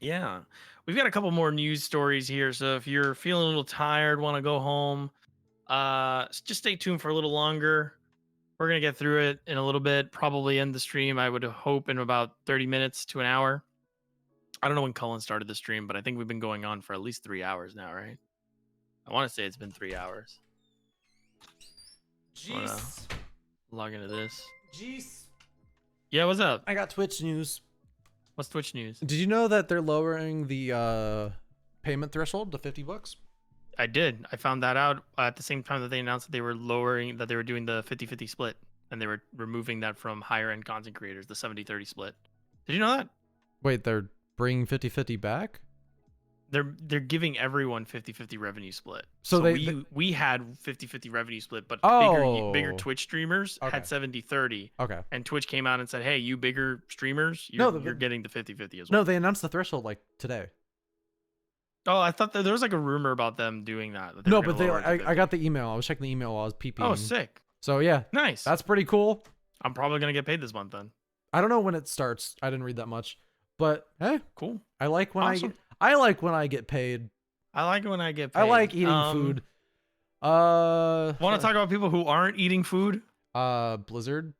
yeah, we've got a couple more news stories here. So if you're feeling a little tired, want to go home, just stay tuned for a little longer. We're gonna get through it in a little bit. Probably end the stream, I would hope, in about 30 minutes to an hour. I don't know when Cullen started the stream, but I think we've been going on for at least 3 hours now, right? I want to say it's been 3 hours. Jeez. Log into this. Jeez. Yeah, what's up? I got Twitch news. What's Twitch news? Did you know that they're lowering the payment threshold to $50? I did. I found that out at the same time that they announced that they were that they were doing the 50-50 split, and they were removing that from higher end content creators, the 70-30 split. Did you know that? Wait, they're bringing 50-50 back? They're giving everyone 50-50 revenue split. So we had 50-50 revenue split, but bigger Twitch streamers had 70-30. Okay. And Twitch came out and said, "Hey, you bigger streamers, you're getting the 50-50 as well." No, they announced the threshold like today. Oh, I thought that there was like a rumor about them doing that. No, but I got the email. I was checking the email while I was peeping. Oh, sick. So yeah. Nice. That's pretty cool. I'm probably gonna get paid this month then. I don't know when it starts. I didn't read that much. But hey, cool. I like when I like when I get paid. I like it when I get paid. I like eating food. Want to talk about people who aren't eating food? Blizzard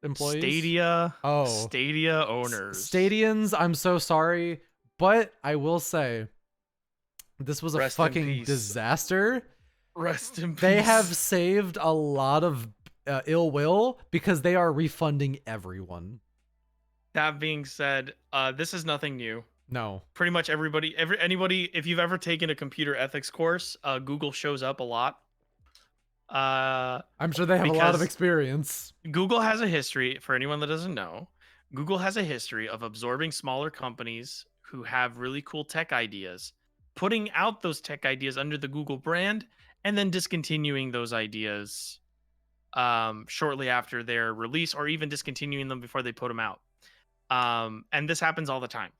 employees. Stadia. Oh, Stadia owners. Stadians. I'm so sorry, but I will say, this was a fucking disaster. Rest in peace. They have saved a lot of ill will because they are refunding everyone. That being said, this is nothing new. No. Pretty much anybody, if you've ever taken a computer ethics course, Google shows up a lot. I'm sure they have a lot of experience. Google has a history, for anyone that doesn't know, Google has a history of absorbing smaller companies who have really cool tech ideas, putting out those tech ideas under the Google brand, and then discontinuing those ideas shortly after their release, or even discontinuing them before they put them out. And this happens all the time.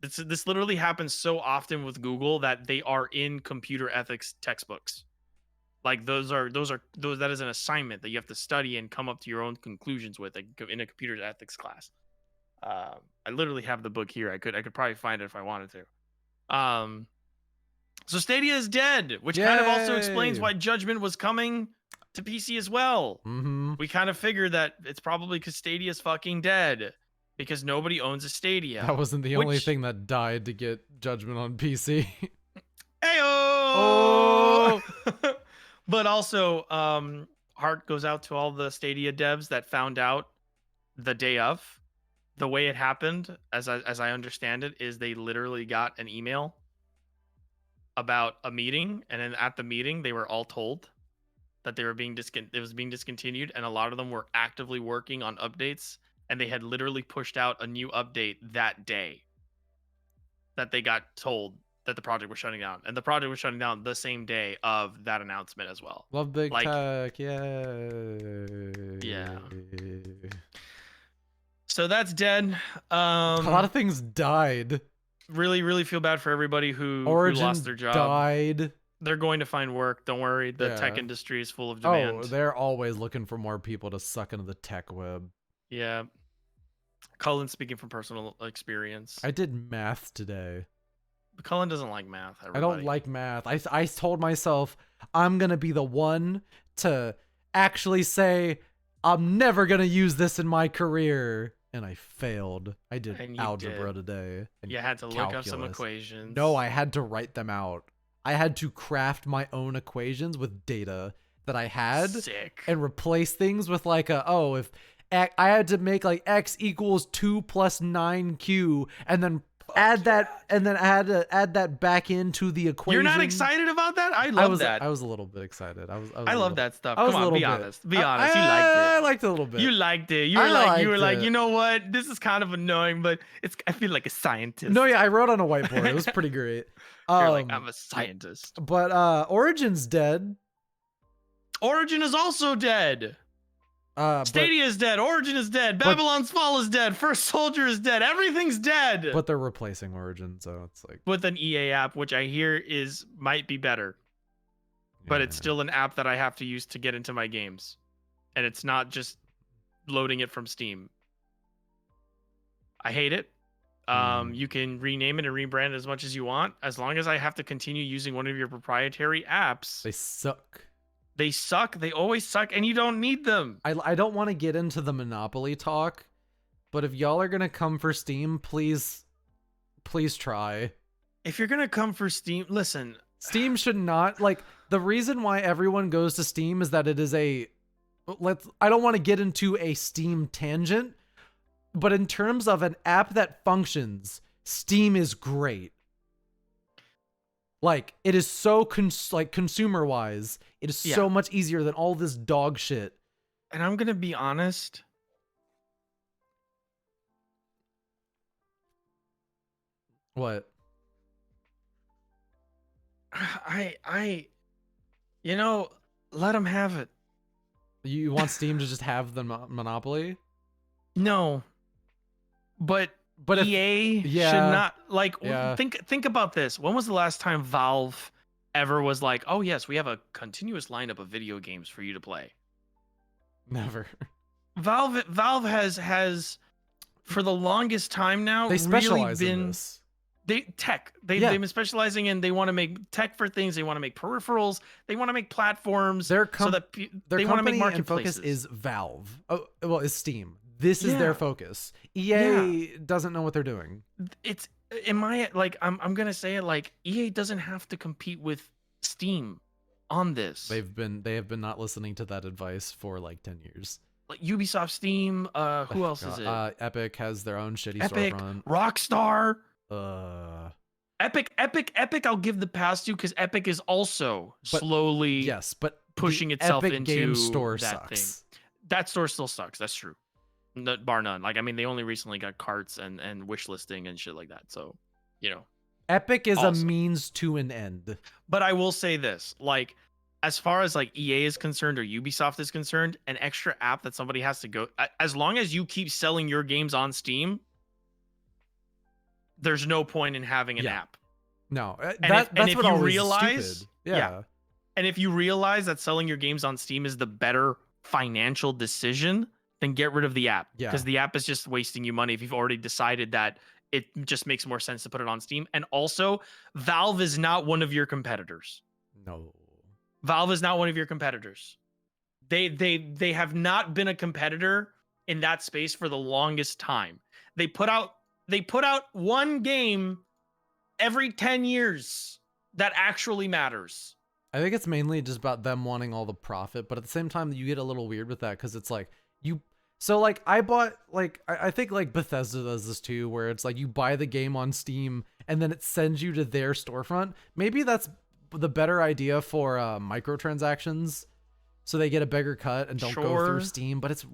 This literally happens so often with Google that they are in computer ethics textbooks. Like that is an assignment that you have to study and come up to your own conclusions with in a computer ethics class. I literally have the book here. I could probably find it if I wanted to. So Stadia is dead, which kind of also explains why Judgment was coming to PC as well. Mm-hmm. We kind of figured that it's probably because Stadia is fucking dead. Because nobody owns a Stadia. That wasn't the only thing that died to get Judgment on PC. Ayo! But also, heart goes out to all the Stadia devs that found out the day of. The way it happened, as I understand it, is they literally got an email about a meeting, and then at the meeting, they were all told that it was being discontinued, and a lot of them were actively working on updates. And they had literally pushed out a new update that day that they got told that the project was shutting down, and the project was shutting down the same day of that announcement as well. Love big Like, tech, yay. Yeah. So that's dead. A lot of things died. Really, really feel bad for everybody who Origin lost their job. died. They're going to find work. Don't worry. The tech industry is full of demand. Oh, they're always looking for more people to suck into the tech web. Yeah. Cullen speaking from personal experience. I did math today. Cullen doesn't like math. Everybody. I don't like math. I told myself I'm going to be the one to actually say I'm never going to use this in my career. And I failed. I did algebra today. You had to look up some equations. No, I had to write them out. I had to craft my own equations with data that I had. Sick. And replace things with like if I had to make like x equals 2 plus 9q and then add that back into the equation. You're not excited about that? I love that. I was a little bit excited. I love that stuff. Come on, be honest. Be honest. You liked it. I liked it a little bit. You liked it. You were like, you know what? This is kind of annoying, but I feel like a scientist. No, yeah, I wrote on a whiteboard. It was pretty great. You're like, I'm a scientist. But Origin's dead. Origin is also dead. Stadia is dead. Origin is dead. Babylon's Fall is dead. First Soldier is dead. Everything's dead. But they're replacing Origin, so it's like with an EA app, which I hear might be better. Yeah. But it's still an app that I have to use to get into my games, and it's not just loading it from Steam. I hate it. You can rename it and rebrand it as much as you want, as long as I have to continue using one of your proprietary apps. They suck. They suck. They always suck, and you don't need them. I don't want to get into the monopoly talk, but if y'all are gonna come for Steam, please try. If you're gonna come for Steam, listen. Steam should not, like, the reason why everyone goes to Steam is that it is I don't want to get into a Steam tangent, but in terms of an app that functions, Steam is great. Like, it is so consumer-wise, it is so much easier than all this dog shit. And I'm gonna be honest. What? Let them have it. You want Steam to just have the monopoly? No. But EA should not, like, think about this. When was the last time Valve ever was like, oh yes, we have a continuous lineup of video games for you to play? Never. Valve has for the longest time now they specialize in this. They've been specializing in, they want to make tech for things, they want to make peripherals, they want to make platforms, their so that they want to make marketplaces. Focus is Valve. Oh, well, is Steam. This is their focus. EA doesn't know what they're doing. It's I'm gonna say it, like, EA doesn't have to compete with Steam on this. They have been not listening to that advice for like 10 years. Like Ubisoft, Steam, who else is it? Epic has their own shitty storefront. Rockstar. Epic I'll give the pass to, because Epic is also slowly pushing itself Epic into game store that sucks. thing. That store still sucks. That's true. Bar none. Like, I mean, they only recently got carts and wish listing and shit like that. So, Epic is a means to an end. But I will say this, like, as far as like EA is concerned or Ubisoft is concerned, an extra app that somebody has to go, as long as you keep selling your games on Steam, there's no point in having an app. No, that's what you always realize, stupid. Yeah. And if you realize that selling your games on Steam is the better financial decision, then get rid of the app. Yeah. Because the app is just wasting you money if you've already decided that it just makes more sense to put it on Steam. And also, Valve is not one of your competitors. No. Valve is not one of your competitors. They have not been a competitor in that space for the longest time. They put out one game every 10 years that actually matters. I think it's mainly just about them wanting all the profit, but at the same time you get a little weird with that, because it's like I bought, like, I think like Bethesda does this too, where it's like you buy the game on Steam and then it sends you to their storefront. Maybe that's the better idea for microtransactions, so they get a bigger cut and don't go Sure. through Steam. But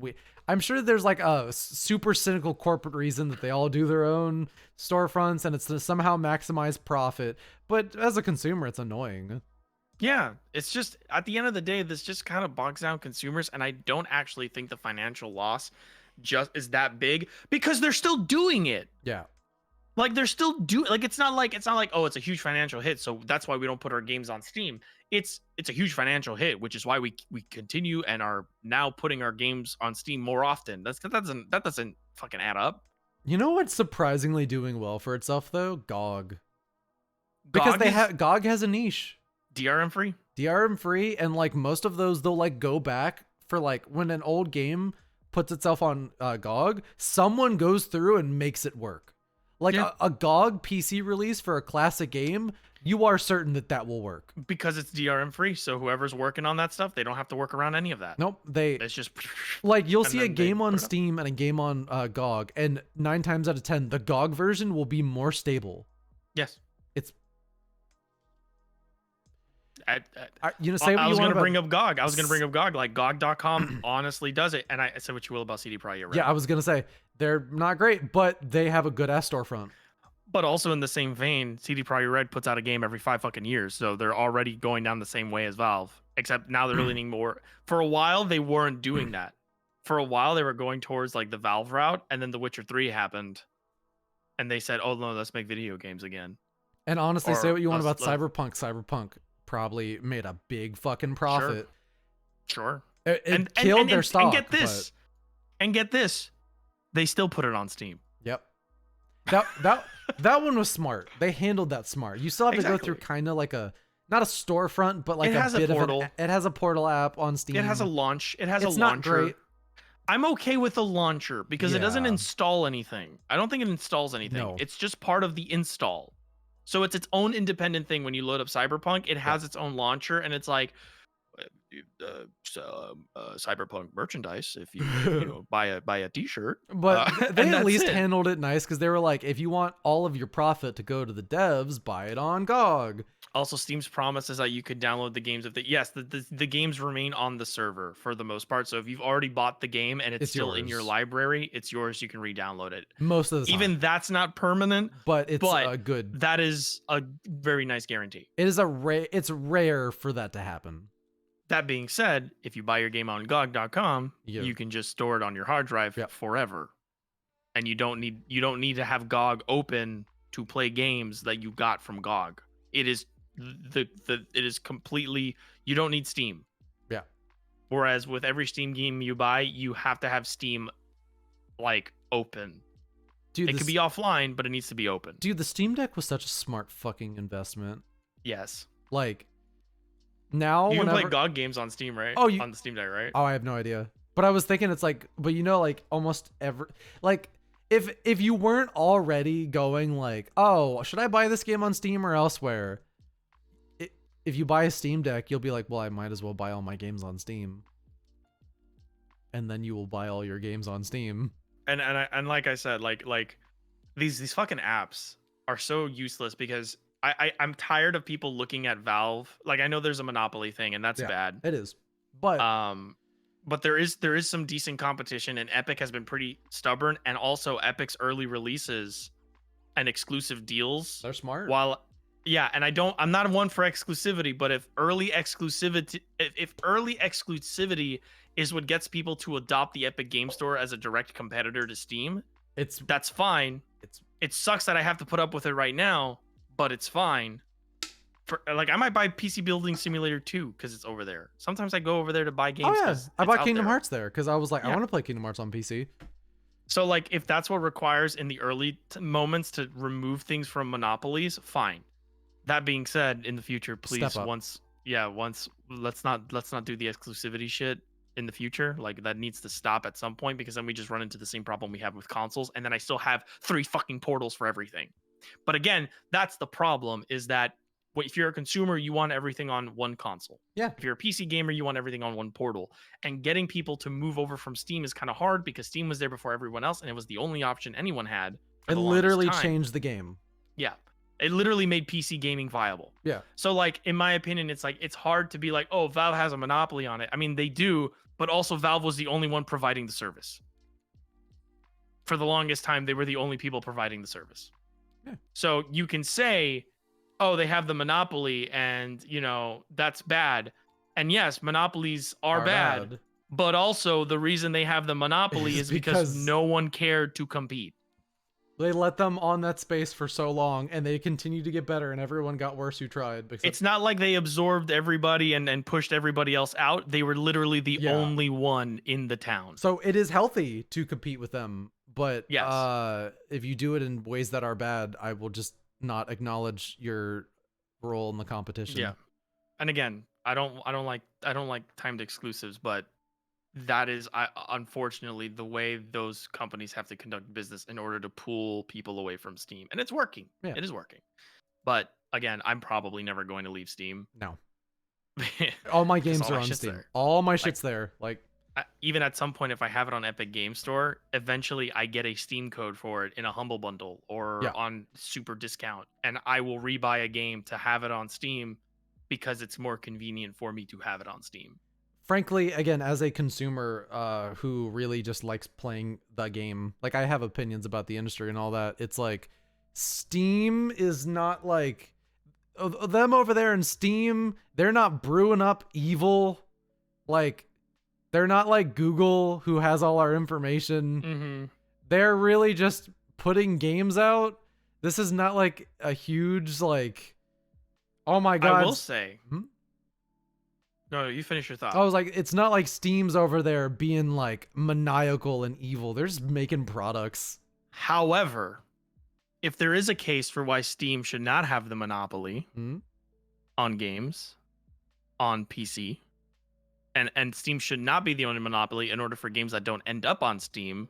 I'm sure there's like a super cynical corporate reason that they all do their own storefronts, and it's to somehow maximize profit. But as a consumer, it's annoying. Yeah, it's just at the end of the day, this just kind of bogs down consumers, and I don't actually think the financial loss just is that big because they're still doing it. Yeah. Like they're still doing, like it's not like oh, it's a huge financial hit, so that's why we don't put our games on Steam. It's a huge financial hit, which is why we continue and are now putting our games on Steam more often. That doesn't fucking add up. You know what's surprisingly doing well for itself though? GOG. Because GOG has a niche. DRM free? DRM free, and like most of those they'll like go back for like when an old game puts itself on GOG, someone goes through and makes it work. Like a GOG PC release for a classic game, you are certain that will work. Because it's DRM free, so whoever's working on that stuff, they don't have to work around any of that. Nope, it's just like you'll see a game on Steam and a game on GOG, and 9 times out of 10, the GOG version will be more stable. Yes. It's I was going to bring up GOG. I was going to bring up GOG. Like GOG.com honestly does it. And I said what you will about CD Projekt Red. Yeah, I was going to say they're not great, but they have a good ass storefront. But also in the same vein, CD Projekt Red puts out a game every 5 fucking years. So they're already going down the same way as Valve. Except now they're leaning more. For a while, they weren't doing that. For a while, they were going towards like the Valve route. And then The Witcher 3 happened. And they said, oh, no, let's make video games again. And honestly, say what you want about Cyberpunk. Cyberpunk probably made a big fucking profit. Sure. It killed their stock. And get this. And get this. They still put it on Steam. Yep. That one was smart. They handled that smart. You still have to go through kind of like not a storefront, but like a bit of it has a portal app on Steam. It has a launch. It's a launcher. Not great. I'm okay with the launcher because it doesn't install anything. I don't think it installs anything. No. It's just part of the install. So it's its own independent thing. When you load up Cyberpunk, it has its own launcher, and it's like Cyberpunk merchandise if you buy a t-shirt. But they at least handled it nice because they were like, if you want all of your profit to go to the devs, buy it on GOG. Also, Steam's promise is that you could download the games if the games remain on the server for the most part. So if you've already bought the game and it's still yours in your library, it's yours. You can re-download it. Most of the time. Even that's not permanent, but it's a good. That is a very nice guarantee. It's rare for that to happen. That being said, if you buy your game on GOG.com, you can just store it on your hard drive forever, and you don't need to have GOG open to play games that you got from GOG. It is it is completely, you don't need Steam. Yeah. Whereas with every Steam game you buy, you have to have Steam like open. Dude, it could be offline, but it needs to be open. Dude, the Steam Deck was such a smart fucking investment. Yes. Like. Now you can play GOG games on Steam, right? On the Steam Deck, right? Oh, I have no idea. But I was thinking it's like, but like almost every, like if you weren't already going like, oh, should I buy this game on Steam or elsewhere? If you buy a Steam Deck, you'll be like, well, I might as well buy all my games on Steam. And then you will buy all your games on Steam. And like I said, like these fucking apps are so useless because I'm tired of people looking at Valve. Like, I know there's a monopoly thing, and that's bad. It is, but there is some decent competition, and Epic has been pretty stubborn. And also, Epic's early releases and exclusive deals, they're smart. And I'm not one for exclusivity, but if early exclusivity is what gets people to adopt the Epic Game Store as a direct competitor to Steam, that's fine. It sucks that I have to put up with it right now. But it's fine. I might buy PC Building Simulator 2 because it's over there. Sometimes I go over there to buy games. Oh yeah, I bought Kingdom Hearts there because I was like, I want to play Kingdom Hearts on PC. So like, if that's what requires in the early moments to remove things from monopolies, fine. That being said, in the future, please let's not do the exclusivity shit in the future. Like, that needs to stop at some point because then we just run into the same problem we have with consoles, and then I still have 3 fucking portals for everything. But again, that's the problem, is that if you're a consumer, you want everything on one console. Yeah. If you're a PC gamer, you want everything on one portal. And getting people to move over from Steam is kind of hard because Steam was there before everyone else, and it was the only option anyone had. It literally changed the game. Yeah. It literally made PC gaming viable. Yeah. So like in my opinion, it's like it's hard to be like, oh, Valve has a monopoly on it. I mean, they do, but also Valve was the only one providing the service. For the longest time, they were the only people providing the service. Yeah. So you can say, oh, they have the monopoly and, that's bad. And yes, monopolies are bad. But also the reason they have the monopoly is because no one cared to compete. They let them on that space for so long, and they continued to get better, and everyone got worse who tried. Because it's not like they absorbed everybody and pushed everybody else out. They were literally the only one in the town. So it is healthy to compete with them, but yes. If you do it in ways that are bad, I will just not acknowledge your role in the competition. Yeah. And again, I don't like timed exclusives, but that is unfortunately the way those companies have to conduct business in order to pull people away from Steam. And it's working. Yeah. It is working. But again, I'm probably never going to leave Steam. No. All my games are on Steam. There. All my shit's there. Like even at some point, if I have it on Epic Game Store, eventually I get a Steam code for it in a Humble Bundle or on super discount, and I will rebuy a game to have it on Steam because it's more convenient for me to have it on Steam. Frankly, again, as a consumer who really just likes playing the game, like I have opinions about the industry and all that. It's like Steam is not like them over there in Steam. They're not brewing up evil. Like they're not like Google who has all our information. Mm-hmm. They're really just putting games out. This is not like a huge like, oh my God. I will say. No, you finish your thought. I was like, it's not like Steam's over there being like maniacal and evil. They're just making products. However, if there is a case for why Steam should not have the monopoly on games on PC, and Steam should not be the only monopoly in order for games that don't end up on Steam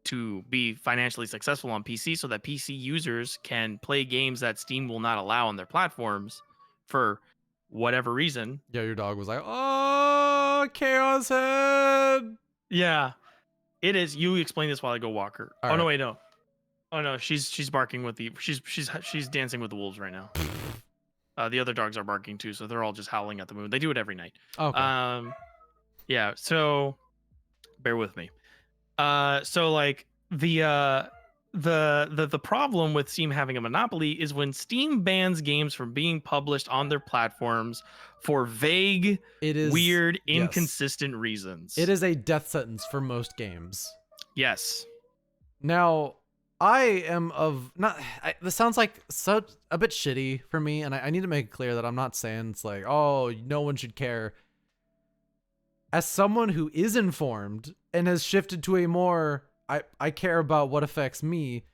to be financially successful on PC, so that PC users can play games that Steam will not allow on their platforms for whatever reason. Yeah, your dog was like, oh, Chaos Head. Yeah, it is. You explained this while I go walk her. All right. No, wait, no. Oh no, she's barking with the she's dancing with the wolves right now. The other dogs are barking too, so they're all just howling at the moon. They do it every night. Okay. Yeah. So bear with me. So like the problem with Steam having a monopoly is when Steam bans games from being published on their platforms for vague, weird, inconsistent reasons. It is a death sentence for most games. Yes. Now, I am of not. This sounds like such a bit shitty for me, and I need to make it clear that I'm not saying it's like, oh, no one should care. As someone who is informed and has shifted to a more I care about what affects me,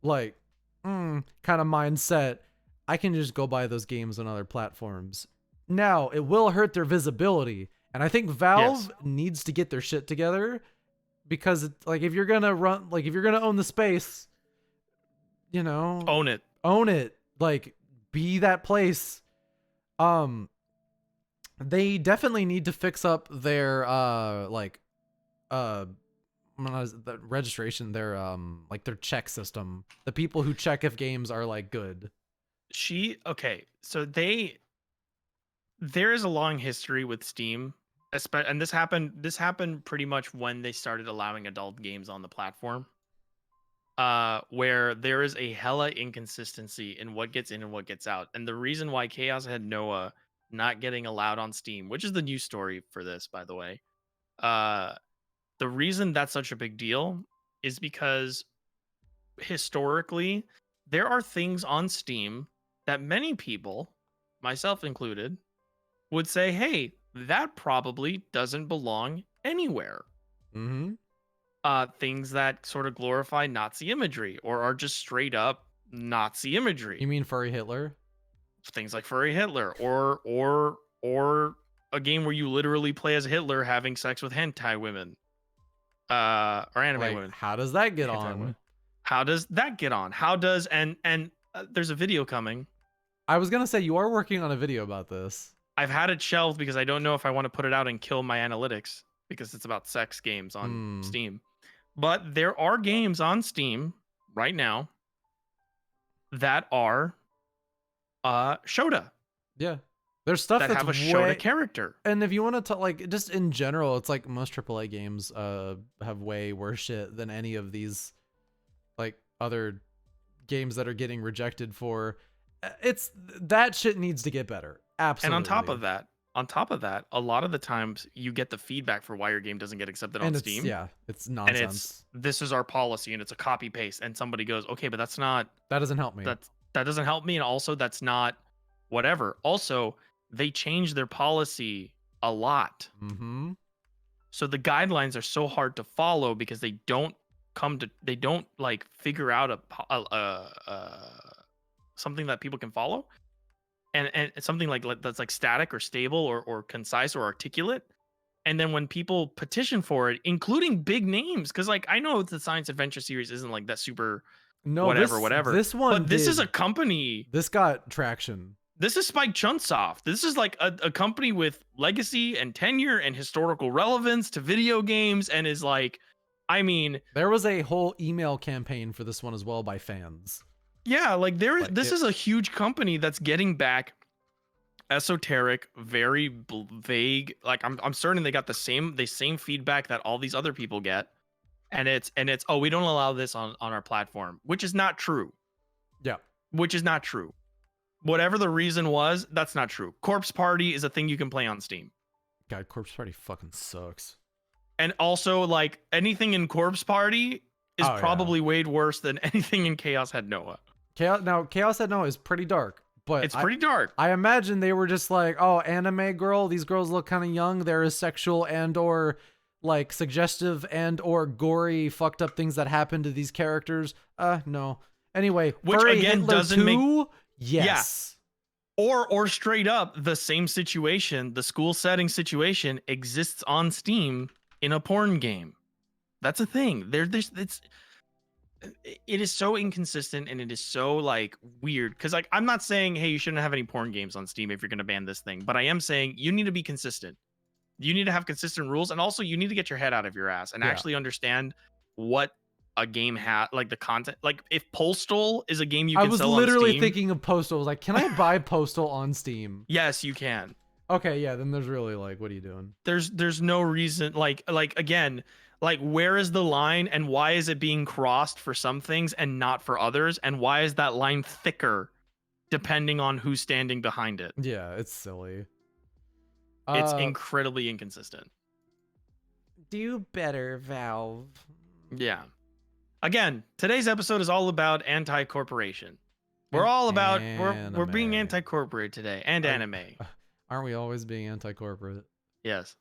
like, kind of mindset, I can just go buy those games on other platforms. Now, it will hurt their visibility, and I think Valve needs to get their shit together, because it's like, if you're gonna own the space, own it, like, be that place. They definitely need to fix up their the registration, their their check system. The people who check if games are like good. So there is a long history with Steam, and this happened pretty much when they started allowing adult games on the platform. Where there is a hella inconsistency in what gets in and what gets out. And the reason why Chaos had Noah not getting allowed on Steam, which is the news story for this, by the way, the reason that's such a big deal is because historically there are things on Steam that many people, myself included, would say, hey, that probably doesn't belong anywhere. Things that sort of glorify Nazi imagery or are just straight up Nazi imagery. You mean Furry Hitler? Things like Furry Hitler, or a game where you literally play as Hitler having sex with hentai women, or anime women. How does that get on? Women. How does that get on? How does and there's a video coming. I was gonna say, you are working on a video about this. I've had it shelved because I don't know if I want to put it out and kill my analytics, because it's about sex games on Steam. But there are games on Steam right now that are Shota, Yeah. There's stuff that that's have a Shota way, character. and if you want to like just in general, it's like most AAA games have way worse shit than any of these like other games that are getting rejected for. It's that shit needs to get better. And Absolutely. on top of that, a lot of the times you get the feedback for why your game doesn't get accepted on and it's Steam. yeah, it's And nonsense. this is our policy, and it's a copy paste, and somebody goes, okay, but that's not, That doesn't help me. that doesn't help me, and also that's not whatever. Also, they change their policy a lot. Mm-hmm. So the guidelines are so hard to follow because they don't like figure out something that people can follow, and something like that's like static or stable or concise or articulate. And then when people petition for it, including big names, because like I know the science adventure series isn't like that super No, whatever, this one but this is did. a company. This got traction. This is Spike Chunsoft. This is like a company with legacy and tenure and historical relevance to video games, and is like, I mean, There was a whole email campaign for this one as well by fans. yeah, like this is a huge company that's getting back esoteric, very vague. Like I'm certain they got the same feedback that all these other people get, and it's oh, we don't allow this on our platform, which is not true. Yeah. Which is not true. Whatever the reason was, that's not true. Corpse Party is a thing you can play on Steam. God, Corpse Party fucking sucks. And also, like, anything in Corpse Party is probably way worse than anything in Chaos Head Noah. Chaos Head Noah is pretty dark, but It's pretty dark. I imagine they were just like, oh, anime girl, these girls look kind of young. There is sexual and or like suggestive and or gory fucked up things that happen to these characters. No. Anyway, which furry again Hitler doesn't 2? make Yes. Yeah. Or straight up the same situation, the school setting situation exists on Steam in a porn game. That's a thing. It is so inconsistent, and it is so like weird, because like I'm not saying, hey, you shouldn't have any porn games on Steam if you're going to ban this thing, but I am saying you need to be consistent. You need to have consistent rules, and also you need to get your head out of your ass and actually understand what a game has, like the content. Like if Postal is a game you can sell on Steam. I was literally thinking of Postal. I was like, can I buy Postal on Steam? Yes, you can. Okay, yeah, then there's really like, what are you doing? There's no reason, like again, like where is the line, and why is it being crossed for some things and not for others, and why is that line thicker depending on who's standing behind it? Yeah, it's silly. It's incredibly inconsistent. Do better, Valve. Yeah. Again, today's episode is all about anti-corporation. We're all about we're being anti-corporate today, and anime. Aren't we always being anti-corporate? Yes.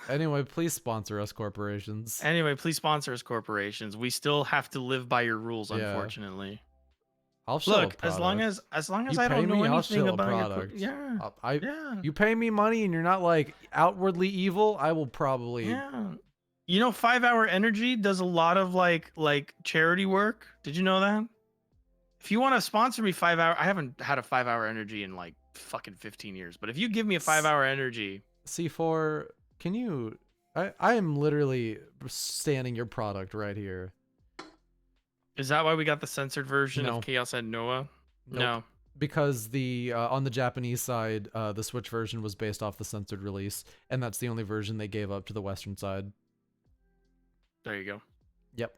Anyway, please sponsor us, corporations. Anyway, please sponsor us, corporations. We still have to live by your rules, unfortunately. I'll show Look, as long as I don't know anything about your you pay me money and you're not like outwardly evil, I will probably. Yeah. You know, 5 Hour Energy does a lot of like charity work. Did you know that? If you want to sponsor me 5 Hour, I haven't had a 5 Hour Energy in like fucking 15 years. But if you give me a 5 Hour Energy, C4, can you? I am literally standing your product right here. Is that why we got the censored version of Chaos Head Noah? Nope. No. Because the on the Japanese side, the Switch version was based off the censored release, and that's the only version they gave up to the Western side. There you go. Yep.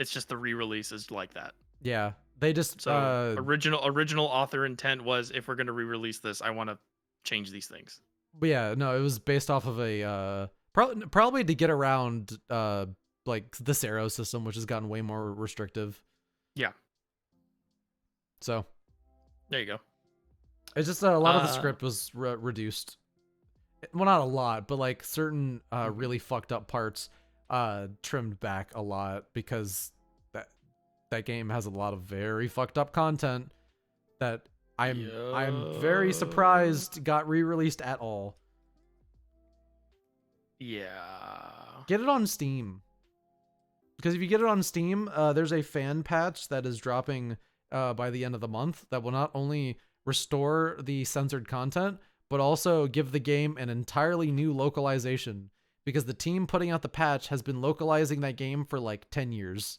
It's just the re-release is like that. Yeah, they just original author intent was, if we're gonna re-release this, I want to change these things. But yeah, no, it was based off of a probably to get around like this arrow system, which has gotten way more restrictive. Yeah. So there you go. It's just a lot of the script was reduced. Well, not a lot, but like certain really fucked up parts trimmed back a lot, because that game has a lot of very fucked up content that I'm very surprised got re-released at all. Yeah. Get it on Steam. Because if you get it on Steam, there's a fan patch that is dropping by the end of the month that will not only restore the censored content, but also give the game an entirely new localization. Because the team putting out the patch has been localizing that game for like 10 years.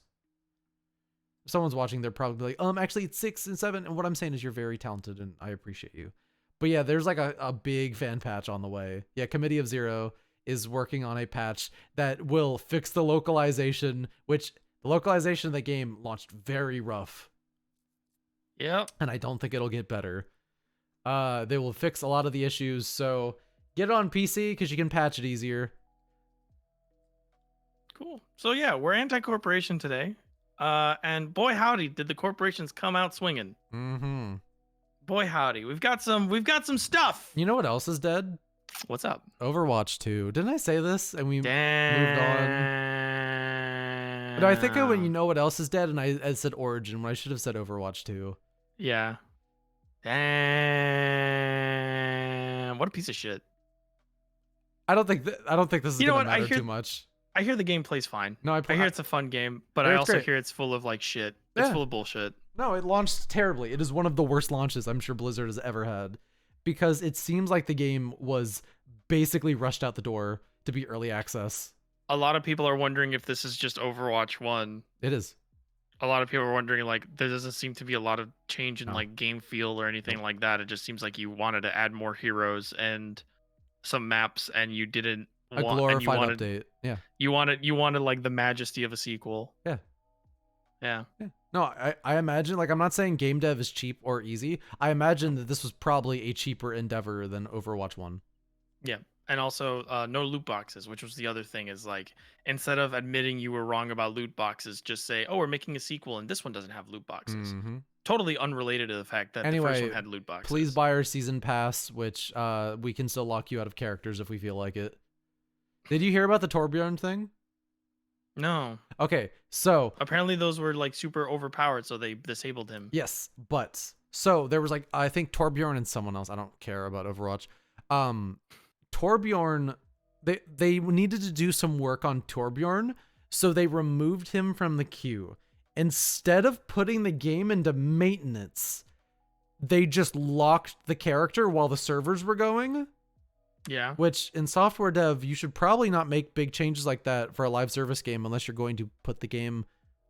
If someone's watching, they're probably like, actually it's 6 and 7. And what I'm saying is you're very talented and I appreciate you. But yeah, there's like a big fan patch on the way. Yeah, Committee of Zero is working on a patch that will fix the localization, which the localization of the game launched very rough. Yep. And I don't think it'll get better. They will fix a lot of the issues, so get it on PC because you can patch it easier. Cool. So yeah, we're anti-corporation today. And boy howdy, did the corporations come out swinging. Mm-hmm. Boy howdy, we've got some stuff. You know what else is dead? What's up? Overwatch 2. Didn't I say this? And we moved on. No, I think when you know what else is dead, and I said Origin when I should have said Overwatch 2. Yeah. Damn. What a piece of shit. I don't think this is gonna matter too much. I hear the gameplay's fine. No, I hear it's a fun game, but I also hear it's full of like shit. It's full of bullshit. No, it launched terribly. It is one of the worst launches I'm sure Blizzard has ever had, because it seems like the game was basically rushed out the door to be early access. A lot of people are wondering if this is just Overwatch 1. It is. A lot of people are wondering, like, there doesn't seem to be a lot of change in like game feel or anything like that. It just seems like you wanted to add more heroes and some maps, and you didn't want a glorified update. Yeah. You wanted like the majesty of a sequel. Yeah. Yeah. No, I imagine, like, I'm not saying game dev is cheap or easy. I imagine that this was probably a cheaper endeavor than Overwatch 1. Yeah. And also no loot boxes, which was the other thing, is like, instead of admitting you were wrong about loot boxes, just say, oh, we're making a sequel and this one doesn't have loot boxes. Mm-hmm. Totally unrelated to the fact that the first one had loot boxes. Please buy our season pass, which we can still lock you out of characters if we feel like it. Did you hear about the Torbjorn thing? No. Okay, so apparently those were like super overpowered, so they disabled him. Yes, but so there was like, I think Torbjorn and someone else. I don't care about Overwatch. Torbjorn, they needed to do some work on Torbjorn, so they removed him from the queue. Instead of putting the game into maintenance, they just locked the character while the servers were going. Yeah. Which in software dev, you should probably not make big changes like that for a live service game unless you're going to put the game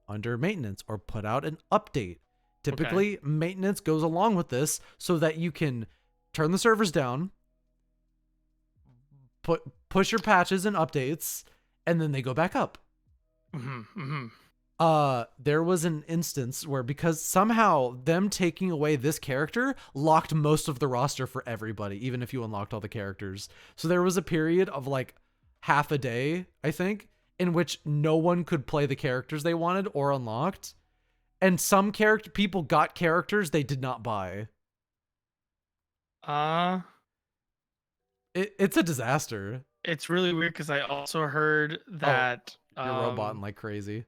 under maintenance or put out an update. Typically, maintenance goes along with this so that you can turn the servers down, push your patches and updates, and then they go back up. There was an instance where, because somehow them taking away this character locked most of the roster for everybody, even if you unlocked all the characters. So there was a period of like half a day, I think, in which no one could play the characters they wanted or unlocked. And some people got characters they did not buy. It's a disaster. It's really weird because I also heard that you're roboting like crazy.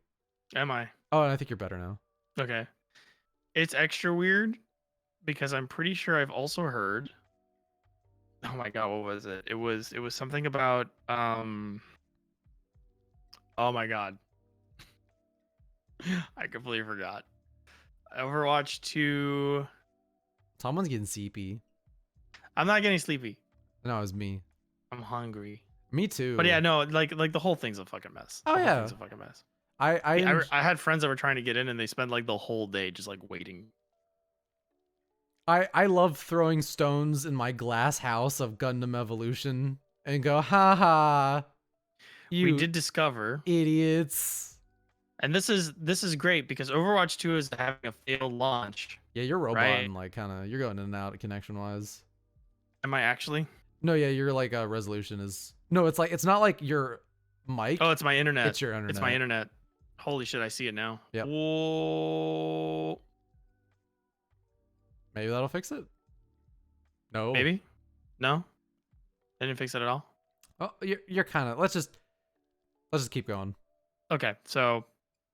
Am I? Oh, and I think you're better now. Okay. It's extra weird because I'm pretty sure I've also heard. Oh my god, what was it? It was something about oh my god. I completely forgot. Overwatch 2. Someone's getting sleepy. I'm not getting sleepy. No, it was me. I'm hungry. Me too. But yeah, no, like the whole thing's a fucking mess. Oh yeah. It's a fucking mess. I had friends that were trying to get in and they spent like the whole day just like waiting. I love throwing stones in my glass house of Gundam Evolution and go, haha. We did discover idiots. And this is great because Overwatch 2 is having a failed launch. Yeah, you're roboting, like kinda you're going in and out connection wise. Am I actually? No, yeah, your like resolution is it's not like your mic. Oh, it's my internet. It's your internet. It's my internet. Holy shit, I see it now. Yep. Whoa. Maybe that'll fix it. No. Maybe? No? They didn't fix it at all? Oh, you're kind of... Let's just keep going. Okay, so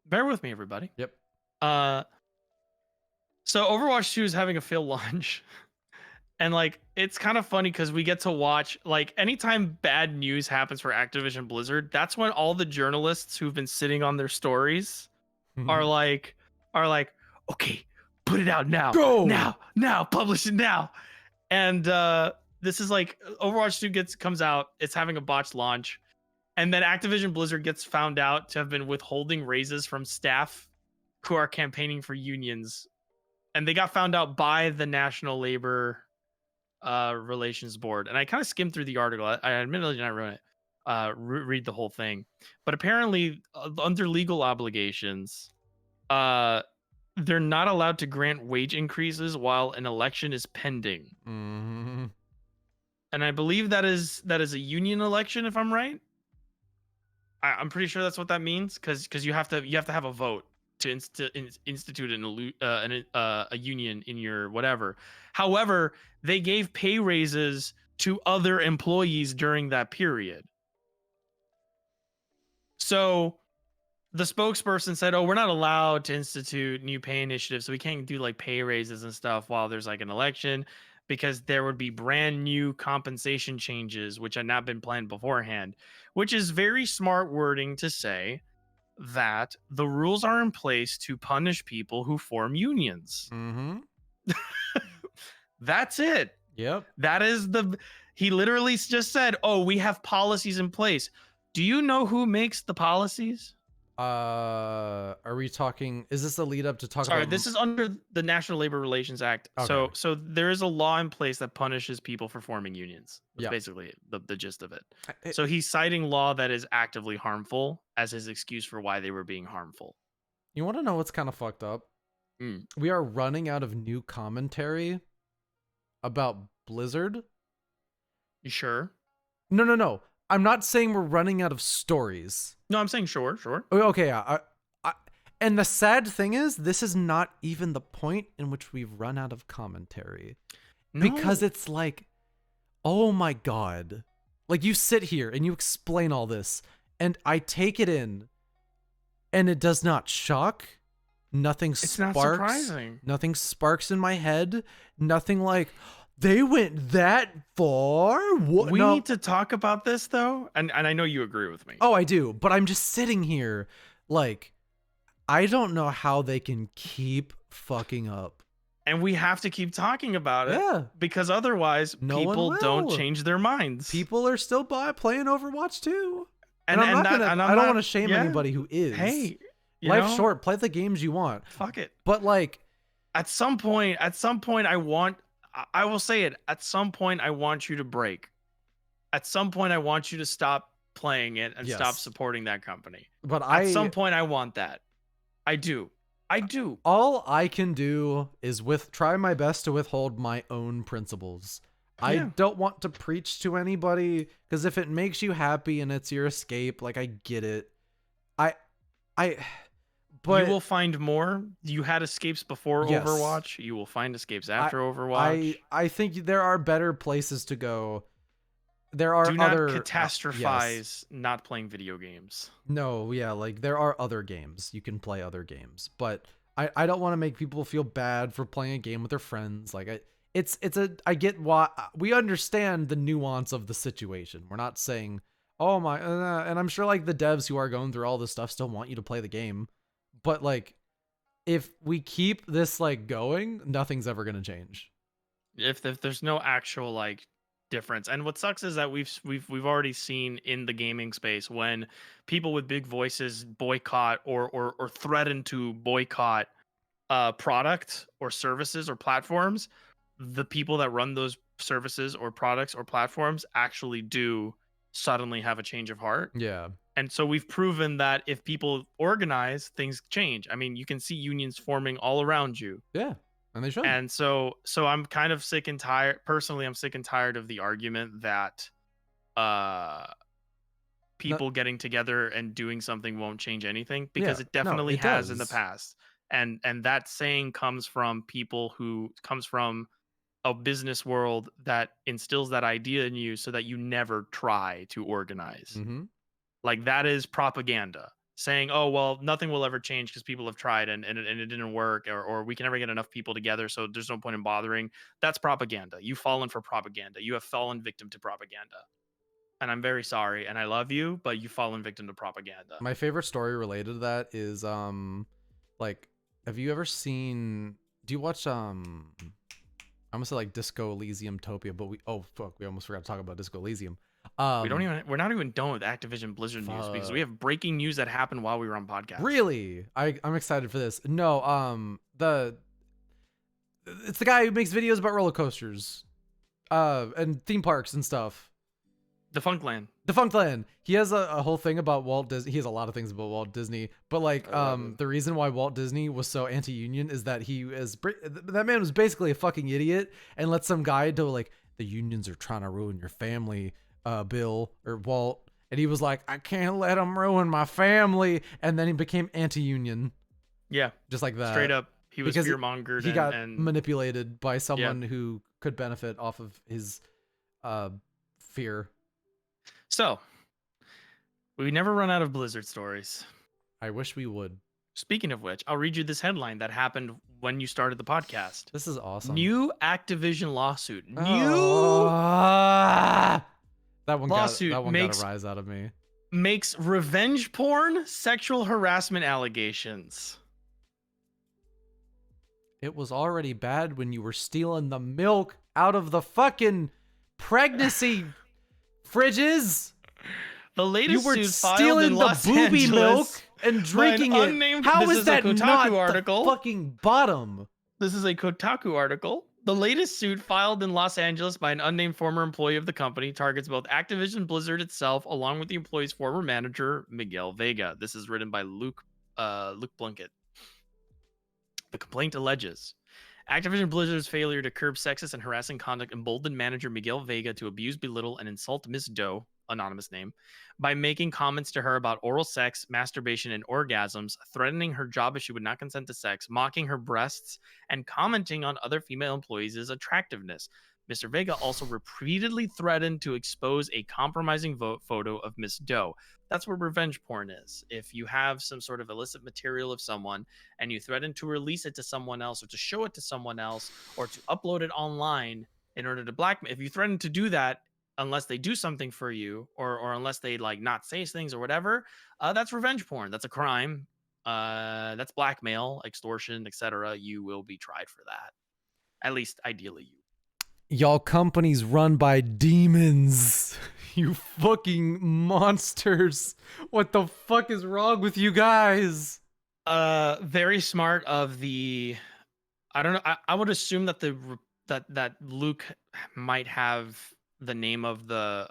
bear with me, everybody. Yep. So Overwatch 2 is having a failed launch. And like, it's kind of funny because we get to watch, like, anytime bad news happens for Activision Blizzard, that's when all the journalists who've been sitting on their stories are like, okay, put it out now. Go! Now, publish it now. And this is like, Overwatch 2 comes out, it's having a botched launch. And then Activision Blizzard gets found out to have been withholding raises from staff who are campaigning for unions, and they got found out by the National Labor Relations Board. And I kind of skimmed through the article. I admittedly did not read the whole thing, but apparently under legal obligations, uh, they're not allowed to grant wage increases while an election is pending. Mm-hmm. And I believe that is a union election, if I'm right. I'm pretty sure that's what that means, because you have to have a vote to institute a union in your whatever. However, they gave pay raises to other employees during that period. So the spokesperson said, "Oh, we're not allowed to institute new pay initiatives, so we can't do like pay raises and stuff while there's like an election, because there would be brand new compensation changes which had not been planned beforehand," which is very smart wording to say that the rules are in place to punish people who form unions. Mm-hmm. That's it. Yep. That is he literally just said, "Oh, we have policies in place." Do you know who makes the policies? Are we talking? Is this a lead up to talk Sorry, about? this is under the National Labor Relations Act. Okay. So there is a law in place that punishes people for forming unions. That's Yep. basically the gist of it. So he's citing law that is actively harmful as his excuse for why they were being harmful. You want to know what's kind of fucked up? We are running out of new commentary about Blizzard. You sure? No. I'm not saying we're running out of stories. No, I'm saying sure. Okay, yeah. And the sad thing is, this is not even the point in which we've run out of commentary. No. Because it's like, oh my God. Like, you sit here and you explain all this, and I take it in, and it does not shock. Nothing sparks. It's not surprising. Nothing sparks in my head. Nothing like, they went that far? What? We need to talk about this, though. And I know you agree with me. Oh, I do. But I'm just sitting here like, I don't know how they can keep fucking up. And we have to keep talking about it. Yeah. Because otherwise, people don't change their minds. People are still playing Overwatch 2. And I don't want to shame anybody who is. Hey, life's short. Play the games you want. Fuck it. But like, at some point, I will say it. At some point, I want you to break. At some point, I want you to stop playing it and stop supporting that company. But at some point, I want that. I do. All I can do is try my best to withhold my own principles. Yeah. I don't want to preach to anybody, because if it makes you happy and it's your escape, like, I get it. But you will find more. You had escapes before Overwatch. You will find escapes after Overwatch. I think there are better places to go. There are Do not catastrophize not playing video games. No, yeah, like, there are other games. You can play other games. But I don't want to make people feel bad for playing a game with their friends. Like, I get why. We understand the nuance of the situation. We're not saying, oh my, and I'm sure, like, the devs who are going through all this stuff still want you to play the game. But like, if we keep this like going, nothing's ever gonna change. If there's no actual like difference, and what sucks is that we've already seen in the gaming space when people with big voices boycott or threaten to boycott product or services or platforms, the people that run those services or products or platforms actually do suddenly have a change of heart. Yeah. And so we've proven that if people organize, things change. I mean, you can see unions forming all around you. Yeah, and they should. And so I'm kind of sick and tired. Personally, I'm sick and tired of the argument that people getting together and doing something won't change anything, because it definitely has in the past. And that saying comes from people who comes from a business world that instills that idea in you so that you never try to organize. Mm-hmm. Like, that is propaganda, saying, oh, well, nothing will ever change because people have tried and it didn't work, or we can never get enough people together, so there's no point in bothering. That's propaganda. You've fallen for propaganda. You have fallen victim to propaganda. And I'm very sorry, and I love you, but you've fallen victim to propaganda. My favorite story related to that is, like, have you ever seen, do you watch, I'm gonna say like Disco Elysium Topia, but we almost forgot to talk about Disco Elysium. We're not even done with Activision Blizzard news because we have breaking news that happened while we were on podcast. Really? I'm excited for this. No, it's the guy who makes videos about roller coasters, and theme parks and stuff. Defunctland. He has a whole thing about Walt Disney. He has a lot of things about Walt Disney, but like, the reason why Walt Disney was so anti-union is that that man was basically a fucking idiot and let some guy do like, the unions are trying to ruin your family, Bill or Walt. And he was like, I can't let them ruin my family. And then he became anti-union. Yeah. Just like that. Straight up. He was fear-mongered. He got manipulated by someone who could benefit off of his fear. So, we never run out of Blizzard stories. I wish we would. Speaking of which, I'll read you this headline that happened when you started the podcast. This is awesome. New Activision lawsuit. That one got a rise out of me. Makes revenge porn sexual harassment allegations. It was already bad when you were stealing the milk out of the fucking pregnancy fridges. The latest you were suit stealing filed in the booby Los milk Angeles and drinking it. How is that not the fucking bottom? This is a Kotaku article. The latest suit filed in Los Angeles by an unnamed former employee of the company targets both Activision Blizzard itself along with the employee's former manager, Miguel Vega. This is written by Luke Blunkett. The complaint alleges Activision Blizzard's failure to curb sexist and harassing conduct emboldened manager Miguel Vega to abuse, belittle, and insult Miss Doe, anonymous name, by making comments to her about oral sex, masturbation, and orgasms, threatening her job if she would not consent to sex, mocking her breasts, and commenting on other female employees' attractiveness. Mr. Vega also repeatedly threatened to expose a compromising photo of Miss Doe. That's what revenge porn is. If you have some sort of illicit material of someone and you threaten to release it to someone else or to show it to someone else or to upload it online in order to blackmail, if you threaten to do that, unless they do something for you or unless they like not say things or whatever, that's revenge porn. That's a crime. That's blackmail, extortion, etc. You will be tried for that. At least ideally you. Y'all companies run by demons. You fucking monsters. What the fuck is wrong with you guys? Very smart of the, I don't know. I would assume that that Luke might have the name of the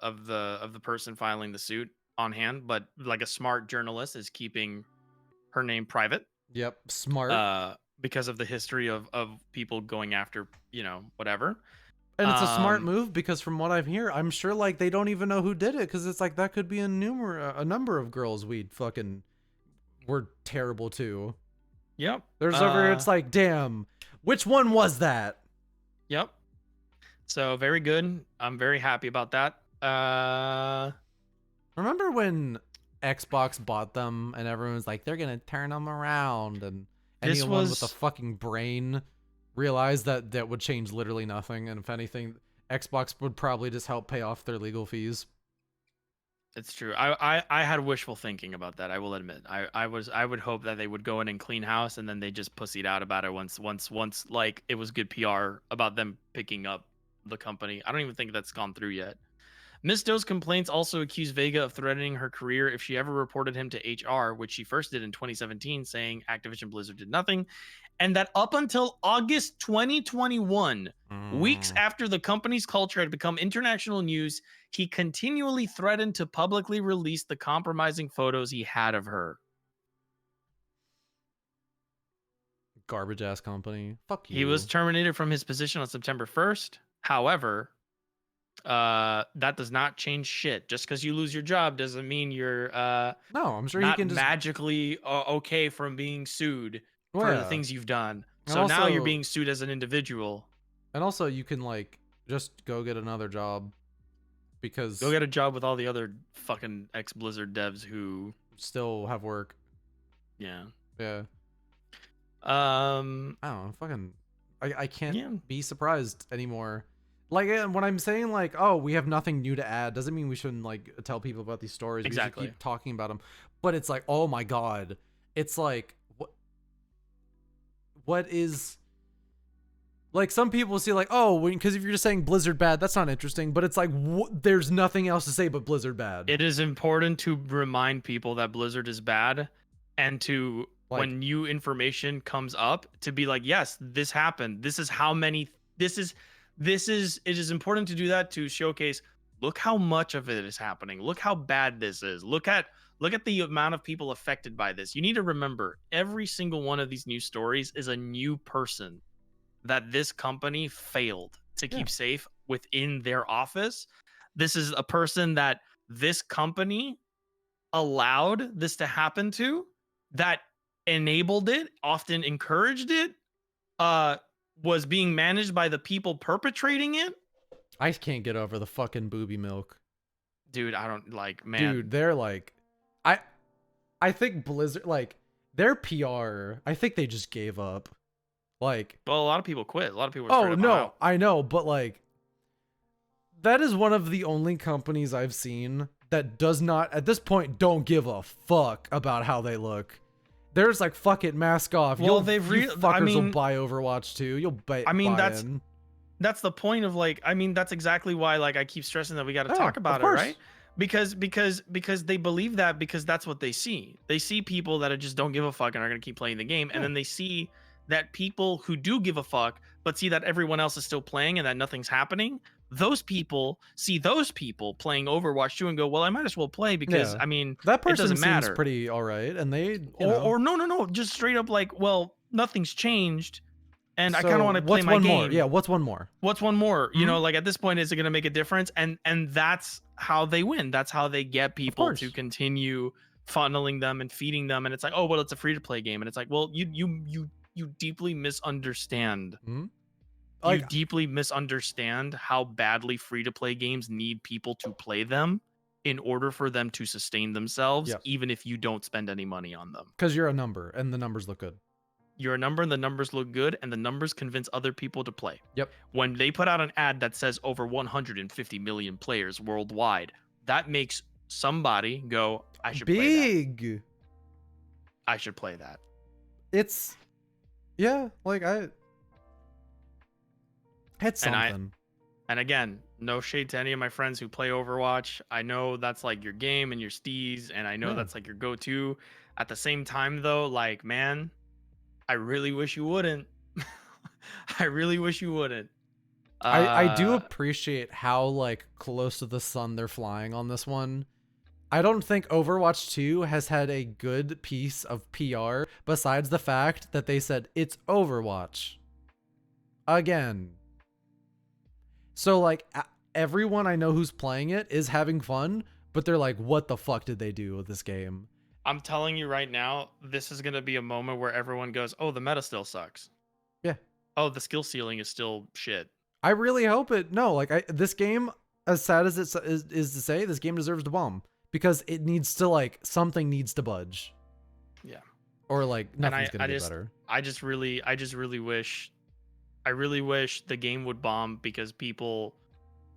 person filing the suit on hand, but like a smart journalist is keeping her name private. Yep, smart. Because of the history of people going after, whatever. And it's a smart move because from what I've heard, I'm sure like they don't even know who did it because it's like that could be a number of girls were terrible to. Yep. There's over it's like, damn, which one was that? Yep. So very good. I'm very happy about that. Remember when Xbox bought them and everyone was like, they're gonna turn them around, and anyone with a fucking brain realized that would change literally nothing, and if anything, Xbox would probably just help pay off their legal fees. It's true. I had wishful thinking about that. I will admit. I would hope that they would go in and clean house, and then they just pussied out about it once like it was good PR about them picking up the company. I don't even think that's gone through yet. Ms. Doe's complaints also accuse Vega of threatening her career if she ever reported him to HR, which she first did in 2017, saying Activision Blizzard did nothing. And that up until August 2021, weeks after the company's culture had become international news, he continually threatened to publicly release the compromising photos he had of her. Garbage ass company. Fuck you. He was terminated from his position on September 1st. However, that does not change shit. Just because you lose your job doesn't mean you're no, I'm sure not he can just magically okay from being sued for the things you've done. So now you're being sued as an individual. And also you can like just go get another job because go get a job with all the other fucking ex-Blizzard devs who still have work. Yeah. Yeah. I don't know, fucking I can't be surprised anymore. Like when I'm saying like, oh, we have nothing new to add, doesn't mean we shouldn't like tell people about these stories. Exactly. We should keep talking about them. But it's like, oh my god, it's like what is Like some people see like, oh, because if you're just saying Blizzard bad, that's not interesting. But it's like there's nothing else to say but Blizzard bad. It is important to remind people that Blizzard is bad, and to Like, when new information comes up to be like, yes, this happened. This is how many. This is. It is important to do that to showcase. Look how much of it is happening. Look how bad this is. Look at the amount of people affected by this. You need to remember every single one of these news stories is a new person that this company failed to keep safe within their office. This is a person that this company allowed this to happen to, that enabled it, often encouraged it, was being managed by the people perpetrating it. I can't get over the fucking booby milk. Dude, I don't like, man. Dude, they're like, I think Blizzard, like, their PR, I think they just gave up. Like, well, a lot of people quit. A lot of people. Oh no, I know, but like, that is one of the only companies I've seen that does not, at this point, don't give a fuck about how they look. There's like, fuck it, mask off. Well, you fuckers will buy Overwatch too. You'll buy. That's the point of like, I mean, that's exactly why like I keep stressing that we got to talk about it, right? Because they believe that, because that's what they see. They see people that just don't give a fuck and are gonna keep playing the game, and then they see that people who do give a fuck but see that everyone else is still playing and that nothing's happening. Those people see those people playing Overwatch 2 and go, well, I might as well play because I mean, that person it doesn't matter. Seems pretty all right, and they or no, just straight up like, well, nothing's changed, and I kind of want to play my game. More? Yeah, what's one more? What's one more? You know, like at this point, is it going to make a difference? And that's how they win. That's how they get people to continue funneling them and feeding them. And it's like, oh, well, it's a free to play game, and it's like, well, you deeply misunderstand. You deeply misunderstand how badly free-to-play games need people to play them in order for them to sustain themselves, even if you don't spend any money on them. Because you're a number, and the numbers look good. You're a number, and the numbers look good, and the numbers convince other people to play. Yep. When they put out an ad that says over 150 million players worldwide, that makes somebody go, I should play that. I should play that. It's... Yeah, like it's something. And again, no shade to any of my friends who play Overwatch. I know that's like your game and your steez, and I know that's like your go-to. At the same time, though, like, man, I really wish you wouldn't. I really wish you wouldn't. I do appreciate how like close to the sun they're flying on this one. I don't think Overwatch 2 has had a good piece of PR besides the fact that they said it's Overwatch again. So like everyone I know who's playing it is having fun, but they're like, what the fuck did they do with this game? I'm telling you right now, this is going to be a moment where everyone goes, oh, the meta still sucks. Yeah. Oh, the skill ceiling is still shit. I really hope it. No, like this game, as sad as it is to say, this game deserves to bomb. Because it needs to, like, something needs to budge. Yeah. Or like nothing's gonna get better. I really wish the game would bomb because people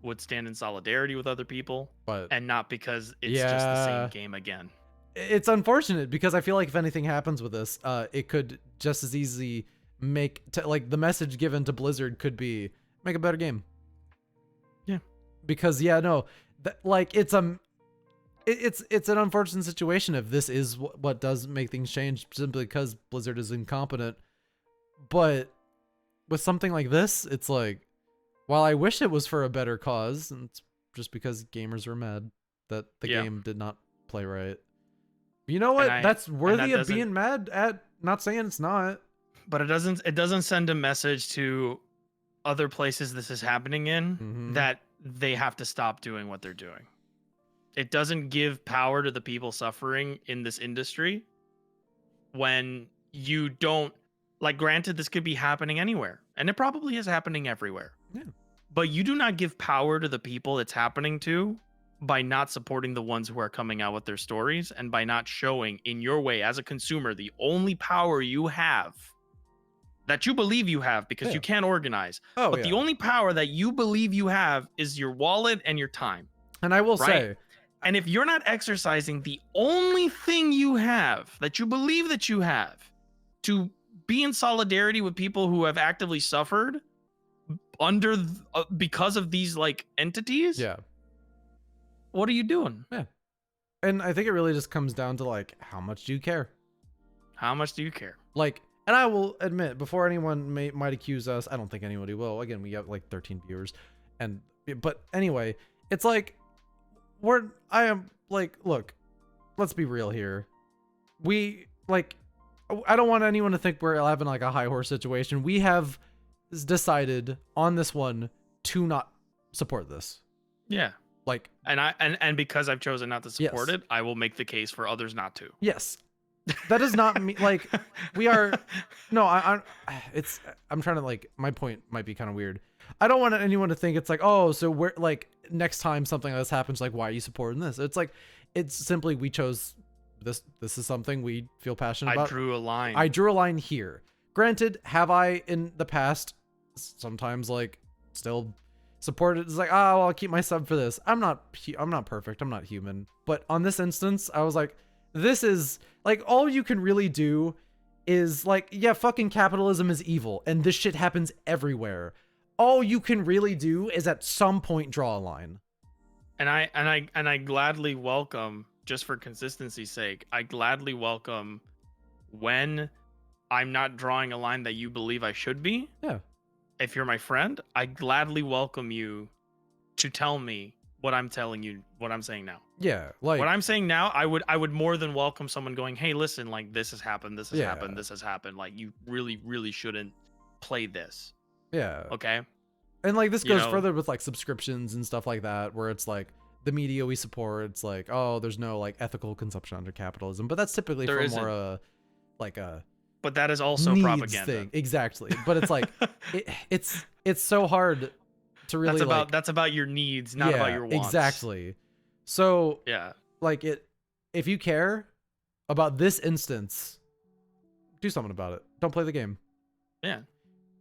would stand in solidarity with other people, and not because it's just the same game again. It's unfortunate because I feel like if anything happens with this, it could just as easily like the message given to Blizzard could be make a better game. Yeah. Because like it's an unfortunate situation if this is what does make things change simply because Blizzard is incompetent. But with something like this, it's like, while I wish it was for a better cause, and it's just because gamers are mad that the game did not play right. You know what? That's worthy of being mad at. Not saying it's not. But it doesn't send a message to other places this is happening in that they have to stop doing what they're doing. It doesn't give power to the people suffering in this industry when you don't, like, granted, this could be happening anywhere, and it probably is happening everywhere. Yeah. But you do not give power to the people it's happening to by not supporting the ones who are coming out with their stories, and by not showing in your way as a consumer the only power you have that you believe you have, because you can't organize. But the only power that you believe you have is your wallet and your time. And I will say, and if you're not exercising the only thing you have that you believe that you have to be in solidarity with people who have actively suffered because of these like entities. Yeah. What are you doing? Yeah. And I think it really just comes down to like, how much do you care? How much do you care? Like, and I will admit, before anyone might accuse us, I don't think anybody will. Again, we have like 13 viewers, but anyway, it's like I am like, look, let's be real here. We like, I don't want anyone to think we're having like a high horse situation. We have decided on this one to not support this. Yeah. Like, and because I've chosen not to support Yes. it, I will make the case for others not to. yes, that does not mean like we are. No, I'm trying to like, my point might be kind of weird. I don't want anyone to think it's like, oh, so we're like, next time something like this happens, like, why are you supporting this? It's like, it's simply, we chose this. This is something we feel passionate about. I drew a line. I drew a line here. Granted, have I in the past sometimes like still supported? It's like, oh, I'll keep my sub for this. I'm not perfect. I'm not human. But on this instance, I was like, this is like, all you can really do is like, yeah, fucking capitalism is evil and this shit happens everywhere. All you can really do is at some point draw a line. And I gladly welcome, just for consistency's sake, I gladly welcome when I'm not drawing a line that you believe I should be. Yeah. If you're my friend, I gladly welcome you to tell me what I'm telling you, what I'm saying now. Yeah, like what I'm saying now, I would more than welcome someone going, "Hey, listen, like this has happened, this has Yeah. happened, this has happened. Like you really shouldn't play this." Yeah. Okay. And like this You goes know? further with like subscriptions and stuff like that, where it's like the media we support, it's like, oh, there's no like ethical consumption under capitalism, but that's typically There for isn't. more like a But that is also needs propaganda. thing. Exactly. But it's like it's so hard to really that's about your needs, not about your wants. Exactly. So Yeah. like if you care about this instance, do something about it. Don't play the game. Yeah.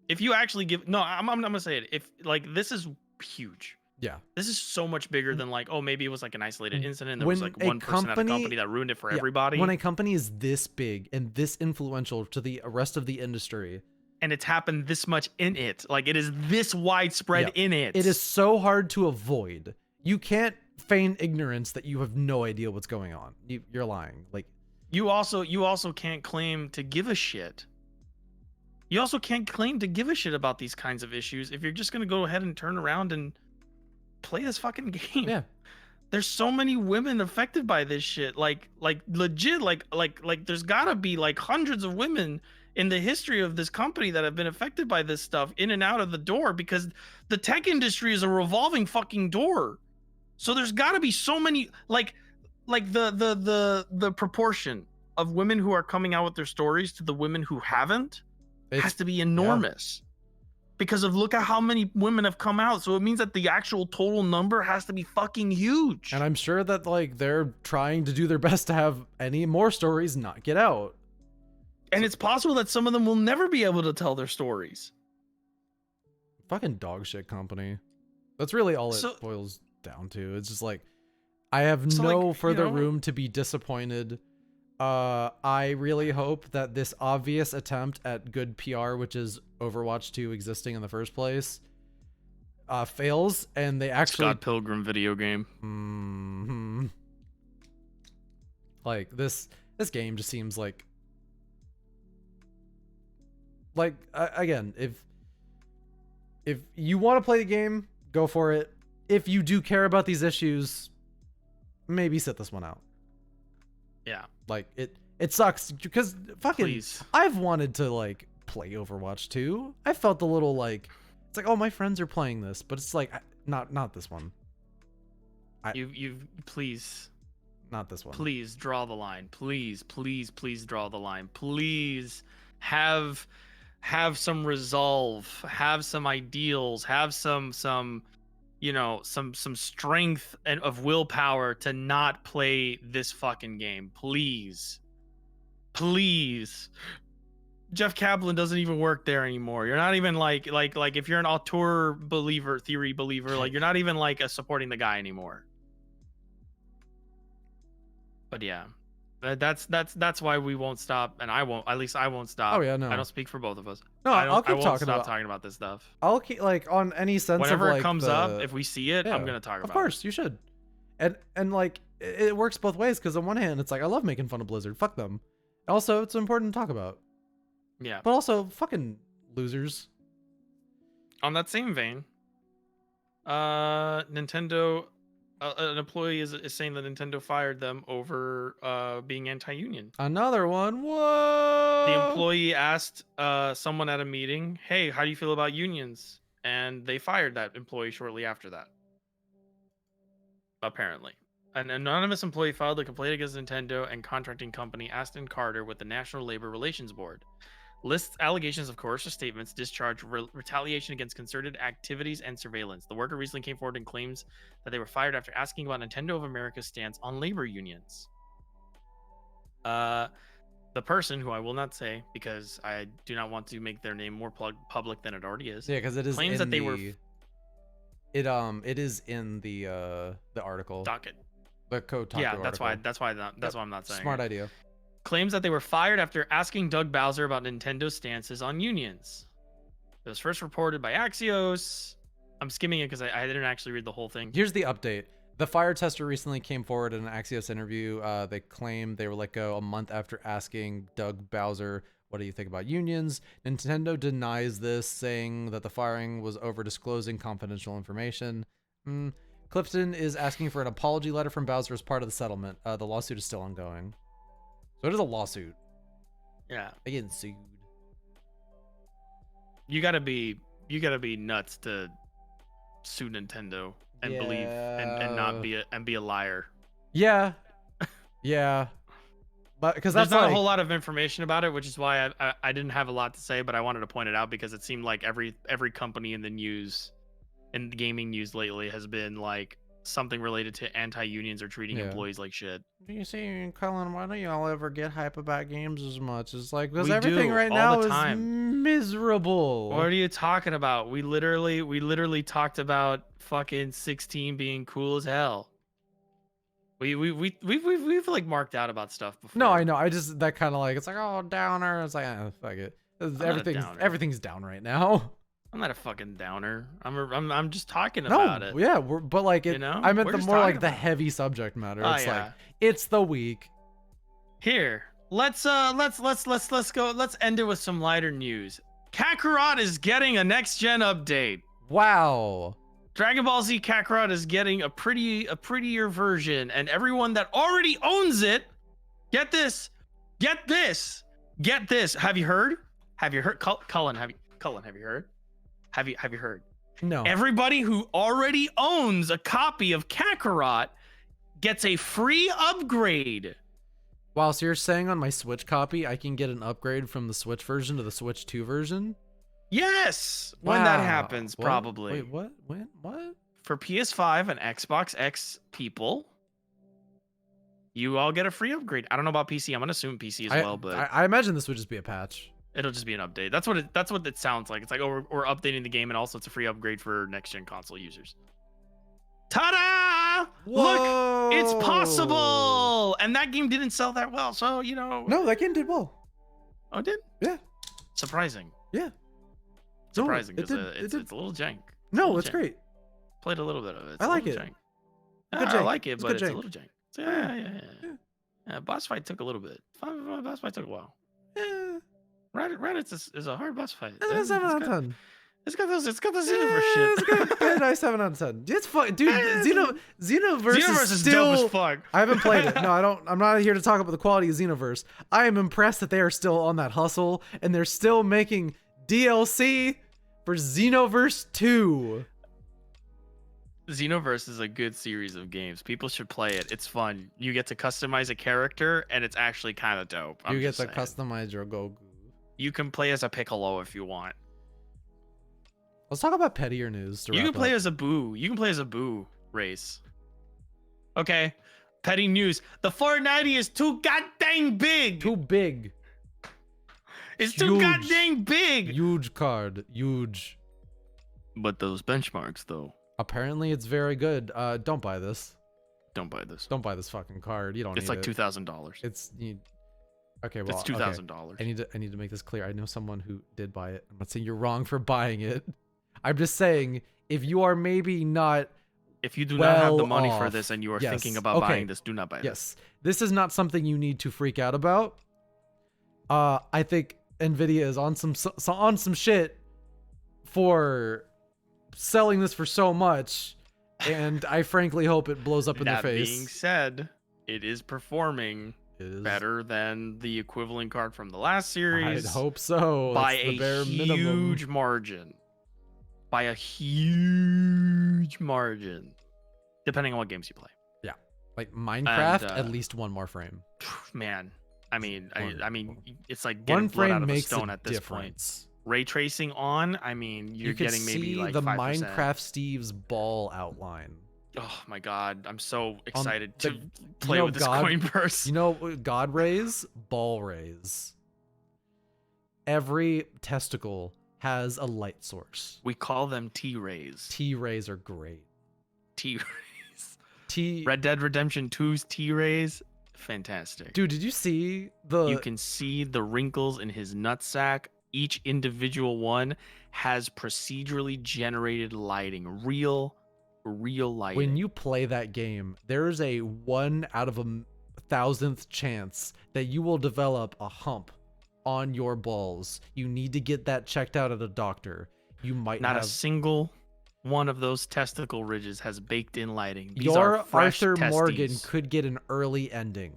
If you actually give I'm gonna say it. If like this is huge. Yeah. This is so much bigger than like, oh, maybe it was like an isolated incident. There When was like a one person at a company- company that ruined it for Yeah, everybody. When a company is this big and this influential to the rest of the industry, and it's happened this much in it. Like it is this widespread in it. it is so hard to avoid. You can't feign ignorance that you have no idea what's going on. You're lying. Like you also can't claim to give a shit. You also can't claim to give a shit about these kinds of issues if you're just gonna go ahead and turn around and play this fucking game. Yeah. There's so many women affected by this shit. Like legit, like there's gotta be like hundreds of women in the history of this company that have been affected by this stuff in and out of the door, because the tech industry is a revolving fucking door. So there's gotta be so many like the proportion of women who are coming out with their stories to the women who haven't has to be enormous. Because of look at how many women have come out. So it means that the actual total number has to be fucking huge. And I'm sure that like they're trying to do their best to have any more stories not get out. And it's possible that some of them will never be able to tell their stories. Fucking dog shit company. That's really all it boils down to. It's just like, I have no further room to be disappointed. I really hope that this obvious attempt at good PR, which is Overwatch 2 existing in the first place, fails, and they actually Scott Pilgrim video game. Mm-hmm. Like this game just seems like again, if you want to play the game, go for it. If you do care about these issues, maybe sit this one out. Yeah. Like it sucks because fucking Please. I've wanted to like play Overwatch 2. I felt a little like it's like, oh, my friends are playing this, but it's like not this one. You've please, not this one. Please draw the line. Please draw the line. Please have some resolve, have some ideals, have some strength and of willpower to not play this fucking game. Please. Jeff Kaplan doesn't even work there anymore. You're not even like if you're an auteur theory believer, like you're not even like supporting the guy anymore. But yeah, That's why we won't stop, and I won't. At least I won't stop. Oh yeah, no. I don't speak for both of us. No, I don't. I'll keep I won't talking stop about. talking about this stuff. I'll keep like on any sense Whenever of like it comes the, up, if we see it, I'm yeah, gonna talk about it. Of course, you should. And like it works both ways because on one hand it's like I love making fun of Blizzard. Fuck them. Also, it's important to talk about. Yeah. But also, fucking losers. On that same vein, Nintendo, an employee is saying that Nintendo fired them over being anti-union. Another one. Whoa. The employee asked someone at a meeting, "Hey, how do you feel about unions?" And they fired that employee shortly after that. Apparently, an anonymous employee filed a complaint against Nintendo and contracting company Aston Carter with the National Labor Relations Board. Lists allegations of coercive statements, discharge, retaliation against concerted activities, and surveillance. The worker recently came forward and claims that they were fired after asking about Nintendo of America's stance on labor unions. The person, who I will not say because I do not want to make their name more public than it already is. Yeah, because it is claims in that they the, were. It is in the article. Docket. The Kotaku Yeah, article. that's why I'm not saying. Smart it. idea. Claims that they were fired after asking Doug Bowser about Nintendo's stances on unions. It was first reported by Axios. I'm skimming it because I didn't actually read the whole thing. Here's the update. The fire tester recently came forward in an Axios interview. They claimed they were let go a month after asking Doug Bowser, "What do you think about unions?" Nintendo denies this, saying that the firing was over disclosing confidential information. Clifton is asking for an apology letter from Bowser as part of the settlement. The lawsuit is still ongoing. So it is a lawsuit. Yeah. They're getting sued. You gotta be nuts to sue Nintendo and believe and not be a liar. Yeah. Yeah. But because that's there's not like, a whole lot of information about it, which is why I didn't have a lot to say, but I wanted to point it out because it seemed like every company in the news, in the gaming news lately, has been like something related to anti-unions or treating employees like shit. You see, Cullen, why don't y'all ever get hype about games as much? It's like, because We everything do, right all now the is time. miserable. What are you talking about? We literally talked about fucking 16 being cool as hell. We've like marked out about stuff before. No, I know. I just, that kind of like, it's like, oh, downer. It's like, fuck it. Everything's down right now. I'm not a fucking downer. I'm just talking about it. Yeah, but like it, You know? I meant We're the just more like talking the about it. heavy subject matter. Oh, It's yeah. like, it's the week. Here, let's go. Let's end it with some lighter news. Kakarot is getting a next gen update. Wow. Dragon Ball Z Kakarot is getting a prettier version, and everyone that already owns it, get this. Have you heard? Cullen, have you heard? Have you heard? No. Everybody who already owns a copy of Kakarot gets a free upgrade. Wow, so you're saying on my Switch copy, I can get an upgrade from the Switch version to the Switch 2 version? Yes, when that happens, What? probably. Wait, what? When? What? For PS5 and Xbox X people, you all get a free upgrade. I don't know about PC. I'm gonna assume PC as well, but I imagine this would just be a patch. it'll just be an update. That's what it sounds like. It's like, oh, we're updating the game, and also it's a free upgrade for next gen console users. Ta-da! Whoa! Look, it's possible. And that game didn't sell that well, so you know. No, that game did well. Oh, it did? Yeah. Surprising. Yeah. Surprising No, because it's a little jank. No, it's great. Played a little bit of it. I like it. Jank. Good I jank. like it, It's but good it's a jank. little jank. So, yeah. Boss fight took a little bit. Boss fight took a while. Yeah. Reddit is a hard boss fight. It's a 7 out of 10. It's got those Xenoverse shit. It's got a nice 7 out of 10. It's fun, dude. Xenoverse is still dope as fuck. I haven't played it. No, I don't. I'm not here to talk about the quality of Xenoverse. I am impressed that they are still on that hustle and they're still making DLC for Xenoverse 2. Xenoverse is a good series of games. People should play it. It's fun. You get to customize a character, and it's actually kind of dope. You get to customize your Goku. You can play as a Piccolo if you want. Let's talk about pettier news. You can play as a Boo. You can play as a Boo race. Okay. Petty news. The 490 is too goddamn big. Too big. It's too goddamn big. Huge card. Huge. But those benchmarks, though. Apparently, it's very good. Don't buy this. Don't buy this. Don't buy this fucking card. You don't It's need like it. $2,000. Okay, well, It's $2,000. I need to make this clear. I know someone who did buy it. I'm not saying you're wrong for buying it. I'm just saying if you are maybe not If you do not have the money for off, this and you are yes, thinking about buying this, do not buy this. Yes, this is not something you need to freak out about. I think Nvidia is on some shit for selling this for so much, and I frankly hope it blows up in their face. That being said, it is performing better than the equivalent card from the last series. I'd hope so. By That's the a bare minimum. huge margin. By a huge margin. Depending on what games you play. Yeah. Like Minecraft, And, at least one more frame. Man, I mean, it's like one getting blood frame out of a makes stone a at this difference. point. Ray tracing on, I mean, you're getting maybe like 5%. You can see the Minecraft Steve's ball outline. Oh my god, I'm so excited the, to play with this coin purse. You know, God rays, ball rays. Every testicle has a light source. We call them T-rays. T-rays are great. T-rays. Red Dead Redemption 2's T-rays, fantastic. Dude, did you see the... You can see the wrinkles in his nutsack. Each individual one has procedurally generated lighting. Real lighting. When you play that game, there is a 1 out of 1,000th chance that you will develop a hump on your balls. You need to get that checked out at a doctor. You might not have... a single one of those testicle ridges has baked in lighting. These your are fresh Arthur testes. Morgan could get an early ending.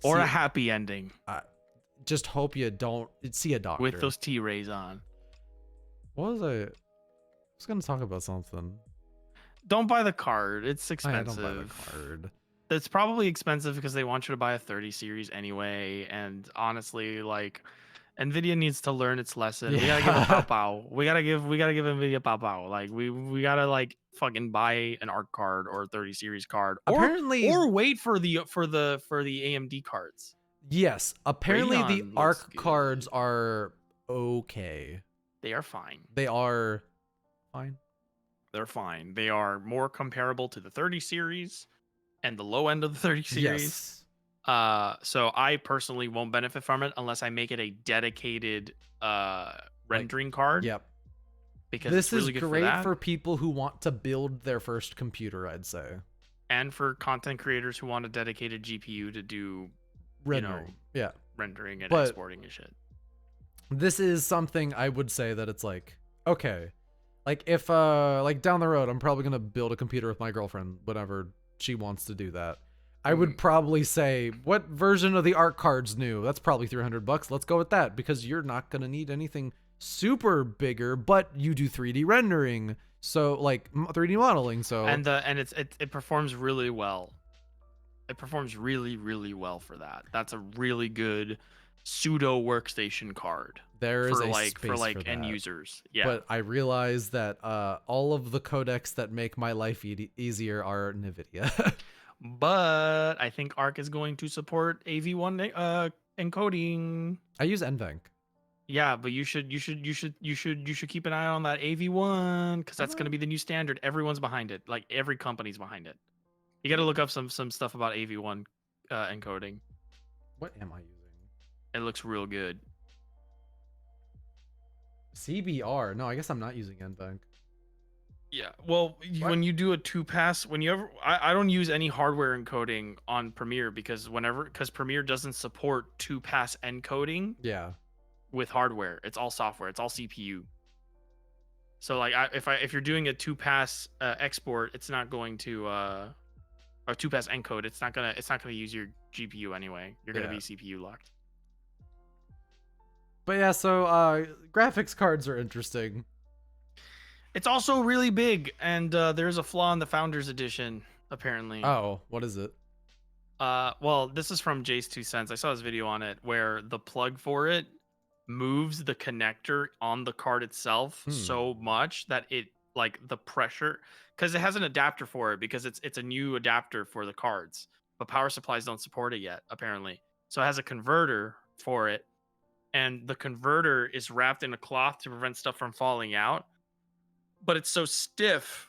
Or a happy ending. Just hope you don't see a doctor. With those T-rays on. What was I was going to talk about something. Don't buy the card. It's expensive. Don't buy the card. It's probably expensive because they want you to buy a 30 series anyway. And honestly, like, Nvidia needs to learn its lesson. We gotta give a pow pow. We gotta give Nvidia pow pow. Like, we gotta like fucking buy an ARC card or a 30 series card. Apparently, or wait for the AMD cards. Yes, apparently Radeon the ARC good. cards are okay. They are fine. They are fine. They're fine. They are more comparable to the 30 series and the low end of the 30 series. Yes. So I personally won't benefit from it unless I make it a dedicated rendering card. Yep. Because this it's really is good great for for people who want to build their first computer, I'd say. And for content creators who want a dedicated GPU to do rendering. Rendering and But exporting and shit. This is something I would say that it's like, okay. Like if like down the road I'm probably gonna build a computer with my girlfriend whenever she wants to do that. I would probably say, what version of the ARC card's new? That's probably $300. Let's go with that because you're not gonna need anything super bigger, but you do 3D rendering, so like 3D modeling. So and it performs really well. It performs really well for that. That's a really good pseudo workstation card. There is for a like space for like for end that. users. Yeah. But I realize that all of the codecs that make my life easier are NVIDIA. But I think ARC is going to support AV1 encoding. I use NVENC. Yeah, but you should keep an eye on that AV1 because that's going to be the new standard. Everyone's behind it. Like every company's behind it. You got to look up some stuff about AV1 encoding. What am I using? It looks real good. CBR. No, I guess I'm not using NVENC. Yeah, well, when you do a 2-pass, I don't use any hardware encoding on Premiere because Premiere doesn't support 2-pass encoding. Yeah. With hardware, it's all software, it's all CPU. So like, if you're doing a 2-pass export, it's not going to or 2-pass encode, it's not gonna use your GPU anyway. You're gonna be CPU locked. But yeah, so graphics cards are interesting. It's also really big, and there's a flaw in the Founders Edition, apparently. Oh, what is it? Well, this is from Jace 2 Cents. I saw his video on it where the plug for it moves the connector on the card itself so much that it like the pressure, because it has an adapter for it because it's a new adapter for the cards, but power supplies don't support it yet, apparently. So it has a converter for it, and the converter is wrapped in a cloth to prevent stuff from falling out. But it's so stiff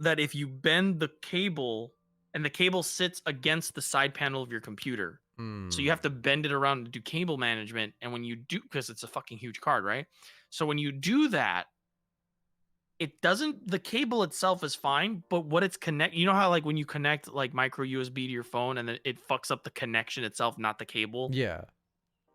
that if you bend the cable and the cable sits against the side panel of your computer, so you have to bend it around to do cable management. And when you do, because it's a fucking huge card, right? So when you do that, it doesn't, the cable itself is fine, but what it's you know how like when you connect like micro USB to your phone and then it fucks up the connection itself, not the cable, Yeah.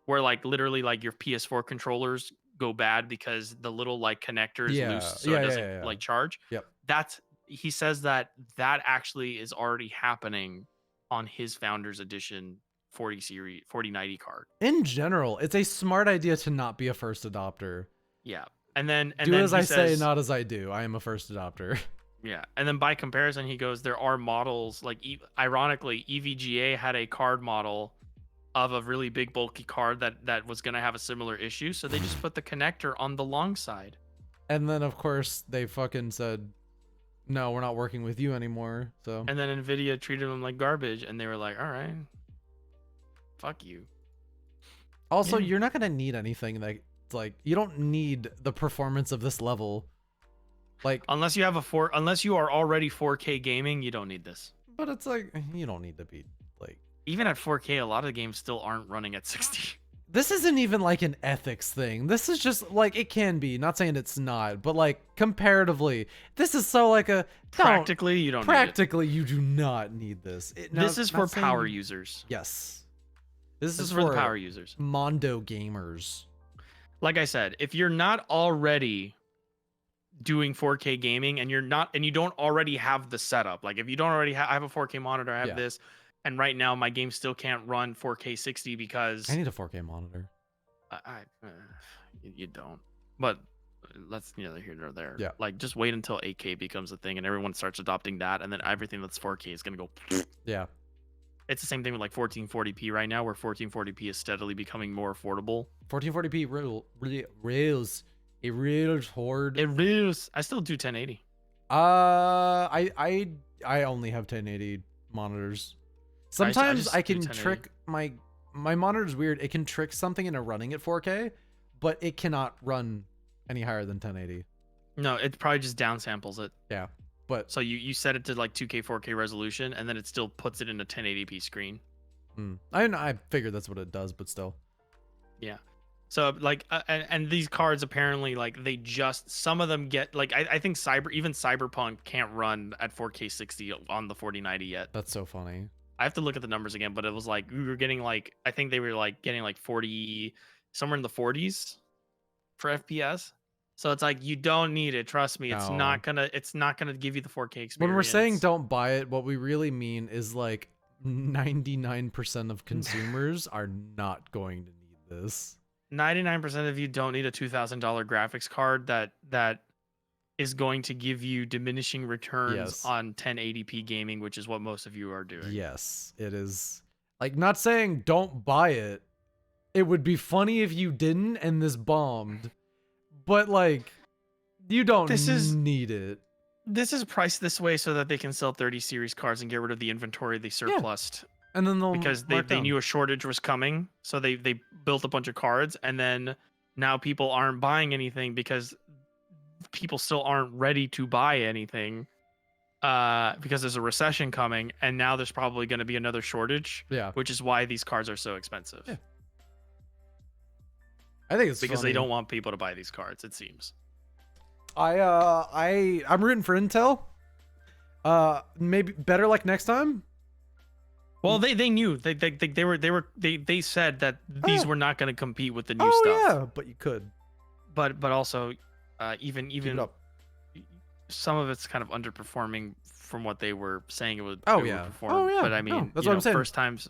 where like literally like your PS4 controllers go bad because the little like connector is Yeah. loose, so Yeah. it Yeah. doesn't Yeah. like charge. Yep. That's, he says that actually is already happening on his Founders Edition 4090 card. In general, it's a smart idea to not be a first adopter. Yeah. And then Do as he I say, says, not as I do. I am a first adopter. yeah. And then by comparison, he goes, there are models like ironically, EVGA had a card model of a really big bulky card that was going to have a similar issue, so they just put the connector on the long side. And then of course they fucking said, no, we're not working with you anymore. So. And then Nvidia treated them like garbage, and they were like, all right, fuck you. Also, Yeah. you're not gonna need anything that like you don't need the performance of this level. Like Unless you have unless you are already 4K gaming, you don't need this. but it's like you don't need to be like Even at 4K, a lot of games still aren't running at 60. this isn't even like an ethics thing. This is just like it can be. Not saying it's not, but like comparatively, this is so like a Practically, you don't practically you do not need this. need it. This is for power users. Yes. This This is is for the power users. Mondo gamers. Like I said, if you're not already doing 4K gaming and you don't already have the setup, like if you don't already I have a 4K monitor, I have this, and right now my game still can't run 4K 60 because I need a 4K monitor. You don't. But that's neither here nor there. Yeah. Like just wait until 8K becomes a thing and everyone starts adopting that, and then everything that's 4K is gonna go. Yeah. It's the same thing with like 1440p right now, where 1440p is steadily becoming more affordable. 1440p rails. It rails hard. It reels. I still do 1080. I only have 1080 monitors. Sometimes I can trick my monitor's weird. It can trick something into running at 4K, but it cannot run any higher than 1080. No, it probably just downsamples it. Yeah, but so you set it to like 2K 4K resolution, and then it still puts it in a 1080p screen. I figured that's what it does, but still. Yeah. So like, and these cards apparently like they just, some of them get like, I think even Cyberpunk can't run at 4K 60 on the 4090 yet. That's so funny. I have to look at the numbers again, but it was like we were getting like, I think they were like getting like 40, somewhere in the 40s for FPS. So it's like you don't need it. Trust me, it's not gonna give you the 4K experience. When we're saying don't buy it, what we really mean is like 99% of consumers are not going to need this. 99% of you don't need a $2,000 graphics card that is going to give you diminishing returns on 1080p gaming, which is what most of you are doing. Yes, it is. Like, not saying don't buy it. It would be funny if you didn't and this bombed. But like, you don't need it. This is priced this way so that they can sell 30 series cards and get rid of the inventory they surplused. And then because they knew a shortage was coming, so they built a bunch of cards, and then now people aren't buying anything because people still aren't ready to buy anything because there's a recession coming, and now there's probably going to be another shortage. Yeah, which is why these cards are so expensive. Yeah. I think it's because funny. they don't want people to buy these cards. It seems. I'm rooting for Intel. Maybe better luck next time. Well, they knew they said that these were not going to compete with the new stuff. Yeah, but you could. But also, even some of it's kind of underperforming from what they were saying it would. Perform. Yeah. But I mean, that's what I'm saying. First times.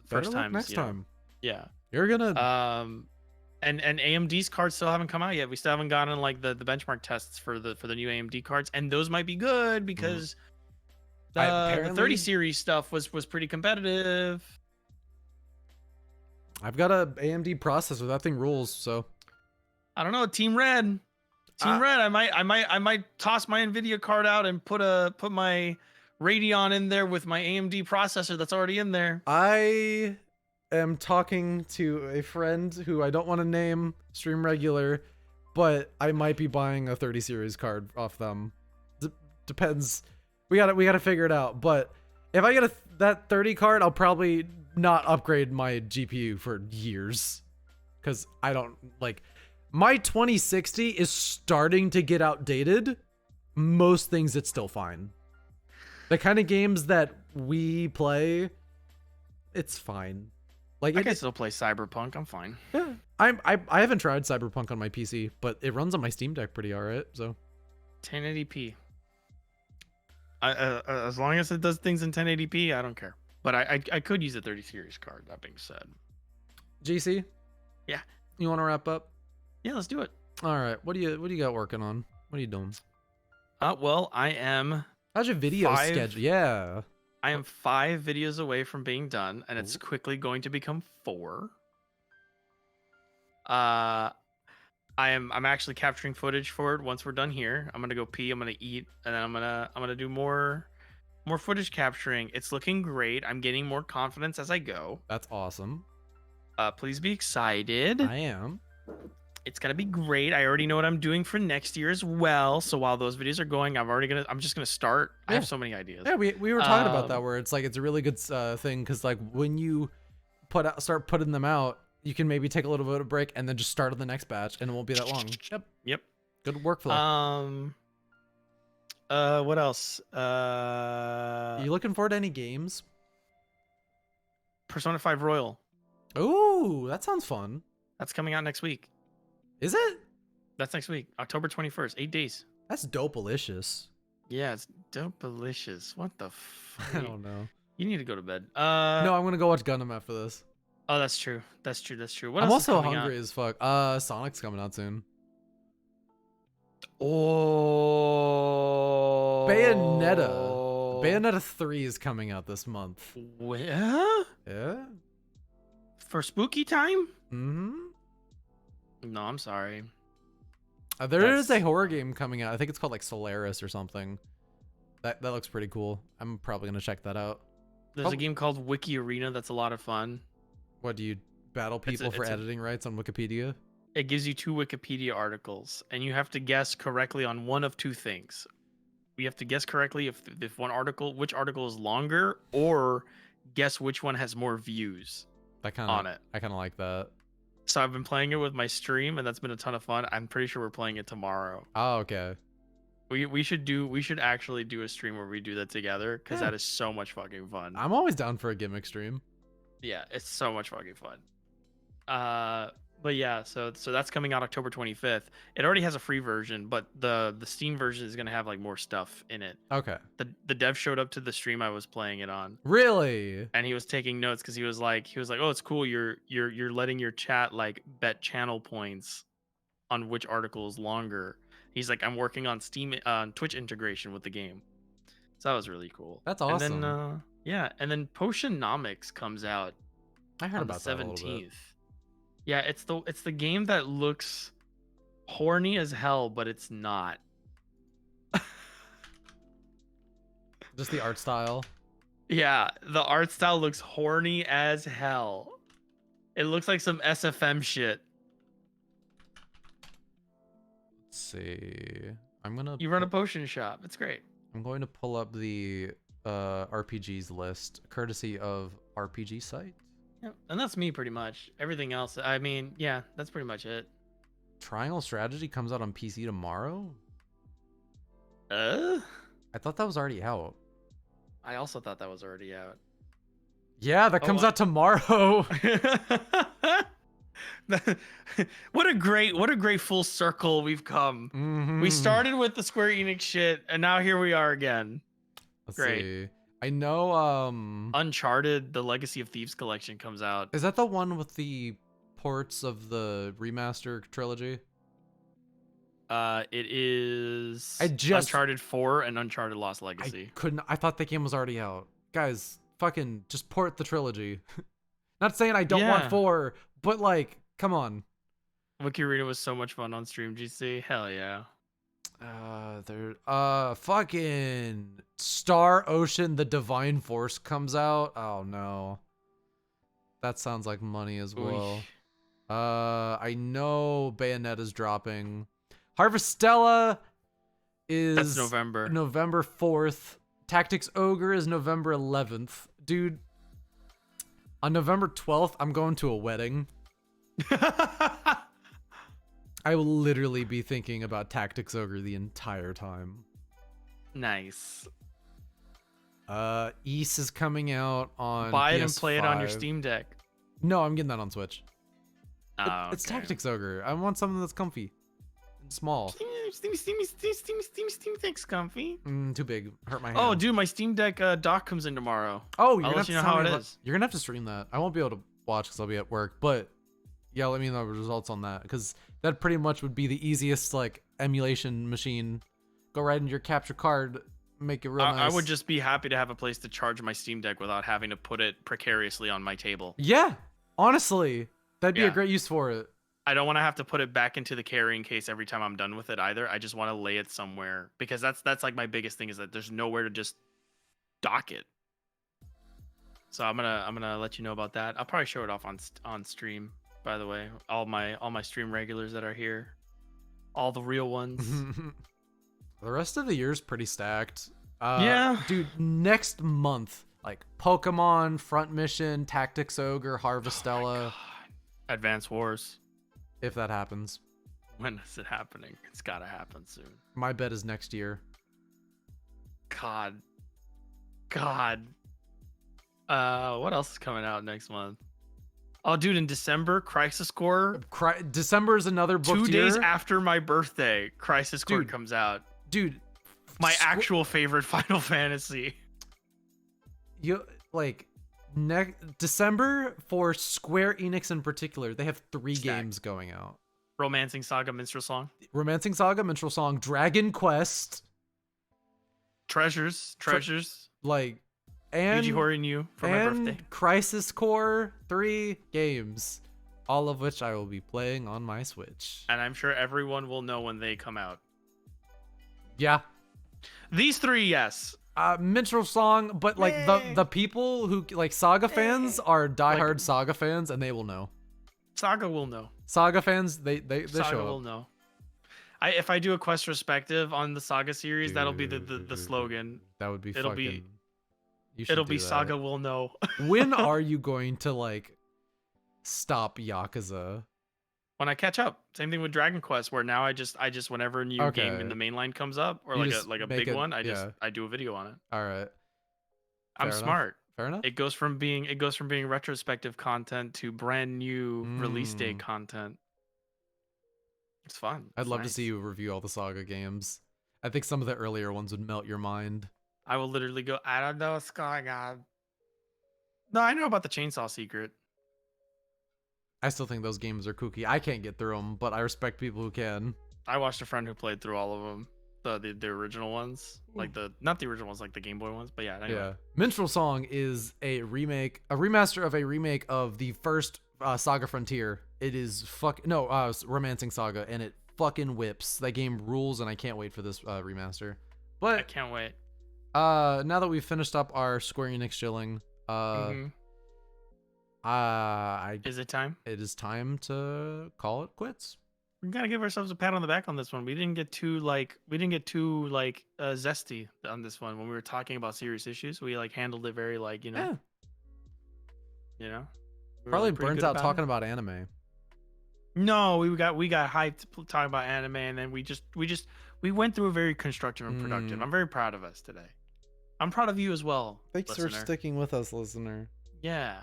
Next time. Yeah. You're gonna. And AMD's cards still haven't come out yet. We still haven't gotten like the benchmark tests for the new AMD cards, and those might be good because. The 30 series stuff was pretty competitive. I've got a AMD processor. That thing rules. So I don't know. Team Red. I might toss my Nvidia card out and put my Radeon in there with my AMD processor that's already in there. I am talking to a friend who I don't want to name, stream regular, but I might be buying a 30 series card off them. Depends. We gotta figure it out. But if I get that 30 card, I'll probably not upgrade my GPU for years. Because I don't like my 2060 is starting to get outdated. Most things it's still fine. The kind of games that we play, it's fine. Like I can still play Cyberpunk. I'm fine. Yeah, I haven't tried Cyberpunk on my PC, but it runs on my Steam Deck pretty alright. So 1080p. As long as it does things in 1080p, I don't care. But I could use a 30 series card. That being said, GC, yeah, you want to wrap up? Yeah, let's do it. All right, what do you got working on? What are you doing? Well, I am. How's your video schedule? Yeah, I am 5 videos away from being done, and it's quickly going to become 4. I'm actually capturing footage for it once we're done here. I'm gonna go pee, I'm gonna eat, and then I'm gonna do more footage capturing. It's looking great. I'm getting more confidence as I go. That's awesome. Please be excited. I am. It's gonna be great. I already know what I'm doing for next year as well. So while those videos are going, I'm just gonna start. Yeah. I have so many ideas. Yeah, we were talking about that, where it's like it's a really good thing, because like when you start putting them out, you can maybe take a little bit of a break and then just start on the next batch, and it won't be that long. Yep. Good workflow. What else? You looking forward to any games? Persona 5 Royal. Ooh, that sounds fun. That's coming out next week. Is it? That's next week, October 21st. 8 days. That's dope-alicious. Yeah, it's dope-alicious. What the fuck? I don't know. You need to go to bed. No, I'm gonna go watch Gundam after this. Oh, that's true. That's true. What I'm else also is coming hungry out? as fuck. Sonic's coming out soon. Oh. Bayonetta 3 is coming out this month. Where? Yeah. For spooky time? Mm-hmm. No, I'm sorry. There is a horror game coming out. I think it's called like Solaris or something. That looks pretty cool. I'm probably gonna check that out. There's a game called Wiki Arena that's a lot of fun. What, do you battle people for editing rights on Wikipedia? It gives you 2 Wikipedia articles, and you have to guess correctly on one of 2 things. You have to guess correctly if which article is longer, or guess which one has more views on it. I kind of like that. So I've been playing it with my stream, and that's been a ton of fun. I'm pretty sure we're playing it tomorrow. Oh, okay. We should actually do a stream where we do that together, because that is so much fucking fun. I'm always down for a gimmick stream. Yeah, it's so much fucking fun. But yeah, so that's coming out October 25th. It already has a free version, but the Steam version is gonna have like more stuff in it. Okay. The dev showed up to the stream I was playing it on. Really? And he was taking notes, because he was like, oh, it's cool. You're letting your chat like bet channel points on which article is longer. He's like, I'm working on Twitch integration with the game. So that was really cool. That's awesome. And then and then Potionomics comes out. I heard on about the that a little 17th. bit. Yeah, it's the game that looks horny as hell, but it's not. Just the art style. Yeah, the art style looks horny as hell. It looks like some SFM shit. Let's see. You run a potion shop. It's great. I'm going to pull up the RPGs list, courtesy of RPG site. Yeah, and that's me pretty much. Everything else, I mean, yeah, that's pretty much it. Triangle Strategy comes out on PC tomorrow? I thought that was already out. also thought that was already out. Yeah, that comes out tomorrow. What a great full circle we've come. Mm-hmm. We started with the Square Enix shit, and now here we are again. Let's Great. see. I know Uncharted, the Legacy of Thieves collection comes out. Is that the one with the ports of the remaster trilogy? It is Uncharted 4 and Uncharted Lost Legacy. I thought the game was already out. Guys, fucking just port the trilogy. Not saying I don't want 4, but like, come on. Wiki Arena was so much fun on stream, GC. Hell yeah. Fucking Star Ocean the Divine Force comes out. Oh no. That sounds like money as well. I know Bayonetta's dropping. Harvestella is November 4th. Tactics Ogre is November 11th. Dude, on November 12th, I'm going to a wedding. I will literally be thinking about Tactics Ogre the entire time. Nice. Ys is coming out on Buy it PS5. and play it on your Steam Deck. No, I'm getting that on Switch. It's Okay. Tactics Ogre. I want something that's comfy and small. Steam Deck's comfy. Too big. Hurt my hand. Oh, dude, my Steam Deck dock comes in tomorrow. Oh, you're I'll gonna let have you to know tell how me it about- is. You're gonna have to stream that. I won't be able to watch because I'll be at work. But yeah, let me know the results on that because that pretty much would be the easiest like emulation machine. Go right into your capture card, make it real nice. I would just be happy to have a place to charge my Steam Deck without having to put it precariously on my table. Yeah, honestly, that'd be a Yeah. great use for it. I don't want to have to put it back into the carrying case every time I'm done with it either. I just want to lay it somewhere because that's like my biggest thing is that there's nowhere to just dock it. So I'm gonna let you know about that. I'll probably show it off on stream. By the way, all my stream regulars that are here, all the real ones. The rest of the year's pretty stacked. Yeah. Dude, next month, like Pokemon, Front Mission, Tactics Ogre, Harvestella, Advance Wars. if that happens. When is it happening? It's gotta happen soon. My bet is next year. God. What else is coming out next month? Oh, dude, in December, Crisis Core. December is another booked 2 days year. after my birthday, Crisis Core Dude. comes out. Dude, My actual favorite Final Fantasy. you like December for Square Enix in particular, they have 3 Stacked. games going out. Romancing Saga Minstrel Song. Romancing Saga, Minstrel Song, Dragon Quest, Treasures. like, and Yuji Horii New for my birthday. Crisis Core, 3 games, all of which I will be playing on my Switch. And I'm sure everyone will know when they come out. Yeah, These 3, yes. Minstrel Song, but like the people who like Saga fans are diehard Like- Saga fans, and they will know. Saga will know. Saga fans, they Saga show will up. know. If I do a quest perspective on the Saga series, that'll be the slogan. That would be It'll fucking. be- You should It'll do be that. Saga will know. When are you going to like stop Yakuza? When I catch up. Same thing with Dragon Quest, where now I just whenever a new game Okay. in the main line comes up, or You like just a make big it- one, I yeah. do a video on it. All right, I'm Fair enough. smart. fair enough. It goes from being retrospective content to brand new release date Mm. content. It's fun. I'd It's love to nice. see you review all the Saga games. I think some of the earlier ones would melt your mind. I will literally go, I don't know what's going on. No, I know about the Chainsaw Secret. I still think those games are kooky. I can't get through them, but I respect people who can. I watched a friend who played through all of them. The original ones. Like not the original ones, like the Game Boy ones, but yeah. Anyway. Yeah, Minstrel Song is a remaster of a remake of the first Saga Frontier. It is Romancing Saga, and it fucking whips. That game rules, and I can't wait for this remaster. I But can't wait. now that we've finished up our Square Enix chilling, Mhm. Is it time? it is time to call it quits. We gotta give ourselves a pat on the back on this one. We didn't get too zesty on this one when we were talking about serious issues. We like handled it very like Yeah, we were, probably like, pretty burns good out about talking it. about anime. No, we got hyped talking about anime, and then we went through a very constructive and productive. I'm very proud of us today. I'm proud of you as well. listener. sticking with us, listener. Yeah.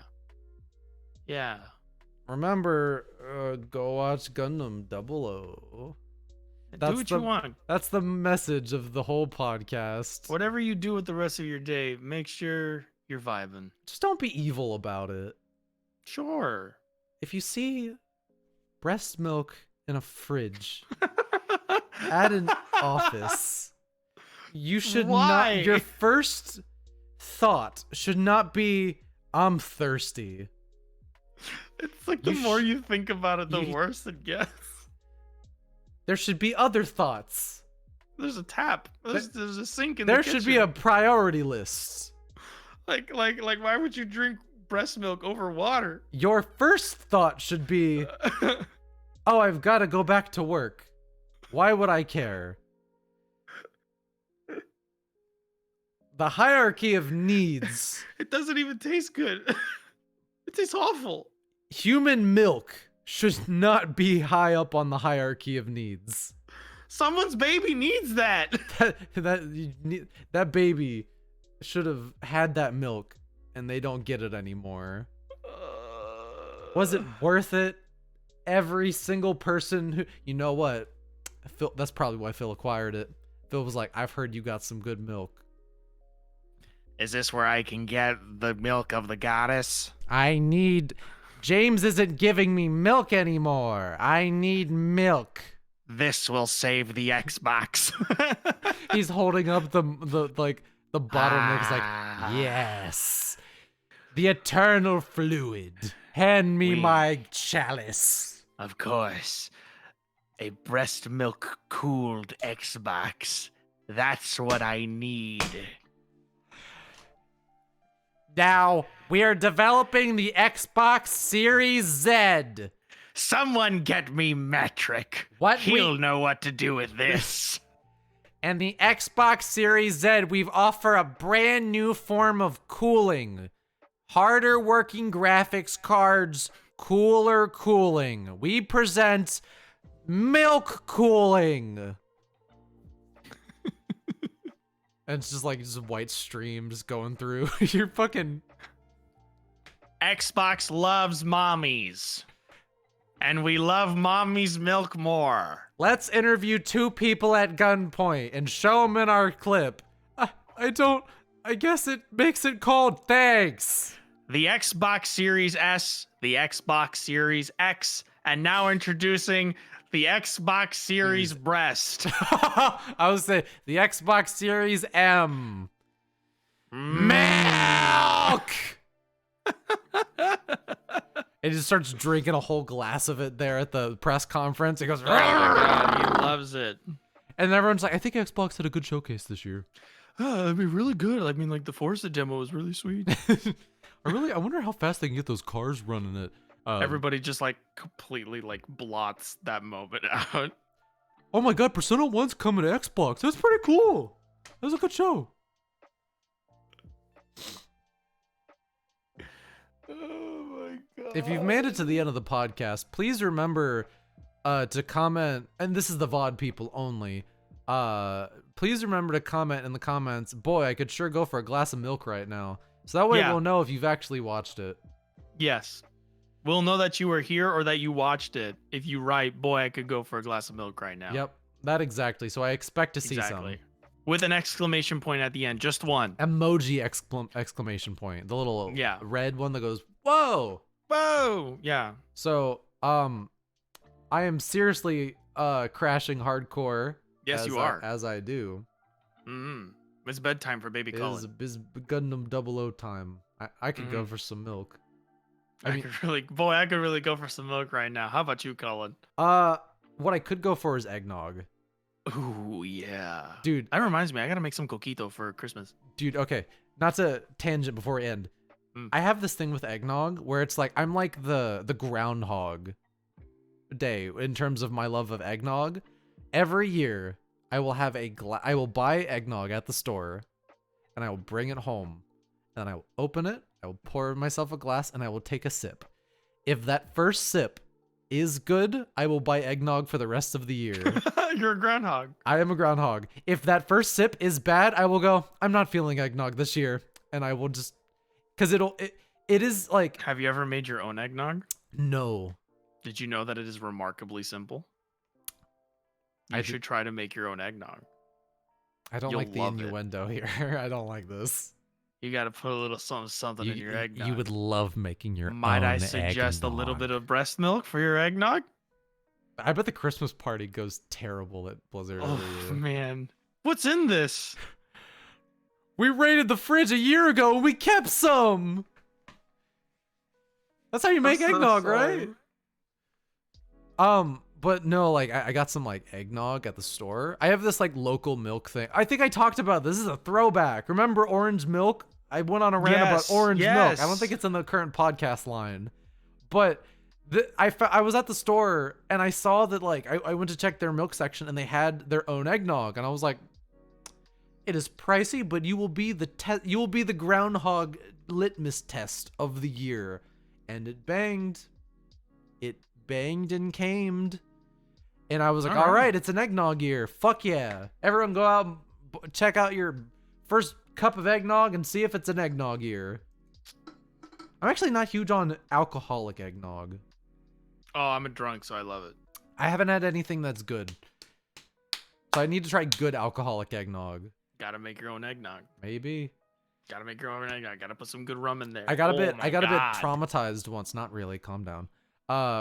Remember, go watch Gundam 00. Do That's what the- you want. That's the message of the whole podcast. Whatever you do with the rest of your day, make sure you're vibing. Just don't be evil about it. Sure. If you see breast milk in a fridge at an office, you should Why? not. Your first thought should not be, "I'm thirsty." It's like the You more sh- you think about it, the you- worse it gets. There should be other thoughts. There's a tap. There's a sink in There the should be a kitchen. priority list. like why would you drink breast milk over water? Your first thought should be, "Oh, I've got to go back to work. Why would I care?" The hierarchy of needs. It doesn't even taste good. It tastes awful. Human milk should not be high up on the hierarchy of needs. Someone's baby needs that. That baby should have had that milk, and they don't get it anymore. Was it worth it? Every single person who, you know what? Phil, that's probably why Phil acquired it. Phil was like, I've heard you got some good milk. Is this where I can get the milk of the goddess? James isn't giving me milk anymore. I need milk. This will save the Xbox. He's holding up the bottleneck. Like, yes, the eternal fluid. Hand me my chalice. Of course, a breast milk cooled Xbox. That's what I need. Now we are developing the Xbox Series Z. Someone get me Metric. He'll know what to do with this. And the Xbox Series Z, we've offered a brand new form of cooling. Harder working graphics cards, cooler cooling. We present milk cooling. And it's just like just white stream just going through. You're fucking... Xbox loves mommies. And we love mommy's milk more. Let's interview 2 people at gunpoint and show them in our clip. I guess it makes it called thanks. The Xbox Series S, the Xbox Series X, and now introducing the Xbox Series breast. I would say the Xbox Series M. Milk! And he just starts drinking a whole glass of it there at the press conference. He goes, oh my God, he loves it. And everyone's like, I think Xbox had a good showcase this year. I mean, really good. I mean, like the Forza demo was really sweet. I wonder how fast they can get those cars running it. Everybody just like completely like blots that moment out. Oh my God, Persona 1's coming to Xbox. That's pretty cool. That was a good show. Oh my God. If you've made it to the end of the podcast, please remember to comment, and this is the VOD people only. Please remember to comment in the comments, boy, I could sure go for a glass of milk right now. So that way we'll know if you've actually watched it. Yes. We'll know that you were here or that you watched it. If you write, boy, I could go for a glass of milk right now. Yep, that exactly. So I expect to see some. With an exclamation point at the end, just one. Emoji exclamation point. The little red one that goes, whoa! Whoa! Yeah. So, I am seriously crashing hardcore. Yes, you are. As I do. It's bedtime for baby Cullen. It's Gundam 00 time. I could go for some milk. I could really go for some milk right now. How about you, Cullen? What I could go for is eggnog. Ooh, yeah. Dude. That reminds me, I gotta make some coquito for Christmas. Dude, okay. Not to tangent before we end. I have this thing with eggnog where it's like, I'm like the Groundhog Day in terms of my love of eggnog. Every year, I will have I will buy eggnog at the store, and I will bring it home, and I will open it, I will pour myself a glass, and I will take a sip. If that first sip is good, I will buy eggnog for the rest of the year. You're a groundhog. I am a groundhog. If that first sip is bad, I will go, I'm not feeling eggnog this year, and I will just, because it is like... Have you ever made your own eggnog? No. Did you know that it is remarkably simple? You should try to make your own eggnog. I don't like the innuendo here. I don't like this. You got to put a little something in your eggnog. You would love making your own Might I suggest eggnog. A little bit of breast milk for your eggnog? I bet the Christmas party goes terrible at Blizzard every year. Man. What's in this? We raided the fridge a year ago and we kept some. That's how you make eggnog, right? But no, like I got some like eggnog at the store. I have this like local milk thing. I think I talked about this. This is a throwback. Remember orange milk? I went on a rant about orange milk. I don't think it's in the current podcast line, but I was at the store and I saw that like I went to check their milk section and they had their own eggnog and I was like, It is pricey, but you will be the groundhog litmus test of the year. And it banged. It banged and camed. And I was like, all right, it's an eggnog year. Fuck yeah. Everyone go out and check out your first cup of eggnog and see if it's an eggnog year. I'm actually not huge on alcoholic eggnog. Oh, I'm a drunk, so I love it. I haven't had anything that's good. So I need to try good alcoholic eggnog. Gotta make your own eggnog. Maybe. Gotta make your own eggnog. Gotta put some good rum in there. I got a bit traumatized once. Not really. Calm down.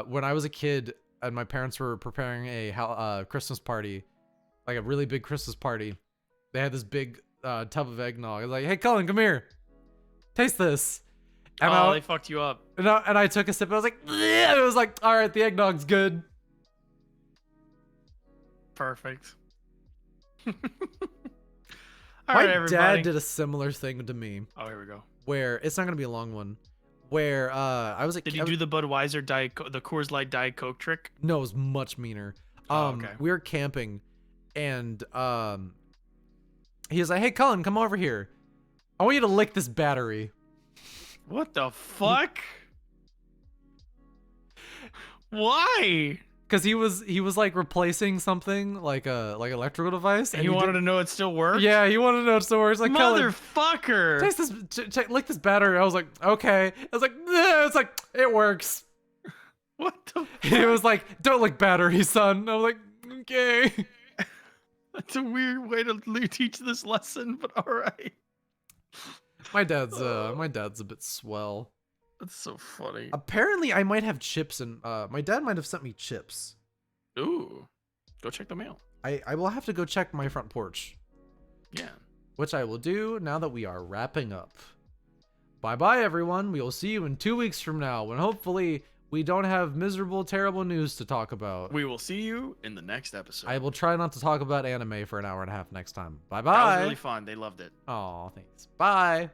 When I was a kid and my parents were preparing a Christmas party, like a really big Christmas party, they had this big tub of eggnog. I was like, hey, Cullen, come here. Taste this. And they fucked you up. And I took a sip. And I was like, yeah. It was like, all right, the eggnog's good. Perfect. My dad did a similar thing to me. Oh, here we go. Where it's not gonna be a long one. Where I was like, did he do the Budweiser the Coors Light Diet Coke trick? No, it was much meaner. Okay. We were camping, and he was like, hey, Cullen, come over here. I want you to lick this battery. What the fuck? Why? Because he was like replacing something like electrical device, and he wanted to know it still works. Yeah, he wanted to know it still works. Like, motherfucker, lick this battery. I was like, okay. I was like, it's like it works. What the? It was like, don't lick battery, son. I was like, okay. That's a weird way to teach this lesson, but all right. My dad's a bit swell. That's so funny. Apparently, I might have chips, and my dad might have sent me chips. Ooh, go check the mail. I will have to go check my front porch. Yeah. Which I will do now that we are wrapping up. Bye-bye, everyone. We will see you in 2 weeks from now, when hopefully we don't have miserable, terrible news to talk about. We will see you in the next episode. I will try not to talk about anime for an hour and a half next time. Bye-bye. That was really fun. They loved it. Aw, thanks. Bye.